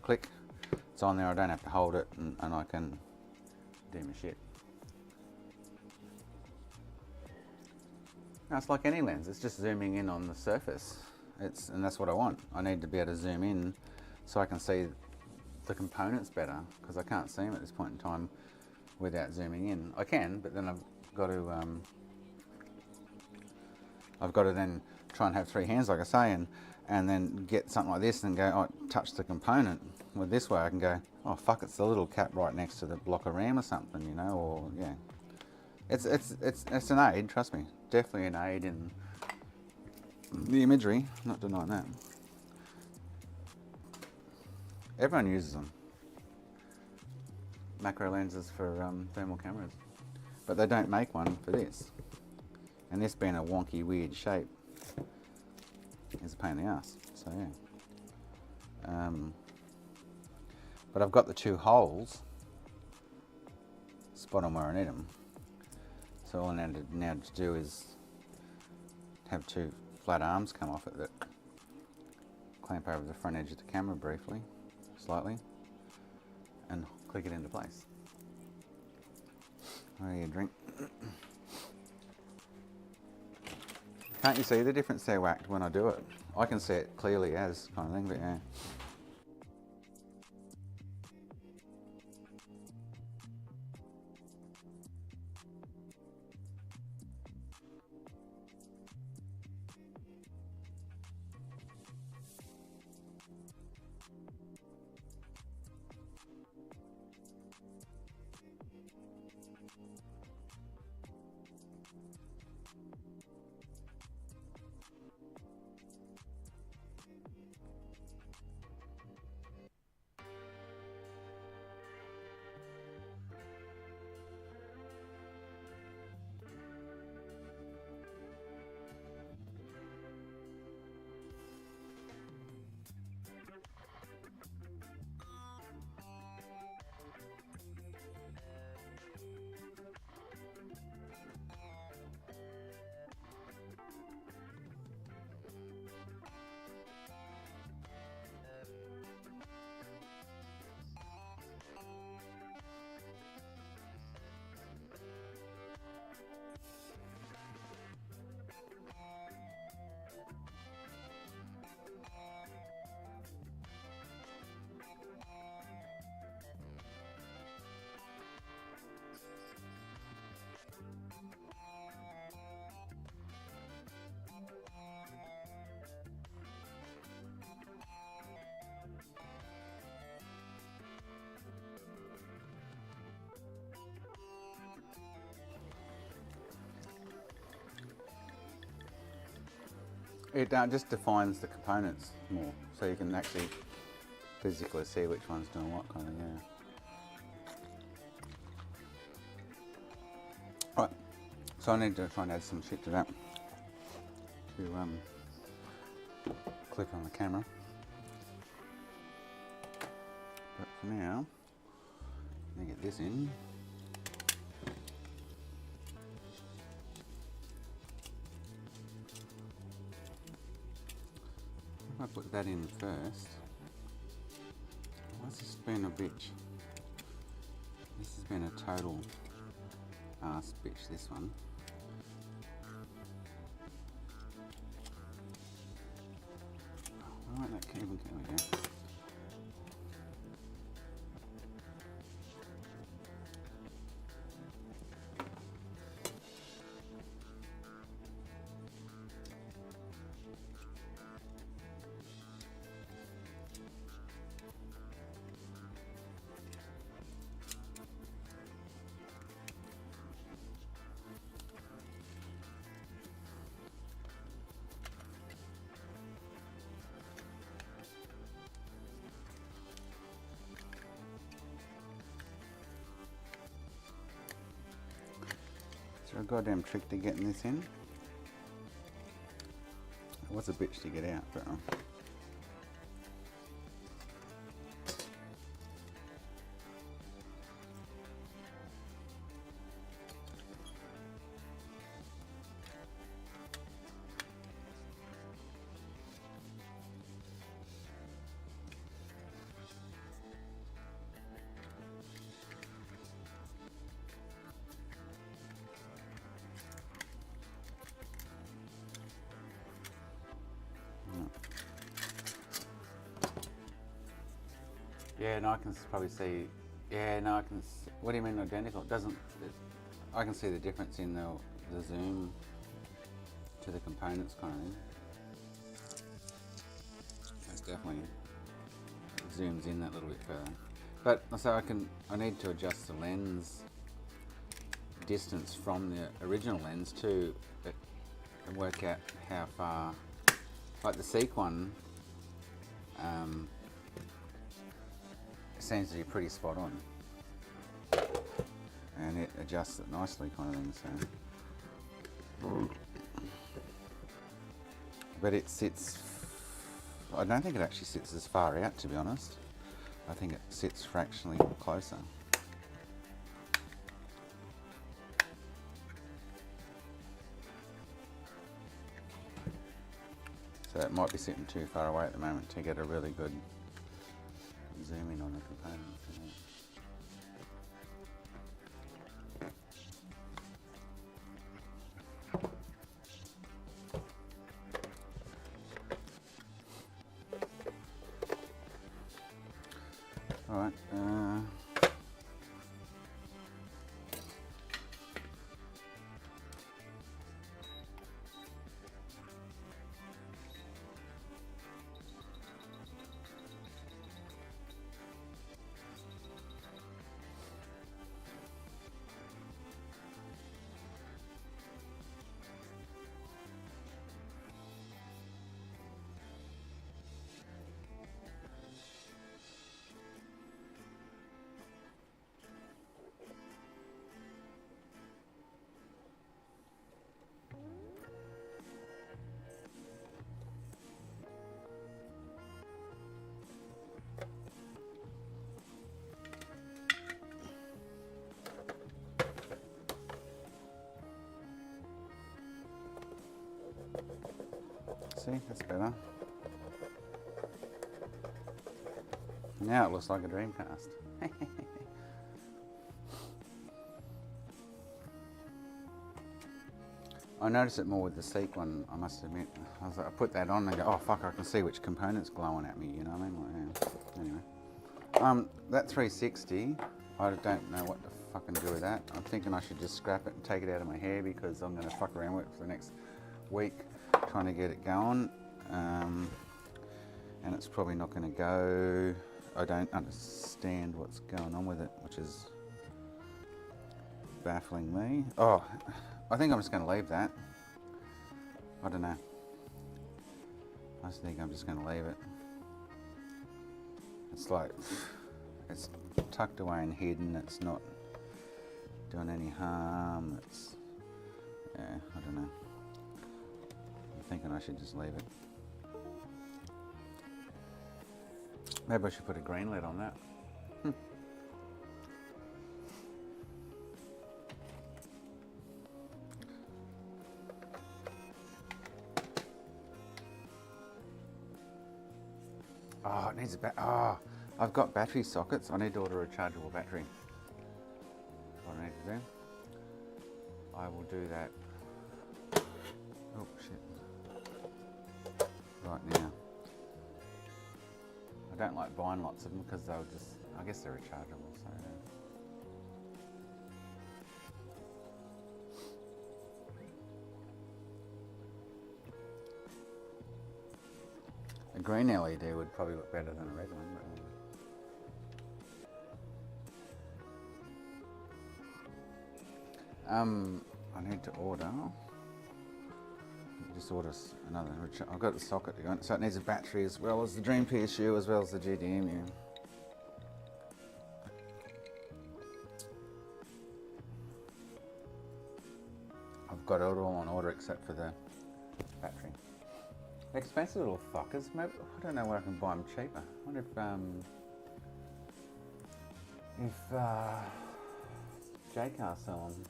Speaker 1: click. It's on there, I don't have to hold it, and I can do my shit. Now it's like any lens, it's just zooming in on the surface. And that's what I want. I need to be able to zoom in so I can see the components better, because I can't see them at this point in time without zooming in. I can, but then I've got to then try and have three hands, like I say, and then get something like this and go, oh, touch the component. Well, this way I can go, oh fuck, it's the little cap right next to the block of RAM or something, you know, or yeah. It's an aid, trust me. Definitely an aid in the imagery, not denying that. Everyone uses them. Macro lenses for thermal cameras. But they don't make one for this. And this being a wonky, weird shape is a pain in the ass. So yeah. But I've got the two holes spot on where I need them. So all I need now to do is have two flat arms come off it that clamp over the front edge of the camera briefly, slightly, and click it into place. Oh yeah, drink. Can't you see the difference there, Whacked, when I do it? I can see it clearly as kind of thing, but yeah. It just defines the components more, so you can actually physically see which one's doing what kind of, yeah. Right, so I need to try and add some shit to that to click on the camera. But for now, let me get this in. If I put that in first, why's this been a bitch? This has been a total ass bitch, this one. Why won't that cable go again? Is there a goddamn trick to getting this in? It was a bitch to get out, but yeah, no, I can probably see. Yeah, no, I can. What do you mean identical? It doesn't. I can see the difference in the zoom to the components kind of thing. It's definitely zooms in that little bit further. But so I need to adjust the lens distance from the original lens to it and work out how far. Like the Seek one. Seems to be pretty spot on, and it adjusts it nicely, kind of thing. So, but it sits. I don't think it actually sits as far out, to be honest. I think it sits fractionally closer. So it might be sitting too far away at the moment to get a really good zoom in on the components. All right. See, that's better. Now it looks like a Dreamcast. I noticed it more with the Seek one, I must admit. I was like, I put that on and go, oh fuck, I can see which component's glowing at me, you know what I mean? Like, yeah. Anyway. That 360, I don't know what to fucking do with that. I'm thinking I should just scrap it and take it out of my hair because I'm gonna fuck around with it for the next week trying to get it going. And it's probably not gonna go. I don't understand what's going on with it, which is baffling me. Oh, I think I'm just going to leave that. I don't know. I think I'm just going to leave it. It's like, it's tucked away and hidden, it's not doing any harm, it's, yeah, I don't know. I'm thinking I should just leave it. Maybe I should put a green lid on that. Oh, it needs a I've got battery sockets. I need to order a chargeable battery. What I need to do, I will do that. Oh shit! Right now, I don't like buying lots of them because they'll just, I guess they're rechargeable. So. A green LED would probably look better than a red one. I need to order. Just order another. I've got the socket to go in, so it needs a battery as well as the Dream PSU as well as the GDEMU. I've got it all on order except for the battery. Expensive little fuckers. Maybe, I don't know where I can buy them cheaper. I wonder if Jaycar sell them.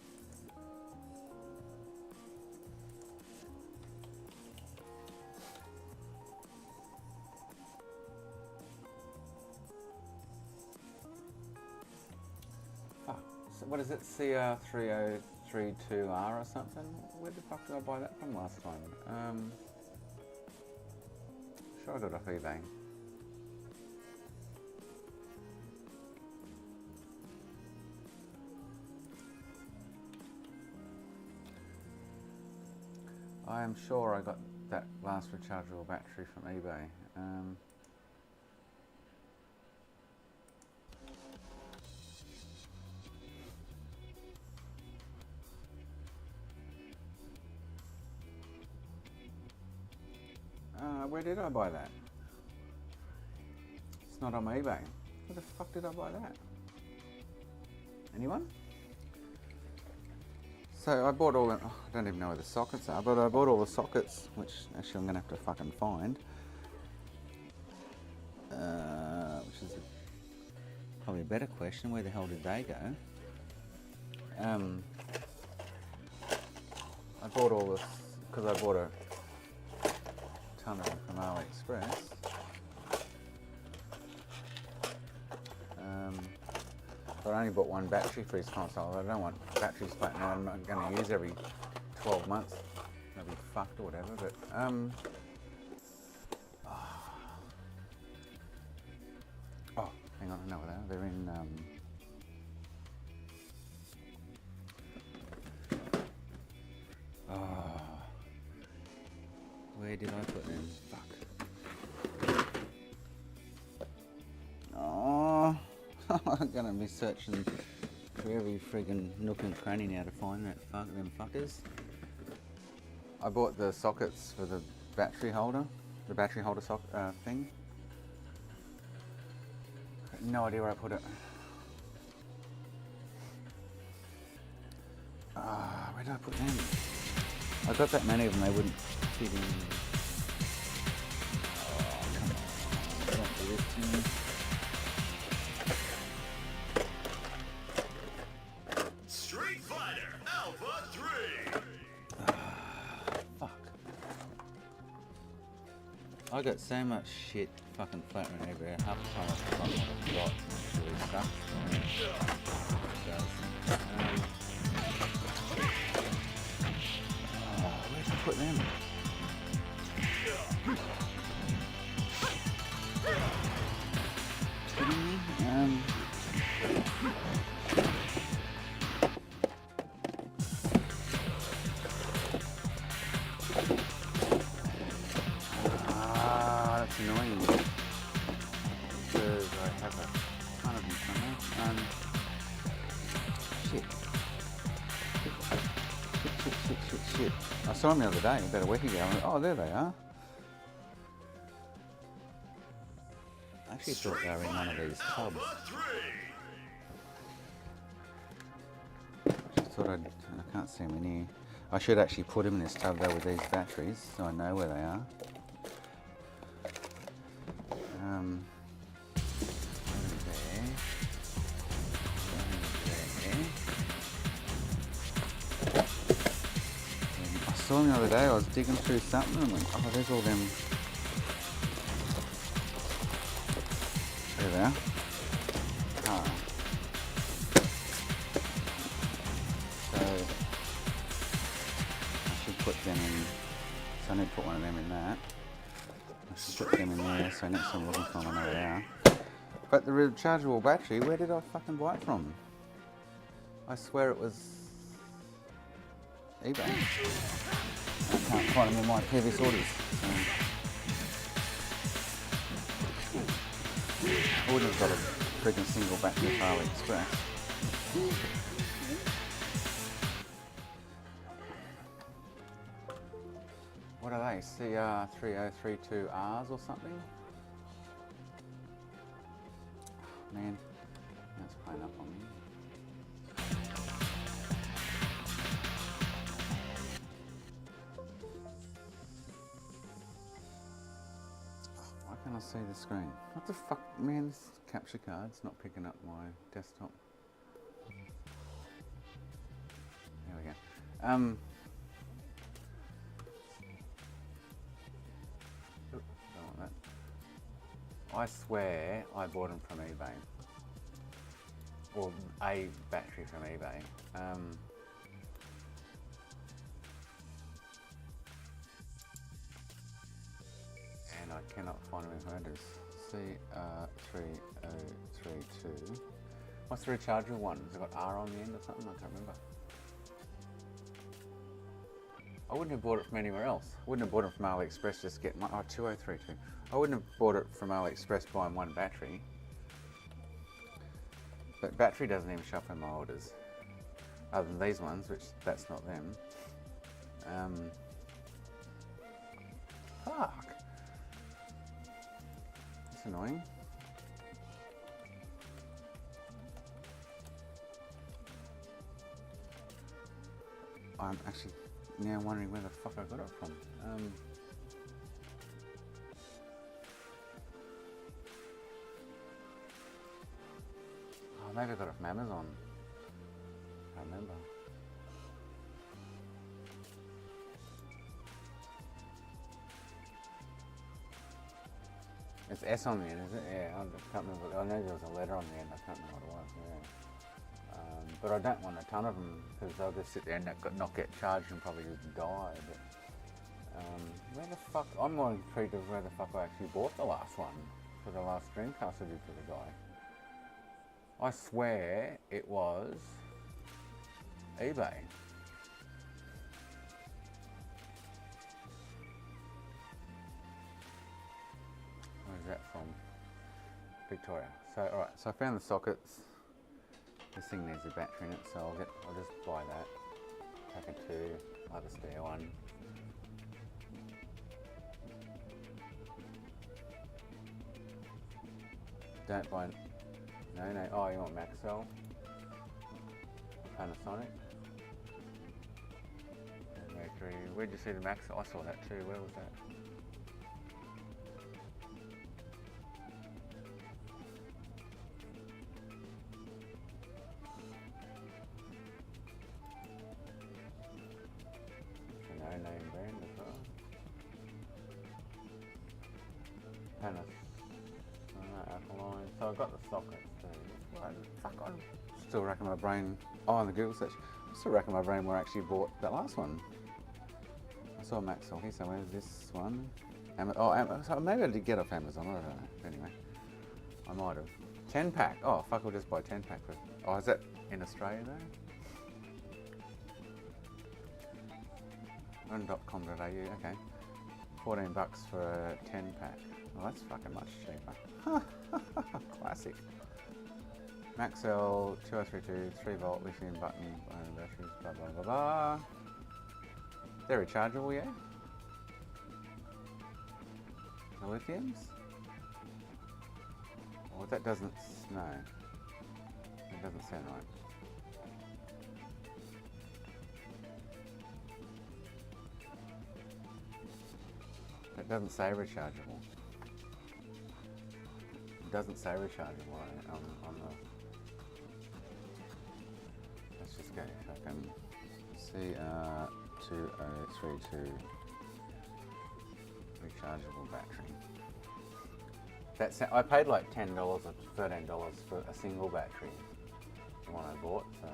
Speaker 1: Fuck. So what is it? CR3032R or something? Where the fuck did I buy that from last time? Sure I got it off eBay. I am sure I got that last rechargeable battery from eBay. Where did I buy that? It's not on my eBay. Where the fuck did I buy that? Anyone? So I bought all the, I don't even know where the sockets are, but I bought all the sockets, which actually I'm going to have to fucking find. Which is probably a better question, where the hell did they go? I bought all this, because I bought a ton of them from AliExpress. But I only bought one battery for his console. I don't want batteries flat now. I'm not going to use every 12 months. They'll be fucked or whatever. But oh, hang on, I know where they are. They're in where did I put them? Fuck. Oh, I'm gonna be searching for every friggin' nook and cranny now to find them fuckers. I bought the sockets for the battery holder, thing. No idea where I put it. Where did I put them? I got that many of them, they wouldn't fit in. Oh, come on. Don't do this to me.
Speaker 5: Street Fighter Alpha 3!
Speaker 1: Fuck. I got so much shit fucking floating everywhere. Half the time I forgot what I've got. It really sucks. It does. Where'd I put them? Kidding me? That's annoying. Because I have a ton of them somewhere. Shit. I saw them the other day, about a week ago. And oh, there they are. actually thought they were in one of these tubs.
Speaker 5: Alpha 3.
Speaker 1: I thought I can't see them in here. I should actually put them in this tub though with these batteries so I know where they are. One there. I saw them the other day, I was digging through something and went, oh, there's all them. There they are. Ah. So, I should put them in, so I need to put one of them in that. I should put them in there, so next time I'm looking for them, I know where they are. But the rechargeable battery, where did I fucking buy it from? I swear it was eBay. I can't find them in my previous orders. I wouldn't have got a freaking single battery off AliExpress. What are they? CR3032Rs or something? Man, that's playing up on me. Why can't I see the screen? What the fuck, man, this capture card's not picking up my desktop. There we go. Oop, don't want that. I swear I bought them from eBay. Or a battery from eBay. And I cannot find them in orders. CR3032. What's the rechargeable one? Has it got R on the end or something? I can't remember. I wouldn't have bought it from anywhere else. I wouldn't have bought it from AliExpress just get my 2032. I wouldn't have bought it from AliExpress buying one battery. But battery doesn't even show up in my orders. Other than these ones, which that's not them. Fuck. That's annoying. I'm actually now wondering where the fuck I got it from. Oh, maybe I got it from Amazon. I remember. It's S on the end, is it? Yeah, I can't remember. I know there was a letter on the end. I can't remember what it was. Yeah. But I don't want a ton of them because they'll just sit there and not get charged and probably just die. But where the fuck? I'm more intrigued of where the fuck I actually bought the last one for the last Dreamcast I did for the guy. I swear it was eBay. Where's that from? Victoria. So alright, so I found the sockets. This thing needs a battery in it, so I'll just buy that. Pack of two, like the spare one. Don't buy. No, oh, you want Maxell? Panasonic? Mercury. Where'd you see the Maxell? I saw that too. Where was that? It's a no-name brand as well. Panasonic. Alkaline. So I got the sockets too. Fuck, I still reckon my brain. Oh, on the Google search. I still reckon my brain where I actually bought that last one. I saw Maxell here somewhere. This one. So maybe I did get off Amazon. I don't know. Anyway, I might have. 10 pack. Oh, fuck, I'll just buy 10 pack. Oh, is that in Australia though? Run.com.au. Okay. $14 for a 10 pack. Well, that's fucking much cheaper. Classic. Maxell 2032 3-volt lithium button batteries, blah blah blah blah. They're rechargeable, yeah? The lithiums? Well, that doesn't, no. That doesn't sound right. That doesn't say rechargeable. It doesn't say rechargeable on the... Let's just go fucking CR2032 rechargeable battery. That's, I paid like $10 or $13 for a single battery, the one I bought, so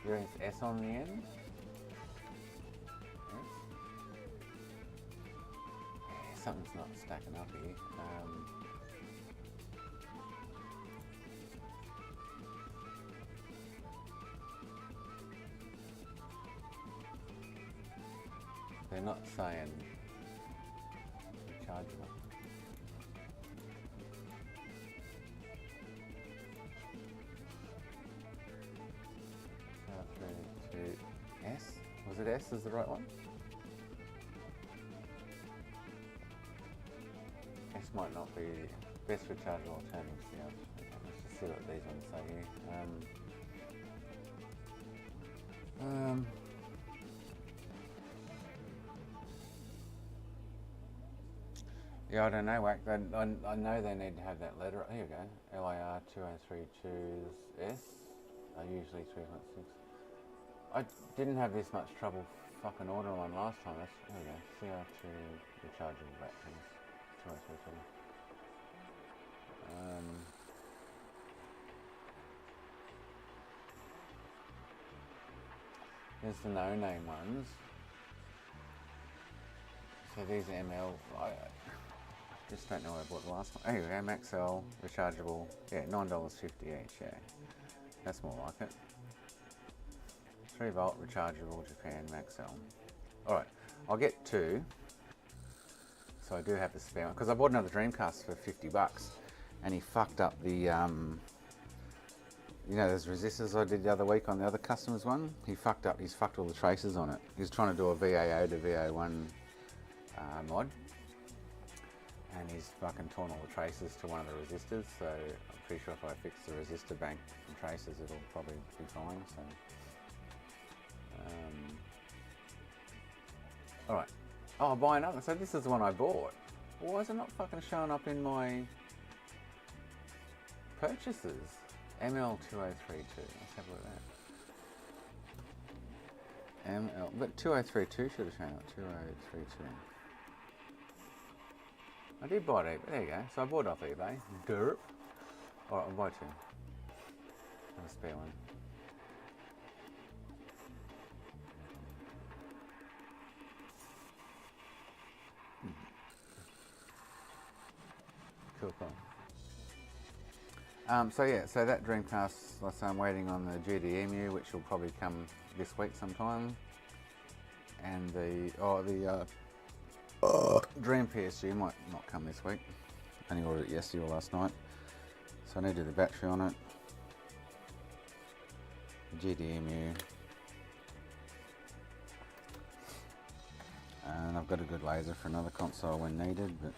Speaker 1: there is S on the end. Yeah, something's not stacking up here. They're not saying rechargeable. S? Was it S is the right one? S might not be best rechargeable alternatives. Yeah, let's just see what these ones say here. Yeah, I don't know, Wack. I know they need to have that letter. Here we go. LIR 2032's S. Are usually 3.6. I didn't have this much trouble fucking ordering one last time. There we go. CR2 rechargeable batteries. 2032. There's the no-name ones. So these are ML. I just don't know what I bought the last one. Here we go, Maxell rechargeable. Yeah, $9.50 each. Yeah, that's more like it. 3 volt rechargeable Japan Maxell. All right, I'll get 2. So I do have the spare one because I bought another Dreamcast for $50, and he fucked up the you know those resistors I did the other week on the other customer's one. He's fucked all the traces on it. He's trying to do a VAO to VO1 mod, and he's fucking torn all the traces to one of the resistors. So I'm pretty sure if I fix the resistor bank and traces, it'll probably be fine. So, all right. Oh, I'll buy another. So this is the one I bought. Why is it not fucking showing up in my purchases? ML2032. Let's have a look at that. ML, but 2032 should have shown up. 2032. I did buy it. There you go. So I bought it off eBay. Derp. All right, I'll buy 2. Have a spare one. Cool. So yeah, so that Dreamcast, like I say, I'm waiting on the GDEMU, which will probably come this week sometime, and the Dream PSG might not come this week. Only ordered it yesterday or last night, so I need to do the battery on it. GDEMU, and I've got a good laser for another console when needed, but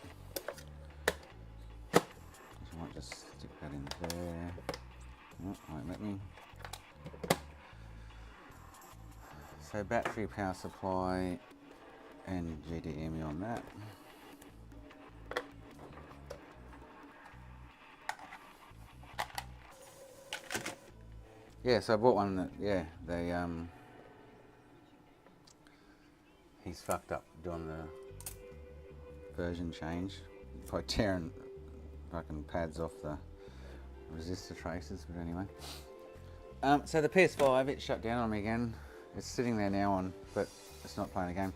Speaker 1: I might just stick that in there. Oh, won't let me. So battery, power supply, and GDEMU on that. Yeah, so I bought one that, yeah, they he's fucked up doing the version change by tearing fucking pads off the resistor traces, but anyway. So the PS5, it shut down on me again. It's sitting there now on, but it's not playing a game.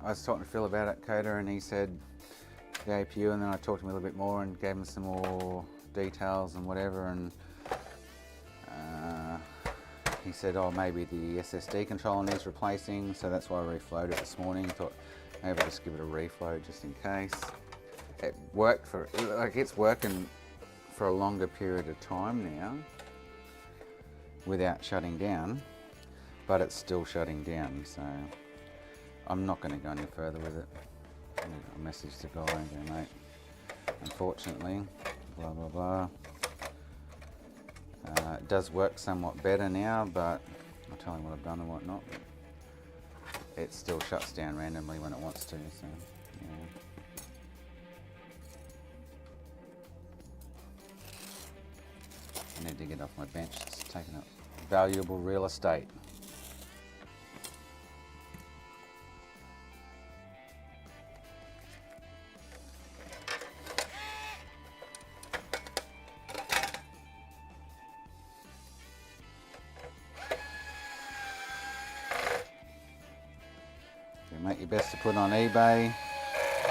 Speaker 1: I was talking to Phil about it, Coda, and he said the APU, and then I talked to him a little bit more and gave him some more details and whatever, and he said, oh, maybe the SSD controller needs replacing, so that's why I reflowed it this morning. Thought maybe I'll just give it a reflow just in case. It worked for, like, it's working for a longer period of time now without shutting down. but it's still shutting down, so I'm not going to go any further with it. A message to guy and go, mate, unfortunately, blah blah blah. It does work somewhat better now, but I'll tell him what I've done and what not. It still shuts down randomly when it wants to, so yeah. I need to get off my bench, it's taking up valuable real estate. Make your best to put on eBay.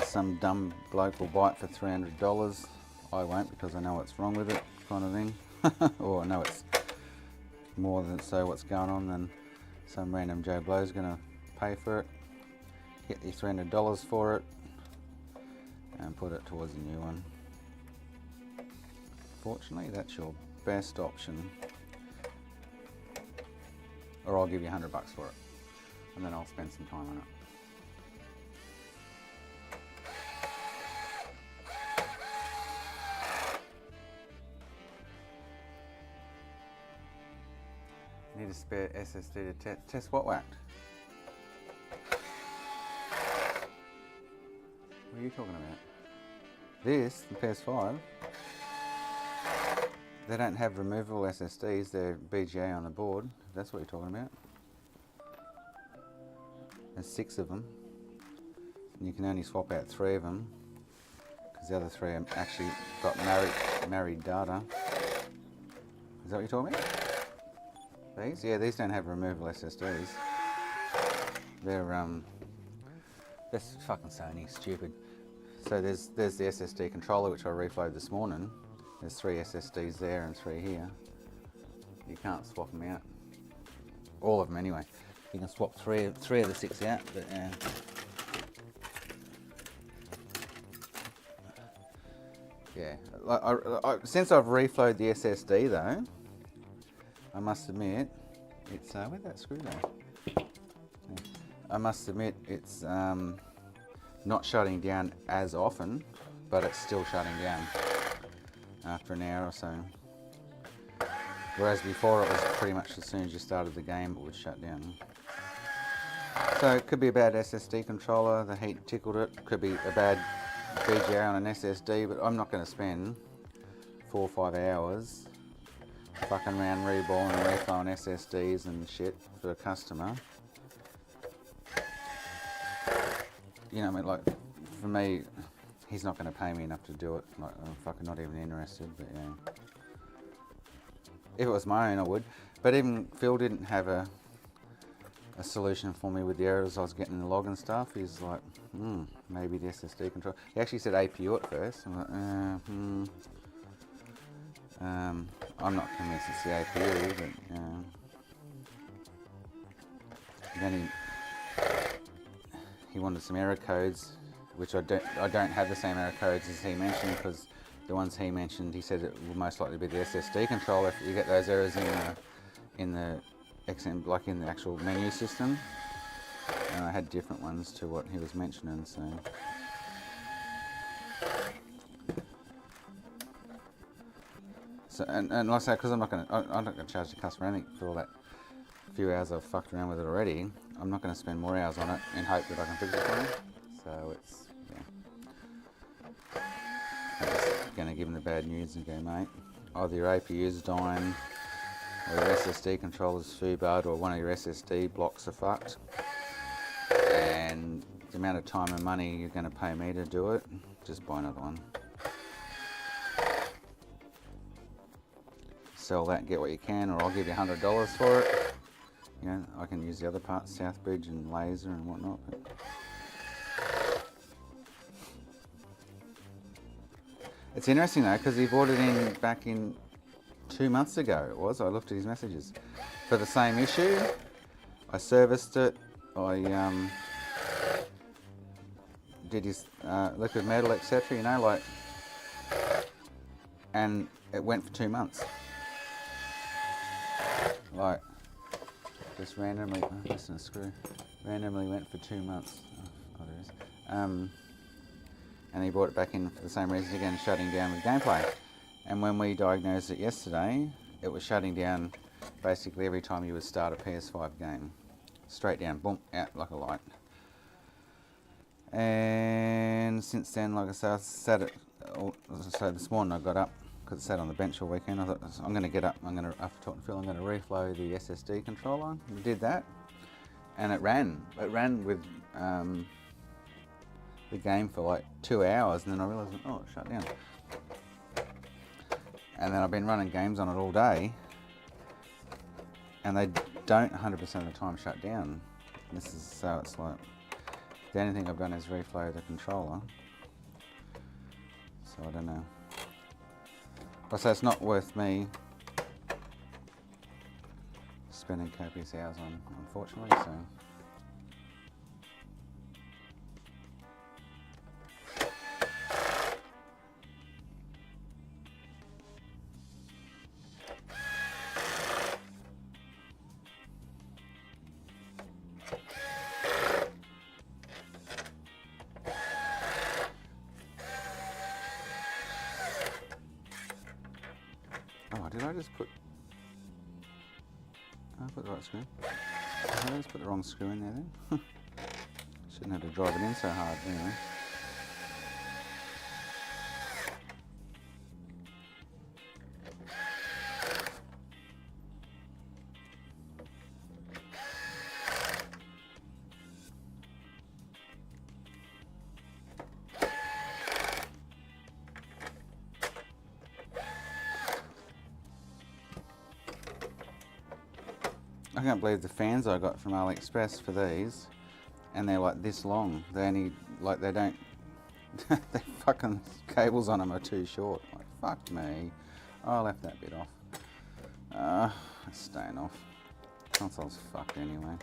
Speaker 1: Some dumb bloke will buy it for $300. I won't, because I know what's wrong with it, kind of thing. Or I know it's more than so what's going on than some random Joe Blow's going to pay for it. Get your $300 for it and put it towards a new one. Fortunately, that's your best option. Or I'll give you $100 for it, and then I'll spend some time on it. Need a spare SSD to test what whacked? What are you talking about? This, the PS5, they don't have removable SSDs, they're BGA on the board. That's what you're talking about. There's 6 of them. And you can only swap out 3 of them, because the other 3 have actually got married data. Is that what you're talking about? These? Yeah, these don't have removable SSDs. They're that's fucking Sony, stupid. So there's the SSD controller, which I reflowed this morning. There's 3 SSDs there and 3 here. You can't swap them out. All of them anyway. You can swap three of the 6 out, but yeah. Since I've reflowed the SSD though, I must admit, it's where'd that screw go? I must admit, it's not shutting down as often, but it's still shutting down after an hour or so. Whereas before, it was pretty much as soon as you started the game, it would shut down. So it could be a bad SSD controller, the heat tickled it. Could be a bad BGA on an SSD, but I'm not going to spend 4 or 5 hours fucking around reballing and reflowing SSDs and shit for a customer. You know, I mean, like, for me, he's not going to pay me enough to do it. Like, I'm fucking not even interested, but yeah. If it was my own, I would. But even Phil didn't have a solution for me with the errors I was getting in the log and stuff. He's like, maybe the SSD control. He actually said APU at first. I'm like, I'm not convinced it's the APU, but then he wanted some error codes, which I don't have the same error codes as he mentioned, because the ones he mentioned, he said it will most likely be the SSD controller if you get those errors in the XM, like in the actual menu system. And I had different ones to what he was mentioning, so. So, and like I say, because I'm not going to charge the customer anything for all that few hours I've fucked around with it already. I'm not going to spend more hours on it in hope that I can fix it for him. So it's, yeah. I'm just going to give him the bad news and go, mate, either your APU's dying, or your SSD controller's foobarred, or one of your SSD blocks are fucked. And the amount of time and money you're going to pay me to do it, just buy another one. Sell that and get what you can, or I'll give you $100 for it. You know, I can use the other parts, Southbridge and laser and whatnot. But it's interesting though, because he bought it in back in 2 months ago. It was. I looked at his messages for the same issue. I serviced it. I did his liquid metal, etc. You know, like, and it went for 2 months. Like, Just randomly, listen to screw, randomly went for 2 months. Oh, there it is. And he brought it back in for the same reason again, shutting down with gameplay. And when we diagnosed it yesterday, it was shutting down basically every time you would start a PS5 game. Straight down, boom, out like a light. And since then, like I said, I sat it, so this morning I got up, because it sat on the bench all weekend. I thought, I'm going to get up, after talking to Phil, I'm going to reflow the SSD controller. We did that, and it ran. It ran with the game for like 2 hours, and then I realised, oh, it shut down. And then I've been running games on it all day, and they don't 100% of the time shut down. This is, so it's like, the only thing I've done is reflow the controller. So I don't know. But so it's not worth me spending copious hours on, unfortunately, so. Oh, did I just put... I put the right screw. Did I just put the wrong screw in there then? Shouldn't have to drive it in so hard anyway. I can't believe the fans I got from AliExpress for these, and they're like this long. They only, like, they don't, the fucking cables on them are too short. Like, fuck me. Oh, I left that bit off. It's staying off. Console's fucked anyway.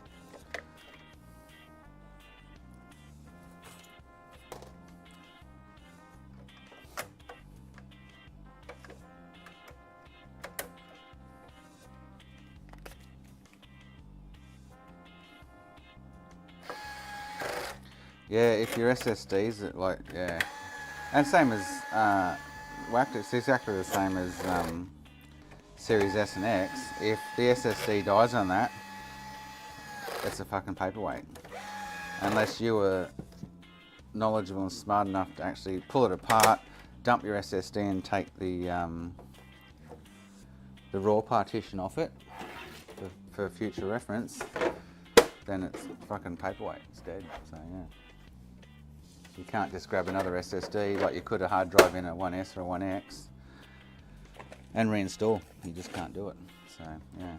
Speaker 1: Yeah, if your SSDs are like, yeah. And same as, WACD, it's exactly the same as Series S and X. If the SSD dies on that, it's a fucking paperweight. Unless you were knowledgeable and smart enough to actually pull it apart, dump your SSD and take the raw partition off it for future reference, then it's fucking paperweight, it's dead, so yeah. You can't just grab another SSD like you could a hard drive in a 1S or a 1X and reinstall. You just can't do it, so yeah.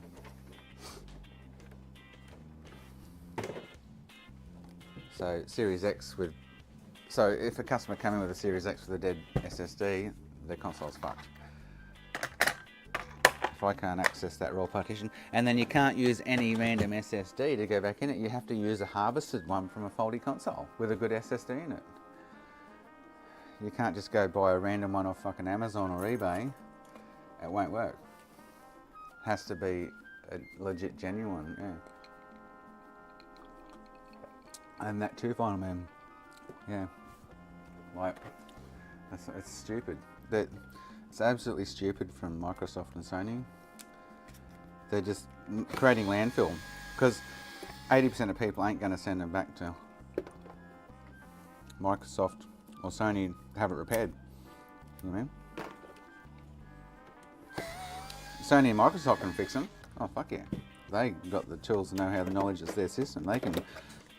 Speaker 1: So Series X with, so if a customer came in with a Series X with a dead SSD, their console's fucked. If I can't access that raw partition, and then you can't use any random SSD to go back in it, you have to use a harvested one from a faulty console with a good SSD in it. You can't just go buy a random one off fucking Amazon or eBay. It won't work. Has to be a legit, genuine, yeah. And that too, Final Man, yeah. Like, it's stupid. It's absolutely stupid from Microsoft and Sony. They're just creating landfill, because 80% of people ain't going to send them back to Microsoft or Sony to have it repaired. You know what I mean? Sony and Microsoft can fix them. Oh, fuck yeah. They got the tools to know how the knowledge is their system. They can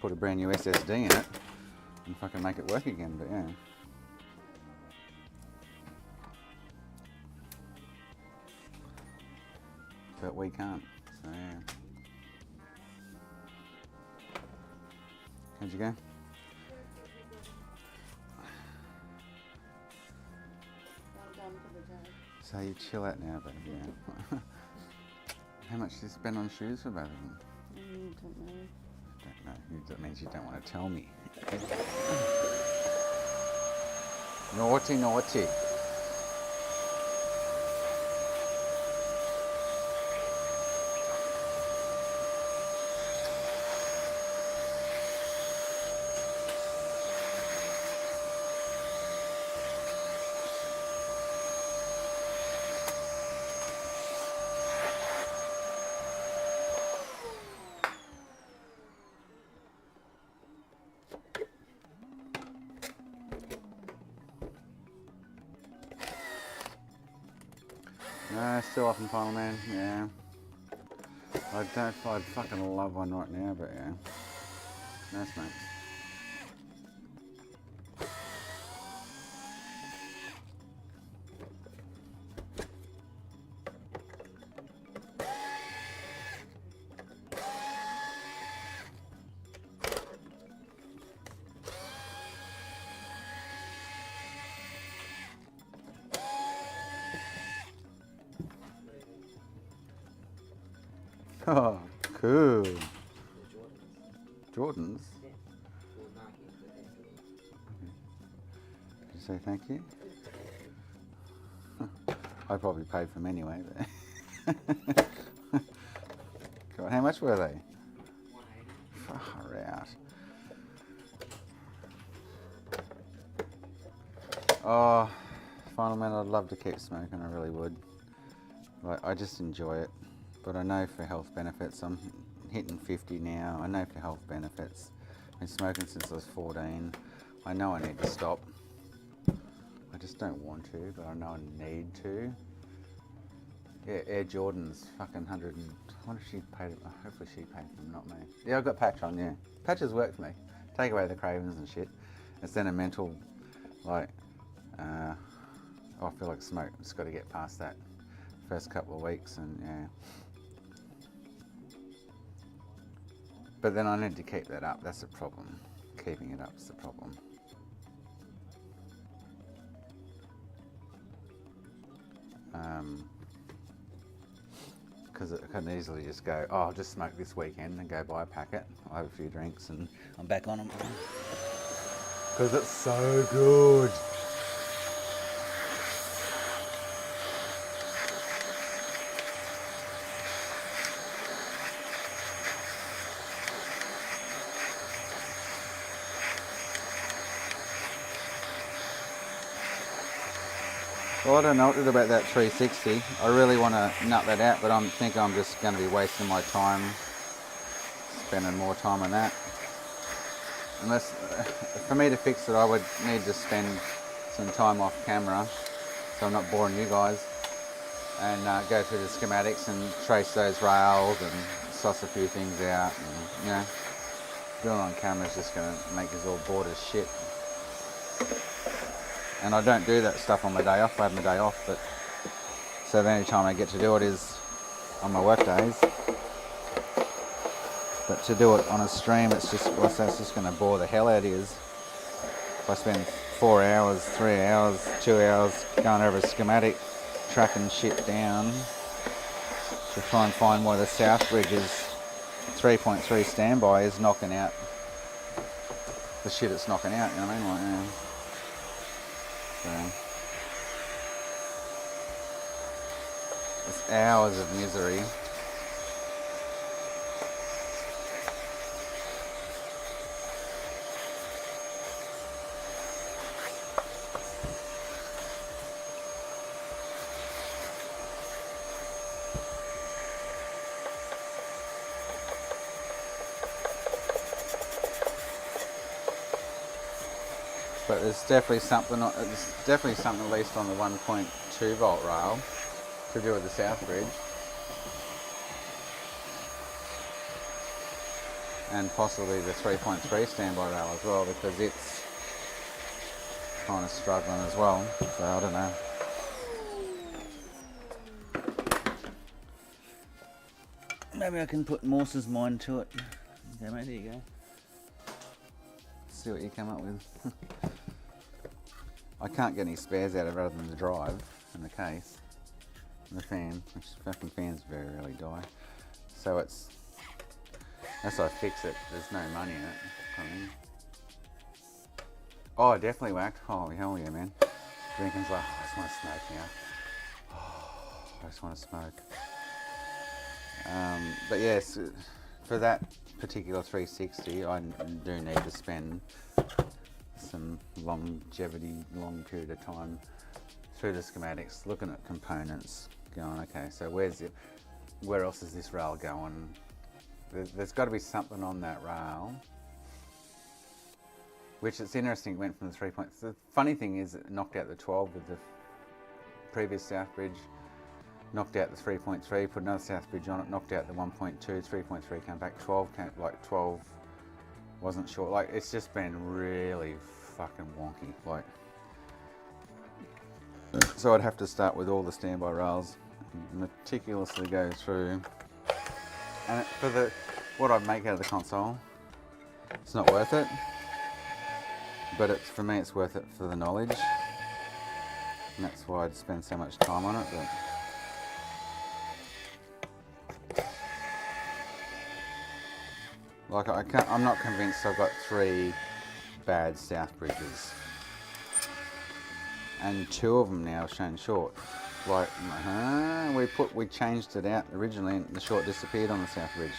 Speaker 1: put a brand new SSD in it and fucking make it work again, but yeah. But we can't, so yeah. How'd you go?
Speaker 6: Well done for the day.
Speaker 1: So you chill out now, baby, yeah. How much did you spend on shoes for both of them?
Speaker 6: Don't know.
Speaker 1: Don't know, that means you don't want to tell me. Naughty, naughty. No, still off in Final Man, yeah. I'd fucking love one right now, but yeah. No smokes. Oh, cool.
Speaker 3: The Jordans.
Speaker 1: Jordans?
Speaker 3: Yeah. Or Nike, but they're Jordans.
Speaker 1: Did you say thank you? I probably paid for them anyway, but... God, how much were they?
Speaker 3: 180.
Speaker 1: Far out. Oh, Final Man, I'd love to keep smoking, I really would. Like, I just enjoy it. But I know for health benefits, I'm hitting 50 now. I know for health benefits. I've been smoking since I was 14. I know I need to stop. I just don't want to, but I know I need to. Yeah, Air Jordans, fucking 100 and... I wonder if she paid... Hopefully she paid for them, not me. Yeah, I've got patch on, yeah. Patches work for me. Take away the cravings and shit. It's then a mental, like... I feel like smoke. Just got to get past that first couple of weeks and, yeah. But then I need to keep that up. That's the problem. Keeping it up is the problem. Because I can easily just go, oh, I'll just smoke this weekend and go buy a packet. I'll have a few drinks and I'm back on them. Because it's so good. Well, I don't know what to do about that 360. I really want to nut that out, but I think I'm just going to be wasting my time spending more time on that. Unless, for me to fix it, I would need to spend some time off camera, so I'm not boring you guys, and go through the schematics and trace those rails and suss a few things out. And, you know, doing it on camera is just going to make us all bored as shit. And I don't do that stuff on my day off. I have my day off, but so the only time I get to do it is on my work days. But to do it on a stream, it's just, well, that's just going to bore the hell out of you. If I spend 4 hours, 3 hours, 2 hours going over a schematic, tracking shit down to try and find why the South Bridge's 3.3 standby is knocking out the shit it's knocking out, you know what I mean? Like, yeah. So, it's hours of misery. But there's definitely something at least on the 1.2 volt rail to do with the South Bridge. And possibly the 3.3 standby rail as well, because it's kind of struggling as well. So I don't know. Maybe I can put Morse's mind to it. Okay, mate, there you go. See what you come up with. I can't get any spares out of it other than the drive and the case and the fan, which fucking fans very rarely die. So it's, unless I fix it, there's no money in it. I mean. Oh, definitely whacked. Holy hell yeah, man. Drinking's like, oh, I just want to smoke now. Oh, I just want to smoke. But yes, for that particular 360, I do need to spend some longevity, long period of time through the schematics, looking at components, going, okay, so where else is this rail going? There's got to be something on that rail, which it's interesting, it went from the 3 points. The funny thing is it knocked out the 12 with the previous South Bridge, knocked out the 3.3, put another south bridge on it, knocked out the 1.2, 3.3 came back, 12 came, like 12 wasn't short. Like, it's just been really fucking wonky. Like, so I'd have to start with all the standby rails, and meticulously go through, and for the what I make out of the console, it's not worth it. But it's, for me, it's worth it for the knowledge, and that's why I'd spend so much time on it. But like, I'm not convinced I've got 3 bad south bridges, and 2 of them now have shown short. Like, we changed it out originally, and the short disappeared on the south bridge.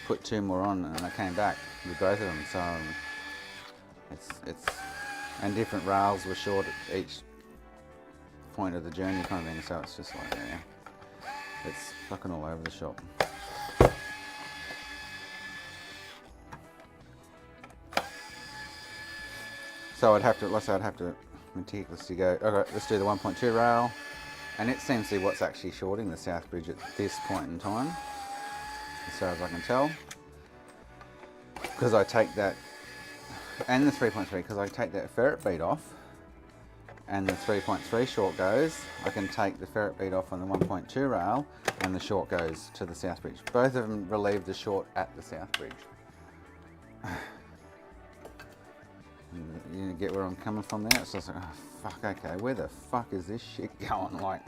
Speaker 1: Put 2 more on, and I came back with both of them. So it's and different rails were short at each point of the journey, kind of thing. So it's just like, yeah, it's fucking all over the shop. So I'd have to meticulously go, okay, let's do the 1.2 rail, and it seems to be what's actually shorting the south bridge at this point in time, as far as I can tell, because I take that, and the 3.3, because I take that ferret bead off, and the 3.3 short goes, I can take the ferret bead off on the 1.2 rail, and the short goes to the south bridge. Both of them relieve the short at the south bridge. You get where I'm coming from there? It's just like, oh fuck, okay, where the fuck is this shit going? Like,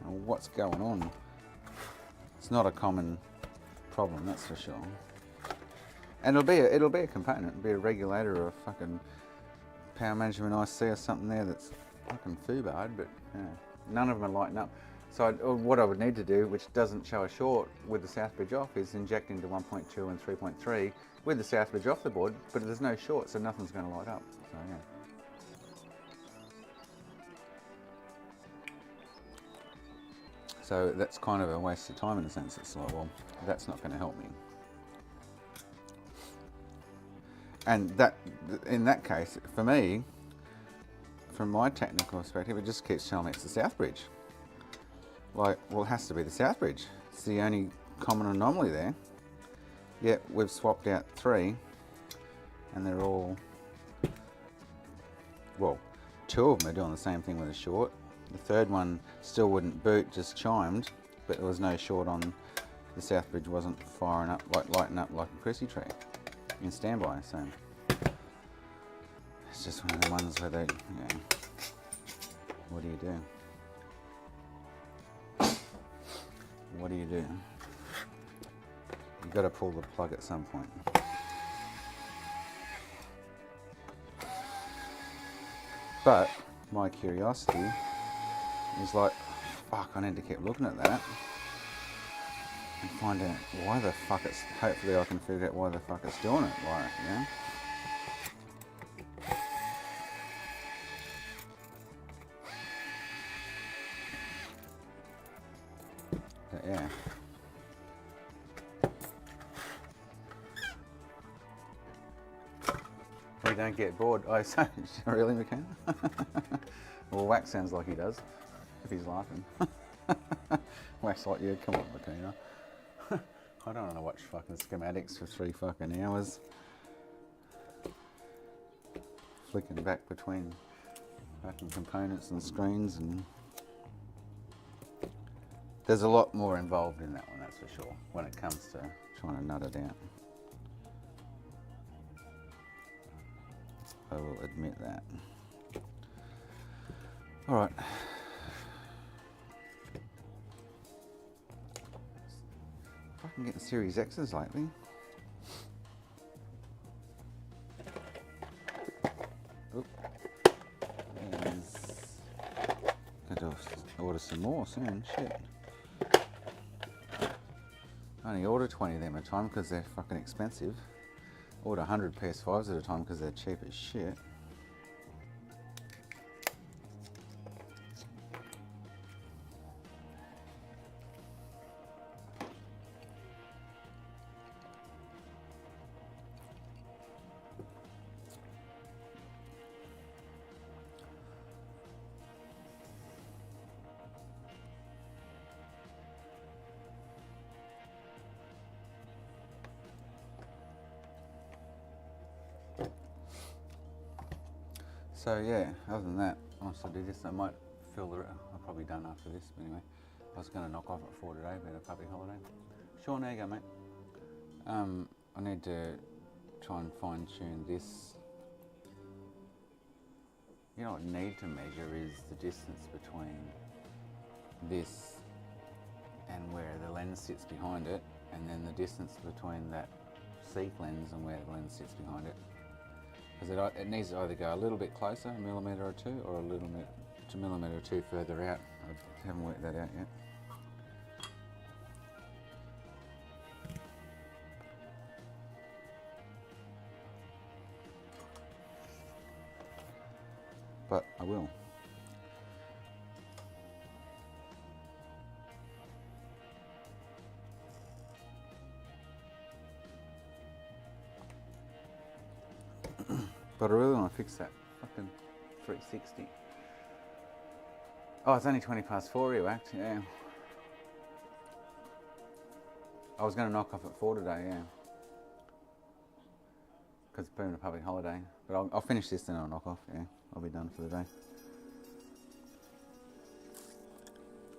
Speaker 1: what's going on? It's not a common problem, that's for sure. And it'll be a component, it'll be a regulator or a fucking power management IC or something there that's fucking foobarred, but none of them are lighting up. So what I would need to do, which doesn't show a short with the south bridge off, is inject into 1.2 and 3.3 with the south bridge off the board, but there's no short, so nothing's going to light up. So yeah. So that's kind of a waste of time in a sense. It's like, well, that's not going to help me. And that, in that case, for me, from my technical perspective, it just keeps telling me it's the south bridge. Like, well, it has to be the south bridge. It's the only common anomaly there. Yet we've swapped out 3, and they're all, well, 2 of them are doing the same thing with a short. The third one still wouldn't boot, just chimed, but there was no short on, the south bridge wasn't firing up, like lighting up like a Chrissy tree in standby. So it's just one of the ones where they, what do you do? What do you do? You've got to pull the plug at some point. But my curiosity is like, fuck, I need to keep looking at that and find out why the fuck it's, hopefully I can figure out why the fuck it's doing it, like, yeah. But yeah. We don't get bored. Oh, so really, McKenna? Well, Wax sounds like he does, if he's laughing. Wax like you, come on, McKenna. I don't want to watch fucking schematics for 3 fucking hours. Flicking back between fucking components and screens, and there's a lot more involved in that one, that's for sure, when it comes to trying to nut it out. I will admit that. All right. Fucking getting Series X's lately. Oop. Got to order some more soon. Shit. Only order 20 of them at a time because they're fucking expensive. Order 100 PS5s at a time because they're cheap as shit. So yeah, other than that, once I do this, I might fill the. I've probably done after this, but anyway. I was going to knock off at 4 today, but a public holiday. Sean, there you go, mate. I need to try and fine tune this. You know what I need to measure is the distance between this and where the lens sits behind it, and then the distance between that seek lens and where the lens sits behind it. Because it needs to either go a little bit closer, a millimetre or two, or a little bit to millimetre or two further out. I haven't worked that out yet. But I will. But I really want to fix that fucking 360. Oh, it's only 20 past 4 you act, yeah. I was going to knock off at 4 today, yeah. Because it's been a public holiday. But I'll finish this then I'll knock off, yeah. I'll be done for the day.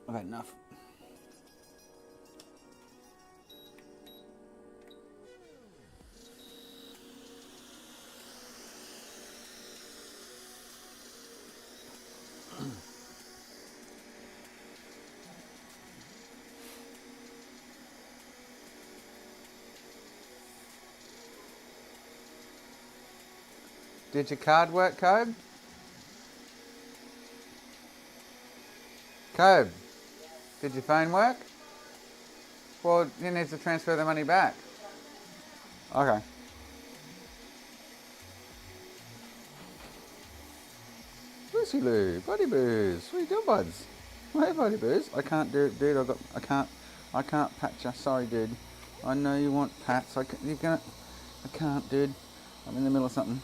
Speaker 1: I've had enough. Did your card work, Cobe? Cobe, did your phone work? Well, you need to transfer the money back. Okay. Lucy Lou, Buddy Booze, what are you doing, buds? Hey, Buddy Booze. I can't do it, dude. I can't pat you. Sorry, dude. I know you want pats. I can't, dude. I'm in the middle of something.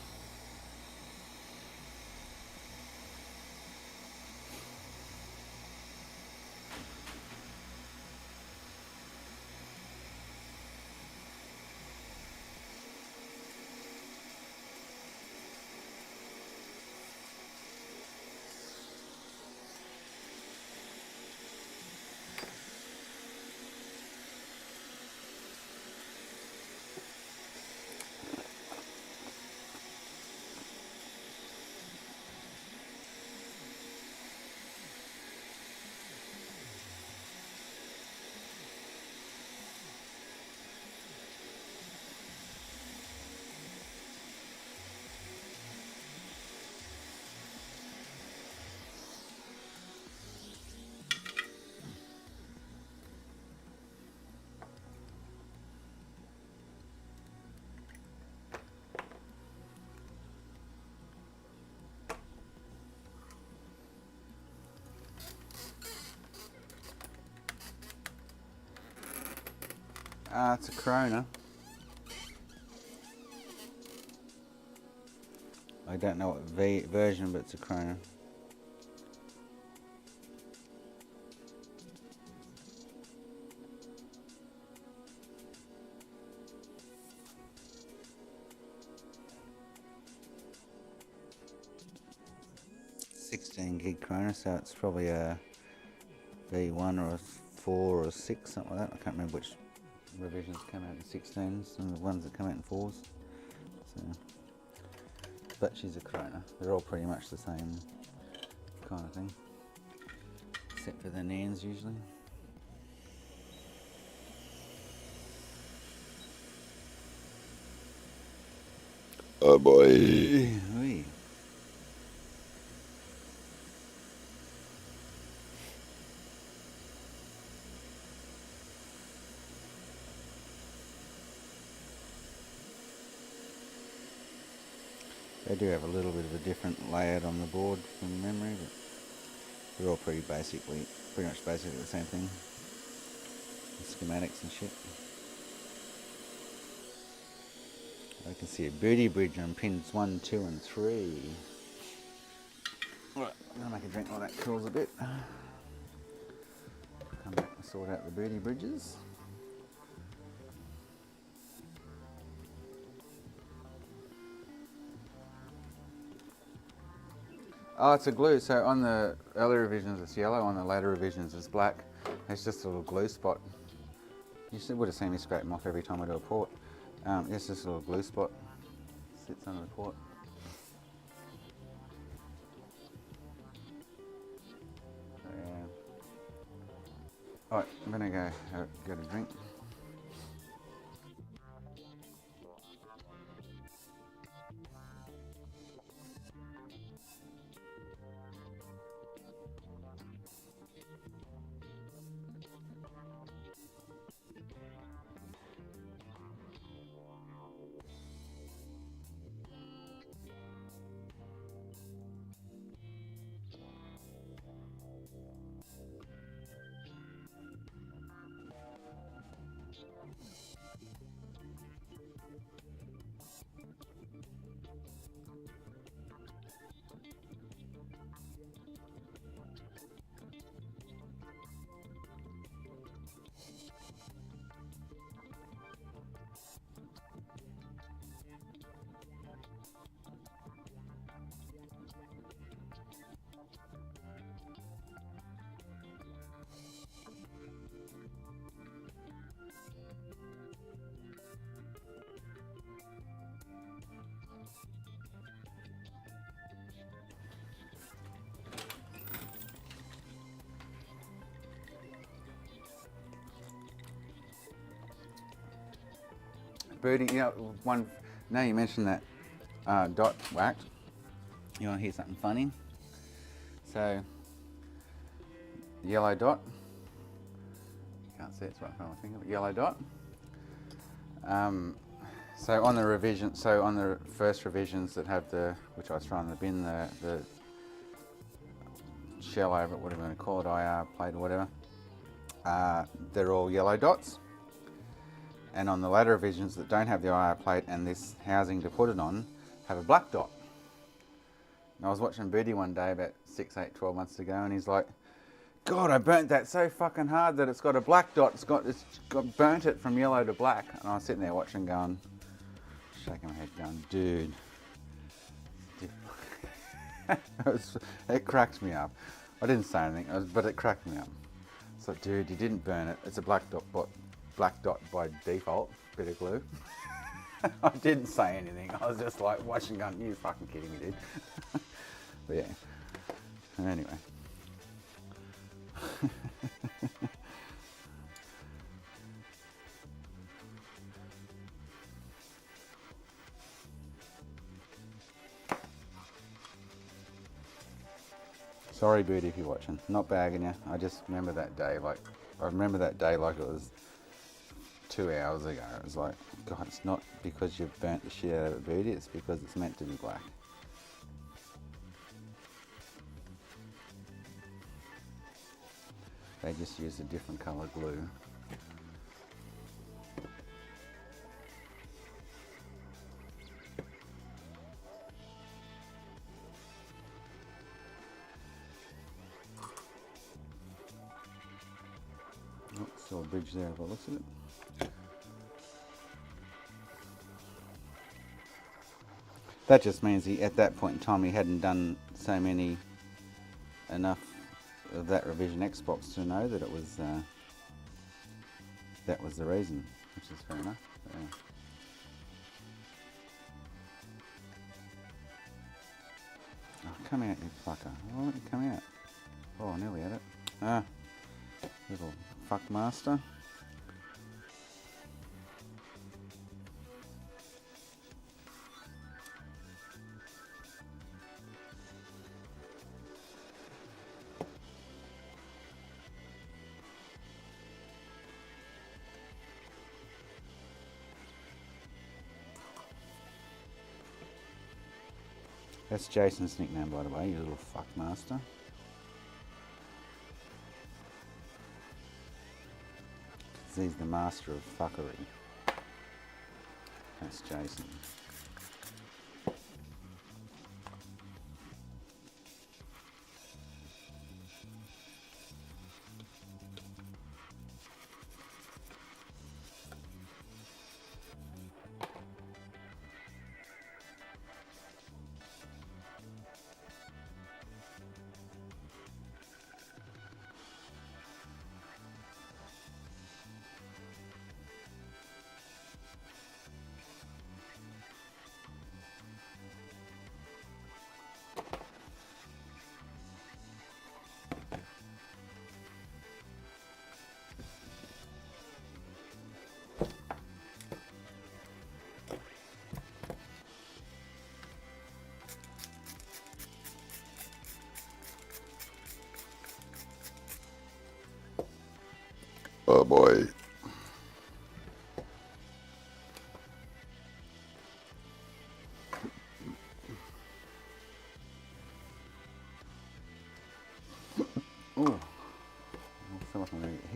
Speaker 1: It's a Corona. I don't know what version, but it's a Corona. $16 Corona, so it's probably a V1 or a 4 or a 6, something like that. I can't remember which revisions come out in 16s and the ones that come out in 4s. So, but she's a Corona. They're all pretty much the same kind of thing, except for the Nans usually. Oh boy. Oi. They do have a little bit of a different layout on the board from memory, but they're all pretty much basically the same thing. The schematics and shit. I can see a booty bridge on pins 1, 2 and 3. Alright, I'm going to make a drink while that cools a bit. Come back and sort out the booty bridges. Oh, it's a glue. So on the earlier revisions it's yellow, on the later revisions it's black. It's just a little glue spot. You would have seen me scrape them off every time I do a port. It's just a little glue spot. Sits under the port. So, yeah. Alright, I'm gonna go get a drink. Birdie, you know, now you mentioned that dot whacked. You want to hear something funny? So, the yellow dot. You can't see it's right in front of my finger, but yellow dot. So on the first revisions that have which I was throwing in the bin, the shell over it, whatever you want to call it, IR plate or whatever, they're all yellow dots. And on the later revisions that don't have the IR plate and this housing to put it on, have a black dot. And I was watching Birdie one day about 6, 8, 12 months ago, and he's like, God, I burnt that so fucking hard that it's got a black dot. It's got burnt it from yellow to black. And I was sitting there watching, going, shaking my head, going, dude. It cracked me up. I didn't say anything, but it cracked me up. So, dude, you didn't burn it. It's a black dot by default, bit of glue. I didn't say anything. I was just like watching, going, you fucking kidding me, dude. But yeah. Anyway. Sorry, Booty, if you're watching. Not bagging you. I just remember that day like it was 2 hours ago. It was like, God, it's not because you've burnt the shit out of it, Booty. It's because it's meant to be black. They just used a different colour glue. Oh, still a bridge there if I look at it. That just means at that point in time he hadn't done enough of that revision Xbox to know that it was that was the reason, which is fair enough. Yeah. Oh, come out, you fucker! Why won't you come out? Oh, I nearly had it. Ah, little fuck master. That's Jason's nickname, by the way, you little fuck master. He's the master of fuckery. That's Jason.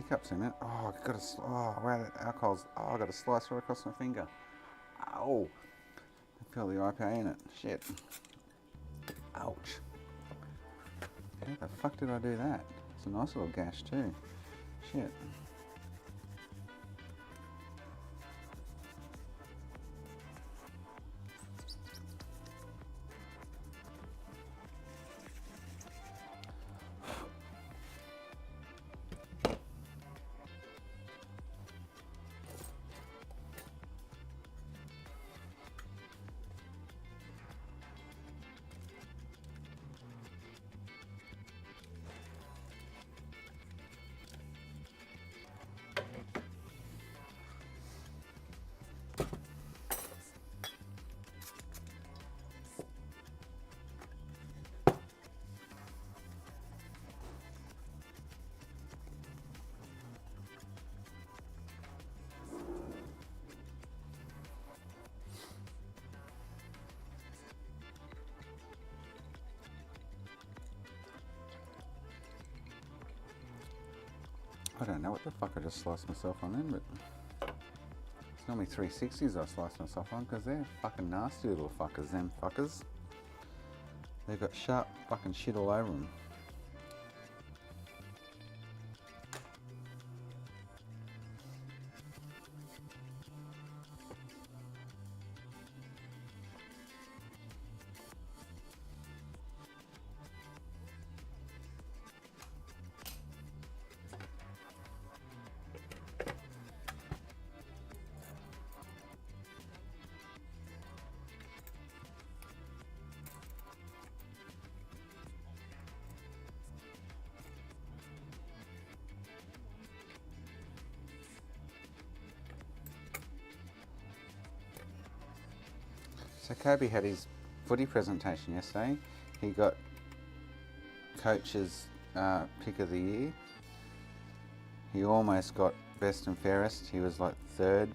Speaker 1: hiccups in it. Oh, I've got a, oh, wow, that alcohol's, oh, I got a slice right across my finger. Ow. I feel the IPA in it. Shit. Ouch. How the fuck did I do that? It's a nice little gash too. Shit. I don't know what the fuck I just sliced myself on then, but it's normally 360s I slice myself on because they're fucking nasty little fuckers, them fuckers. They've got sharp fucking shit all over them. So Kobe had his footy presentation yesterday. He got coach's pick of the year. He almost got best and fairest. He was like third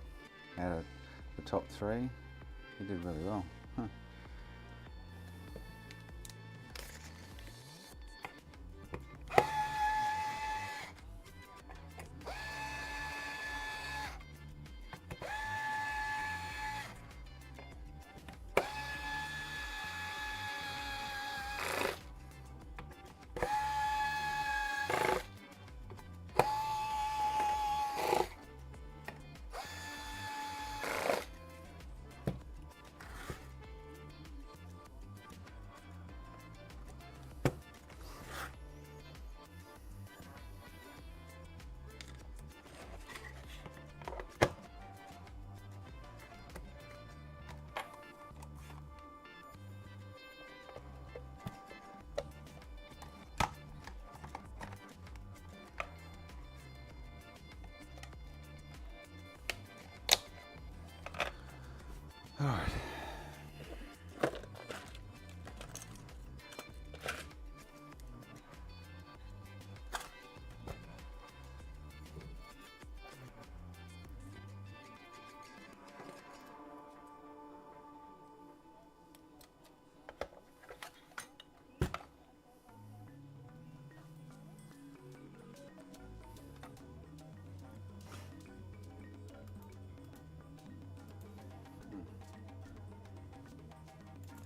Speaker 1: out of the top three. He did really well. Huh. All right.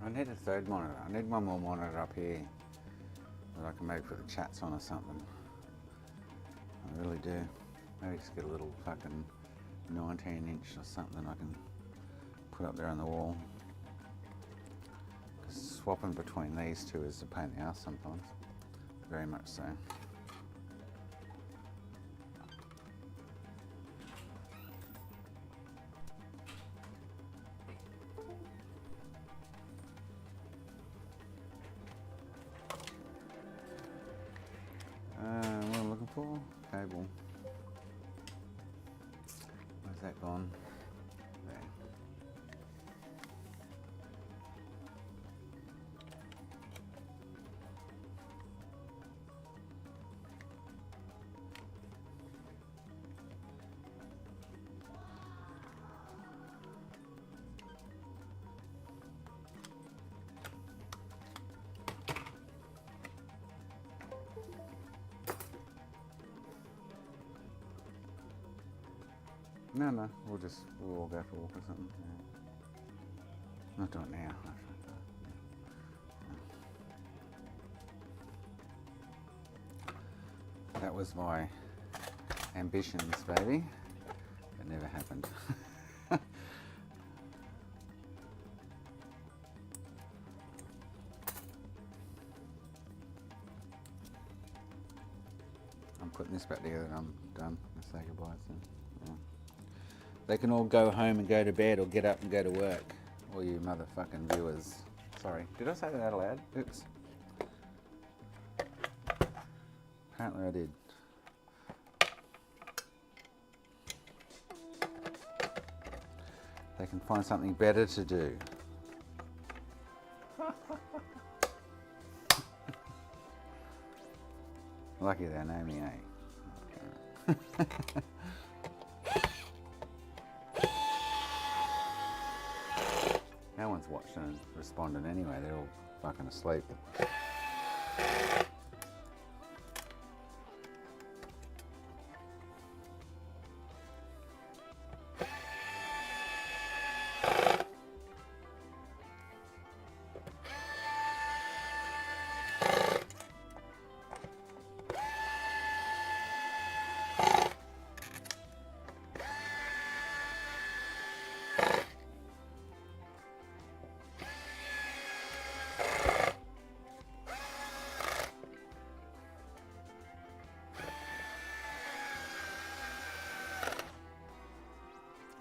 Speaker 1: I need a third monitor. I need one more monitor up here that I can maybe put the chats on or something. I really do. Maybe just get a little fucking 19-inch or something I can put up there on the wall. 'Cause swapping between these two is a pain in the ass sometimes. Very much so. What I'm looking for? Cable. Where's that gone? There. No, we'll all go for a walk or something. Yeah. Not do it now. That was my ambitions, baby. It never happened. I'm putting this back together and I'm done. Let's say goodbye soon. Yeah. They can all go home and go to bed or get up and go to work. All you motherfucking viewers. Sorry, did I say that out loud? Oops. Apparently I did. They can find something better to do. Lucky they know me, eh? No one's watching and responding anyway, they're all fucking asleep.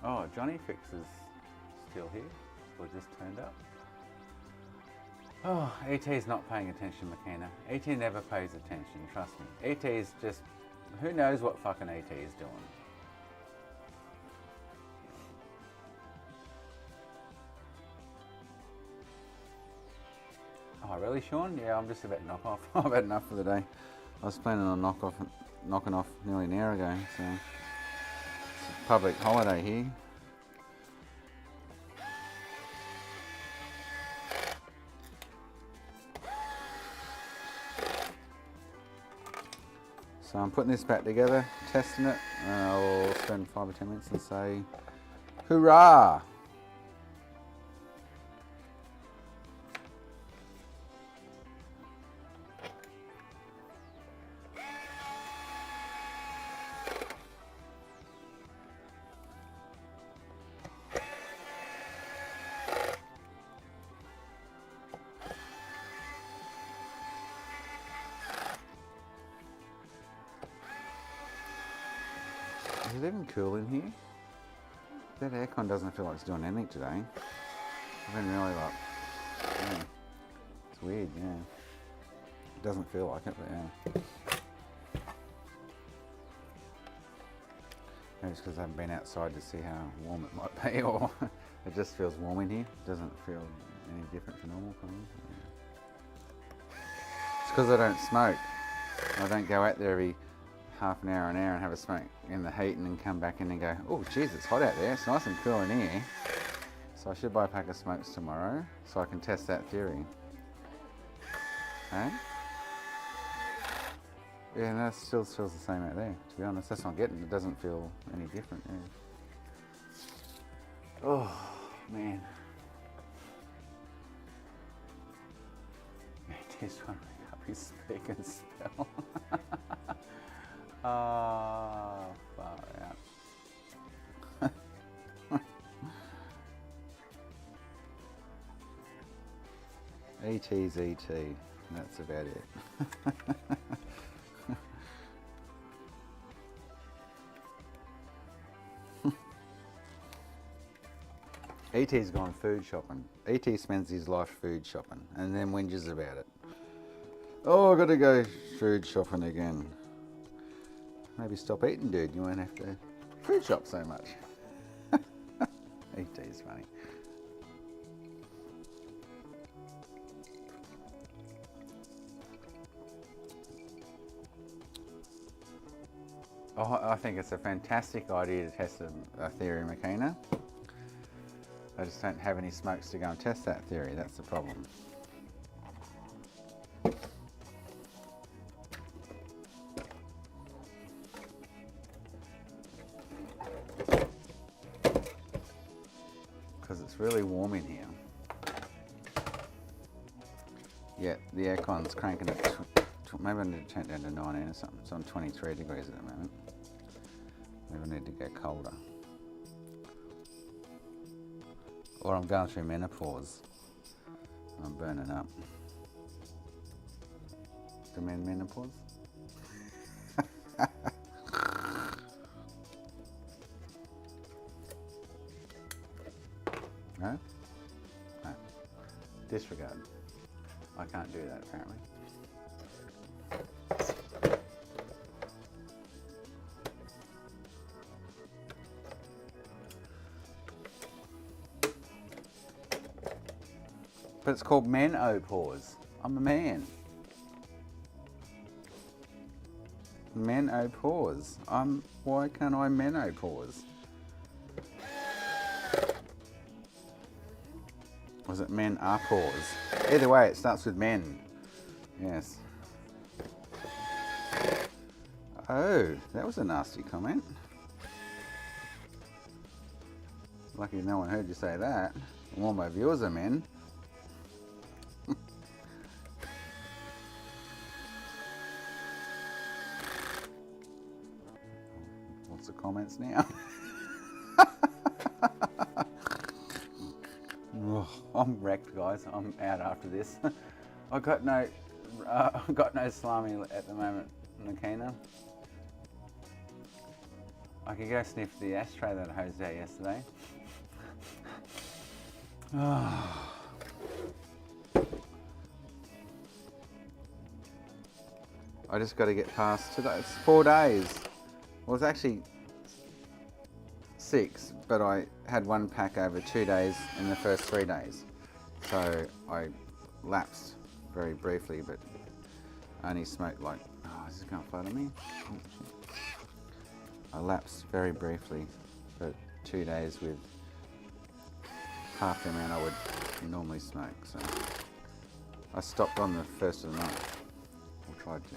Speaker 1: Oh, Johnny Fix is still here, or just turned up. Oh, ET's not paying attention, McKenna. ET never pays attention, trust me. ET is just, who knows what fucking ET is doing. Oh, really, Sean? Yeah, I'm just about to knock off. I've had enough for the day. I was planning on knocking off nearly an hour ago, so. Public holiday here. So I'm putting this back together, testing it, and I'll spend 5 or 10 minutes and say, hurrah! Is it even cool in here? That aircon doesn't feel like it's doing anything today. I've been really like, yeah. It's weird, yeah. It doesn't feel like it, but yeah. Maybe it's because I haven't been outside to see how warm it might be, or it just feels warm in here. It doesn't feel any different to normal, probably. Yeah. It's because I don't smoke. I don't go out there every half an hour and have a smoke in the heat and then come back in and go, oh jeez, it's hot out there, it's nice and cool in here. So I should buy a pack of smokes tomorrow so I can test that theory. Okay? Yeah, that still feels the same out there, to be honest. That's what I'm getting. It doesn't feel any different. Yeah. Oh, man. He's trying to make up his speak and spell. Oh, far out. ET's ET, and that's about it. ET's gone food shopping. ET spends his life food shopping and then whinges about it. Oh, I gotta go food shopping again. Maybe stop eating, dude. You won't have to food shop so much. ET is funny. Oh, I think it's a fantastic idea to test a theory, McKenna. I just don't have any smokes to go and test that theory. That's the problem. really warm in here. Yeah, the aircon's cranking it. Maybe I need to turn it down to 19 or something. It's on 23 degrees at the moment. Maybe I need to go colder. Or I'm going through menopause. I'm burning up. Do men menopause? No? No. Disregard. I can't do that apparently. But it's called menopause. I'm a man. Menopause. Why can't I menopause? Was it menopause? Either way, it starts with men. Yes. Oh, that was a nasty comment. Lucky no one heard you say that. All my viewers are men. What's the comments now? Oh, I'm wrecked, guys. I'm out after this. I got no salami at the moment, Nakina. I could go sniff the ashtray that I hosed out yesterday. I just got to get past today. It's 4 days. Well, it's actually 6, but I had one pack over 2 days in the first 3 days. So I lapsed very briefly, but only smoked like, oh, is this going to flood on me? I lapsed very briefly for 2 days with half the amount I would normally smoke. So I stopped on the first of the night, or tried to.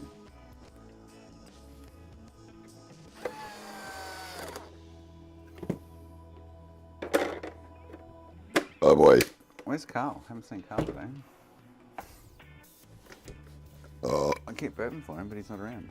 Speaker 5: Oh boy.
Speaker 1: Where's Carl? Haven't seen Carl today.
Speaker 5: Oh.
Speaker 1: I keep burping for him, but he's not around.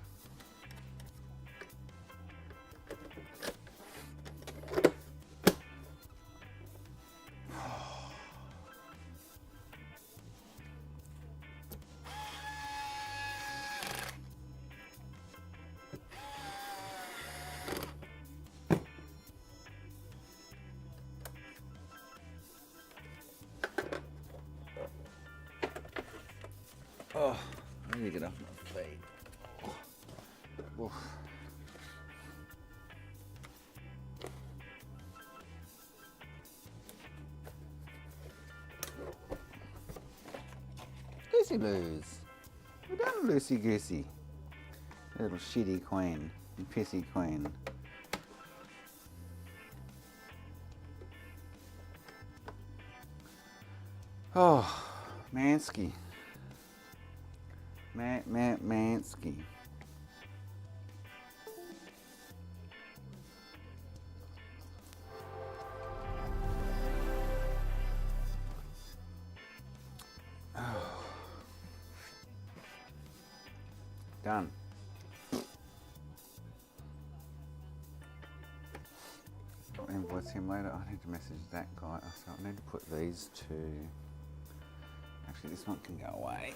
Speaker 1: Oh, I need to get off my feet. Oh. Lucy Loos. Well done, Lucy Goosey. Little shitty queen and pissy queen. Oh, Mansky. Mansky. Done. I'll invoice him later. I need to message that guy. So I need to put these two. Actually, this one can go away.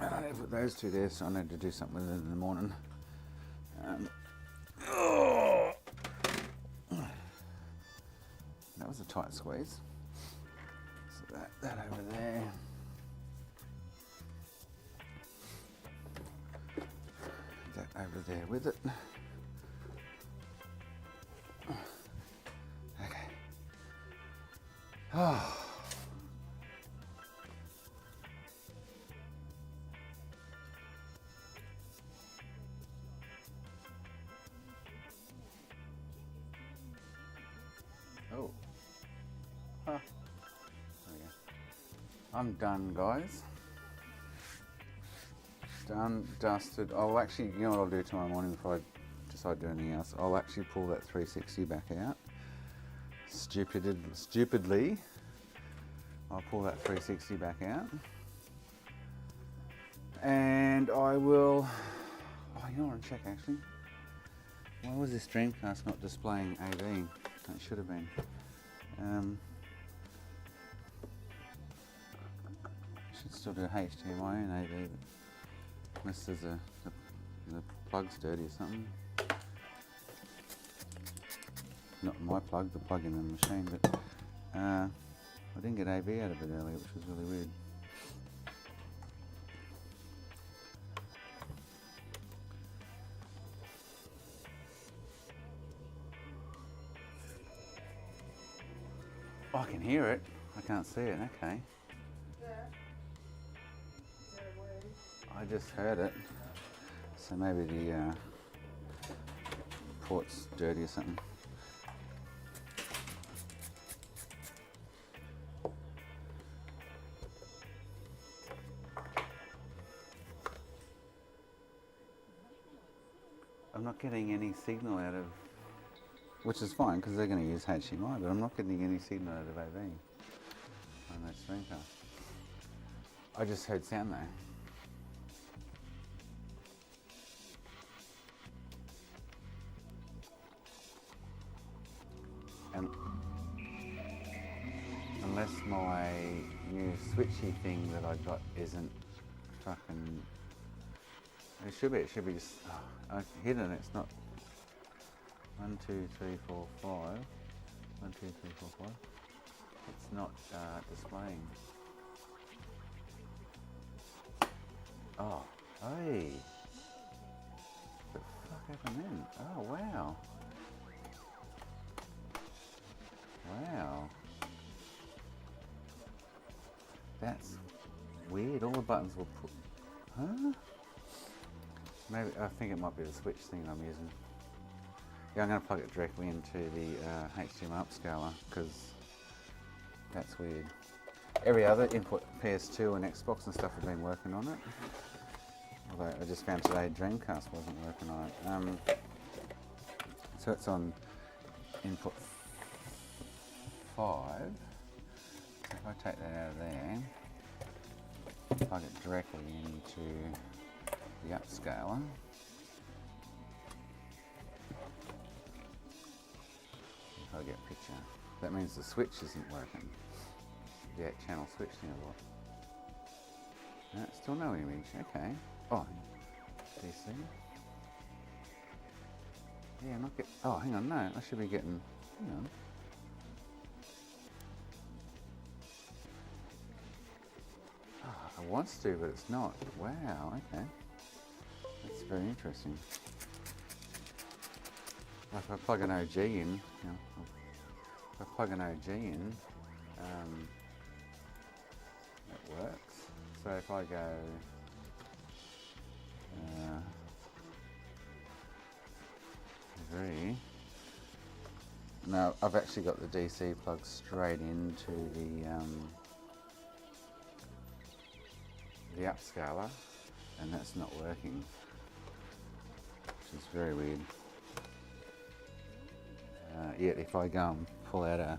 Speaker 1: I need to put those two there, so I need to do something with it in the morning. That was a tight squeeze. So that over there. That over there with it. Okay. Oh. Oh. Huh. There we go. I'm done, guys. Done, dusted. I'll actually, you know what I'll do tomorrow morning before I decide to do anything else? I'll actually pull that 360 back out. Stupidly. I'll pull that 360 back out. And I will, oh, you know what, I'll check actually. Why was this Dreamcast not displaying AV? It should have been. Should still do HDMI and AV, but unless there's the plug's dirty or something. Not my plug, the plug in the machine, but I didn't get AV out of it earlier, which was really weird. Oh, I can hear it. I can't see it. Okay. I just heard it. So maybe the port's dirty or something. I'm not getting any signal out of, which is fine because they're going to use HDMI, but I'm not getting any signal out of AV on that Streamcast. I just heard sound though. And unless my new switchy thing that I got isn't fucking, it should be just, oh, I hit it, it's not 1, 2, 3, 4, 5, 1, 2, 3, 4, 5, it's not displaying. Oh, hey, what the fuck happened then? Oh, wow. Wow. That's weird. All the buttons were put. Huh? Maybe I think it might be the switch thing I'm using. Yeah, I'm going to plug it directly into the HDMI upscaler because that's weird. Every other input, PS2 and Xbox and stuff, have been working on it. Although I just found today Dreamcast wasn't working on it. So it's on input 5. If I take that out of there, plug it directly into the upscaler. If I get a picture, that means the switch isn't working. The 8-channel switch thing I bought. No, still no image. Okay. Oh, DC. Yeah, I'm not getting. Oh, hang on. No, I should be getting. Hang on. It wants to, but it's not. Wow, okay. That's very interesting. Like if I plug an OG in, you know, if I plug an OG in, it works. So if I go, no, I've actually got the DC plug straight into the upscaler, and that's not working, which is very weird. Yet if I go and pull out a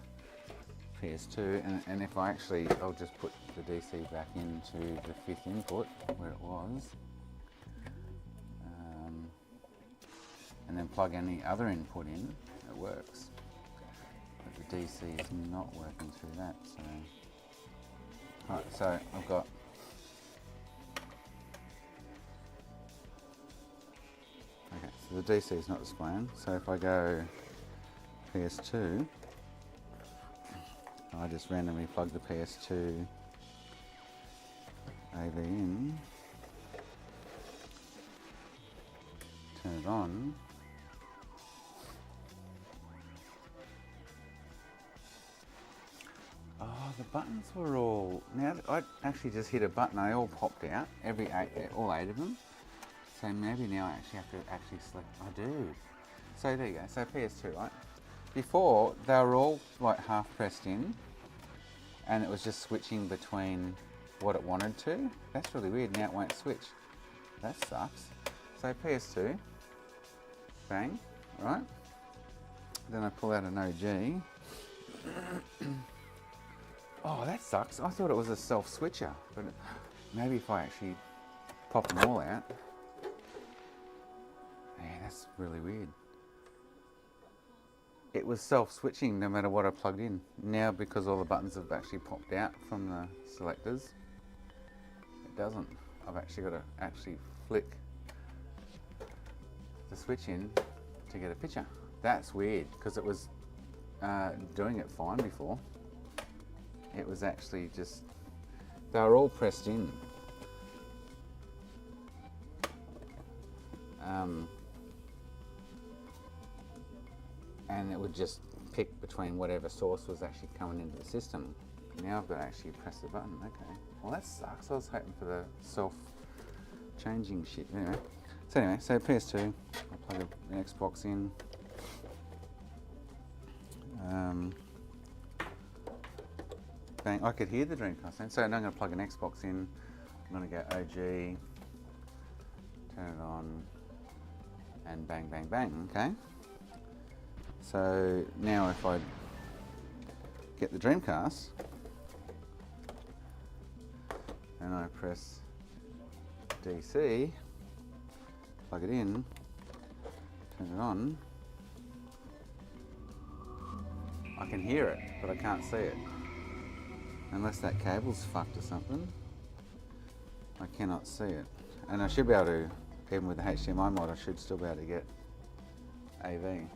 Speaker 1: PS2, and if I actually, I'll just put the DC back into the 5th input where it was, and then plug any other input in, it works. But the DC is not working through that, so. Alright, so I've got okay, so the DC is not displaying. So if I go PS2, I just randomly plug the PS2 AV in, turn it on. Oh, the buttons were all, now I actually just hit a button, they all popped out, all 8 of them. So maybe now I actually have to select, I do. So there you go, so PS2, right? Before, they were all like half pressed in, and it was just switching between what it wanted to. That's really weird, now it won't switch. That sucks. So PS2, bang, right? Then I pull out an OG. Oh, that sucks. I thought it was a self switcher, but maybe if I actually pop them all out. Yeah, that's really weird. It was self switching no matter what I plugged in. Now, because all the buttons have actually popped out from the selectors, it doesn't. I've actually got to actually flick the switch in to get a picture. That's weird because it was doing it fine before. It was actually just, they were all pressed in. And it would just pick between whatever source was actually coming into the system. Now I've got to actually press the button. Okay. Well, that sucks. I was hoping for the self-changing shit. Anyway, so PS2, I plug an Xbox in. Bang, I could hear the Dreamcast then. So now I'm going to plug an Xbox in. I'm going to go OG, turn it on, and bang, bang, bang, okay? So now if I get the Dreamcast, and I press DC, plug it in, turn it on, I can hear it, but I can't see it. Unless that cable's fucked or something, I cannot see it. And I should be able to, even with the HDMI mod, I should still be able to get AV.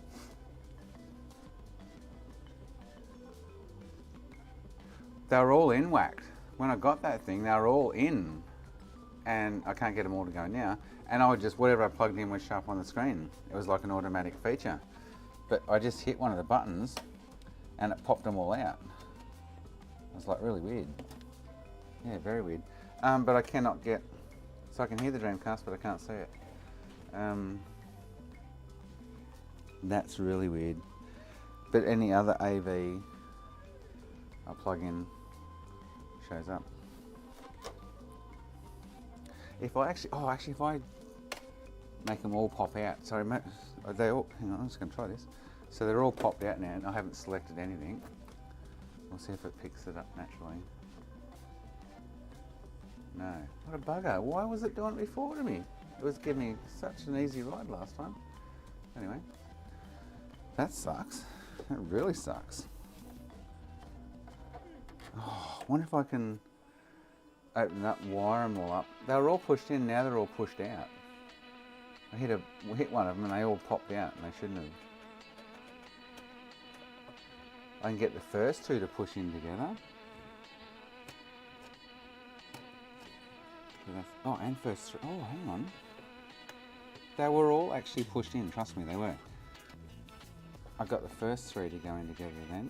Speaker 1: They were all in whacked. When I got that thing, they were all in. And I can't get them all to go now. And I would just, whatever I plugged in would show up on the screen. It was like an automatic feature. But I just hit one of the buttons and it popped them all out. It was like really weird. Yeah, very weird. But I cannot get, so I can hear the Dreamcast, but I can't see it. That's really weird. But any other AV I plug in shows up. If I actually, if I make them all pop out, sorry, they all, hang on, I'm just going to try this. So they're all popped out now, and I haven't selected anything. We'll see if it picks it up naturally. No, what a bugger. Why was it doing it before to me? It was giving me such an easy ride last time. Anyway, that sucks. That really sucks. Oh, I wonder if I can open up, wire them all up. They were all pushed in, now they're all pushed out. I hit one of them and they all popped out and they shouldn't have. I can get the first two to push in together. Oh, and first three. Oh, hang on. They were all actually pushed in, trust me, they were. I got the first three to go in together then,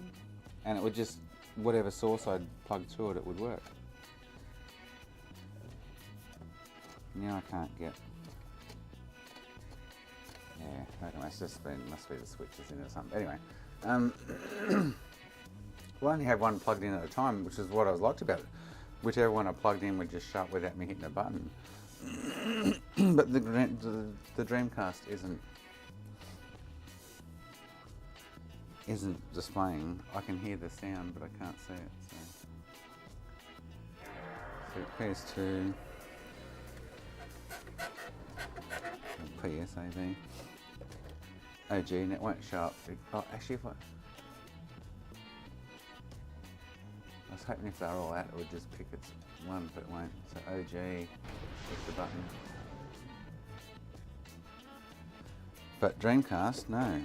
Speaker 1: and it would just, whatever source I'd plugged through it, it would work. Now I can't get. Yeah, okay, must be the switches in it or something. Anyway, well, I only have one plugged in at a time, which is what I liked about it. Whichever one I plugged in would just shut without me hitting a button. But the Dreamcast isn't displaying. I can hear the sound, but I can't see it. So PS2, PSAV, OG, and it won't show up. Oh, actually, if I was hoping if they're all out, it would just pick its one, but it won't. So OG, click the button. But Dreamcast, no.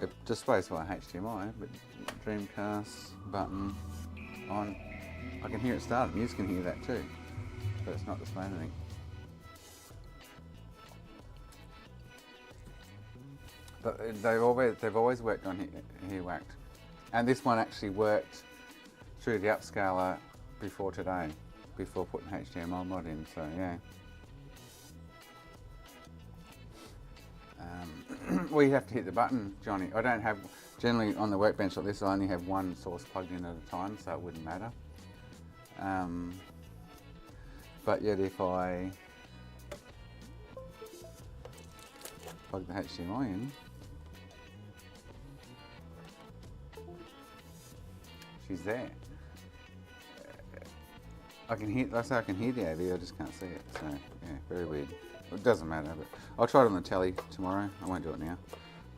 Speaker 1: It displays via HDMI, but Dreamcast button on. I can hear it starting. You can hear that too, but it's not displaying anything. But they've always worked on here whacked, and this one actually worked through the upscaler before today, before putting HDMI mod in. So yeah. Well, you have to hit the button, Johnny. I don't have, generally on the workbench like this, I only have one source plugged in at a time, so it wouldn't matter. But yet if I plug the HDMI in, she's there. I can hear, like I say, I can hear the AV, I just can't see it. So yeah, very weird. It doesn't matter, but I'll try it on the telly tomorrow. I won't do it now.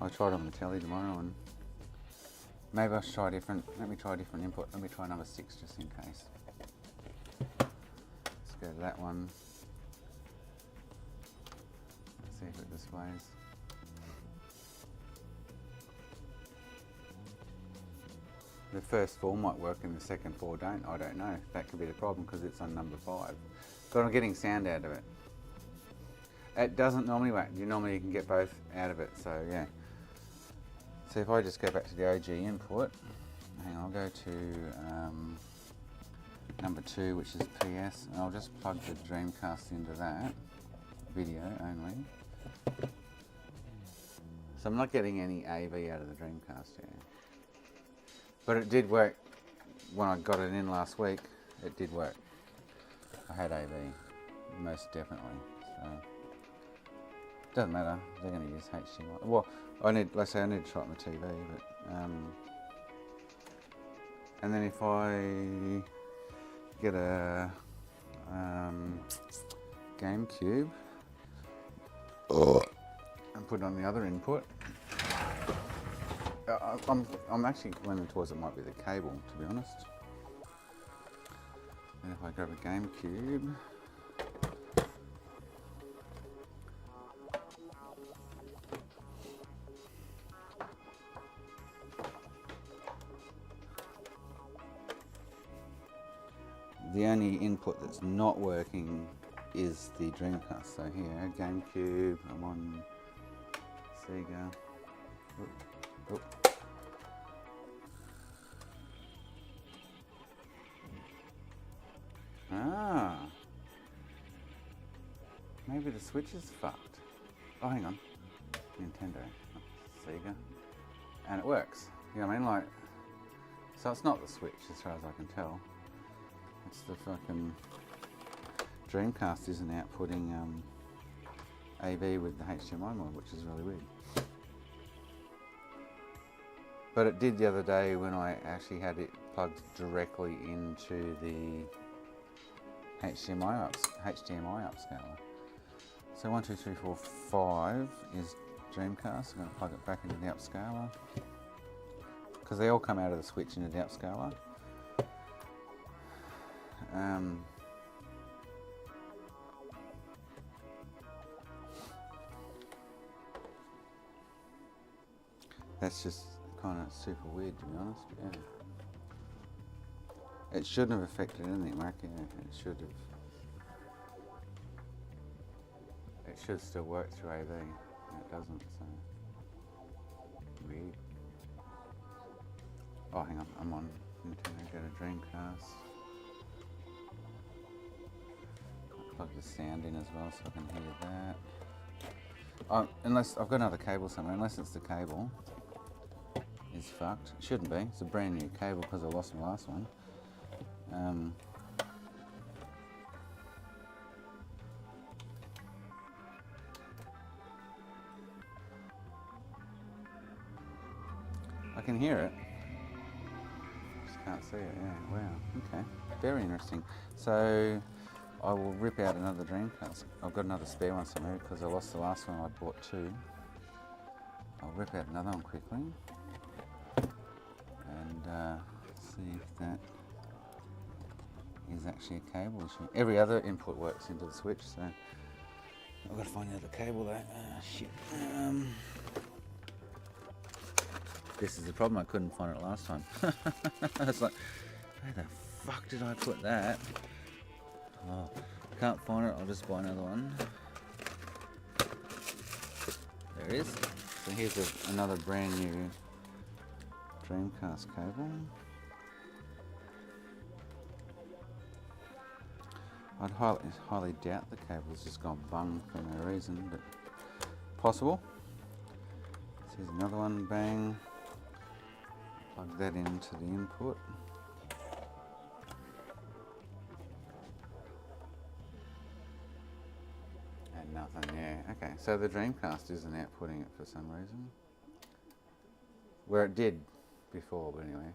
Speaker 1: I'll try it on the telly tomorrow, and maybe I should try a different. Let me try a different input. Let me try number 6 just in case. Let's go to that one. Let's see if it displays. The first 4 might work and the second 4 don't. I don't know. That could be the problem because it's on number 5. But I'm getting sound out of it. It doesn't normally work. You normally can get both out of it. So yeah. So if I just go back to the OG input, hang on, I'll go to number 2, which is PS, and I'll just plug the Dreamcast into that. Video only. So I'm not getting any AV out of the Dreamcast here. But it did work when I got it in last week. It did work. I had AV, most definitely. So doesn't matter. They're going to use HDMI. Well, let's say I need to try it on the TV. But and then if I get a GameCube and put it on the other input. I'm actually leaning towards it might be the cable, to be honest. And if I grab a GameCube, the only input that's not working is the Dreamcast. So here, GameCube, I'm on Sega. Oop. Ah, maybe the Switch is fucked. Oh, hang on, Nintendo, Sega, and it works. You know what I mean? Like, so it's not the Switch as far as I can tell. It's the fucking Dreamcast isn't outputting AV with the HDMI mod, which is really weird. But it did the other day when I actually had it plugged directly into the HDMI upscaler. So 1, 2, 3, 4, 5 is Dreamcast. I'm going to plug it back into the upscaler because they all come out of the Switch into the upscaler. That's just kind of super weird, to be honest. Yeah. It shouldn't have affected anything, Mark. Yeah, it should have. It should still work through AV. It doesn't, so weird. Oh, hang on. I'm on Nintendo. Go to Dreamcast. I'll plug the sound in as well, so I can hear that. Oh, unless I've got another cable somewhere. Unless it's the cable. Is fucked. It shouldn't be. It's a brand new cable because I lost my last one. I can hear it. Just can't see it. Yeah. Wow. Okay. Very interesting. So I will rip out another Dreamcast. I've got another spare one somewhere because I lost the last one. I bought 2. I'll rip out another one quickly. And see if that is actually a cable issue. Every other input works into the Switch, so I've got to find the other cable though. Shit. This is the problem, I couldn't find it last time. I was like, where the fuck did I put that? Oh, can't find it, I'll just buy another one. There it is. So here's another brand new Dreamcast cable. I'd highly doubt the cable's just gone bung for no reason, but possible. So here's another one, bang. Plug that into the input. And nothing, yeah. Okay, so the Dreamcast isn't outputting it for some reason. Where it did before, but anyway.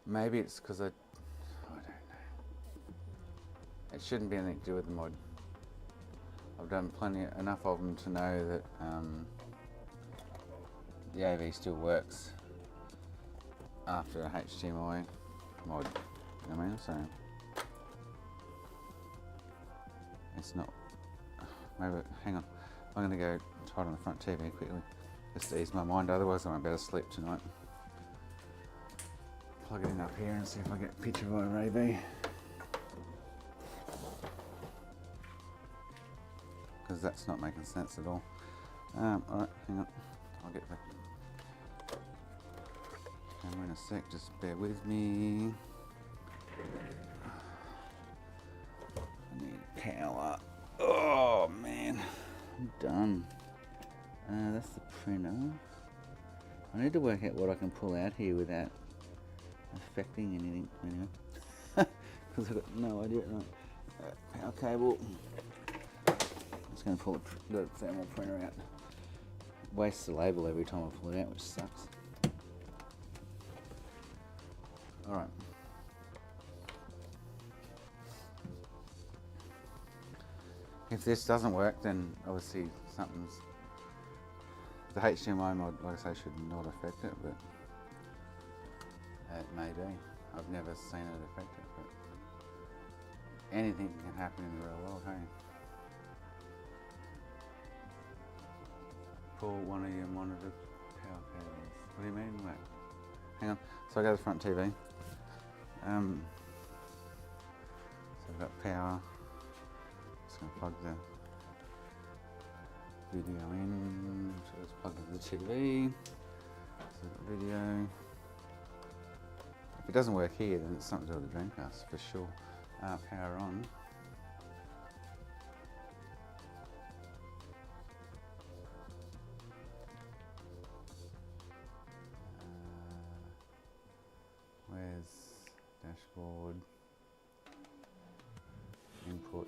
Speaker 1: Maybe it's because I don't know. It shouldn't be anything to do with the mod. I've done enough of them to know that the AV still works after a HDMI mod. You know what I mean? So it's not. Maybe hang on. I'm going to go try it on the front TV quickly, just to ease my mind. Otherwise, I won't be able to sleep tonight. Plug it in up here and see if I get a picture of our AV. Because that's not making sense at all. Alright, hang on. I'll get the camera in a sec, just bear with me. I need power. Oh man, I'm done. That's the printer. I need to work out what I can pull out here without affecting anything, anyway. Because I've got no idea. Right. Power cable. Just going to pull the thermal printer out. Wastes the label every time I pull it out, which sucks. Alright. If this doesn't work, then obviously something's... The HDMI mod, like I say, should not affect it, but it may be. I've never seen it affect it, but anything can happen in the real world, hey? Pull one of your monitor power cables. What do you mean? Wait. Hang on. So I go to the front TV. So I've got power. Just going to plug the video in. So let's plug into the TV. So the video. If it doesn't work here, then it's something to do with the Dreamcast for sure. Power on. Where's dashboard? Inputs.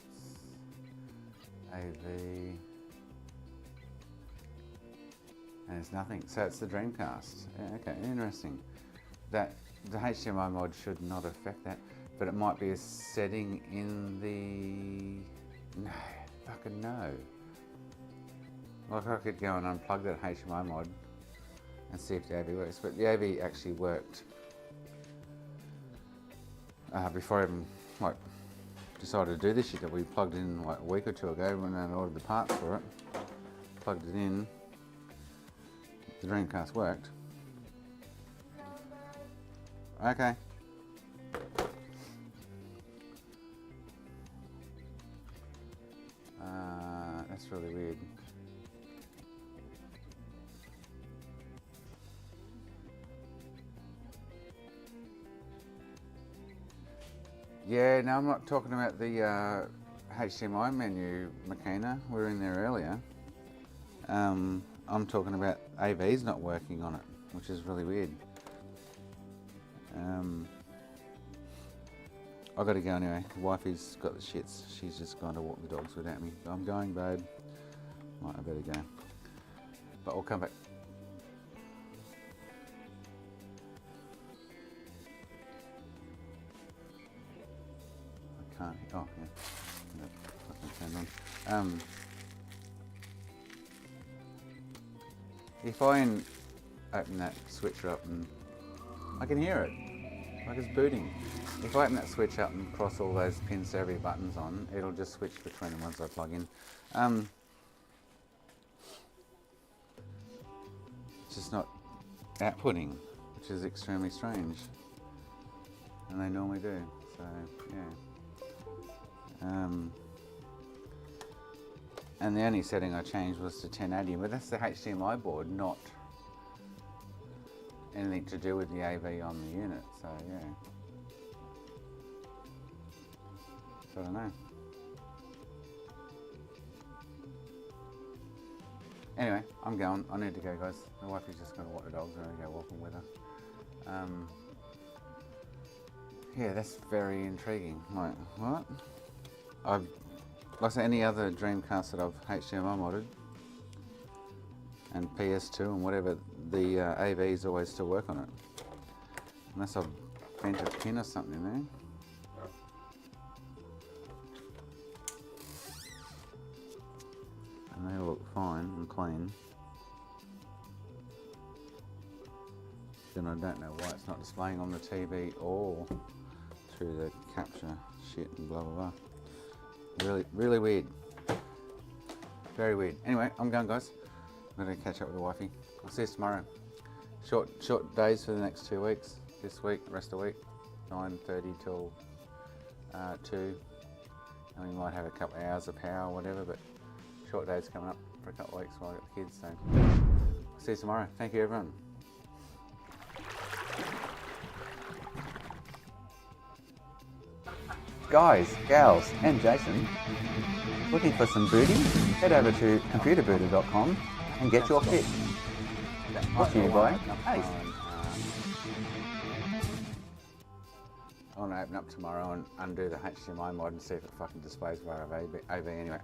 Speaker 1: AV. And it's nothing. So it's the Dreamcast. Yeah, okay, interesting. That the HDMI mod should not affect that, but it might be a setting in the... No, fucking no. Like I could go and unplug that HDMI mod and see if the AV works, but the AV actually worked before I even decided to do this shit that we plugged in like a week or two ago when I ordered the parts for it. Plugged it in. The Dreamcast worked. Okay. That's really weird. Yeah, no, I'm not talking about the HDMI menu, Makina. We were in there earlier. I'm talking about AV's not working on it, which is really weird. I've got to go anyway. The wifey's got the shits. She's just gone to walk the dogs without me. I'm going, babe. Right, I better go. But I'll come back. I can't. Oh, yeah. No, fucking turned on. If I open that switcher up and I can hear it, like it's booting. If I open that switch up and cross all those pins to every button's on, it'll just switch between them once I plug in. It's just not outputting, which is extremely strange. And they normally do, so yeah. And the only setting I changed was to 1080, but that's the HDMI board, not anything to do with the AV on the unit, so yeah. So I don't know. Anyway, I'm going. I need to go, guys. My wife is just going to walk the dogs. I'm going to go walking with her. Yeah, that's very intriguing. Like, what? Like any other Dreamcast that I've HDMI modded, and PS2 and whatever, the AVs always still work on it. Unless I've bent a pin or something in there. And they look fine and clean. Then I don't know why it's not displaying on the TV or through the capture shit and blah blah blah. Really weird. Very weird. Anyway, I'm going, guys. I'm gonna catch up with the wifey. I'll see you tomorrow. Short days for the next 2 weeks. This week, rest of the week, 9:30 till 2. And we might have a couple of hours of power or whatever, but short days coming up for a couple of weeks while I got the kids. So, see you tomorrow. Thank you, everyone. Guys, gals, and Jason, looking for some booty? Head over to computerbooter.com and get your fit. Brought to you by Ace. I want to open up tomorrow and undo the HDMI mod and see if it fucking displays via AV anyway.